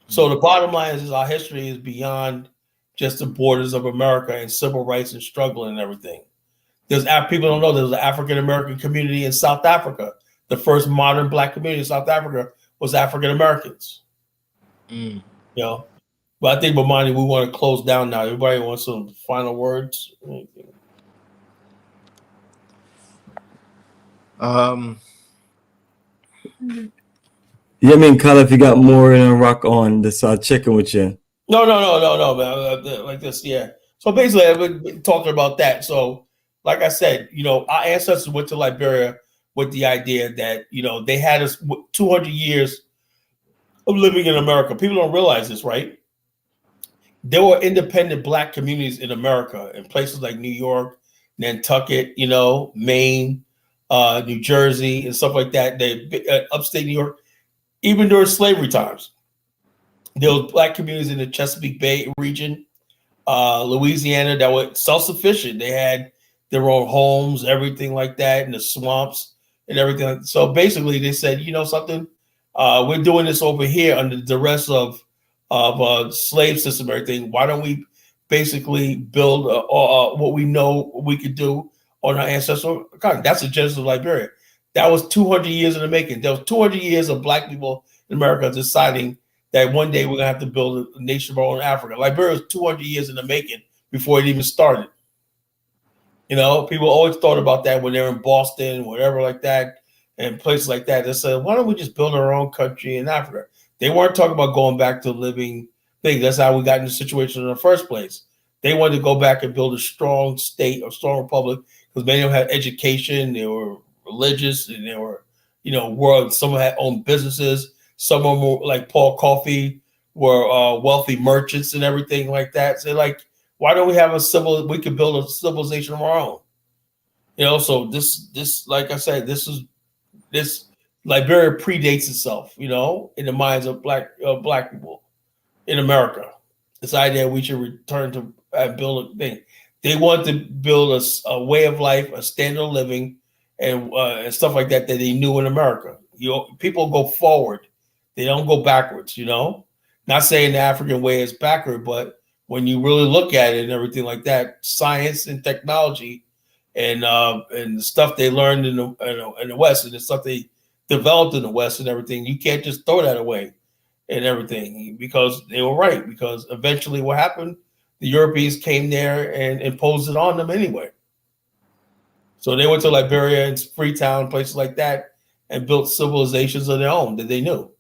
So the bottom line is our history is beyond just the borders of America and civil rights and struggle and everything. People don't know there's an African American community in South Africa. The first modern Black community in South Africa was African Americans. But I think, Bomani, we want to close down now. Everybody wants some final words. Yeah, I mean, Kyle, if you got more in a rock on this, checking with you. No, man. Like this, yeah. So basically, I've been talking about that. So, like I said, our ancestors went to Liberia with the idea that, they had us 200 years of living in America. People don't realize this, right? There were independent Black communities in America in places like New York, Nantucket, Maine, New Jersey, and stuff like that. Upstate New York, even during slavery times, there was Black communities in the Chesapeake Bay region, Louisiana, that were self-sufficient. They had their own homes, everything like that, in the swamps and everything. So basically, they said, something, we're doing this over here under the duress of slave system, everything. Why don't we basically build what we know we could do on our ancestral continent? That's the genesis of Liberia. That was 200 years in the making. There was 200 years of Black people in America deciding that one day we're gonna have to build a nation of our own in Africa. Liberia was 200 years in the making before it even started. People always thought about that when they're in Boston, whatever like that, and places like that. They said, why don't we just build our own country in Africa? They weren't talking about going back to living things. That's how we got in the situation in the first place. They wanted to go back and build a strong state, a strong republic, because many of them had education, they were religious, and they were, some had owned businesses. Some of them were like Paul Coffey, were wealthy merchants and everything like that. So like, why don't we have we could build a civilization of our own? You know, so this, like I said, this Liberia predates itself, you know, in the minds of black people in America. This idea we should return to build a thing. They want to build a way of life, a standard of living, and stuff like that they knew in America. You know, people go forward; they don't go backwards. You know, not saying the African way is backward, but when you really look at it and everything like that, science and technology, and the stuff they learned in the West and the stuff they developed in the West and everything, you can't just throw that away and everything, because they were right. Because eventually what happened, the Europeans came there and imposed it on them anyway. So they went to Liberia and Freetown, places like that, and built civilizations of their own that they knew.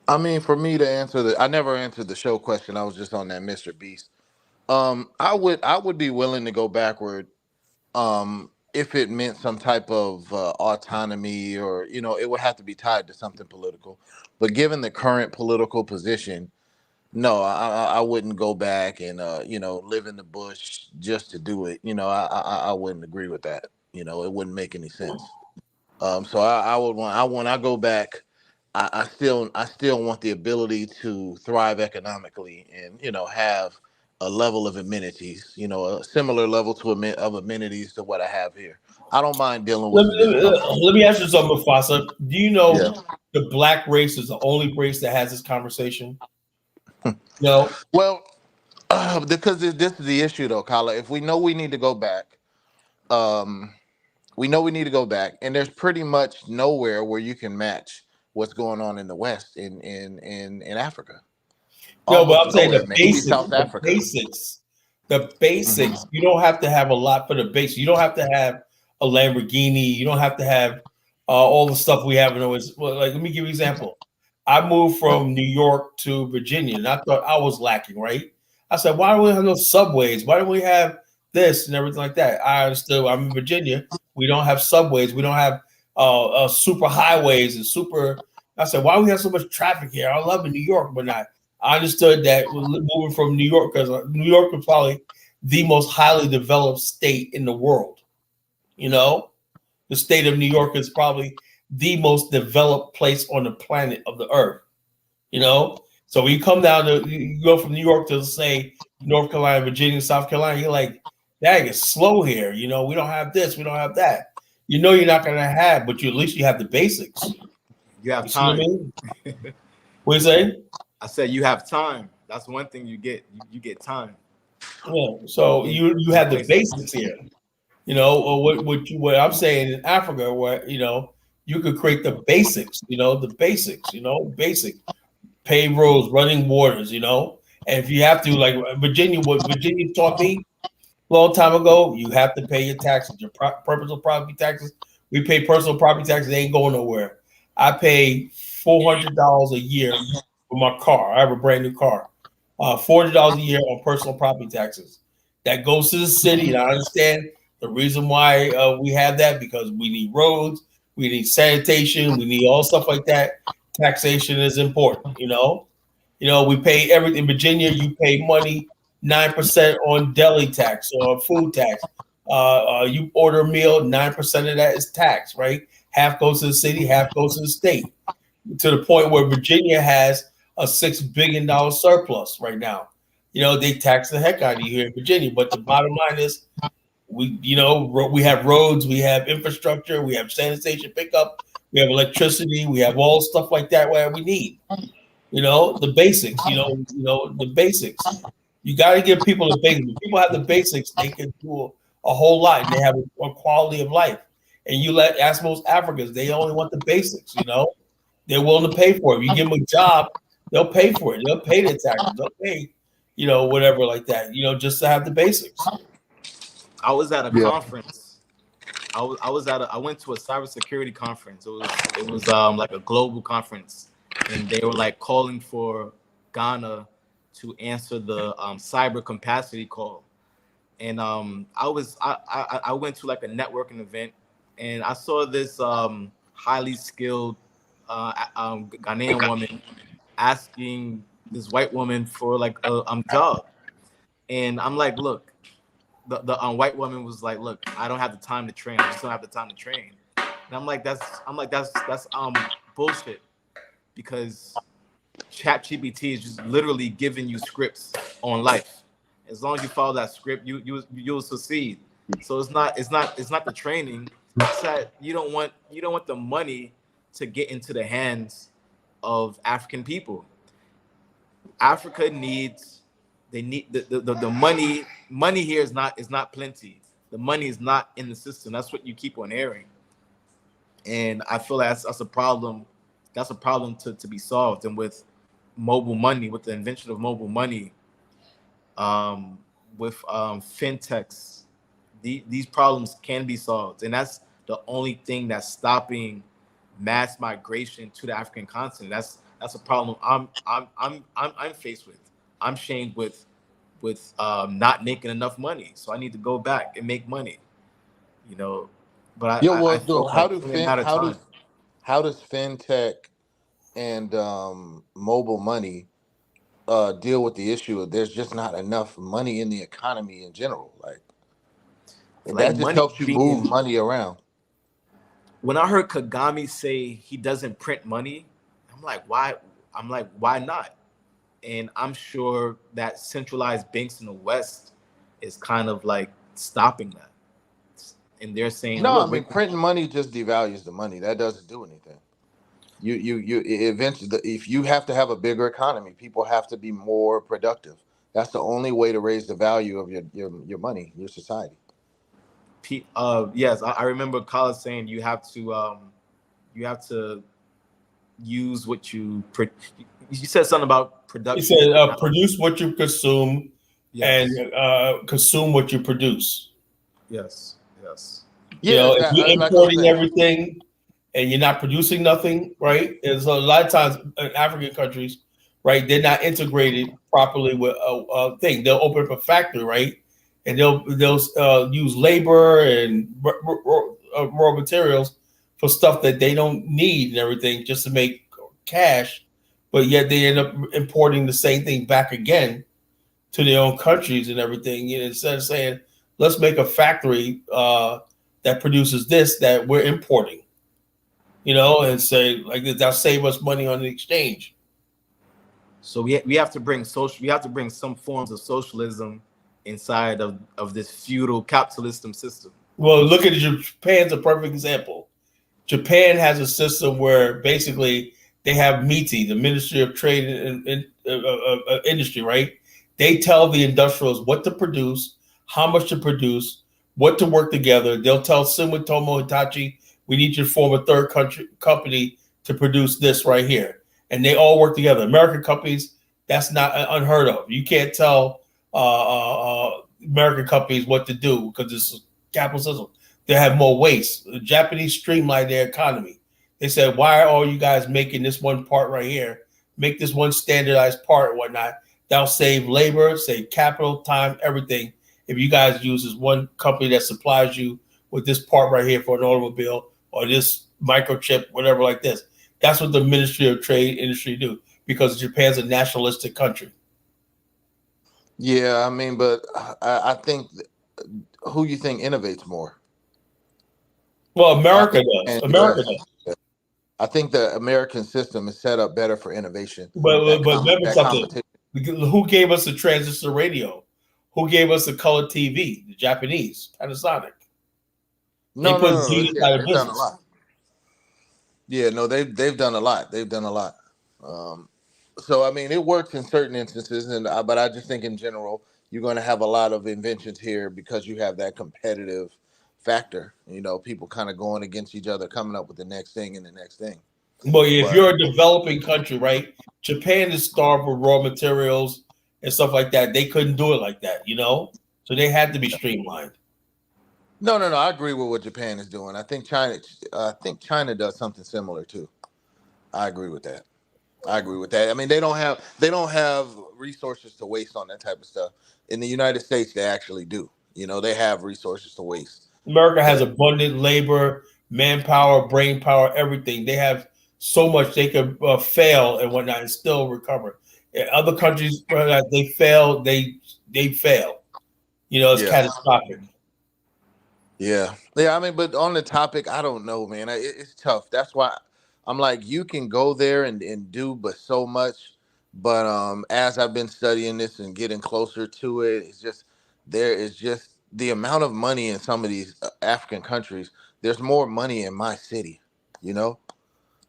I mean, for me to answer I never answered the show question. I was just on that Mr. Beast. I would be willing to go backward if it meant some type of autonomy, or, you know, it would have to be tied to something political. But given the current political position, no, I wouldn't go back and you know, live in the bush just to do it. You know, I wouldn't agree with that. You know, it wouldn't make any sense. So I would want, when I go back, I still want the ability to thrive economically and, you know, have a level of amenities, you know, a similar level of amenities to what I have here. I don't mind dealing with some discomfort. Let me ask you something, Mufasa. Do you know Yeah. the black race is the only race that has this conversation? No. Well, because this is the issue, though, Kala. If we know we need to go back, we know we need to go back, and there's pretty much nowhere where you can match what's going on in the West in Africa. No, but I'm Almost saying nowhere, the maybe basics. South The Africa. basics. The basics. You don't have to have a lot for the basics. You don't have to have a Lamborghini. You don't have to have all the stuff we have in the West. Well, like, let me give you an example. I moved from New York to Virginia, and I thought I was lacking, right? I said, why do we have no subways? Why do we have this and everything like that? I understood. I'm in Virginia. We don't have subways. We don't have super highways and super. I said, why do we have so much traffic here? I love in New York, but not. I understood that moving from New York, because New York is probably the most highly developed state in the world. You know, the state of New York is probably the most developed place on the planet of the earth. You know, so when you come down to, you go from New York to, say, North Carolina, Virginia, South Carolina, you're like, dang, it's slow here. You know, we don't have this, we don't have that. You know, you're not going to have, but at least you have the basics. You have You see what I time. mean? What you say? I said you have time. That's one thing you get. You get time. Yeah. So you have the basics here. You know, or what I'm saying in Africa, where, you know, you could create the basics. You know, the basics. You know, basic paved roads, running waters. You know, and if you have to, like Virginia, what Virginia taught me a long time ago, you have to pay your taxes, your personal property taxes. We pay personal property taxes; they ain't going nowhere. I pay $400 a year for my car. I have a brand new car. $400 a year on personal property taxes. That goes to the city, and I understand the reason why we have that, because we need roads, we need sanitation, we need all stuff like that. Taxation is important, you know. You know, we pay everything. In Virginia, you pay money 9% on deli tax or food tax. You order a meal, 9% of that is tax, right? Half goes to the city, half goes to the state. To the point where Virginia has a $6 billion surplus right now. You know, they tax the heck out of you here in Virginia. But the bottom line is, we have roads, we have infrastructure, we have sanitation pickup, we have electricity, we have all stuff like that where we need. You know, the basics. You know the basics. You got to give people the basics. When people have the basics, they can do a whole lot, and they have a quality of life. And you ask most Africans, they only want the basics. You know, they're willing to pay for it. If you give them a job, they'll pay for it. They'll pay their taxes. They'll pay, you know, whatever like that. You know, just to have the basics. I was at a conference. I went to a cybersecurity conference. It was like a global conference, and they were like calling for Ghana to answer the cyber capacity call. And I went to like a networking event, and I saw this highly skilled Ghanaian woman asking this white woman for like a job, and I'm like, look, the white woman was like, look, I don't have the time to train. I just don't have the time to train. And I'm like, that's bullshit, because ChatGPT is just literally giving you scripts on life. As long as you follow that script, you'll succeed. So it's not the training. It's that you don't want the money to get into the hands of African people. Africa needs the money. Money here is not plenty. The money is not in the system. That's what you keep on hearing. And I feel that's a problem. That's a problem to be solved. And with mobile money, with the invention of mobile money, with fintechs, these problems can be solved. And that's the only thing that's stopping mass migration to the African continent. That's a problem I'm faced with. I'm shamed with not making enough money, so I need to go back and make money. You know, but I feel how like it's only a matter of time. how does fintech and mobile money deal with the issue of there's just not enough money in the economy in general? Like that just money helps you move being, money around. when I heard Kagame say he doesn't print money, I'm like, why? I'm like, why not? And I'm sure that centralized banks in the West is kind of like stopping that. And they're saying, No, I look, mean printing money just devalues the money. That doesn't do anything. You eventually, if you have to have a bigger economy, people have to be more productive. That's the only way to raise the value of your money, your society. Yes, I remember Kala saying you have to use what you said something about production. He said produce what you consume, Yes. and consume what you produce. Yes. You know, if you're importing everything and you're not producing nothing, right? There's a lot of times in African countries, right? They're not integrated properly with a thing. They'll open up a factory, right? And they'll use labor and raw materials for stuff that they don't need and everything just to make cash, but yet they end up importing the same thing back again to their own countries and everything. And instead of saying, let's make a factory that produces this that we're importing, you know, and say like that'll save us money on the exchange. So we have to bring some forms of socialism inside of this feudal capitalist system. Well, look at Japan's a perfect example. Japan has a system where basically they have MITI, the Ministry of Trade and Industry, right? They tell the industrials what to produce, how much to produce, what to work together. They'll tell Sumitomo Hitachi, we need you to form a third company to produce this right here. And they all work together. American companies, that's not unheard of. You can't tell American companies what to do because it's capitalism. They have more waste. The Japanese streamline their economy. They said, why are all you guys making this one part right here? Make this one standardized part and whatnot. That'll save labor, save capital, time, everything. If you guys use this one company that supplies you with this part right here for an automobile or this microchip, whatever like this. That's what the Ministry of Trade Industry do because Japan's a nationalistic country. Yeah, I mean, but I think who you think innovates more? Well, America does. America does. I think the American system is set up better for innovation. But remember something. Who gave us the transistor radio? Who gave us the color TV? The Japanese, Panasonic. No, they've done a lot. Yeah, no, they've done a lot. They've done a lot. So I mean, it works in certain instances, but I just think in general, you're going to have a lot of inventions here because you have that competitive factor. You know, people kind of going against each other, coming up with the next thing and the next thing. Well, if you're a developing country, right? Japan is starved for raw materials and stuff like that. They couldn't do it like that, you know? So they had to be streamlined. No. I agree with what Japan is doing. I think China does something similar too. I agree with that. I mean, they don't have resources to waste on that type of stuff. In the United States, they actually do. You know, they have resources to waste. America has abundant labor, manpower, brain power, everything. They have so much they could fail and whatnot and still recover. In other countries, they fail, they fail. You know, it's Yeah. catastrophic. Yeah. I mean, but on the topic, I don't know, man. It's tough. That's why I'm like, you can go there and do, but so much. But as I've been studying this and getting closer to it, it's just there is just the amount of money in some of these African countries. There's more money in my city, you know.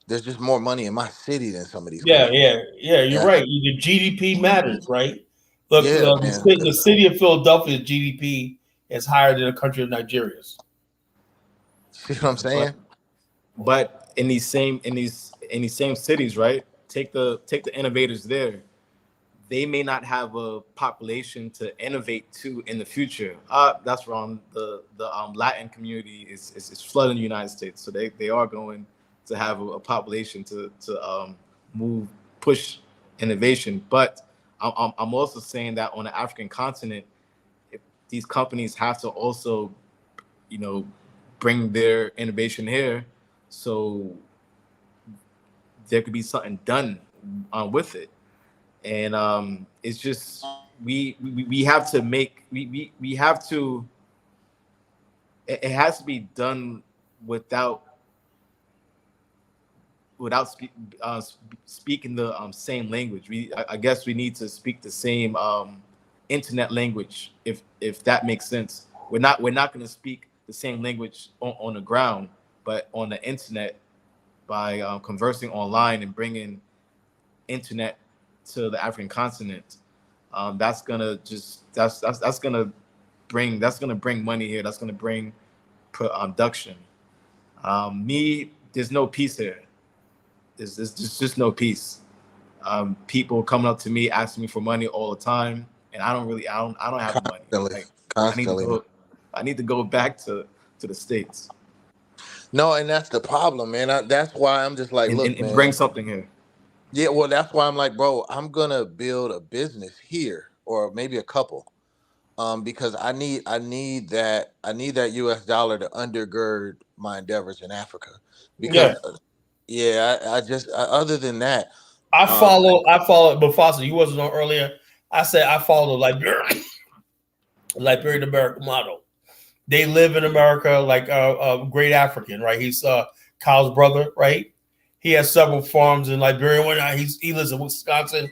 There's just more money in my city than some of these Yeah, countries. yeah. You're right. The GDP matters, right? Look, Yeah, man. the city of Philadelphia's GDP is higher than the country of Nigeria's. See what I'm saying? But in these same cities, right? Take the innovators there. They may not have a population to innovate to in the future. That's wrong. The Latin community is flooding the United States, so they are going to have a population to push innovation. But I'm also saying that on the African continent, if these companies have to also, you know, bring their innovation here, so there could be something done with it. And it's just we have to make we have to. It has to be done without speaking the same language. I guess we need to speak the same internet language, if that makes sense. We're not going to speak the same language on the ground, but on the internet by conversing online and bringing internet to the African continent. That's gonna bring money here. That's gonna bring production. There's no peace here. There's just no peace. People coming up to me asking me for money all the time, and I don't have the money. Like, Constantly. I need to go back to the States. No, and that's the problem, man. That's why I'm just like, look, and man. bring something here. Yeah, well, that's why I'm like, bro, I'm gonna build a business here, or maybe a couple, because I need that U.S. dollar to undergird my endeavors in Africa. Because other than that, I follow Mufasa. You wasn't on earlier. I said I follow the Liberian American model. They live in America like a great African, right? He's Kyle's brother, right? He has several farms in Liberia. When he lives in Wisconsin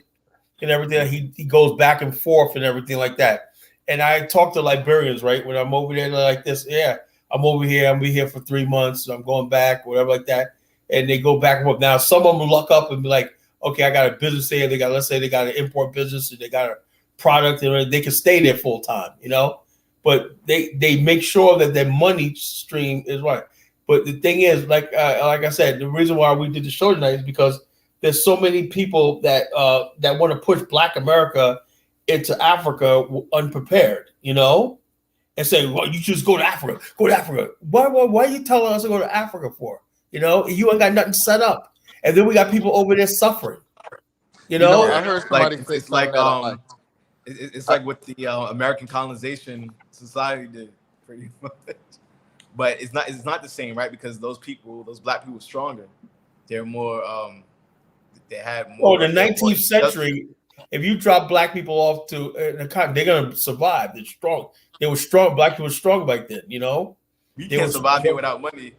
and everything, he goes back and forth and everything like that. And I talk to Liberians, right? When I'm over there like this, yeah, I'm over here. I'm be here for 3 months. I'm going back, whatever like that. And they go back and forth. Now, some of them luck up and be like, okay, I got a business here. Let's say they got an import business and they got a product and they can stay there full time, you know? But they make sure that their money stream is right. But the thing is, like I said, the reason why we did the show tonight is because there's so many people that want to push Black America into Africa unprepared, you know, and say, well, you just go to Africa. Go to Africa. Why are you telling us to go to Africa for? You know, you ain't got nothing set up. And then we got people over there suffering. You know, I heard somebody say it's like something it's like what the American colonization society did, pretty much. But it's not the same, right? Because those Black people were stronger. They're more they had more. Oh, the 19th century, if you drop Black people off to the continent, they're gonna survive. They're strong. They were strong. Black people were strong back then, you know. You can't survive here without money.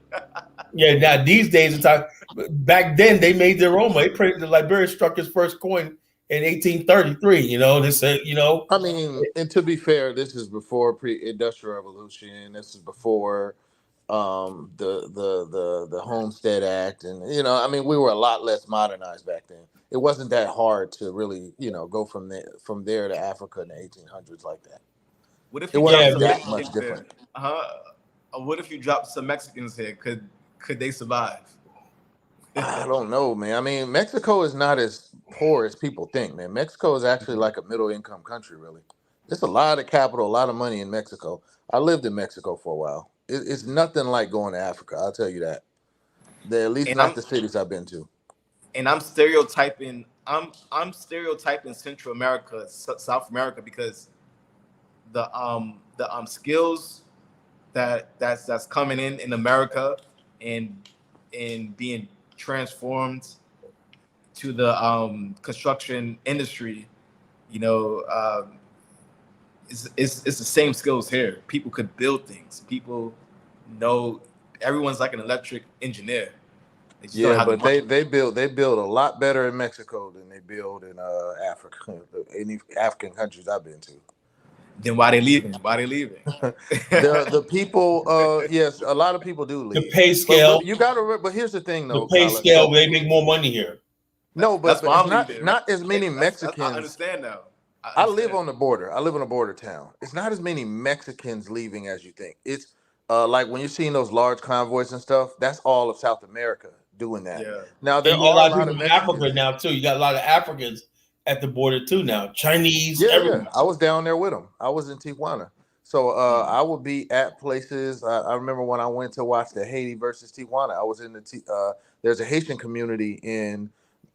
Yeah, now these days it's like, back then they made their own money. The Liberia struck its first coin in 1833. You know, they said, you know. I mean, and to be fair, this is before pre-industrial revolution. This is before the Homestead Act, and you know, I mean, we were a lot less modernized back then. It wasn't that hard to really, you know, go from there to Africa in the 1800s like that. What if it wasn't that much different? What if you dropped some Mexicans here? Could they survive? I don't know, man. I mean, Mexico is not as poor as people think, man. Mexico is actually like a middle income country, really. There's a lot of capital, a lot of money in Mexico. I lived in Mexico for a while. It's nothing like going to Africa, I'll tell you that. At least not the cities I've been to. And I'm stereotyping. I'm stereotyping Central America, South America, because the skills that's coming in America and being transformed to the construction industry, you know, it's the same skills here. People could build things. People know, everyone's like an electric engineer. They just don't Yeah, have the but money. they build a lot better in Mexico than they build in Africa. Any African countries I've been to. Then why they leaving? Why they leaving? The people, yes, a lot of people do leave. The pay scale. But you got to. But here's the thing, The though, pay Kala. scale, they make more money here. No, That's but why it's I'm leaving. not as many Mexicans. I understand now. I live on the border. I live in a border town. It's not as many Mexicans leaving as you think. It's like when you're seeing those large convoys and stuff, that's all of South America doing that. Yeah. Now, And there you got are a a lot lot of of people in Mexicans. Africa now too. You got a lot of Africans at the border too now. Chinese, Yeah, everyone. yeah. I was down there with them. I was in Tijuana. So I would be at places. I remember when I went to watch the Haiti versus Tijuana. I was in the there's a Haitian community in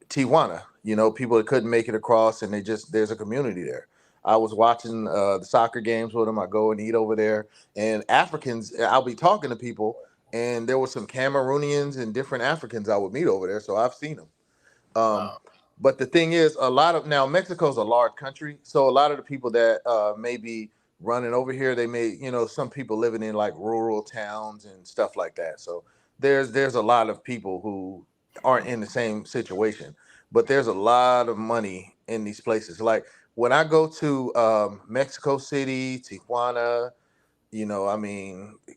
Tijuana. You know, people that couldn't make it across, and there's a community there. I was watching the soccer games with them. I go and eat over there, and Africans. I'll be talking to people, and there were some Cameroonians and different Africans I would meet over there. So I've seen them. But the thing is, now Mexico's a large country, so a lot of the people that may be running over here, they may, some people living in like rural towns and stuff like that. So there's a lot of people who aren't in the same situation, but there's a lot of money in these places. Like when I go to Mexico City, Tijuana,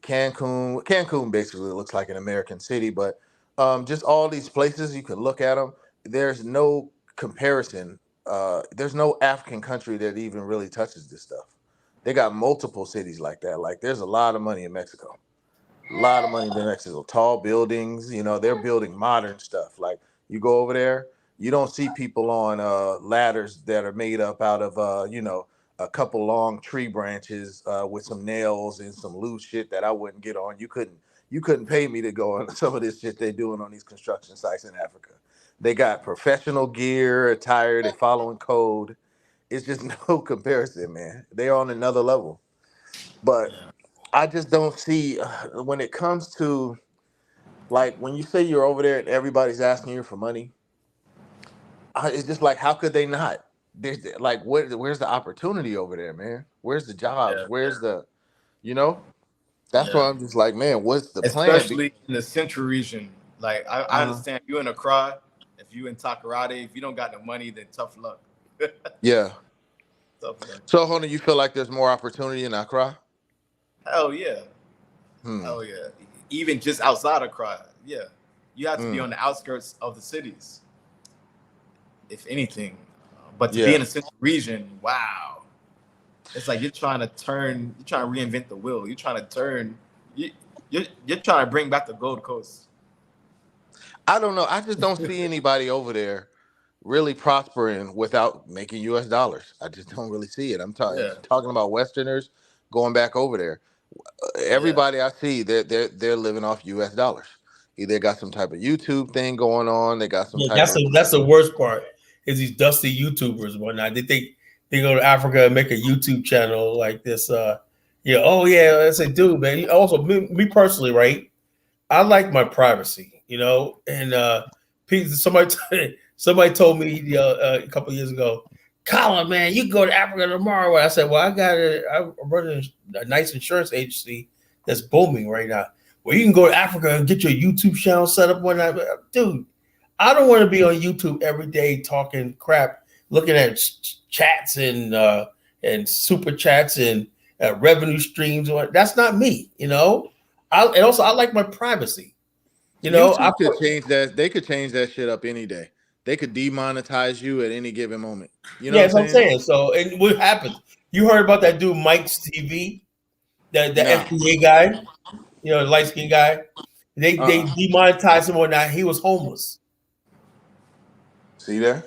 Cancun basically looks like an American city, but just all these places, you can look at them. There's no comparison. There's no African country that even really touches this stuff. They got multiple cities like that. Like there's a lot of money in Mexico. A lot of money in Mexico. Tall buildings, they're building modern stuff. Like you go over there, you don't see people on ladders that are made up out of a couple long tree branches with some nails and some loose shit that I wouldn't get on. You couldn't pay me to go on some of this shit they're doing on these construction sites in Africa. They got professional gear, attire, they're following code. It's just no comparison, man. They're on another level. But I just don't see when it comes to, like, when you say you're over there and everybody's asking you for money, it's just like, how could they not? There's like, where's the opportunity over there, man? Where's the jobs? Yeah. Where's the, that's why I'm just like, man, what's the plan? Especially in the Central region. Like, I understand if you're in Accra, if you in Takoradi, if you don't got the money, then tough luck. Yeah. Tough luck. So, Hona, you feel like there's more opportunity in Accra? Hell yeah. Hell yeah. Even just outside of Accra, yeah. You have to be on the outskirts of the cities, if anything. But to be in the Central region, wow. It's like you're trying to reinvent the wheel. You're trying to bring back the Gold Coast. I don't know. I just don't see anybody over there really prospering without making U.S. dollars. I just don't really see it. I'm talking about Westerners going back over there. Everybody I see, they're living off U.S. dollars. Either got some type of YouTube thing going on. They got some type of. That's the worst part. Is these dusty YouTubers and whatnot? They think they go to Africa and make a YouTube channel like this. I say, dude, man. Also, me personally, right? I like my privacy. And somebody told me a couple of years ago, Colin, man, you can go to Africa tomorrow. I said, well, I run a nice insurance agency that's booming right now. Well, you can go to Africa and get your YouTube channel set up one night. Dude, I don't want to be on YouTube every day talking crap, looking at chats and super chats and revenue streams. That's not me, I like my privacy. YouTube could change that. They could change that shit up any day. They could demonetize you at any given moment. That's what I'm saying. So, and what happens? You heard about that dude, Mike's TV, the FBA guy, light skinned guy. They demonetized him or not. He was homeless. See there?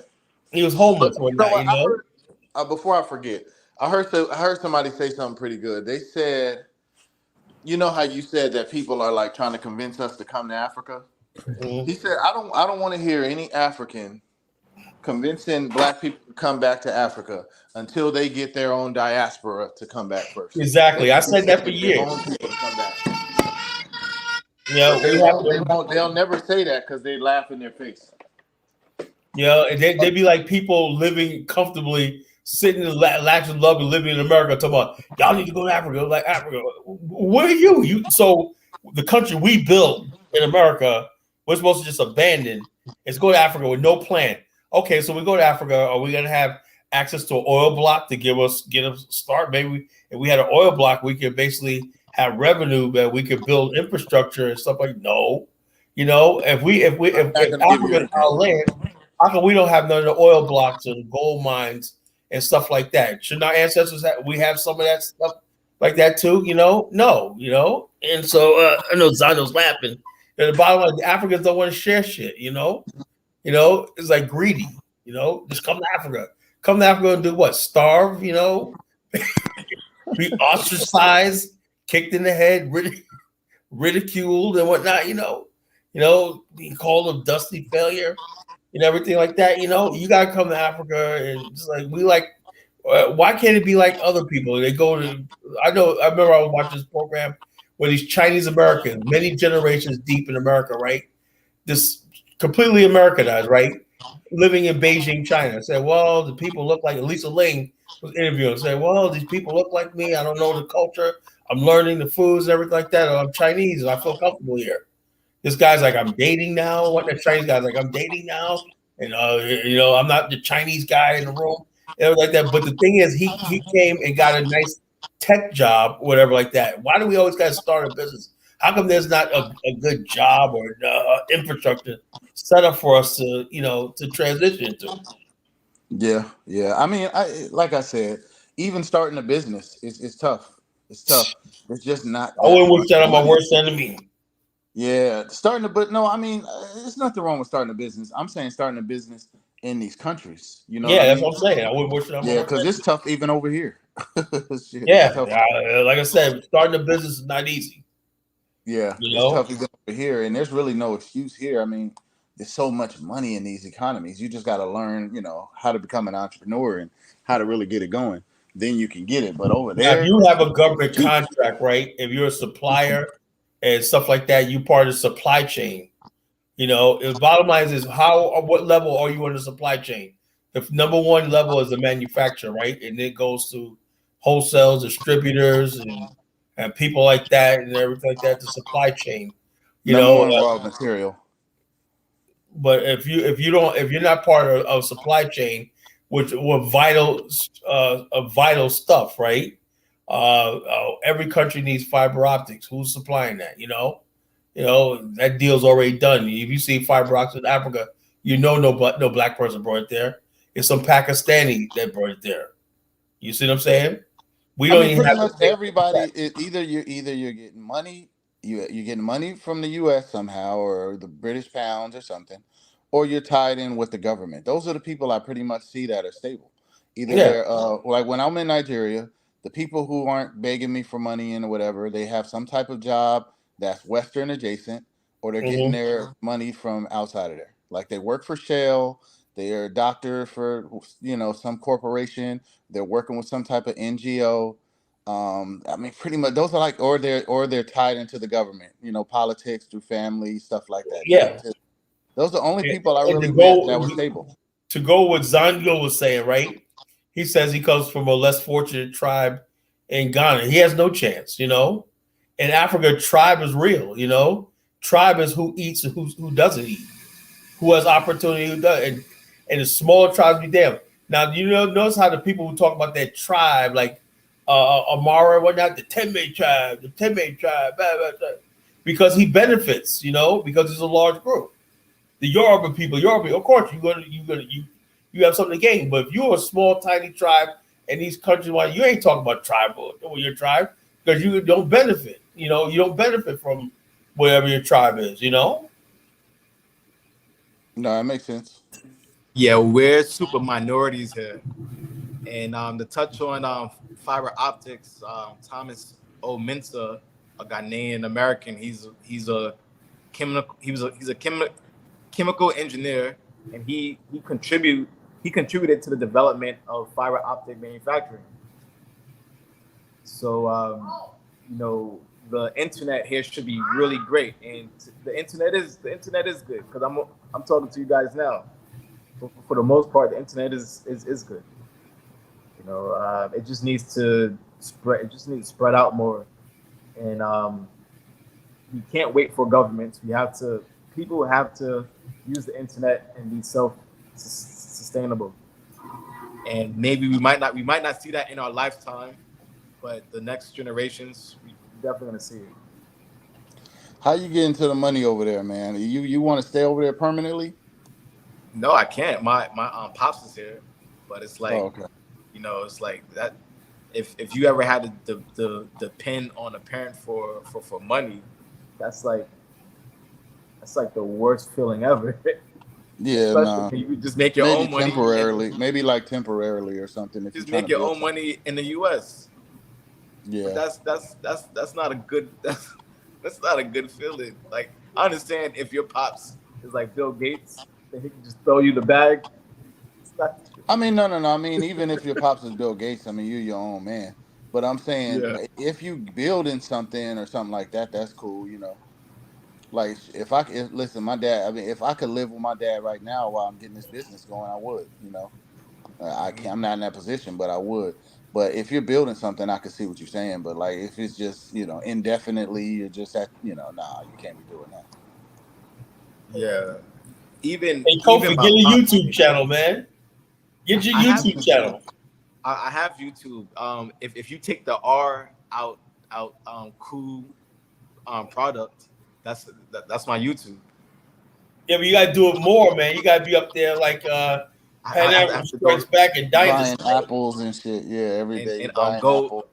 He was homeless one night. Before I forget, I heard somebody say something pretty good. They said, you know how you said that people are like trying to convince us to come to Africa? Mm-hmm. He said, I don't want to hear any African convincing Black people to come back to Africa until they get their own diaspora to come back first. Exactly. I said that for years. Yeah, we have to. They'll never say that because they laugh in their face. Yeah, and they'd be like people living comfortably, sitting in lax and love and living in America, talking about y'all need to go to Africa. Like Africa, where are you? So the country we built in America, we're supposed to just abandon. Is go to Africa with no plan. Okay, so we go to Africa. Are we gonna have access to an oil block to get us start? Maybe if we had an oil block, we could basically have revenue that we could build infrastructure and stuff like. No, if Africa is our land. How come we don't have none of the oil blocks or the gold mines and stuff like that? Shouldn't our ancestors have some of that stuff like that too? No. And so I know Zano's laughing. And the bottom line, the Africans don't want to share shit. It's like greedy. Just come to Africa. Come to Africa and do what? Starve. Be ostracized, kicked in the head, ridiculed, and whatnot. Being called a dusty failure. And everything like that, you gotta come to Africa and just why can't it be like other people? They go to, I remember I was watching this program where these Chinese Americans, many generations deep in America, right? This completely Americanized, right? Living in Beijing, China. Say, well, the people look like Lisa Ling was interviewing. Say, well, these people look like me. I don't know the culture. I'm learning the foods and everything like that. I'm Chinese and I feel comfortable here. This guy's like, I'm dating now. What the Chinese guy's like, I'm dating now. And, I'm not the Chinese guy in the room. And like that. But the thing is, he came and got a nice tech job, whatever like that. Why do we always got to start a business? How come there's not a good job or infrastructure set up for us to, to transition to? Yeah. I mean, like I said, even starting a business is tough. It's tough. It's just not. I wouldn't wish that on my worst enemy. Yeah, I mean, there's nothing wrong with starting a business. I'm saying starting a business in these countries. That's what I'm saying. I wouldn't wish it on my worst because it's tough even over here. Shit, like I said, starting a business is not easy. Yeah, it's tough even over here, and there's really no excuse here. I mean, there's so much money in these economies. You just got to learn, how to become an entrepreneur and how to really get it going. Then you can get it. But over there, if you have a government contract, right? If you're a supplier and stuff like that, you part of the supply chain. The bottom line is what level are you on the supply chain? The number one level is the manufacturer, right? And it goes to wholesale distributors and people like that and everything like that, the supply chain. Number one raw material. But if you're not part of supply chain, with vital stuff, right? Every country needs fiber optics. Who's supplying that? That deal's already done. If you see fiber optics in Africa, no black person brought it there. It's some Pakistani that brought it there. You see what I'm saying? We don't even have to everybody. Either you're getting money, you're getting money from the U.S. somehow, or the British pounds or something, or you're tied in with the government. Those are the people I pretty much see that are stable. Either they're like when I'm in Nigeria, the people who aren't begging me for money and whatever, they have some type of job that's Western adjacent, or they're getting their money from outside of there. Like they work for Shell, they're a doctor for some corporation, they're working with some type of NGO. I mean, pretty much those are like, or they're tied into the government, politics through family, stuff like that. Yeah. Those are the only people I really met that were stable. To go with Zango was saying, right? He says he comes from a less fortunate tribe in Ghana. He has no chance, In Africa, tribe is real, Tribe is who eats and who doesn't eat, who has opportunity, who does. And the smaller tribes be damned. Now, notice how the people who talk about that tribe, like Amara and whatnot, the Tembe tribe, blah, blah, blah, because he benefits, because it's a large group. The Yoruba people, of course, you have something to gain. But if you're a small, tiny tribe in these countries, you ain't talking about tribal or your tribe because you don't benefit. You don't benefit from whatever your tribe is. No, that makes sense. Yeah, we're super minorities here. And to touch on fiber optics, Thomas O. Mensah, a Ghanaian American, he's a chemical engineer, and he contributed to the development of fiber optic manufacturing. So the internet here should be really great, and the internet is good because I'm talking to you guys now. For the most part, the internet is good. You know, it just needs to spread. It just needs to spread out more, and we can't wait for governments. People have to use the internet and be sustainable. And maybe we might not see that in our lifetime, but the next generations, we definitely gonna see it. How you get into the money over there, man? You want to stay over there permanently? No, I can't. My pops is here, but it's like, okay. You know, it's like that. If you ever had to depend on a parent for money, that's like the worst feeling ever. Yeah, no. You just make your maybe own money. Temporarily, maybe like temporarily or something. If just you're make your own money in the U.S. Yeah, but that's not a good that's not a good feeling. Like, I understand if your pops is like Bill Gates, then he can just throw you the bag. I mean, no. I mean, even if your pops is Bill Gates, I mean, you're your own man. But I'm saying, if you building something or something like that, that's cool. You know, like listen, my dad. I mean, if I could live with my dad right now while I'm getting this business going, I would. You know, I can't. I'm not in that position, but I would. But if you're building something, I can see what you're saying. But like, if it's just indefinitely, you're just at nah, you can't be doing that. Yeah. Even Kofi, my get a pops, YouTube channel, man. Get your YouTube channel. I have YouTube. If you take the R out cool product, that's my YouTube. Yeah, but you gotta do it more, man. You gotta be up there like Pan-African Strikes Back and Dynasty. Buying apples and shit. Yeah, every day. And buying go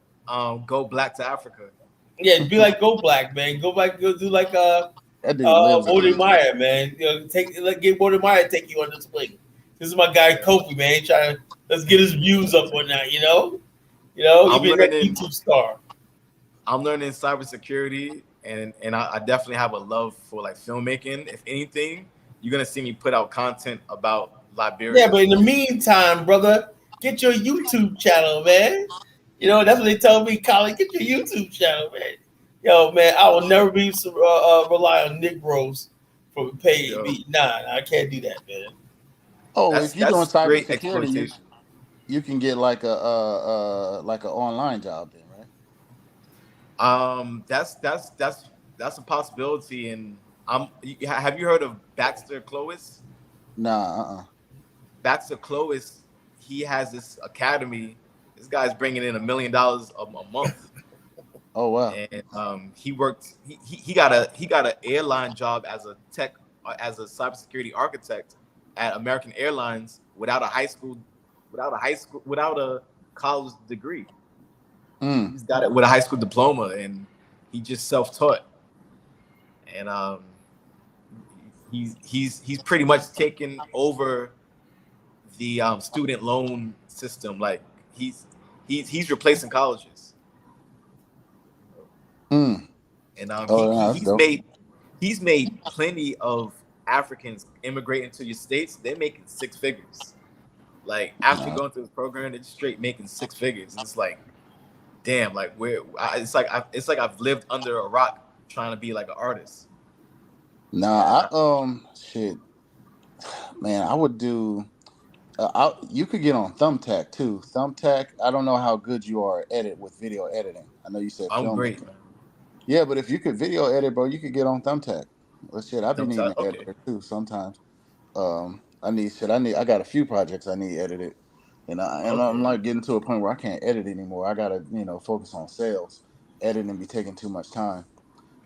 Black to Africa. Yeah, be like Go Black, man. Go do like Mordey Meyer, man. You know, get Mordey Meyer to take you on this wing. This is my guy Kofi, man. Let's get his views up on that, you know? You be that YouTube star. I'm learning cybersecurity, and I definitely have a love for like filmmaking. If anything, you're gonna see me put out content about Liberia. Yeah, but in the meantime, brother, get your YouTube channel, man. You know, that's what they tell me, Colin. Get your YouTube channel, man. Yo, man, I will never be rely on Negroes for paying me. Nah, I can't do that, man. Oh, if you're doing cybersecurity, you can get like an online job then, right? That's a possibility. And have you heard of Baxter Clovis? Nah. Baxter Clovis, he has this academy. This guy's bringing in $1 million a month. Oh wow! And he worked. He got an airline job as a cybersecurity architect at American Airlines without a college degree. He's got it with a high school diploma, and he just self-taught. And he's pretty much taken over the student loan system. Like he's replacing colleges. And he's made plenty of Africans immigrate into your states. They're making six figures. Like after going through this program, they're just straight making six figures. And it's like, damn, like it's like I've lived under a rock trying to be like an artist. Shit, man, I would do. You could get on Thumbtack too. Thumbtack, I don't know how good you are at with video editing. I know you said I'm great, man. Yeah, but if you could video edit, bro, you could get on Thumbtack. Well, shit, I've been needing an editor too sometimes. I got a few projects I need edited, and I'm like getting to a point where I can't edit anymore. I gotta focus on sales. Editing be taking too much time.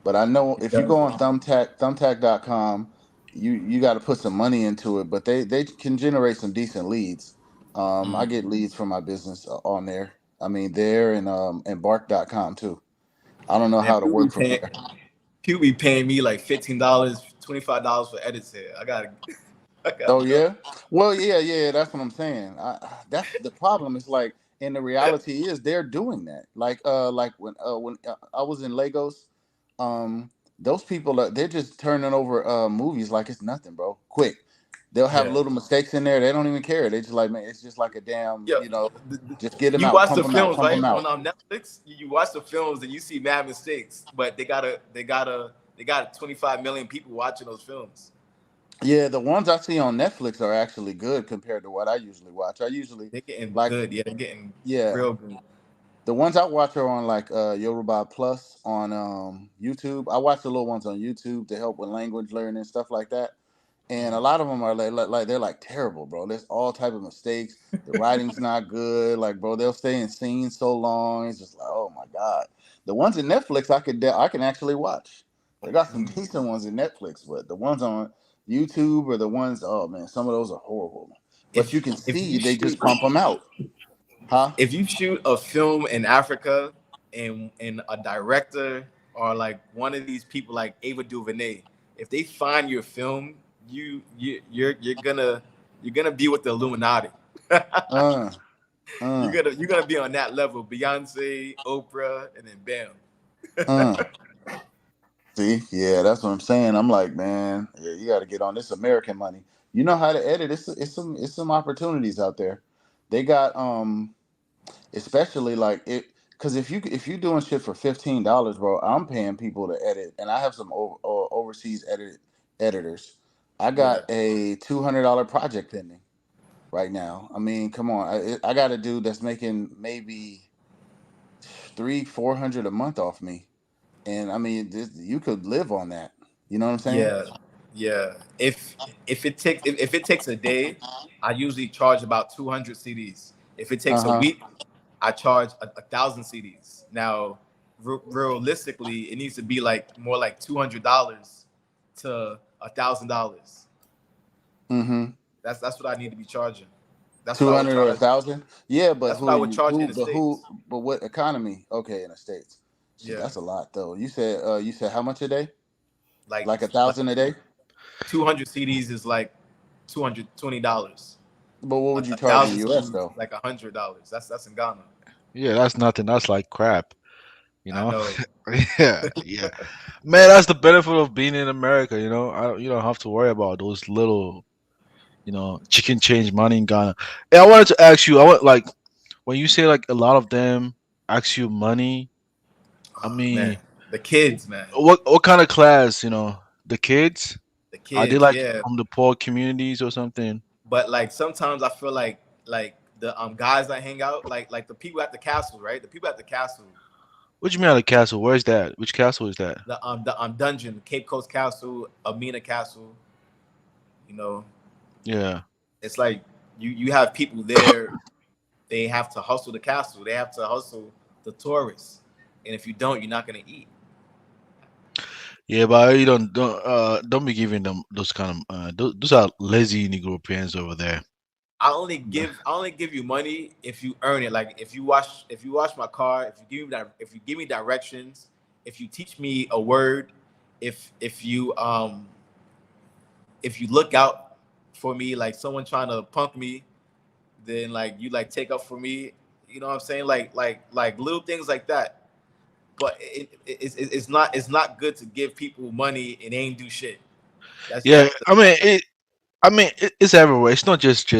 But I know if you go on thumbtack.com, you got to put some money into it. But they can generate some decent leads. I get leads from my business on there. I mean there and bark.com too. I don't know how to work from there. People be paying me like $15, $25 for edits here. I gotta oh yeah, well yeah. That's what I'm saying. That's the problem. Is like, and the reality is they're doing that. Like when I was in Lagos, those people they're just turning over movies like it's nothing, bro. Quick, They'll have Yeah. little mistakes in there. They don't even care. They just like, man, it's just like a damn, Yeah. just get them You out, watch pump the them out, films, pump right? them out. On Netflix, you watch the films and you see mad mistakes, but they got 25 million people watching those films. Yeah, the ones I see on Netflix are actually good compared to what I usually watch. I usually They're getting like, good. Yeah, they're getting yeah, real good. the ones I watch are on like Yoruba Plus on YouTube. I watch the little ones on YouTube to help with language learning and stuff like that. And a lot of them are like they're like terrible, bro. There's all type of mistakes. The writing's not good. Like, bro, they'll stay in scenes so long. It's just like, oh my god. The ones in Netflix I can actually watch. They got some decent ones in Netflix, but the ones on YouTube or the ones, oh man, some of those are horrible. But you can If see you they just shoot pump them out, huh? if you shoot a film in Africa and a director or like one of these people like Ava DuVernay, if they find your film, you're gonna be with the Illuminati. Uh, You're gonna be on that level. Beyonce, Oprah, and then bam. uh. See, yeah, that's what I'm saying. I'm like, man, yeah, you got to get on this American money. You know how to edit. It's some opportunities out there. They got especially like it because if you doing shit for $15, bro, I'm paying people to edit, and I have some overseas editors. I Yeah. got a $200 project pending right now. I mean, come on, I got a dude that's making maybe 300-400 a month off me. And I mean, you could live on that. You know what I'm saying? Yeah, yeah. If it takes a day, I usually charge about 200 CDs. If it takes a Uh-huh. week, I charge 1,000 CDs. Now, realistically, it needs to be like more like $200 to $1,000. Mm-hmm. That's what I need to be charging. That's what I would 200 or charge. 1,000? Yeah, but That's what I would charge in the States. but what economy? Okay, in the States. Shit, Yeah, that's a lot though. You said how much a day? like Like 1,000 a day? 200 CDs is like $220. But what would you A charge in thousand US CDs though? is like $100. That's in Ghana. Yeah, that's nothing. That's like crap. You I know? know. Yeah, yeah. Man, that's the benefit of being in America. You don't have to worry about those little, chicken change money in Ghana. Hey, I wanted to ask you. When you say like a lot of them ask you money. I Man, mean, the kids, man. what kind of class? The kids. The Are they kids, like yeah. from the poor communities or something? But like sometimes I feel like the guys that hang out, like the people at the castle, right? The people at the castle, What do you mean at the castle? Where's that? Which castle is that? the dungeon, Cape Coast Castle, Amina Castle, you know, Yeah. it's like you have people there, they have to hustle the castle, they have to hustle the tourists. And if you don't, you're not gonna eat. Yeah, but you don't be giving them those kind of those are lazy Negropeans over there. I only give you money if you earn it. Like if you wash my car, if you give me directions, if you teach me a word, if you look out for me, like someone trying to punk me, then like you like take up for me. You know what I'm saying? Like little things like that. But it's not good to give people money and they ain't do shit. Yeah, That's it's everywhere. It's not just the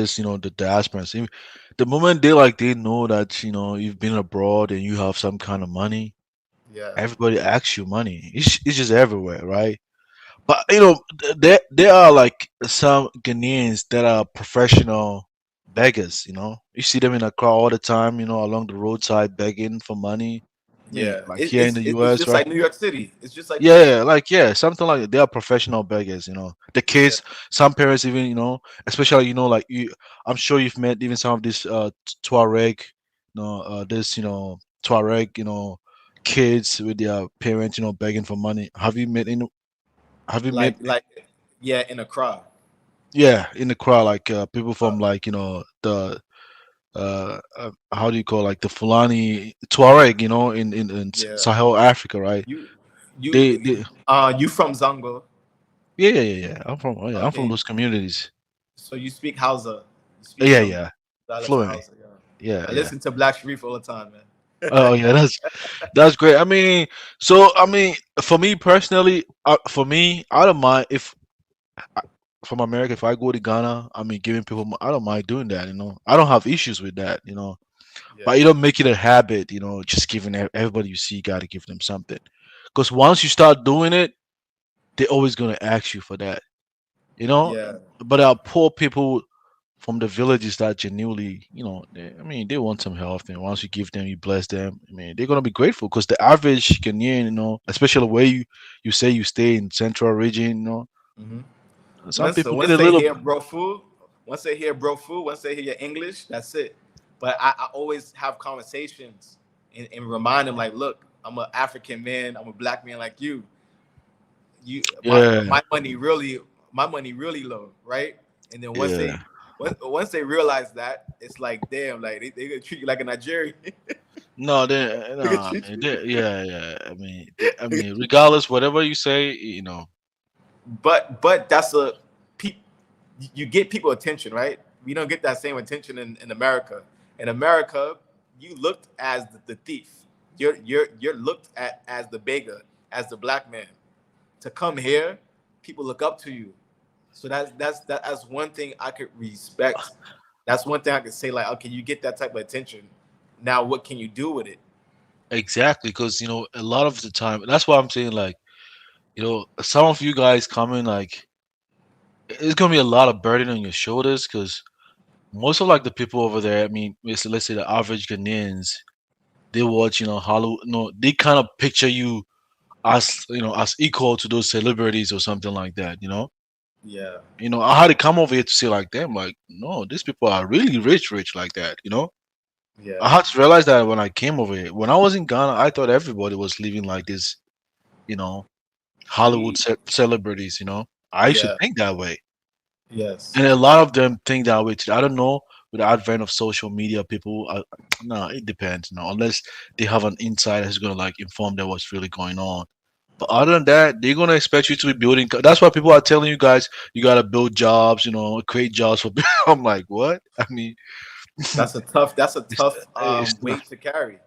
diasporans. The moment they know that you've been abroad and you have some kind of money, yeah. everybody asks you money. It's just everywhere, right? But there are like some Ghanaians that are professional beggars. You see them in a crowd all the time. Along the roadside begging for money. I mean, Yeah, like here in the it's U.S., just right? like New York City. It's just like New York Yeah, something like that. They are professional beggars. The City. kids, some parents even, especially like you. I'm sure you've met even some of these Tuareg, Tuareg, kids with their parents, begging for money. Have you met Have you met? Like yeah, in a crowd. Yeah, in the crowd, like people from like the how do you call like the Fulani Tuareg, in Yeah. Sahel Africa, right? You They you from Zango. yeah. I'm from Okay. those communities. So you speak Hausa. You speak Yeah, some yeah, dialect of fluently. Hausa. Yeah. Yeah, I yeah. listen to Black Sharif all the time, man. Oh yeah, that's great. I mean, so I mean, for me personally, for me, I don't mind if from America, if I go to Ghana, I mean, giving people, I don't mind doing that. I don't have issues with that. But you don't make it a habit. Just giving everybody you see, you got to give them something. Because once you start doing it, they're always gonna ask you for that. You know. Yeah. But our poor people from the villages that genuinely, I mean, they want some help, and once you give them, you bless them. I mean, they're gonna be grateful because the average Ghanaian, especially where you say you stay in central region, hmm some people Once need a they little. hear bro food, once they hear your English, that's it. But I always have conversations and remind them like, look, I'm an African man, I'm a black man like you. Yeah, My money really low, right? And then yeah. once they realize that, it's like damn, like they gonna treat you like a Nigerian. No, They gonna no, I treat mean, you. yeah, yeah. I mean, regardless, whatever you say, But that's pe- you get people attention, right? We don't get that same attention in America. In America, you looked as the thief. You're looked at as the beggar, as the black man. To come here, people look up to you. So that's one thing I could respect. That's one thing I could say, like, okay, you get that type of attention. Now what can you do with it? exactly, because a lot of the time, that's why I'm saying, like, some of you guys coming, like, it's gonna be a lot of burden on your shoulders, because most of like the people over there, I mean, let's say the average Ghanaians, they watch, Hollywood, they kind of picture you as, as equal to those celebrities or something like that. Yeah. I had to come over here to say like, damn, like, no, these people are really rich like that. Yeah. I had to realize that when I came over here. When I was in Ghana, I thought everybody was living like this, you know, Hollywood We celebrities. I used to Yeah. think that way. Yes. And a lot of them think that way too. I don't know, with the advent of social media, people, no, it depends, unless they have an insider who's gonna like inform them what's really going on. But other than that, they're gonna expect you to be building. That's why people are telling you guys you gotta build jobs, create jobs for people. I'm like, what? I mean, That's a it's, tough it's not. weight to carry.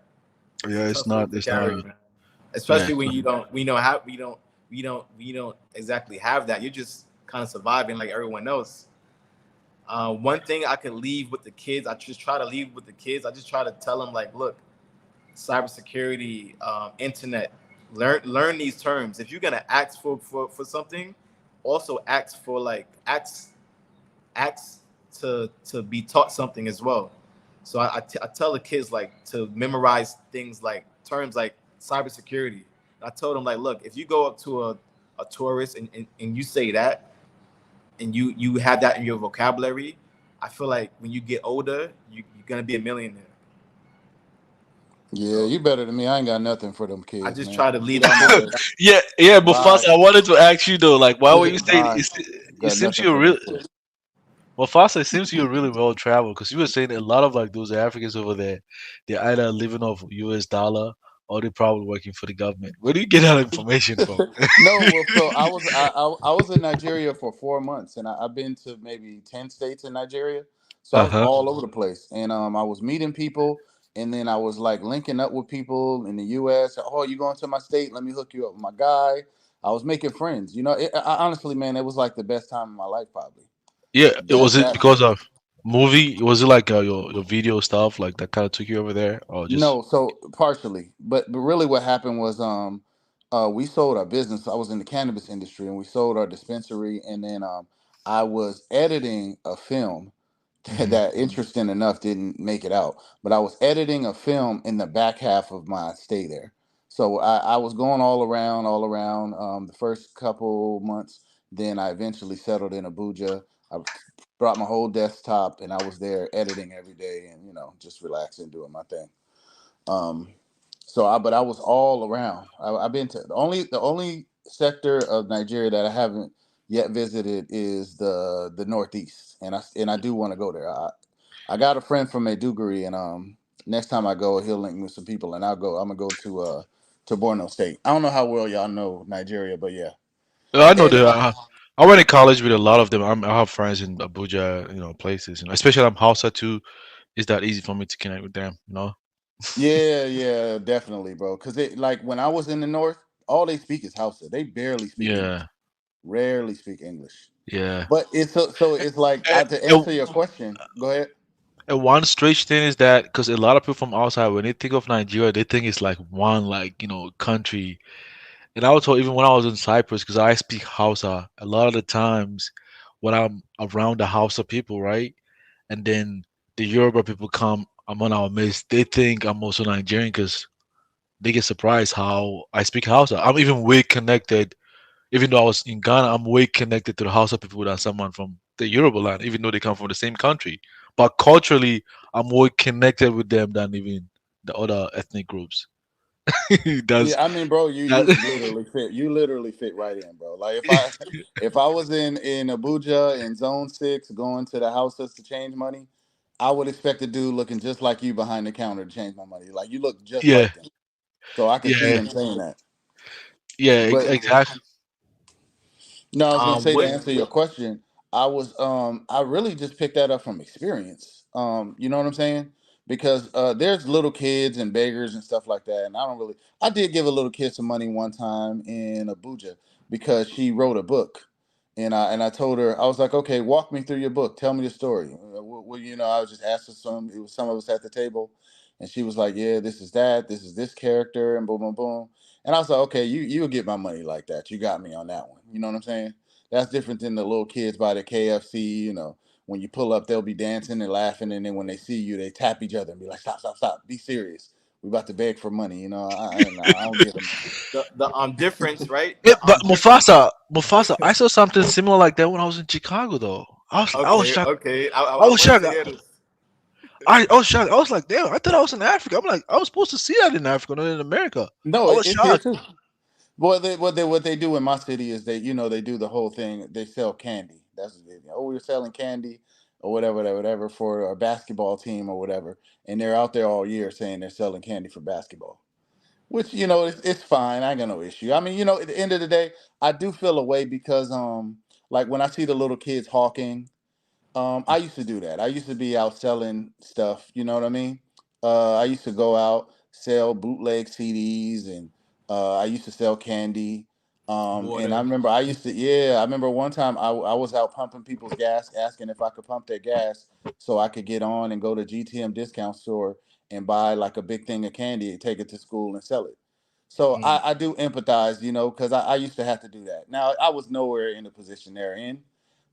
It's a Yeah, it's tough weight not. to It's carry, not. man. Yeah, Especially when we don't exactly have that. You're just kind of surviving like everyone else. One thing I could leave with the kids, I just try to leave with the kids. I just try to tell them like, look, cybersecurity, internet, learn these terms. If you're gonna ask for something, also ask to be taught something as well. So I tell the kids like to memorize things like terms like cybersecurity. I told them like, look, if you go up to a tourist and you say that and you have that in your vocabulary, I feel like when you get older, you're gonna be a millionaire. Yeah, So you better than me. I ain't got nothing for them I kids, just man. try to lead I'm that. already yeah, yeah. But first, bye, I wanted to ask you though, like, why were you saying bye. it Got seems nothing you're for them really kids. well, Fasa, it seems you're really well traveled because you were saying a lot of like those Africans over there, they're either living off US dollar or they're probably working for the government. Where do you get that information from? No, well, so I was in Nigeria for 4 months, and I've been to maybe 10 states in Nigeria. So I was Uh-huh. all over the place, and I was meeting people, and then I was like linking up with people in the U.S. Oh, you going to my state? Let me hook you up with my guy. I was making friends. Honestly, man, it was like the best time of my life, probably. Yeah, it That was it that because of movie? Was it like your video stuff like that kind of took you over there, or just No, so partially, but really what happened was we sold our business. I was in the cannabis industry and we sold our dispensary, and then I was editing a film Mhm. that interesting enough didn't make it out, but I was editing a film in the back half of my stay there. So I was going all around the first couple months. Then I eventually settled in Abuja. I brought my whole desktop and I was there editing every day and just relaxing, doing my thing. Um, but I was all around. I've been to the only sector of Nigeria that I haven't yet visited is the Northeast, and I do want to go there. I got a friend from Maiduguri, and next time I go, he'll link me with some people, and I'll go. I'm gonna go to Borno State. I don't know how well y'all know Nigeria, but yeah. I know And that I went to college with a lot of them. I have friends in Abuja, places, especially I'm Hausa too. It's that easy for me to connect with them. yeah, yeah, definitely, bro. Because it like when I was in the North, all they speak is Hausa. They barely speak English. Yeah. Rarely speak English. Yeah. But so it's like to And, answer your question. Go ahead. and one strange thing is that because a lot of people from outside, when they think of Nigeria, they think it's like one country. And I was told even when I was in Cyprus, because I speak Hausa, a lot of the times when I'm around the Hausa people, right, and then the Yoruba people come among our midst, they think I'm also Nigerian because they get surprised how I speak Hausa. I'm even way connected, even though I was in Ghana, I'm way connected to the Hausa people than someone from the Yoruba land, even though they come from the same country. But culturally, I'm more connected with them than even the other ethnic groups. That's Yeah, I mean, bro, that. you literally fit right in, bro. Like if I was in Abuja in Zone 6 going to the houses to change money, I would expect a dude looking just like you behind the counter to change my money. Like you look just Yeah, like them. So I could see yeah, them saying that. yeah, But exactly. no, I was gonna say to What? answer your question, I really just picked that up from experience. You know what I'm saying? Because there's little kids and beggars and stuff like that, and I did give a little kid some money one time in Abuja because she wrote a book, and I told her, I was like, okay, walk me through your book, tell me the story. Well, I was just asking it was some of us at the table, and she was like, yeah, this is that, this is this character, and boom, boom, boom. And I was like, okay, you'll get my money like that. You got me on that one. You know what I'm saying? That's different than the little kids by the KFC. When you pull up, they'll be dancing and laughing, and then when they see you, they tap each other and be like, "Stop, stop, stop! Be serious. We about to beg for money." I don't give them. The difference, right? Yeah, but Mufasa, I saw something similar like that when I was in Chicago, though. I was Okay, shocked. okay. I I was wanted shocked. to hear this. I was shocked. I was like, damn, I thought I was in Africa. I'm like, I was supposed to see that in Africa, not in America. No, I was it's here shocked. too. What they do in my city is they do the whole thing. They sell candy. That's what they do. Oh, we're selling candy or whatever for a basketball team or whatever, and they're out there all year saying they're selling candy for basketball. Which it's fine. I ain't got no issue. I mean, at the end of the day, I do feel a way because like when I see the little kids hawking. I used to do that. I used to be out selling stuff. You know what I mean? I used to go out sell bootleg CDs, and I used to sell candy. And I Water. remember I remember one time I was out pumping people's gas, asking if I could pump their gas so I could get on and go to GTM discount store and buy like a big thing of candy and take it to school and sell it. So I do empathize, because I used to have to do that. Now I was nowhere in the position they're in,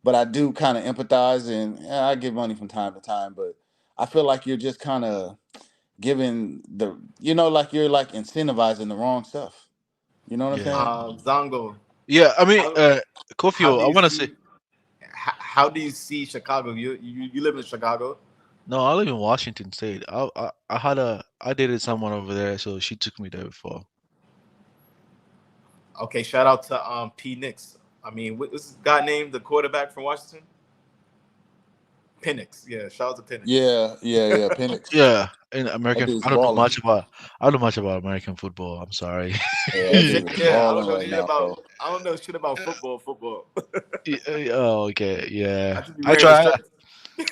but I do kind of empathize, and I give money from time to time. But I feel like you're just kind of giving like you're like incentivizing the wrong stuff. You know what I'm Yeah, saying? Zongo. yeah. I mean, How how Kofio, do I you want to say see how do you see Chicago? You live in Chicago? no. I live in Washington State. I dated someone over there, so she took me there before. Okay, shout out to P Nix. I mean, what's this guy named the quarterback from Washington? Penix. Yeah, shout out to Penix. Yeah. Penix. Yeah, in That American, dude's I don't know balling. much about. I don't know much about American football. I'm sorry. Yeah, that Yeah, dude is yeah. I don't balling know right shit now, about bro. football. Football. Oh, okay. I Yeah, just be I wearing the try. shirts.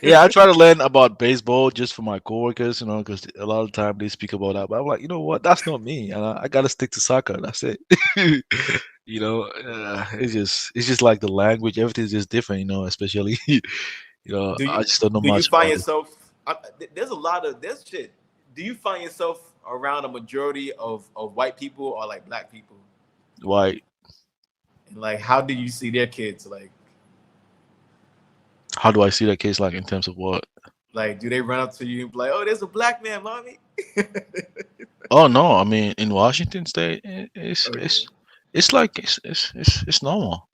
Yeah, I try to learn about baseball just for my coworkers, because a lot of time they speak about that. But I'm like, you know what? That's not me, and I gotta stick to soccer. That's it. It's just like the language. Everything's just different, especially, Do you I just don't know do you much find about it. yourself? There's shit. Do you find yourself around a majority of white people or like black people? Why? And like, how do you see their kids? How do I see that case like in terms of what? Like, do they run up to you and be like, "Oh, there's a black man, mommy"? Oh no, I mean in Washington State, it's Okay, it's it's like it's normal.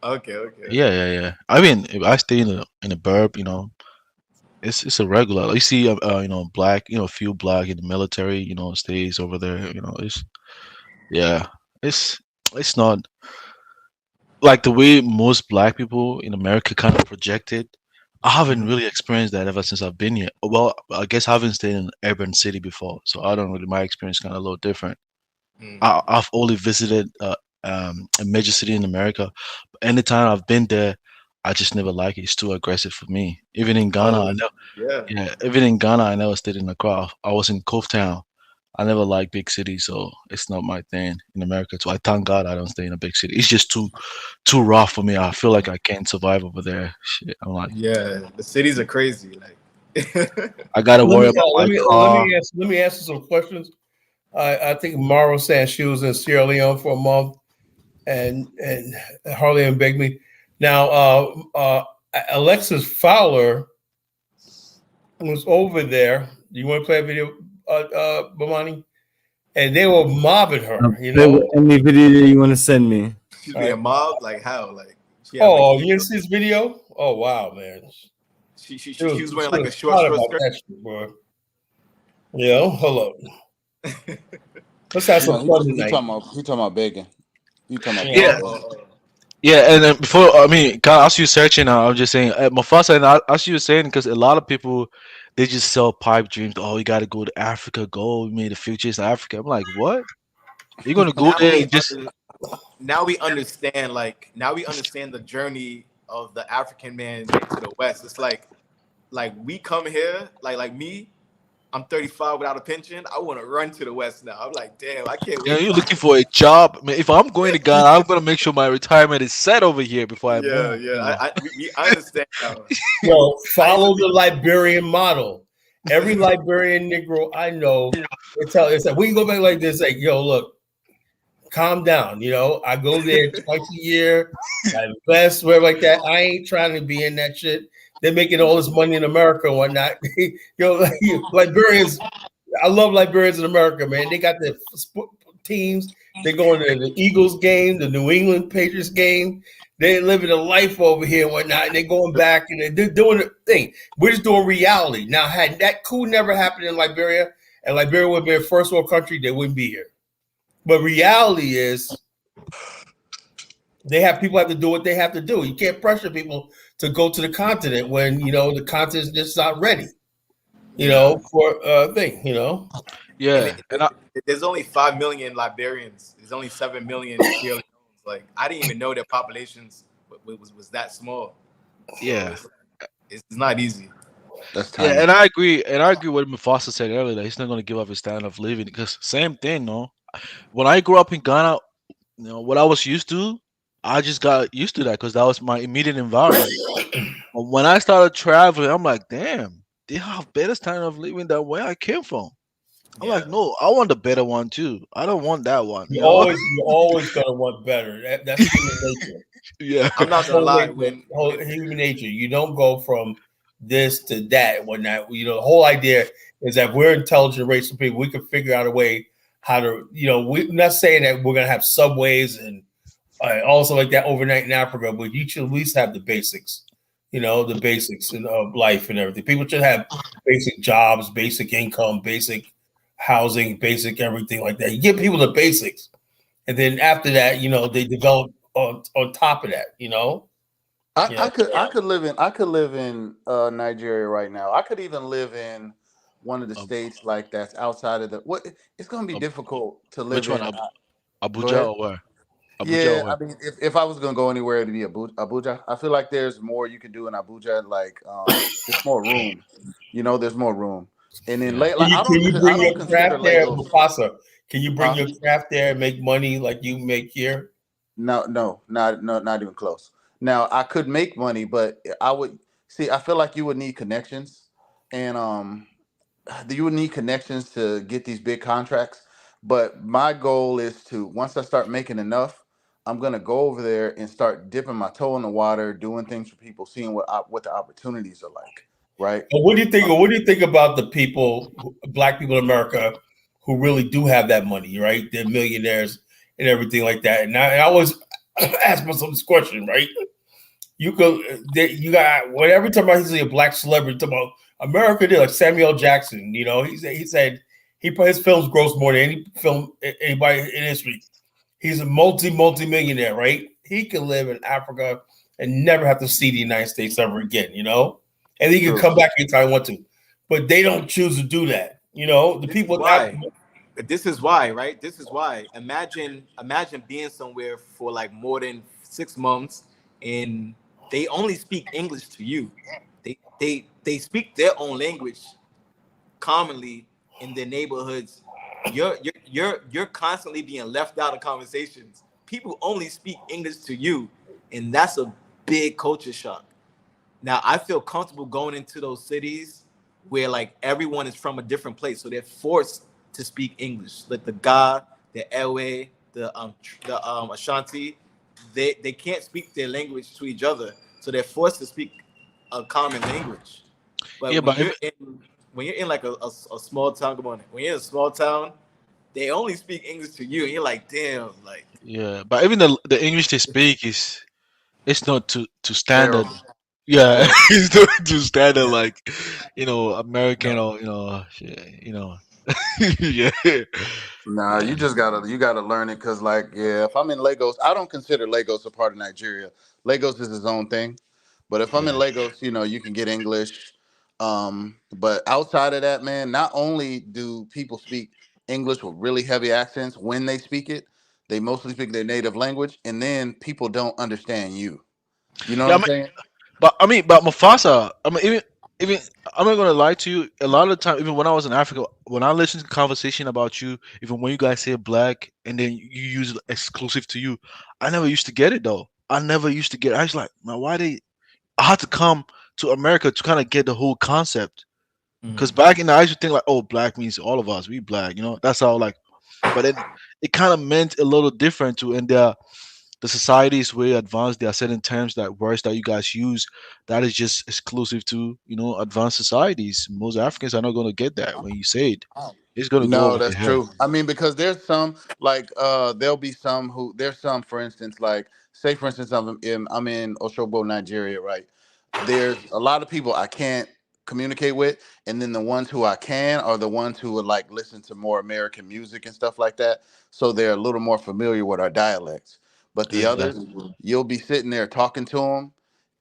okay. Yeah, yeah, yeah. I mean, if I stay in a burb, it's a regular. You see, black, few black in the military, stays over there. Yeah, it's it's not like the way most black people in America kind of projected. I haven't really experienced that ever since I've been here. Well, I guess I haven't stayed in an urban city before, so I don't really. My experience kind of a little different. I've only visited a major city in America. But anytime I've been there, I just never like it. It's too aggressive for me. Even in Ghana, Oh, yeah. even in Ghana, I never stayed in Accra. I was in Cove Town. I never liked big cities, so it's not my thing in America. So I thank God I don't stay in a big city. It's just too rough for me. I feel like I can't survive over there. Shit, I'm like, Yeah, the cities are crazy. Like, I gotta worry about my car. Let me ask you some questions. I think Mara said she was in Sierra Leone for a month, and Harley begged me. Now, Alexis Fowler was over there. You want to play a video, Bomani? And they were mobbing her. You Play with know, any video you want to send me. she's being mobbed. Like how? Like oh, you didn't see this video? Oh wow, man. She was wearing like a short skirt. skirt. Shit, bro. Yeah, hold up. Let's have some fun tonight. He talking about begging. He talking about Yeah. Yeah, and then before as you searching, I'm just saying, Mufasa, and as you were saying, because a lot of people they just sell pipe dreams. Oh, you got to go to Africa. Go, we made the future is Africa. I'm like, what? You're gonna go there and just? Now we understand. Like now we understand the journey of the African man to the West. It's like we come here, like me. I'm 35 without a pension. I want to run to the West now. I'm like, damn, I can't wait. Yeah, you're looking for a job. I mean, if I'm going to Ghana, I'm gonna make sure my retirement is set over here before I move. Yeah. I understand now. Yo, follow the Liberian model. Every Liberian Negro I know, it's like we can go back like this. Like, yo, look, calm down. You know, I go there twice a year. I invest, whatever like that. I ain't trying to be in that shit. They're making all this money in America and whatnot. Yo, Liberians, I love Liberians in America, man. They got their teams. They going to the Eagles game, the New England Patriots game. They're living a life over here and whatnot. And they're going back and they're doing the thing. We're just doing reality. Now, had that coup never happened in Liberia, and Liberia would be a first world country, they wouldn't be here. But reality is people have to do what they have to do. You can't pressure people to go to the continent when, you know, the continent's just not ready, you know, for a thing, you know? Yeah. There's only 5 million Liberians. There's only 7 million Sierra Leoneans. Like, I didn't even know their populations was that small. Yeah. So it's not easy. That's tiny. Yeah, and I agree with what Mufasa said earlier, that he's not going to give up his standard of living, because same thing, no? When I grew up in Ghana, you know, what I was used to, I just got used to that because that was my immediate environment. But when I started traveling, I'm like, damn, they have better standard of living than where I came from. I'm like, no, I want the better one too. I don't want that one. You're always gonna want better. That's human nature. Yeah, I'm not gonna lie. Human nature, you don't go from this to that and whatnot. You know, the whole idea is that we're intelligent race of people. We can figure out a way how to, you know, we're not saying that we're gonna have subways and also like that overnight in Africa, but you should at least have the basics. You know, the basics of life and everything. People should have basic jobs, basic income, basic housing, basic everything like that. You give people the basics, and then after that, you know, they develop on top of that. You know, I could live in Nigeria right now. I could even live in one of the states like that's outside of the. What it's going to be difficult to live which in. one? Abuja or where? Yeah, I mean, if I was gonna go anywhere, it'd be Abuja. I feel like there's more you can do in Abuja. Like, there's more room. You know, there's more room. And then can you bring your craft there, Mufasa? Can you bring your craft there and make money like you make here? No, not even close. Now I could make money, but I would see. I feel like you would need connections, and you would need connections to get these big contracts. But my goal is to, once I start making enough, I'm gonna go over there and start dipping my toe in the water, doing things for people, seeing what the opportunities are like. Right. And what do you think? What do you think about the people, Black people in America, who really do have that money? Right, they're millionaires and everything like that. And I always ask myself this question, right? You got whatever time I see a Black celebrity talk about America, like Samuel Jackson. You know, he said his films gross more than any film anybody in history. He's a multi-millionaire, right? He can live in Africa and never have to see the United States ever again, you know? And he can come back anytime he wants to. But they don't choose to do that. You know, the people. This is why, right? This is why. Imagine being somewhere for like more than 6 months and they only speak English to you. They speak their own language commonly in their neighborhoods you're constantly being left out of conversations. People only speak English to you, and that's a big culture shock. Now I feel comfortable going into those cities where like everyone is from a different place, so they're forced to speak English. Like the Ga, the Ewe, the Ashanti, they can't speak their language to each other, so they're forced to speak a common language. But Yeah, when but you're in like a small town, come on, when you're in a small town, they only speak English to you, and you're like, damn, like yeah, but even the English they speak is it's not to standard. terrible, Yeah, terrible. it's not to standard Yeah, like American no. or yeah. Nah, Yeah. you gotta learn it because like if I'm in Lagos, I don't consider Lagos a part of Nigeria. Lagos is its own thing. But if I'm in Yeah. Lagos, you can get English. But outside of that, man, not only do people speak English with really heavy accents when they speak it, they mostly speak their native language, and then people don't understand you. You know what Yeah, I'm saying? but Mufasa, even I'm not gonna lie to you. A lot of the time, even when I was in Africa, when I listen to conversation about you, even when you guys say black and then you use it exclusive to you, I never used to get it though. I never used to get it. I was like, man, why they? I had to come to America to kind of get the whole concept. Because back in the, I used to think like, oh, black means all of us, we black, That's how like, but it kind of meant a little different too. And the society is way advanced. There are certain terms that words that you guys use that is just exclusive to advanced societies. Most Africans are not going to get that when you say it. It's going to go No, over that's their head. true. I mean, because there's some like there'll be some who there's some, for instance, like say for instance, I'm in Oshobo, Nigeria, right? There's a lot of people I can't communicate with, and then the ones who I can are the ones who would like listen to more American music and stuff like that. So they're a little more familiar with our dialects. But the others, Exactly. you'll be sitting there talking to them,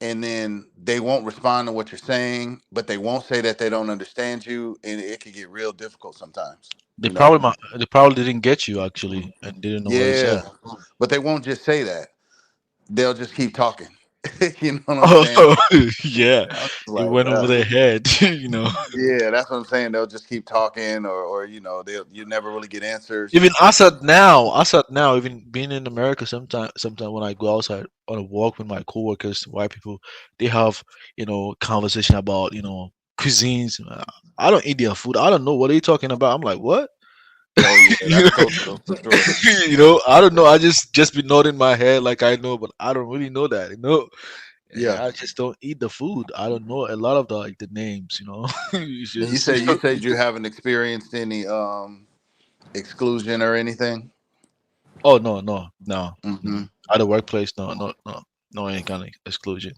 and then they won't respond to what you're saying, but they won't say that they don't understand you, and it can get real difficult sometimes. They You know? probably they probably didn't get you actually and didn't know what he said. Yeah, but they won't just say that. They'll just keep talking. You know what I'm Oh saying? yeah, I'm just it like, went over their head. yeah, that's what I'm saying. They'll just keep talking, or you never really get answers. Even us at now, even being in America, sometimes when I go outside on a walk with my coworkers, white people, they have conversation about cuisines. I don't eat their food. I don't know what are you talking about. I'm like, what? Oh yeah, you that's cultural for sure. I don't know. I just be nodding my head like I know, but I don't really know that. And Yeah. I just don't eat the food. I don't know a lot of the names. It's And you just say you haven't experienced any exclusion or anything. oh no. Hmm. At the workplace, no any kind of exclusion.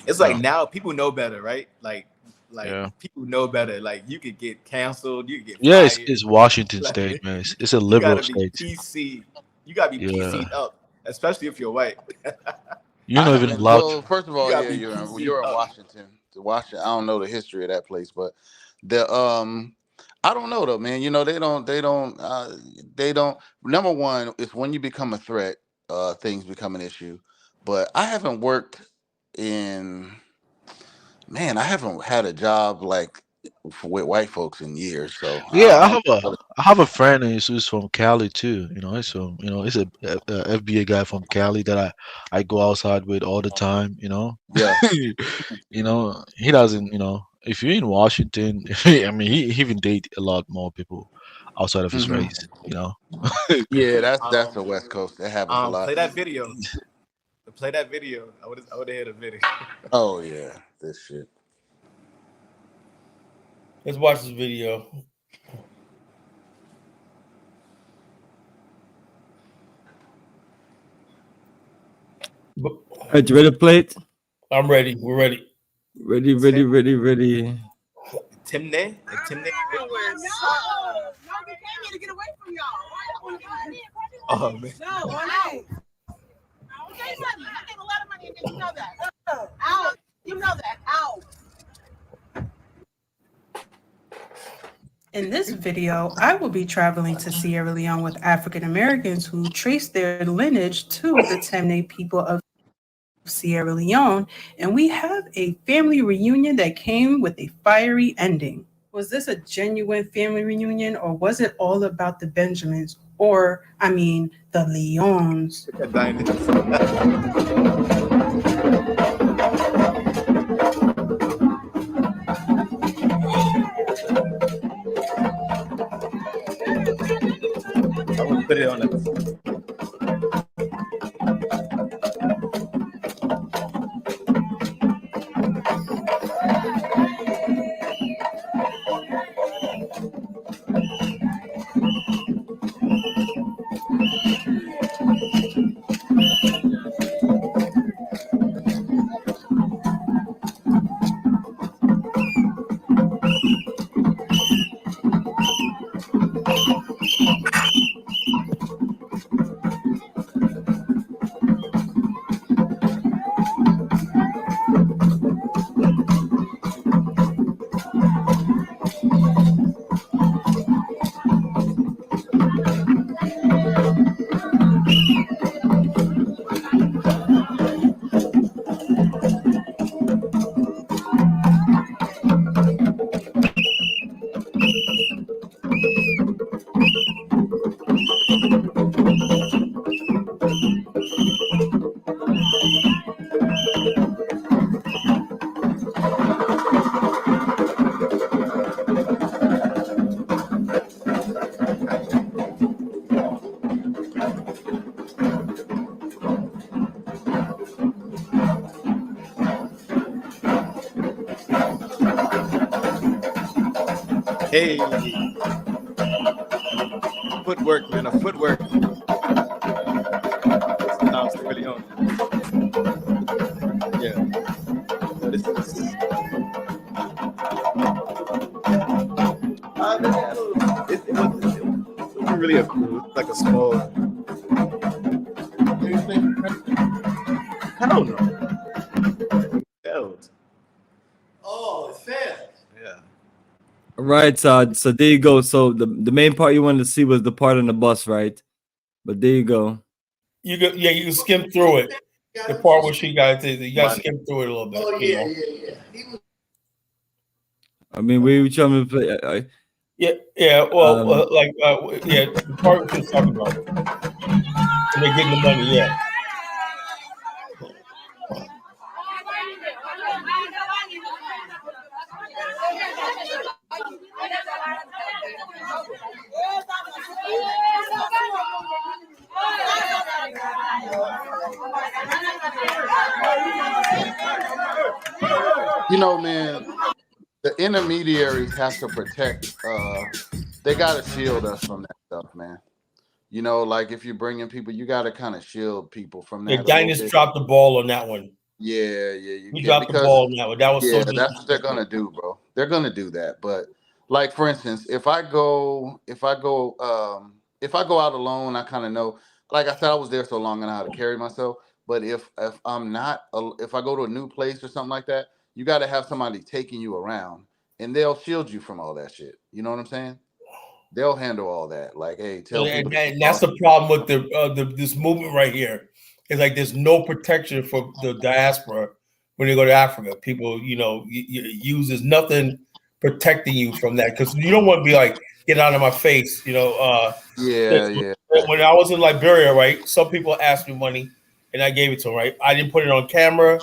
It's like No. now people know better, right? Like Yeah. people know better. Like you could get canceled, you could get Yeah, it's, fired. it's Washington Like State, man. It's a you liberal gotta be state. PC. You gotta be Yeah. PC'd up, especially if you're white. You're I not even haven't. allowed Well, first of You all, gotta yeah, be you're PC'd in up. Washington. Washington. I don't know the history of that place, but the I don't know though, man. They don't. Number one, it's when you become a threat, things become an issue. But I haven't worked in. Man, I haven't had a job like with white folks in years, so Yeah, I don't really. I have a friend who's from Cali too. He's from he's a FBA guy from Cali that I go outside with all the time. Yeah. He doesn't. If you're in Washington, I mean, he even date a lot more people outside of his Hmm. race. Yeah, that's the Um, West Coast. That happens a lot. play that video. Play that video. I would have hit a video. Oh yeah, this shit. Let's watch this video. Alright, you ready to play it? I'm ready. We're ready. Ready. Timne? Timne? Oh man. In this video, I will be traveling to Sierra Leone with African Americans who trace their lineage to the Temne people of Sierra Leone, and we have a family reunion that came with a fiery ending. Was this a genuine family reunion, or was it all about the Benjamins, or I mean the Leons? I would put it on it. Hey, footwork, man, a footwork. No, it's really on. Yeah. No, this is. It wasn't really a cool, like a small. I don't know. Failed. Oh, it failed. Yeah. Right, so there you go. So the main part you wanted to see was the part on the bus, right? But there you go. You can skim through it. The part where she got it, you got to skim through it a little bit. Oh, you know? yeah. I mean, we were trying to play. Yeah. Well, the part we were talking about. And they're getting the money, yeah. You know, man, the intermediaries have to protect. They gotta shield us from that stuff, man. You know, like if you're bringing people, you gotta kind of shield people from that. Yeah, Dinus dropped the ball on that one. Yeah. You dropped the ball on that one. That was that's what they're gonna do, bro. They're gonna do that. But like, for instance, if I go out alone, I kind of know. Like I said, I was there so long, I know how to carry myself. But if I'm not, if I go to a new place or something like that, you got to have somebody taking you around, and they'll shield you from all that shit. You know what I'm saying? They'll handle all that. Like, hey, tell people. And that's the problem with this movement right here. It's like there's no protection for the diaspora when they go to Africa. People, uses nothing protecting you from that, because you don't want to be like, get out of my face. When I was in Liberia, right, some people asked me money and I gave it to them, right? I didn't put it on camera.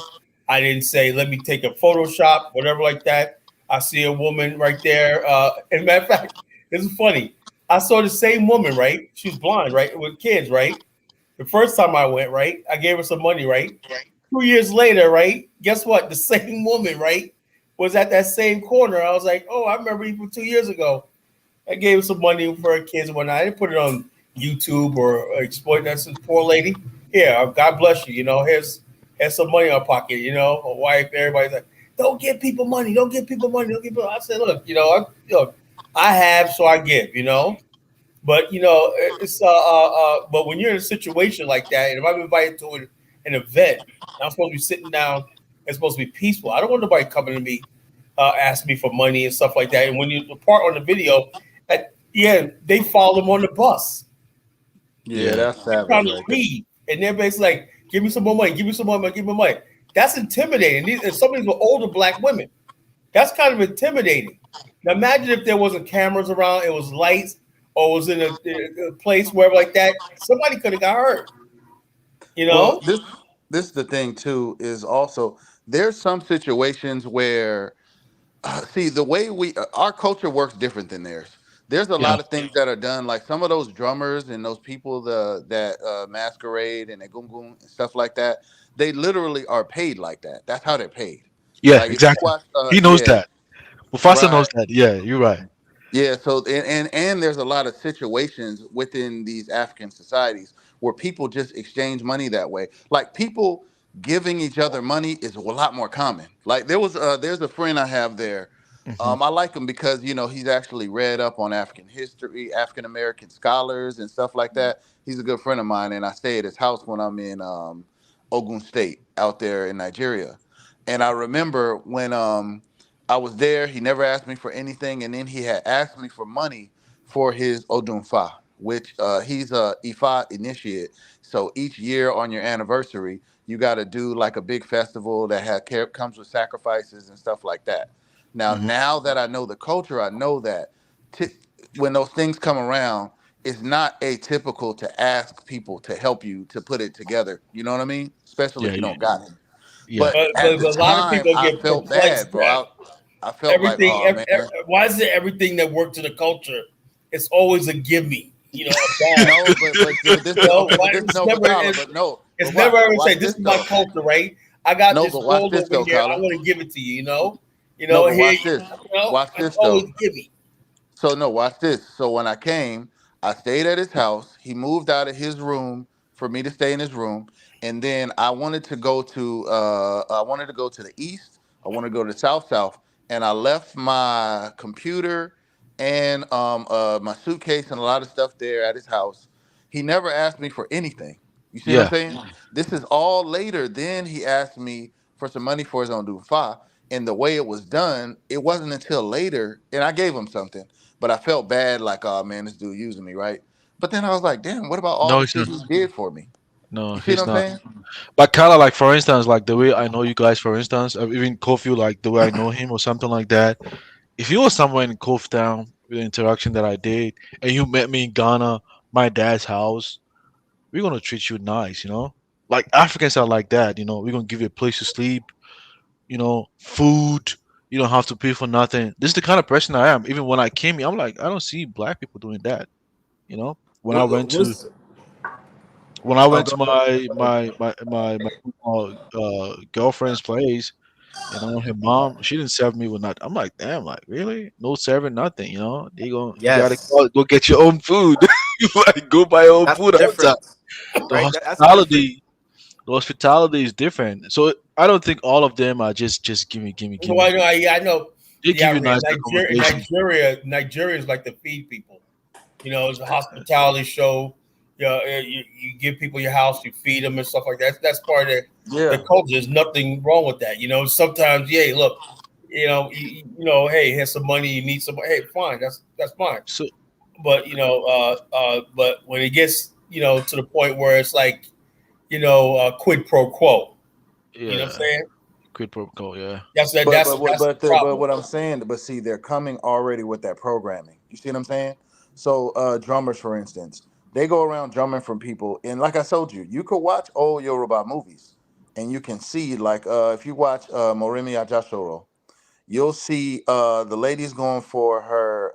I didn't say, let me take a Photoshop, whatever like that. I see a woman right there. And matter of fact, this is funny. I saw the same woman, right? She's blind, right? With kids, right? The first time I went, right? I gave her some money, right? 2 years later, right? Guess what? The same woman, right, was at that same corner. I was like, oh, I remember you from 2 years ago. I gave her some money for her kids and whatnot. I didn't put it on YouTube or exploit that poor lady. Yeah, God bless you. Here's some money in our pocket. My wife, everybody's like, don't give people money. Don't give people money. Don't give people. I said, look, I have, so I give. But it's but when you're in a situation like that, and if I'm invited to an event, I'm supposed to be sitting down. It's supposed to be peaceful. I don't want nobody coming to me, ask me for money and stuff like that. And when you part on the video, they follow them on the bus. Yeah, that's savage. Trying to leave, and they're basically like, "Give me some more money. Give me some more money. Give me more money." That's intimidating. And some of these were older black women. That's kind of intimidating. Now imagine if there wasn't cameras around, it was lights, or was in a place wherever like that. Somebody could have got hurt. You Well, know? this is the thing too. Is also there's some situations where see the way our culture works different than theirs. There's a Yeah. lot of things that are done, like some of those drummers and those people that masquerade and they gung and stuff like that. They literally are paid like that. That's how they're paid. Yeah, Like if you exactly. watch, He knows yeah, that. Mufasa right. knows that. Yeah, you're right. Yeah, so and there's a lot of situations within these African societies where people just exchange money that way. Like people giving each other money is a lot more common. Like there's a friend I have there. Hmm. I like him because he's actually read up on African history, African American scholars and stuff like that. He's a good friend of mine, and I stay at his house when I'm in Ogun State out there in Nigeria. And I remember when I was there. He never asked me for anything, and then he had asked me for money for his Odunfa, which he's a Ifa initiate. So each year on your anniversary, you got to do like a big festival that comes with sacrifices and stuff like that. Hmm. Now that I know the culture, I know that t- when those things come around, it's not atypical to ask people to help you to put it together. You know what I mean? Especially Yeah, if you don't got it. yeah. But at the But a lot of time, people I get felt perplexed bad, bro. that I felt like, oh man. why is it everything that works in the culture? It's always a give me, a bag. No, but this okay, but this no, but Kala, but no, It's but never watch, ever watch say this this is my though. culture, right? I got No, this but watch gold this over though, here. I Kala. want to give it to you. No, but Here. watch this. Watch It's this always though. give me. So no, watch this. So when I came, I stayed at his house. He moved out of his room for me to stay in his room, and then I wanted to go to the east. I wanted to go to south, and I left my computer and my suitcase and a lot of stuff there at his house. He never asked me for anything. You see what I'm Yeah. saying? This is all later. Then he asked me for some money for his own dufa, and the way it was done, it wasn't until later, and I gave him something. But I felt bad, like, oh man, this dude using me, right? But then I was like, damn, what about all No, the he's shit not. he did for me? No, You see he's what I'm not. saying? But kind of like, for instance, like the way I know you guys, for instance, even Kofi, like the way I know him or something like that. If you were somewhere in Cove Town with the interaction that I did, and you met me in Ghana, my dad's house, we're gonna treat you nice, you know. Like Africans are like that, you know. We're gonna give you a place to sleep, you know, food. You don't have to pay for nothing. This is the kind of person I am. Even when I came here, I'm like, I don't see black people doing that, you know. When I went to What's when I oh went go to ahead. my girlfriend's place, you know, her mom, she didn't serve me with nothing. I'm like, damn, like really? No serving, nothing, you know? You gotta Yes, go get your own food. You like go buy your own that's the food outside. difference, The right? That's the difference. hospitality is different. So I don't think all of them are just give No, me. I know. They give Yeah, you nice accommodation. Nigeria is like to feed people. It's a hospitality show. You give people your house, you feed them and stuff like that. That's part of the Yeah. culture. There's nothing wrong with that. Sometimes, yeah, look, hey, here's some money. You need some. Hey, fine, that's fine. So But but when it gets to the point where it's like quid pro quo. You know what I'm yeah, saying? quid pro quo, yeah. That's that. But That's but what that's the but problem. what I'm saying, but see, they're coming already with that programming. You see what I'm saying? So drummers, for instance, they go around drumming from people, and like I told you, you could watch old Yoruba movies, and you can see like if you watch Morimi Ajashoro, you'll see the lady's going for her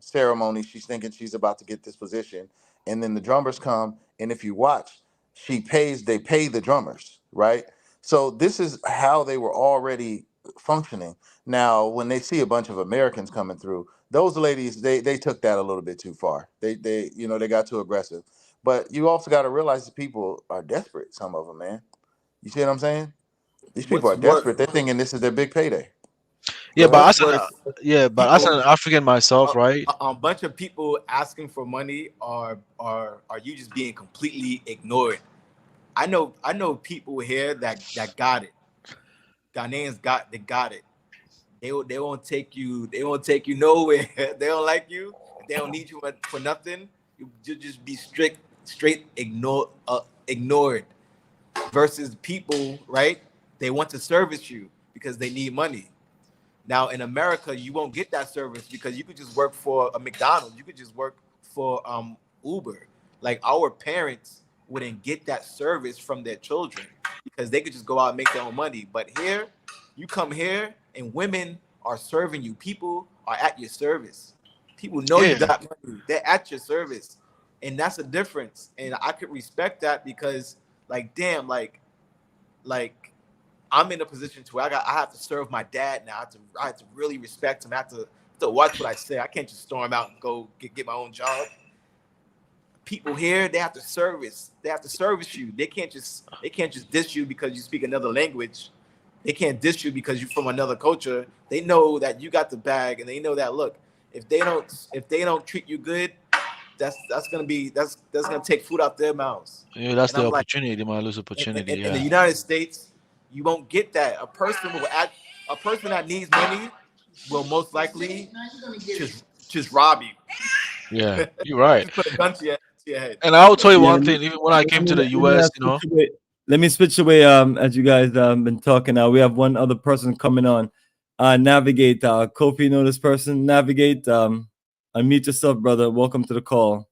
ceremony. She's thinking she's about to get this position, and then the drummers come. And if you watch, they pay the drummers, right? So this is how they were already functioning. Now, when they see a bunch of Americans coming through, those ladies they took that a little bit too far. They got too aggressive. But you also got to realize the people are desperate. Some of them, man. You see what I'm saying? These people What's are what desperate. They're thinking this is their big payday. Yeah, Go but ahead. as an what's but as people an African myself, right? a bunch of people asking for money are you just being completely ignored? I know people here that got it. Ghanaians got it. They won't take you nowhere. They don't like you. They don't need you for nothing. You just be straight ignored. Versus people, right? They want to service you because they need money. Now in America, you won't get that service because you could just work for a McDonald's, you could just work for Uber. Like our parents wouldn't get that service from their children because they could just go out and make their own money. But here, you come here and women are serving you. People are at your service. People know you got money. They're at your service. And that's a difference. And I could respect that because like, damn, like I'm in a position to where I have to serve my dad now. I have to really respect him. I have to watch what I say. I can't just storm out and go get my own job. People here, they have to service. They have to service you. They can't just diss you because you speak another language. They can't diss you because you're from another culture. They know that you got the bag, and they know that look, if they don't treat you good, that's gonna take food out their mouths. Yeah, that's And the I'm like, opportunity. They might lose opportunity. in the United States, you won't get that. A person that needs money will most likely just rob you. Yeah, you're right. Just put a gun to your head. And I'll tell you Yeah, one thing. Even when I came to the let me US, you know, let me switch away. As you guys been talking now, we have one other person coming on. Navigate. Kofi, you know this person. Navigate. Unmute yourself, brother. Welcome to the call.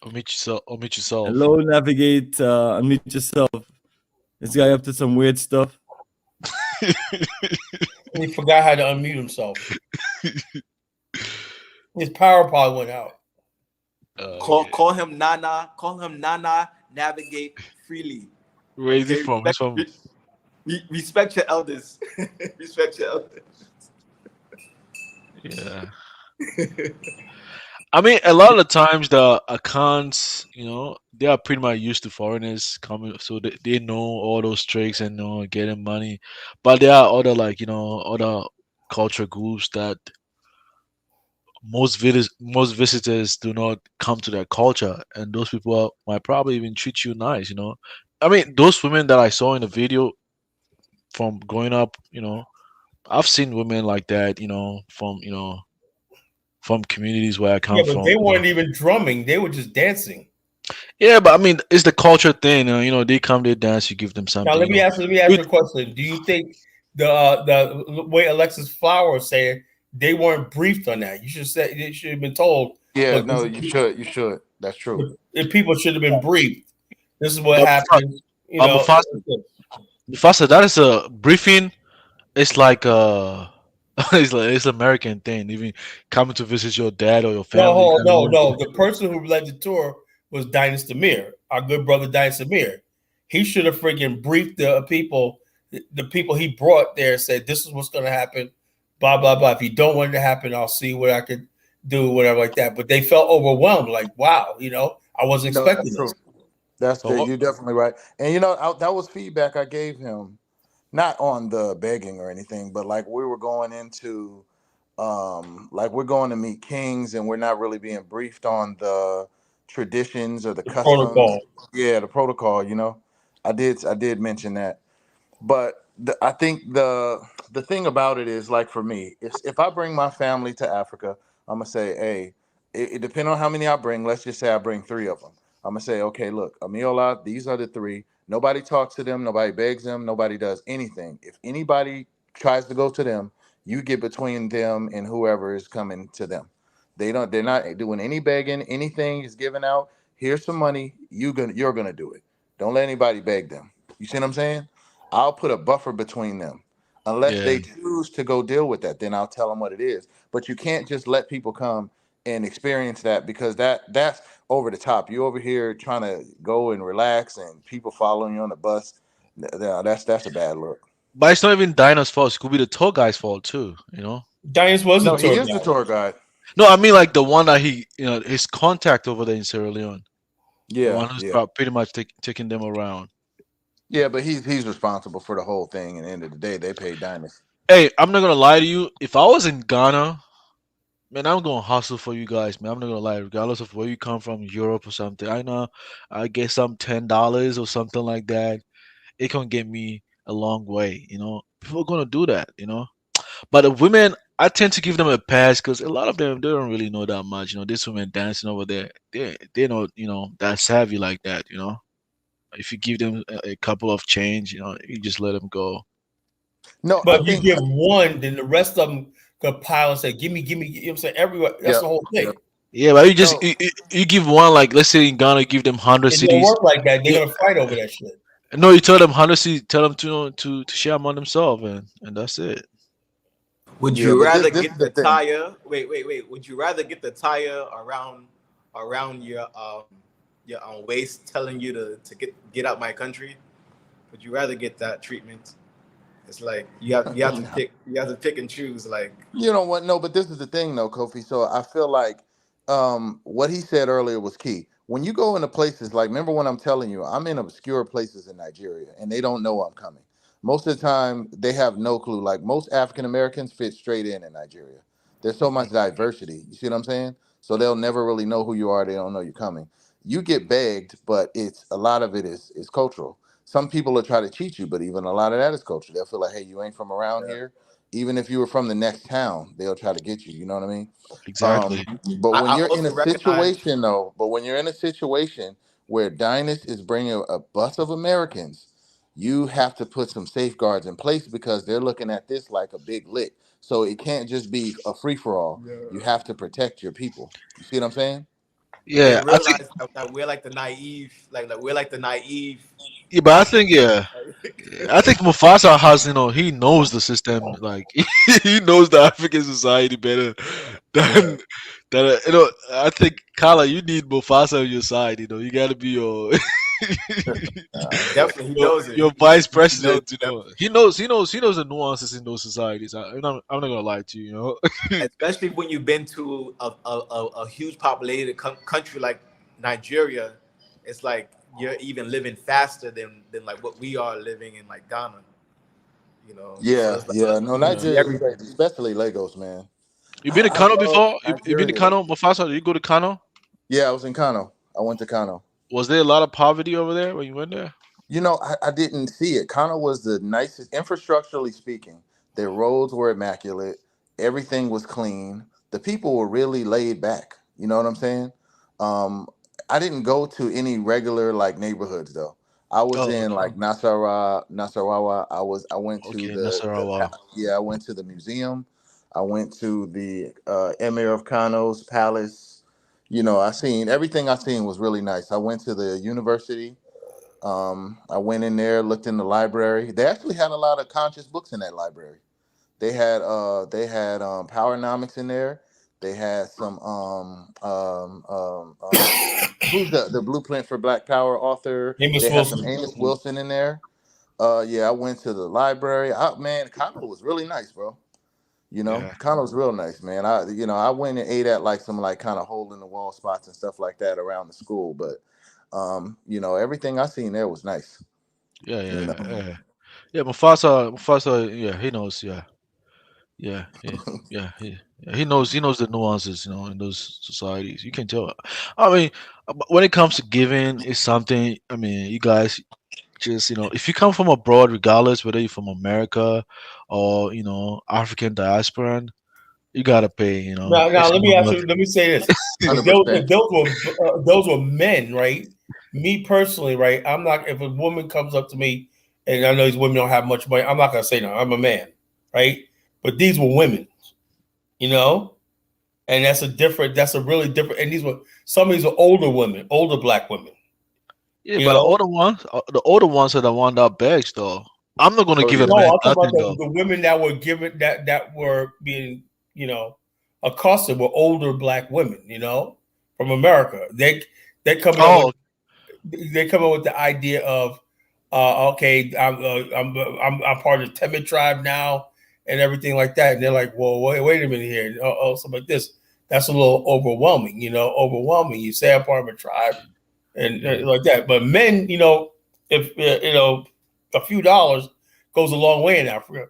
Omit yourself. Hello, Navigate. Unmute yourself. This guy up to some weird stuff. He forgot how to unmute himself. His power pod went out. Call him Nana. Call him Nana. Navigate freely. Where is he from? He's from. Respect your elders. Respect your elders. Yeah. I mean, a lot of the times the accounts, you know, they are pretty much used to foreigners coming, so they know all those tricks and know getting money. But there are other, like, you know, other culture groups that most visitors do not come to their culture, and those people might probably even treat you nice, you know. I mean, those women that I saw in the video from growing up, you know, I've seen women like that, you know, from communities where I come But from. they weren't even drumming; they were just dancing. Yeah, but I mean, it's the culture thing. You know, they come, they dance, you give them something. Now let me ask you a question. Do you think the way Alexis Flowers said they weren't briefed on that? You should say they should have been told. Yeah, no, you should. That's true. If people should have been briefed. This is what happened. You know, Mufasa, that is a briefing. It's like it's an American thing. Even coming to visit your dad or your family. No. The person who led the tour was Dinas Demir, our good brother Dinas Demir. He should have freaking briefed the people he brought there, said this is what's going to happen, blah blah blah. If you don't want it to happen, I'll see what I could do, whatever like that. But they felt overwhelmed, like wow, you know, I wasn't expecting this. That's you're definitely right. And you know, that was feedback I gave him, not on the begging or anything, but like we were going into, like we're going to meet kings, and we're not really being briefed on the traditions or the customs. Protocol. Yeah, the protocol. You know, I did mention that, but I think the thing about it is, like for me, if I bring my family to Africa, I'm gonna say, hey, it depends on how many I bring. Let's just say I bring 3 of them. I'm gonna say, okay, look, Amiola, these are the 3. Nobody talks to them. Nobody begs them. Nobody does anything. If anybody tries to go to them, you get between them and whoever is coming to them. They're not doing any begging. Anything is given out. Here's some money. You're gonna do it. Don't let anybody beg them. You see what I'm saying? I'll put a buffer between them. Unless they choose to go deal with that, then I'll tell them what it is. But you can't just let people come and experience that, because that's over the top. You over here trying to go and relax, and people following you on the bus. That's a bad look. But it's not even Dinah's fault. It could be the tour guide's fault too. You know, Dinas was the tour guide. He is the tour guide. No, I mean like the one that he, you know, his contact over there in Sierra Leone. Yeah, the one who's pretty much taking them around. Yeah, but he's responsible for the whole thing. And at the end of the day, they pay Dinas. Hey, I'm not gonna lie to you. If I was in Ghana, man, I'm gonna hustle for you guys, man. I'm not gonna lie, regardless of where you come from, Europe or something. I know I get some $10 or something like that. It can get me a long way, you know. People are gonna do that, you know. But the women, I tend to give them a pass because a lot of them they don't really know that much. This women dancing over there, they not that savvy like that. If you give them a couple of change, you just let them go. No, But if you give one, then the rest of them could pile and say, "Give me, give me." You know what I'm saying? Everywhere. That's the whole thing. Yeah, but you give one, like, let's say in Ghana, give them 100 It don't cities. work like that. They're Yeah. gonna fight over that shit. No, you tell them 100 cities, tell them to share among themselves, and that's it. Would Yeah, you but rather this get is the the thing. tire? Wait. Would you rather get the tire around your waist, telling you to get out my country? Would you rather get that treatment? It's like you have to pick and choose. Like, You know what? No, but this is the thing, though, Kofi. So I feel like what he said earlier was key. When you go into places like, remember when I'm telling you, I'm in obscure places in Nigeria, and they don't know I'm coming. Most of the time, they have no clue. Like most African Americans fit straight in Nigeria. There's so much diversity. You see what I'm saying? So they'll never really know who you are. They don't know you're coming. You get begged, but it's a lot of it is cultural. Some people will try to cheat you, but even a lot of that is culture. They'll feel like, hey, you ain't from around here. Even if you were from the next town, they'll try to get you. You know what I mean? Exactly. But when I you're in also a recognize. situation, though, where Dynas is bringing a bus of Americans, you have to put some safeguards in place because they're looking at this like a big lick. So it can't just be a free for all. You have to protect your people. You see what I'm saying? They Yeah, I think. realize that we're like the naive, like we're like the naive Yeah, but I think Africans. I think Mufasa has he knows the system, like he knows the African society better than I think Kala, you need Mufasa on your side. You got to be your Definitely, he your, knows it. your vice He knows president. it, definitely. He knows the nuances in those societies. I'm not gonna lie to you. Especially when you've been to a huge populated country like Nigeria. It's like you're even living faster than like what we are living in like Ghana. So Yeah, it's like yeah. No, you can see Nigeria is everything. crazy, especially Lagos, man. You been to I Kano love before? You been to Nigeria. Kano, Mufasa? Did you go to Kano? Yeah, I was in Kano. I went to Kano. Was there a lot of poverty over there when you went there? I didn't see it. Kano was the nicest, infrastructurally speaking. Their roads were immaculate. Everything was clean. The people were really laid back. You know what I'm saying? Um, I didn't go to any regular like neighborhoods though. I was Oh, in okay. like Nasarawa. I went to Okay, Nasarawa. I went to the museum. I went to the Emir of Kano's palace. I seen everything I seen was really nice. I went to the university. I went in there, looked in the library. They actually had a lot of conscious books in that library. They had Powernomics in there. They had some who's the Blueprint for Black Power author. Amos They had some Wilson. Amos Wilson in there. Yeah, I went to the library. Man, Kano was really nice, bro. Yeah. Kano was real nice, man. I went and ate at like some like kind of hole in the wall spots and stuff like that around the school, but everything I seen there was nice. Yeah, You yeah, know. yeah. Yeah, Mufasa, yeah, he knows, yeah. Yeah, yeah, yeah, he knows the nuances, in those societies. You can tell. I mean, when it comes to giving, it's something. I mean, you guys just, if you come from abroad, regardless whether you're from America or African diaspora, you gotta pay. Now, X let me amount ask of you. Let me say this: if 100%. those were men, right? Me personally, right? I'm not. If a woman comes up to me, and I know these women don't have much money, I'm not gonna say no. I'm a man, right? But these were women, and that's a really different. And some of these are older women, older black women. Yeah, but the older ones are the one that begs, though. I'm not gonna Oh give a yeah. No, man I'm talking nothing, about though. the women that were given that were being, accosted were older black women, from America. They come up Oh, with the idea of, okay, I'm part of the Temet tribe now and everything like that, and they're like, well, wait a minute here, something like this. That's a little overwhelming, overwhelming. You say I'm part of a tribe and like that, but men, if a few dollars goes a long way in Africa.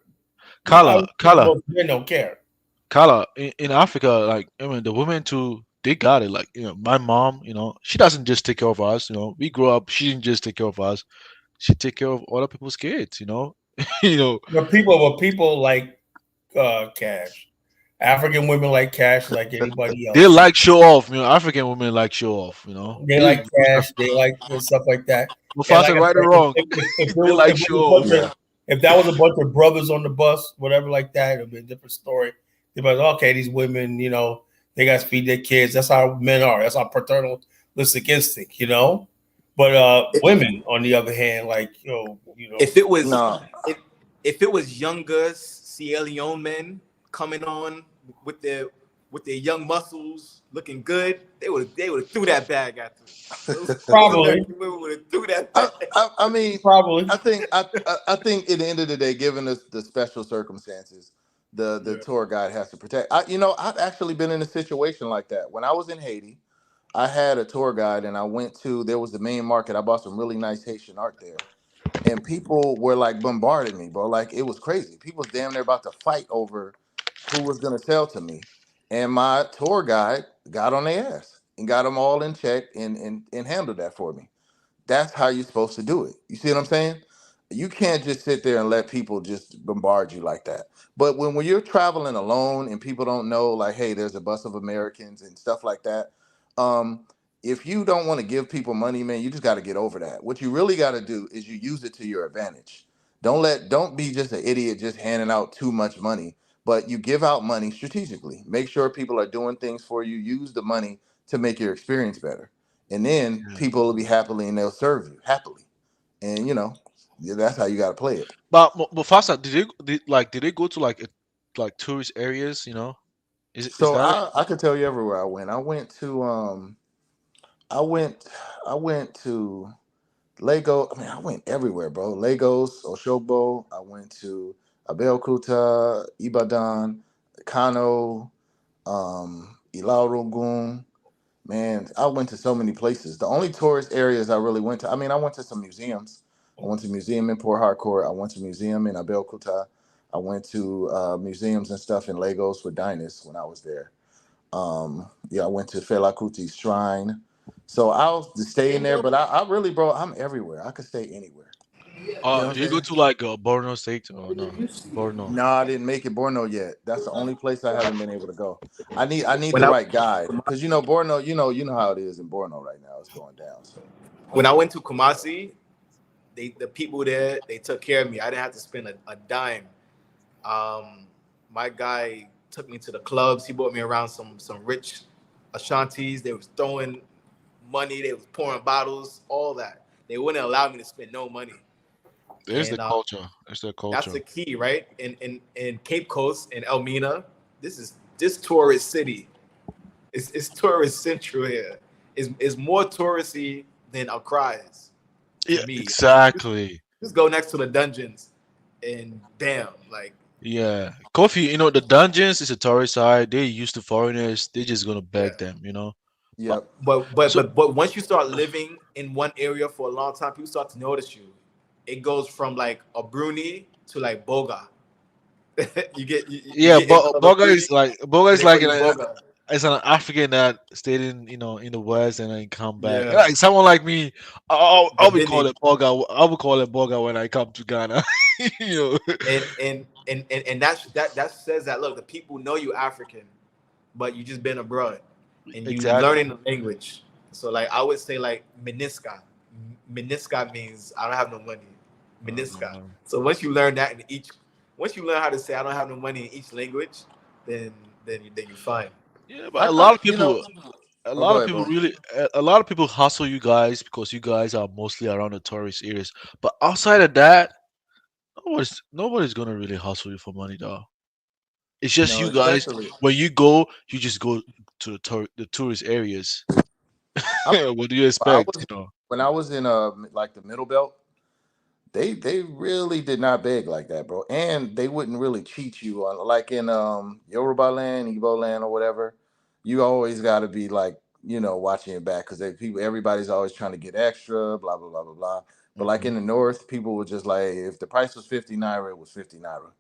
Kala, Kala, Most men don't care. Kala. In Africa, like, I mean, the women too, they got it. Like, my mom, she doesn't just take care of us. We grew up. She didn't just take care of us. She take care of other people's kids. You know. But people like Cash. African women like cash like anybody They else. like show off, African women like show off, They like cash. They like stuff like that. And like Mufasa, I right said, or wrong, they like if it show was a off. bunch of, if that was a bunch of brothers on the bus, whatever like that, it'd be a different story. They'd be like, okay, these women, they got to feed their kids. That's how men are. That's our paternalistic instinct, But women, on the other hand, like If it was No. if it was younger Sierra Leone men coming on with their young muscles looking good, they would have threw that bag at them. Probably. Would have threw that bag. I mean, probably. I think at the end of the day, given the special circumstances, the tour guide has to protect. I've actually been in a situation like that. When I was in Haiti, I had a tour guide, and I went to there was the main market. I bought some really nice Haitian art there, and people were like bombarding me, bro. Like it was crazy. People was damn near about to fight over who was gonna sell to me, and my tour guide got on their ass and got them all in check and handled that for me. That's how you're supposed to do it. You see what I'm saying? You can't just sit there and let people just bombard you like that. But when you're traveling alone and people don't know, like, hey, there's a bus of Americans and stuff like that, um, if you don't want to give people money, man, you just got to get over that. What you really got to do is you use it to your advantage. Don't be just an idiot just handing out too much money, but you give out money strategically. Make sure people are doing things for you. Use the money to make your experience better. And then people will be happily and they'll serve you happily. And that's how you got to play it. But Mufasa, did they go to like tourist areas? Is So that it? I could tell you everywhere I went. I went to Lagos. I mean, I went everywhere, bro. Lagos, Oshogbo. I went to Abeokuta, Ibadan, Kano, Ilarogun. Man, I went to so many places. The only tourist areas I really went to, I mean, I went to some museums. I went to a museum in Port Harcourt. I went to a museum in Abeokuta. I went to museums and stuff in Lagos with Dinus when I was there. I went to Fela Kuti's shrine. So I was staying there, but I really, bro, I'm everywhere. I could stay anywhere. Did you go to like Borno State or no? Borno. No, I didn't make it Borno yet. That's the only place I haven't been able to go. I need When the I- right guide because Borno, you know how it is in Borno right now. It's going down. So When I went to Kumasi, the people there, they took care of me. I didn't have to spend a dime. My guy took me to the clubs. He brought me around some rich Ashantis. They was throwing money. They was pouring bottles, all that. They wouldn't allow me to spend no money. There's the culture. It's the culture. That's the key, right? In Cape Coast and Elmina, this tourist city. It's tourist central here. It's more touristy than Accra is. Yeah, Me. exactly. Just go next to the dungeons, and bam, like. Yeah, Kofi. The dungeons is a tourist side. They used to foreigners. They just gonna beg them. Yep. But once you start living in one area for a long time, people start to notice you. It goes from like a Bruni to like Boga. you get Boga is like Boga. it's an African that stayed in the West and then come back. Yeah. Like someone like me, I would But call then it Boga. I would call it Boga when I come to Ghana. and that says that look, the people know you African, but you just been abroad and you learning the language. So like I would say like Miniska. Miniska means I don't have no money. Miniska. So once you learn that once you learn how to say I don't have no money in each language, then you're fine. Yeah, but a lot of people hustle you guys because you guys are mostly around the tourist areas. But outside of that, nobody's gonna really hustle you for money, though. It's just you guys. When you go, you just go to the tourist areas. What do you expect? When I was in like the middle belt, they really did not beg like that, bro. And they wouldn't really cheat you on like in Yoruba land, Igbo land, or whatever. You always got to be like watching your back because everybody's always trying to get extra, blah blah blah blah blah. But like in the north, people were just like, if the price was 50 naira, it was 50 naira.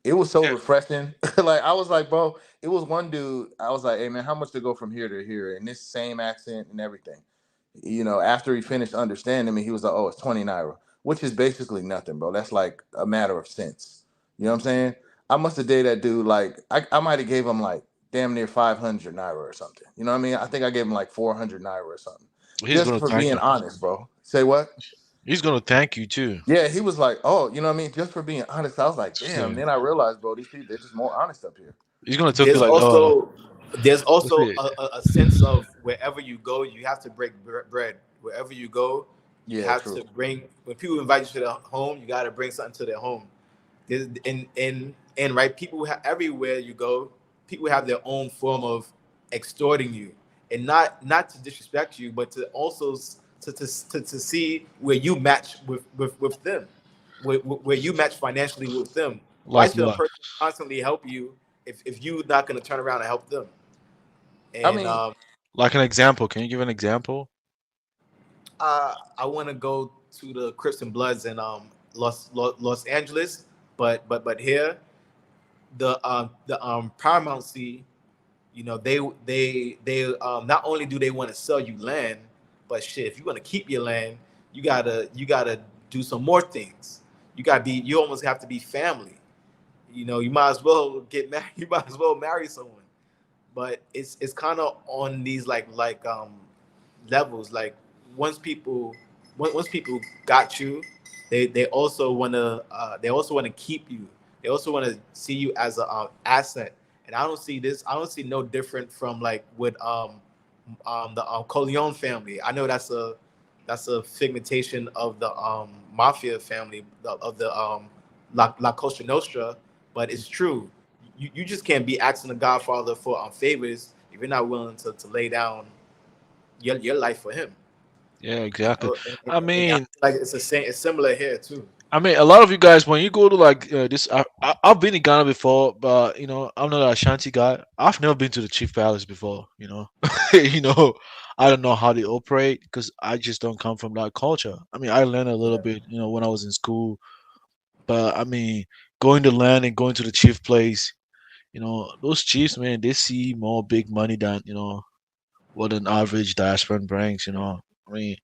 It was so refreshing. Like I was like, bro, it was one dude. I was like, hey man, how much to go from here to here in this same accent and everything. After he finished understanding me, he was like, oh, it's 20 naira, which is basically nothing, bro. That's like a matter of cents. You know what I'm saying? I must have dated that dude like I might have gave him like damn near 500 naira or something. You know what I mean? I think I gave him like 400 naira or something. He's Just gonna for thank being you. honest, bro. Say what? He's gonna thank you too. Yeah, he was like, oh, you know what I mean? Just for being honest. I was like, damn. Then I realized, bro, these people, they're just more honest up here. He's gonna tell you There's like, there's what's also it? a sense of wherever you go, you have to break bread. Wherever you go, you Yeah, have true. to bring. When people invite you to their home, you got to bring something to their home. There's, and right, people everywhere you go, people have their own form of extorting you, and not to disrespect you, but to also to see where you match with them, where you match financially with them. Why Like should a what? person constantly help you if you're not going to turn around and help them? I And mean, Like an example. Can you give an example? I want to go to the Crips and Bloods in Los Angeles, but here the Paramountcy, you know, they not only do they want to sell you land, but shit, if you want to keep your land, you gotta do some more things. You almost have to be family. You know, you might as well get married. You might as well marry someone. But it's kind of on these levels. Like once people got you, they also want to keep you. They also want to see you as an asset. And I don't see no different from like with the Corleone family. I know that's a figmentation of the mafia family of the La Cosa Nostra, but it's true. You just can't be asking the Godfather for favors if you're not willing to lay down your life for him. Yeah, exactly. And I I feel mean, like it's similar here too. a lot of you guys, when you go to like this, I've been in Ghana before, but you know, I'm not an Ashanti guy. I've never been to the Chief Palace before. You know, you know, I don't know how they operate because I just don't come from that culture. I mean, I learned a little bit, you know, when I was in school, but I mean, going to land and going to the chief place, you know, those chiefs, man, they see more big money than what an average diasporan brings. You know, I mean,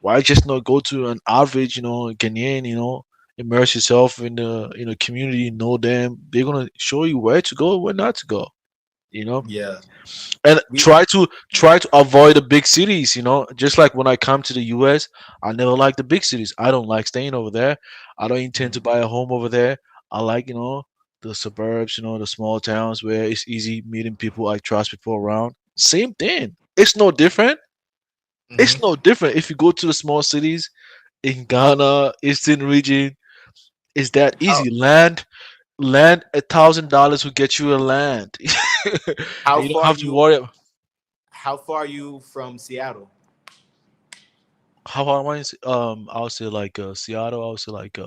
why just not go to an average, Ghanaian, immerse yourself in the community, know them. They're gonna show you where to go, where not to go. You know, Yeah. and try to avoid the big cities. You know, just like when I come to the U.S., I never like the big cities. I don't like staying over there. I don't intend to buy a home over there. I like the suburbs. The small towns where it's easy meeting people. I trust people around. Same thing. It's no different. It's no different if you go to the small cities in Ghana, Eastern region. It's that easy. Land $1,000 will get you a land. How And you don't far have to worry. how far are you from Seattle? How far am I? I would say like Seattle. I would say like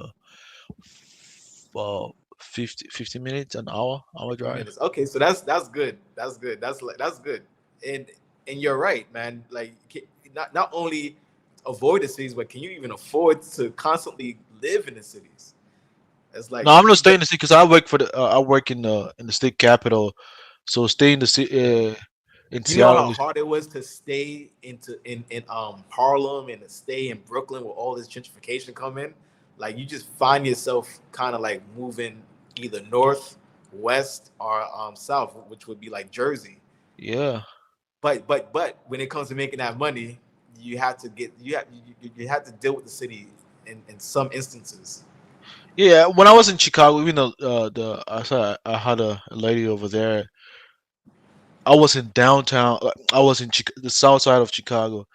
50 minutes, an hour drive. Minutes. Okay, so that's good. That's good. That's good. And you're right, man. Like not only avoid the cities, but can you even afford to constantly live in the cities? It's like No, I'm not staying in the city because I work for the. I work in the state capital, so stay in the city in you know Seattle how is. hard it was to stay in Harlem and to stay in Brooklyn with all this gentrification coming. Like you just find yourself kind of like moving either north, west, or south, which would be like Jersey. Yeah. But when it comes to making that money, you have to you have to deal with the city in some instances. Yeah, when I was in Chicago, even though I saw I had a lady over there. I was in downtown. I was in the south side of Chicago.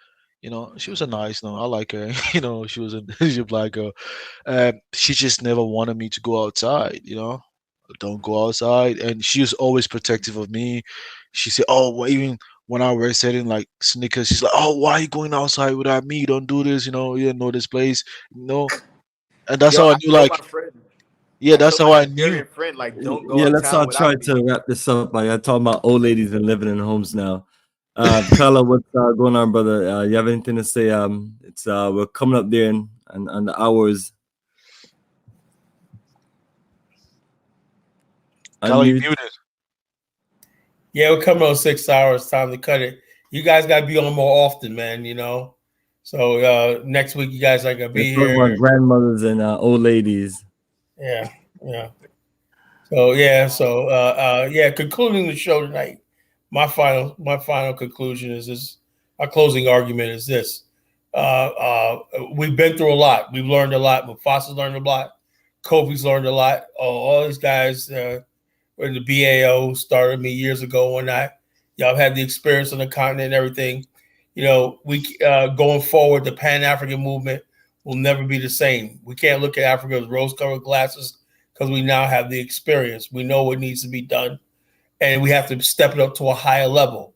She was a nice. I like her. She was she's a black girl. She just never wanted me to go outside. Don't go outside, and she was always protective of me. She said, "Oh, well, even when I was selling like sneakers, she's like, oh, why are you going outside without me? Don't do this. You don't know this place. And that's Yo, how I I knew. told my Like, friend, yeah, I that's told how my I knew. Nigerian friend, like, don't go Yeah, let's uptown all try without me. to wrap this up. Like I talking about old ladies and living in homes now. Carla, what's going on, brother? You have anything to say? It's we're coming up there and the hours. Carla, you Unmute. muted. Yeah, we're coming on 6 hours. Time to cut it. You guys got to be on more often, man. So next week you guys are gonna We're be talking about here. grandmothers and old ladies. Yeah. Concluding the show tonight, my final conclusion is this. Our closing argument is this: we've been through a lot. We've learned a lot. Mufasa's learned a lot. Kofi's learned a lot. All these guys in the BAO started me years ago when y'all had the experience on the continent and everything. We going forward, the Pan-African movement will never be the same. We can't look at Africa with rose-colored glasses because we now have the experience. We know what needs to be done, and we have to step it up to a higher level.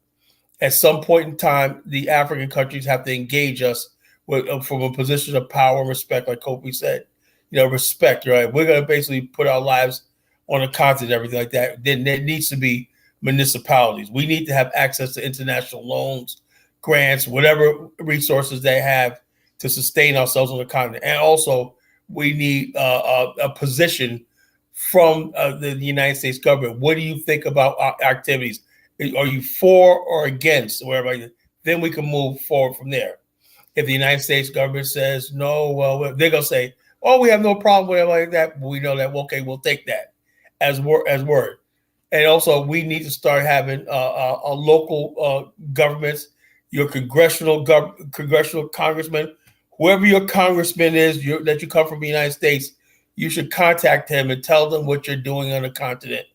At some point in time, the African countries have to engage us from a position of power and respect, like Kofi said. Respect, right? We're going to basically put our lives on the continent, everything like that. Then there needs to be municipalities. We need to have access to international loans, grants, whatever resources they have to sustain ourselves on the continent. And also, we need a position from the United States government. What do you think about our activities? Are you for or against? Wherever, then we can move forward from there. If the United States government says no, well, they're gonna say, "Oh, we have no problem with it like that." But we know that okay, we'll take that as word. And also, we need to start having a local governments, your congressional congressman, whoever your congressman is that you come from the United States, you should contact him and tell them what you're doing on the continent,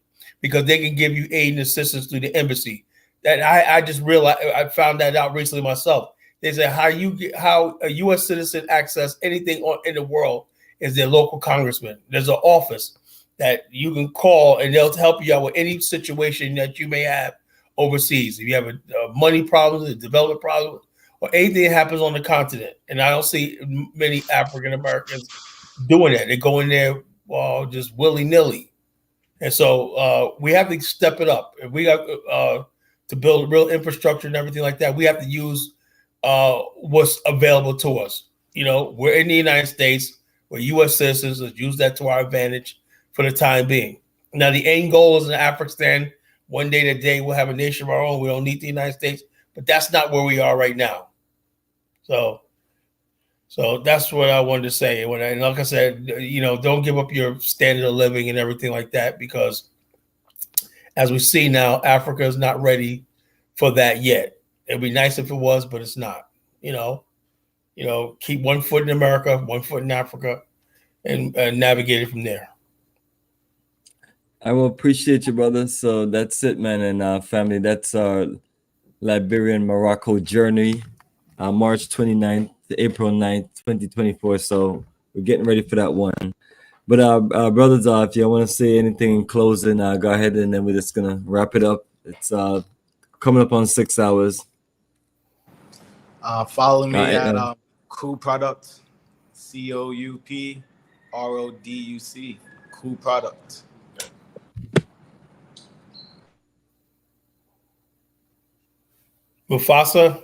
because they can give you aid and assistance through the embassy. That I just realized, I found that out recently myself. They say how a U.S. citizen access anything in the world is their local congressman. There's an office that you can call and they'll help you out with any situation that you may have overseas. If you have a money problem, a development problem, or anything that happens on the continent. And I don't see many African Americans doing that. They go in there just willy-nilly. And so we have to step it up. If we got to build real infrastructure and everything like that, we have to use what's available to us. We're in the United States. We're U.S. citizens. Let's use that to our advantage for the time being. Now, the end goal is in Afrikstan. One day today, we'll have a nation of our own. We don't need the United States, but that's not where we are right now. So that's what I wanted to say. And like I said, don't give up your standard of living and everything like that, because as we see now, Africa is not ready for that yet. It'd be nice if it was, but it's not. Keep one foot in America, one foot in Africa, and navigate it from there. I will appreciate you, brother. So that's it, man, and family. That's our Liberia and Morocco journey, March 29th to April 9th, 2024. So we're getting ready for that one. But brothers, if you want to say anything in closing, go ahead, and then we're just gonna wrap it up. It's coming up on 6 hours. Follow me at Crew Product, COUPRODUC, Crew Product. Mufasa.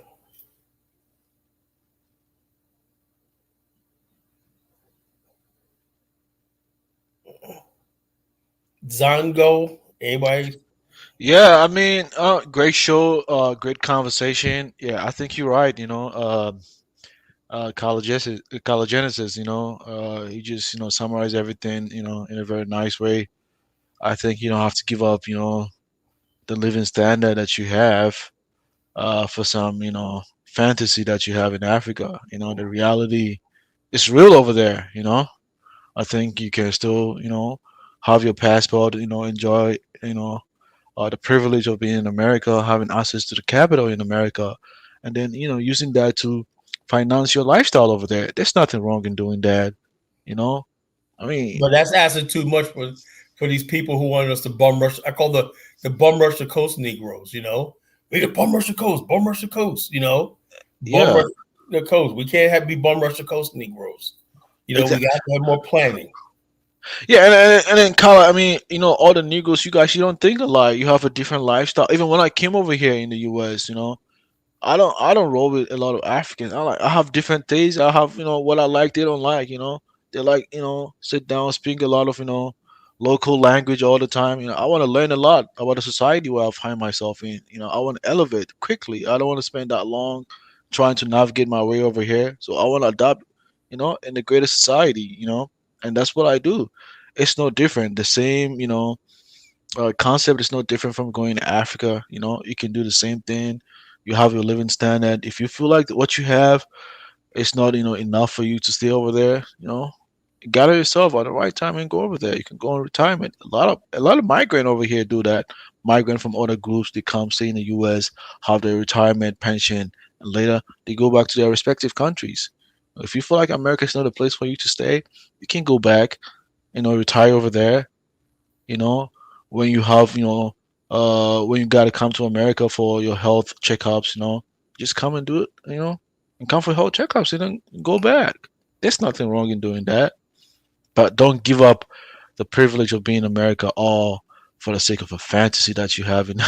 Zango. Anybody? Yeah, I mean, great show, great conversation. Yeah, I think you're right. Collagenesis, he just, summarized everything, in a very nice way. I think you don't have to give up, the living standard that you have for some, fantasy that you have in Africa. The reality is real over there, I think you can still, have your passport, enjoy, the privilege of being in America, having access to the capital in America, and then, using that to finance your lifestyle over there. There's nothing wrong in doing that, I mean, but that's asking too much for these people who wanted us to bum rush. I call the bum rush the coast Negroes. We need to bum rush the coast, bum rush the coast. Bum rush the coast. We can't be bum rush the coast Negroes. Exactly. We got to have more planning. Yeah, and then Kala, I mean, all the Negroes, you guys, you don't think alike. You have a different lifestyle. Even when I came over here in the US, I don't roll with a lot of Africans. I have different tastes. I have, what I like, they don't like, They like, sit down, speak a lot of, local language all the time. I want to learn a lot about the society where I find myself in. I want to elevate quickly. I don't want to spend that long trying to navigate my way over here. So I want to adapt, in the greater society, and that's what I do. It's no different. The same, concept is no different from going to Africa. You know, you can do the same thing. You have your living standard. If you feel like what you have is not, enough for you to stay over there, gather yourself at the right time and go over there. You can go on retirement. A lot of migrant over here do that. Migrant from other groups, they come stay in the U.S., have their retirement pension, and later they go back to their respective countries. If you feel like America is not a place for you to stay, you can go back, retire over there. You know, when you have, when you gotta come to America for your health checkups, just come and do it, and come for health checkups and then go back. There's nothing wrong in doing that. But don't give up the privilege of being in America all for the sake of a fantasy that you have in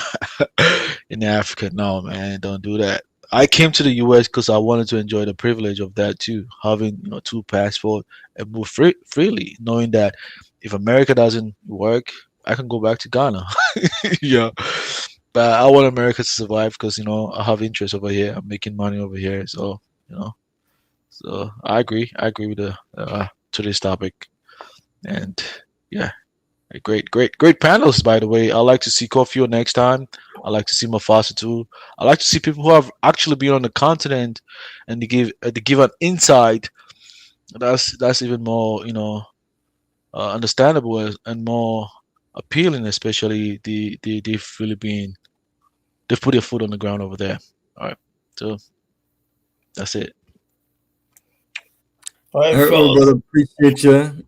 in Africa. No, man, don't do that. I came to the US because I wanted to enjoy the privilege of that too, having two passports and move freely, knowing that if America doesn't work, I can go back to Ghana. Yeah, but I want America to survive because I have interest over here. I'm making money over here, so so I agree. I agree with the today's topic, and yeah, great panels. By the way, I like to see Kofi next time. I like to see Mufasa too. I like to see people who have actually been on the continent and they give an insight. That's even more understandable and more appealing, especially they've really been they've put their foot on the ground over there. All right, so that's it. All right, brother, appreciate you.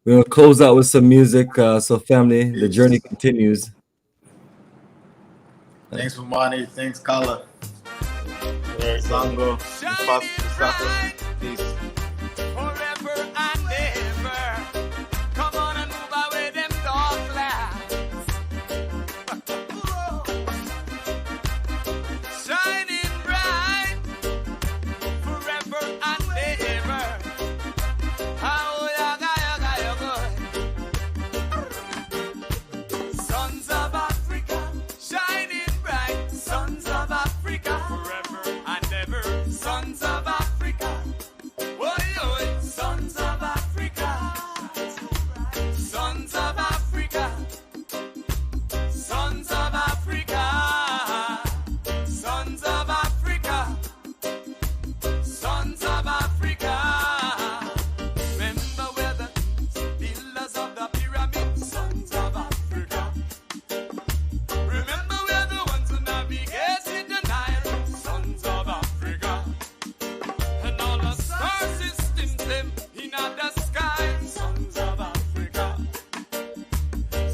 We're gonna close out with some music. So, family, the journey continues. Thanks, Bomani. Thanks, Kala. Zango. Peace. Forever and ever. Come on and move away them dark clouds. Shining bright. Forever and ever. Oh, sons of Africa, shining bright. Sons of Africa, forever and ever. Sons of Africa. Sons of Africa, sons of Africa, sons of Africa, sons of Africa, sons of Africa. Remember where the pillars of the pyramid, sons of Africa. Remember where the ones who navigated the Nile, sons of Africa. And all the star systems them in the sky, sons of Africa.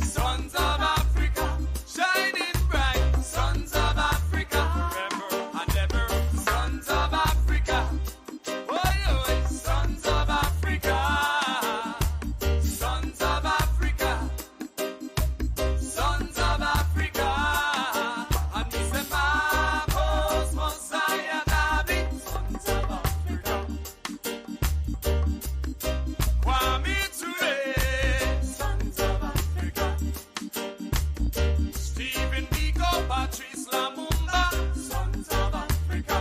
Sons of Africa, shining bright, sons of Africa, forever and ever. Sons of Africa, oh, sons of Africa. Sons of Africa, sons of Africa. And this is Marcos Mosiah David, sons of Africa. Kwame Ture, sons of Africa. Stephen Biko, Patrice Lumumba, sons of Africa.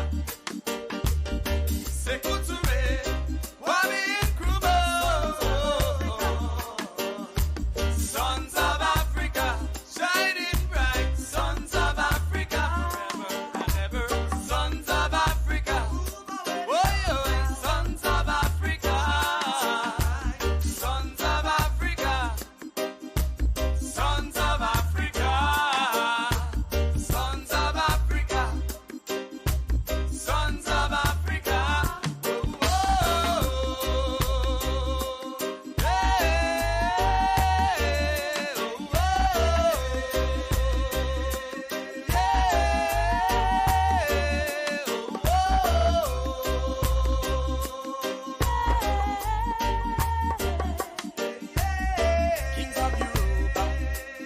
Sekou Touré, Kwame Nkrumah, sons of Africa, shining bright, sons of Africa, forever and ever. Sons of Africa, oh, sons of Africa, sons of Africa, sons of Africa, sons of Africa, sons of Africa. Kings of Europa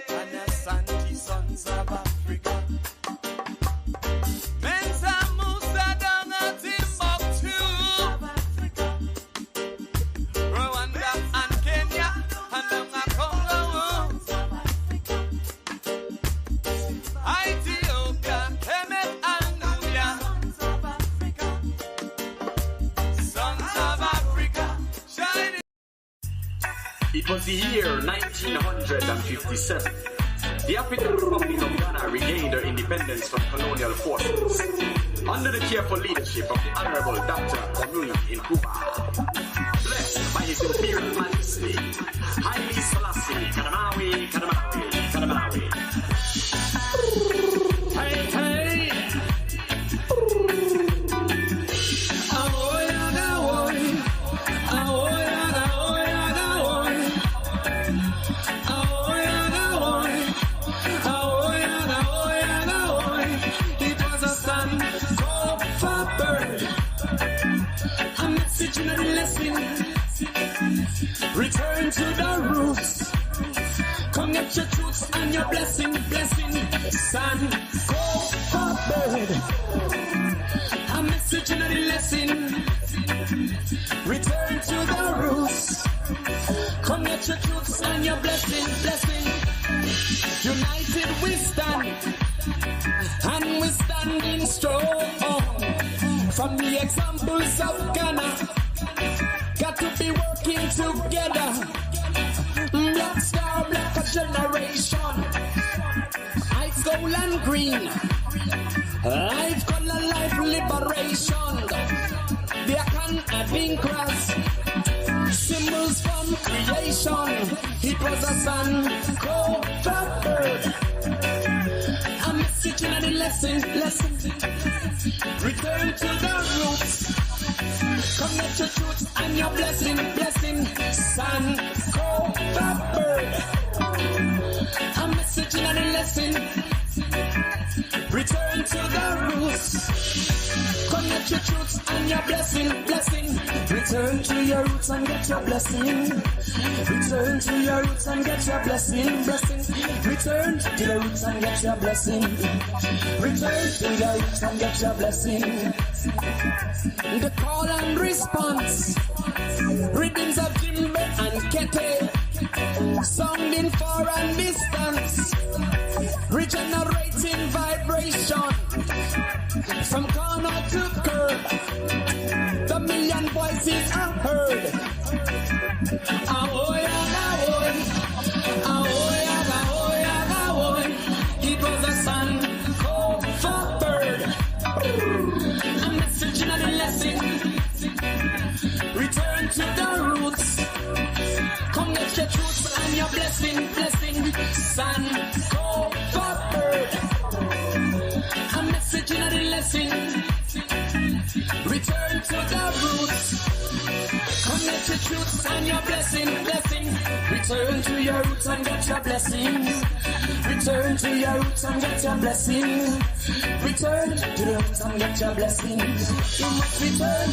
and Asante, sons of Africa. Mensa Musa Danga Timbuktu, Rwanda and Kenya and Danga Congo, Ethiopia, Kemet and Nubia, sons of Africa, shining. It was the year 1957. The African Republic of Ghana regained their independence from colonial forces under the careful leadership of the Honorable Dr. Bomani in Cuba. Blessed by His Imperial Majesty, Haile Selassie, Kadamawi, Kadamawi, Kadamawi. Hey, hey! Return to the roots. Come get your truths and your blessing, blessing. Son, go forward. A message and a lesson. Return to the roots. Come get your truths and your blessing, blessing. United we stand, and we standing strong. From the examples of Ghana, got to be working together. Black star, black generation. Ice, gold and green. Life, color, life, liberation. There can be cross. Symbols from creation. It was a sun, go bird. A message and a lesson. Return to the roots. Come get your truth and your blessing, blessing. Son, go bird. A message and a lesson. Return to the roots. Come get your truth and your blessing, blessing. Return to your roots and get your blessing. Return to your roots and get your blessing, blessing. Return to the roots and get your blessing. Return to your roots and get your blessing. The call and response. Rhythms of Jimbe and Kete. Sounding far and distance. Regenerating vibration. From corner to curb. The million voices are heard. Ahoy, ahoy. Ahoy, ahoy, ahoy. It was a sun, called for bird. A message and a lesson. Return to the roots. Come get your truths and your blessing, blessing. Sun, called for bird. A message and a lesson. Return to the roots. Come get your truths and your blessing, blessing. Return to your roots and get your blessing. Return to your roots and get your blessing. Return to the roots and get your blessing. You must return.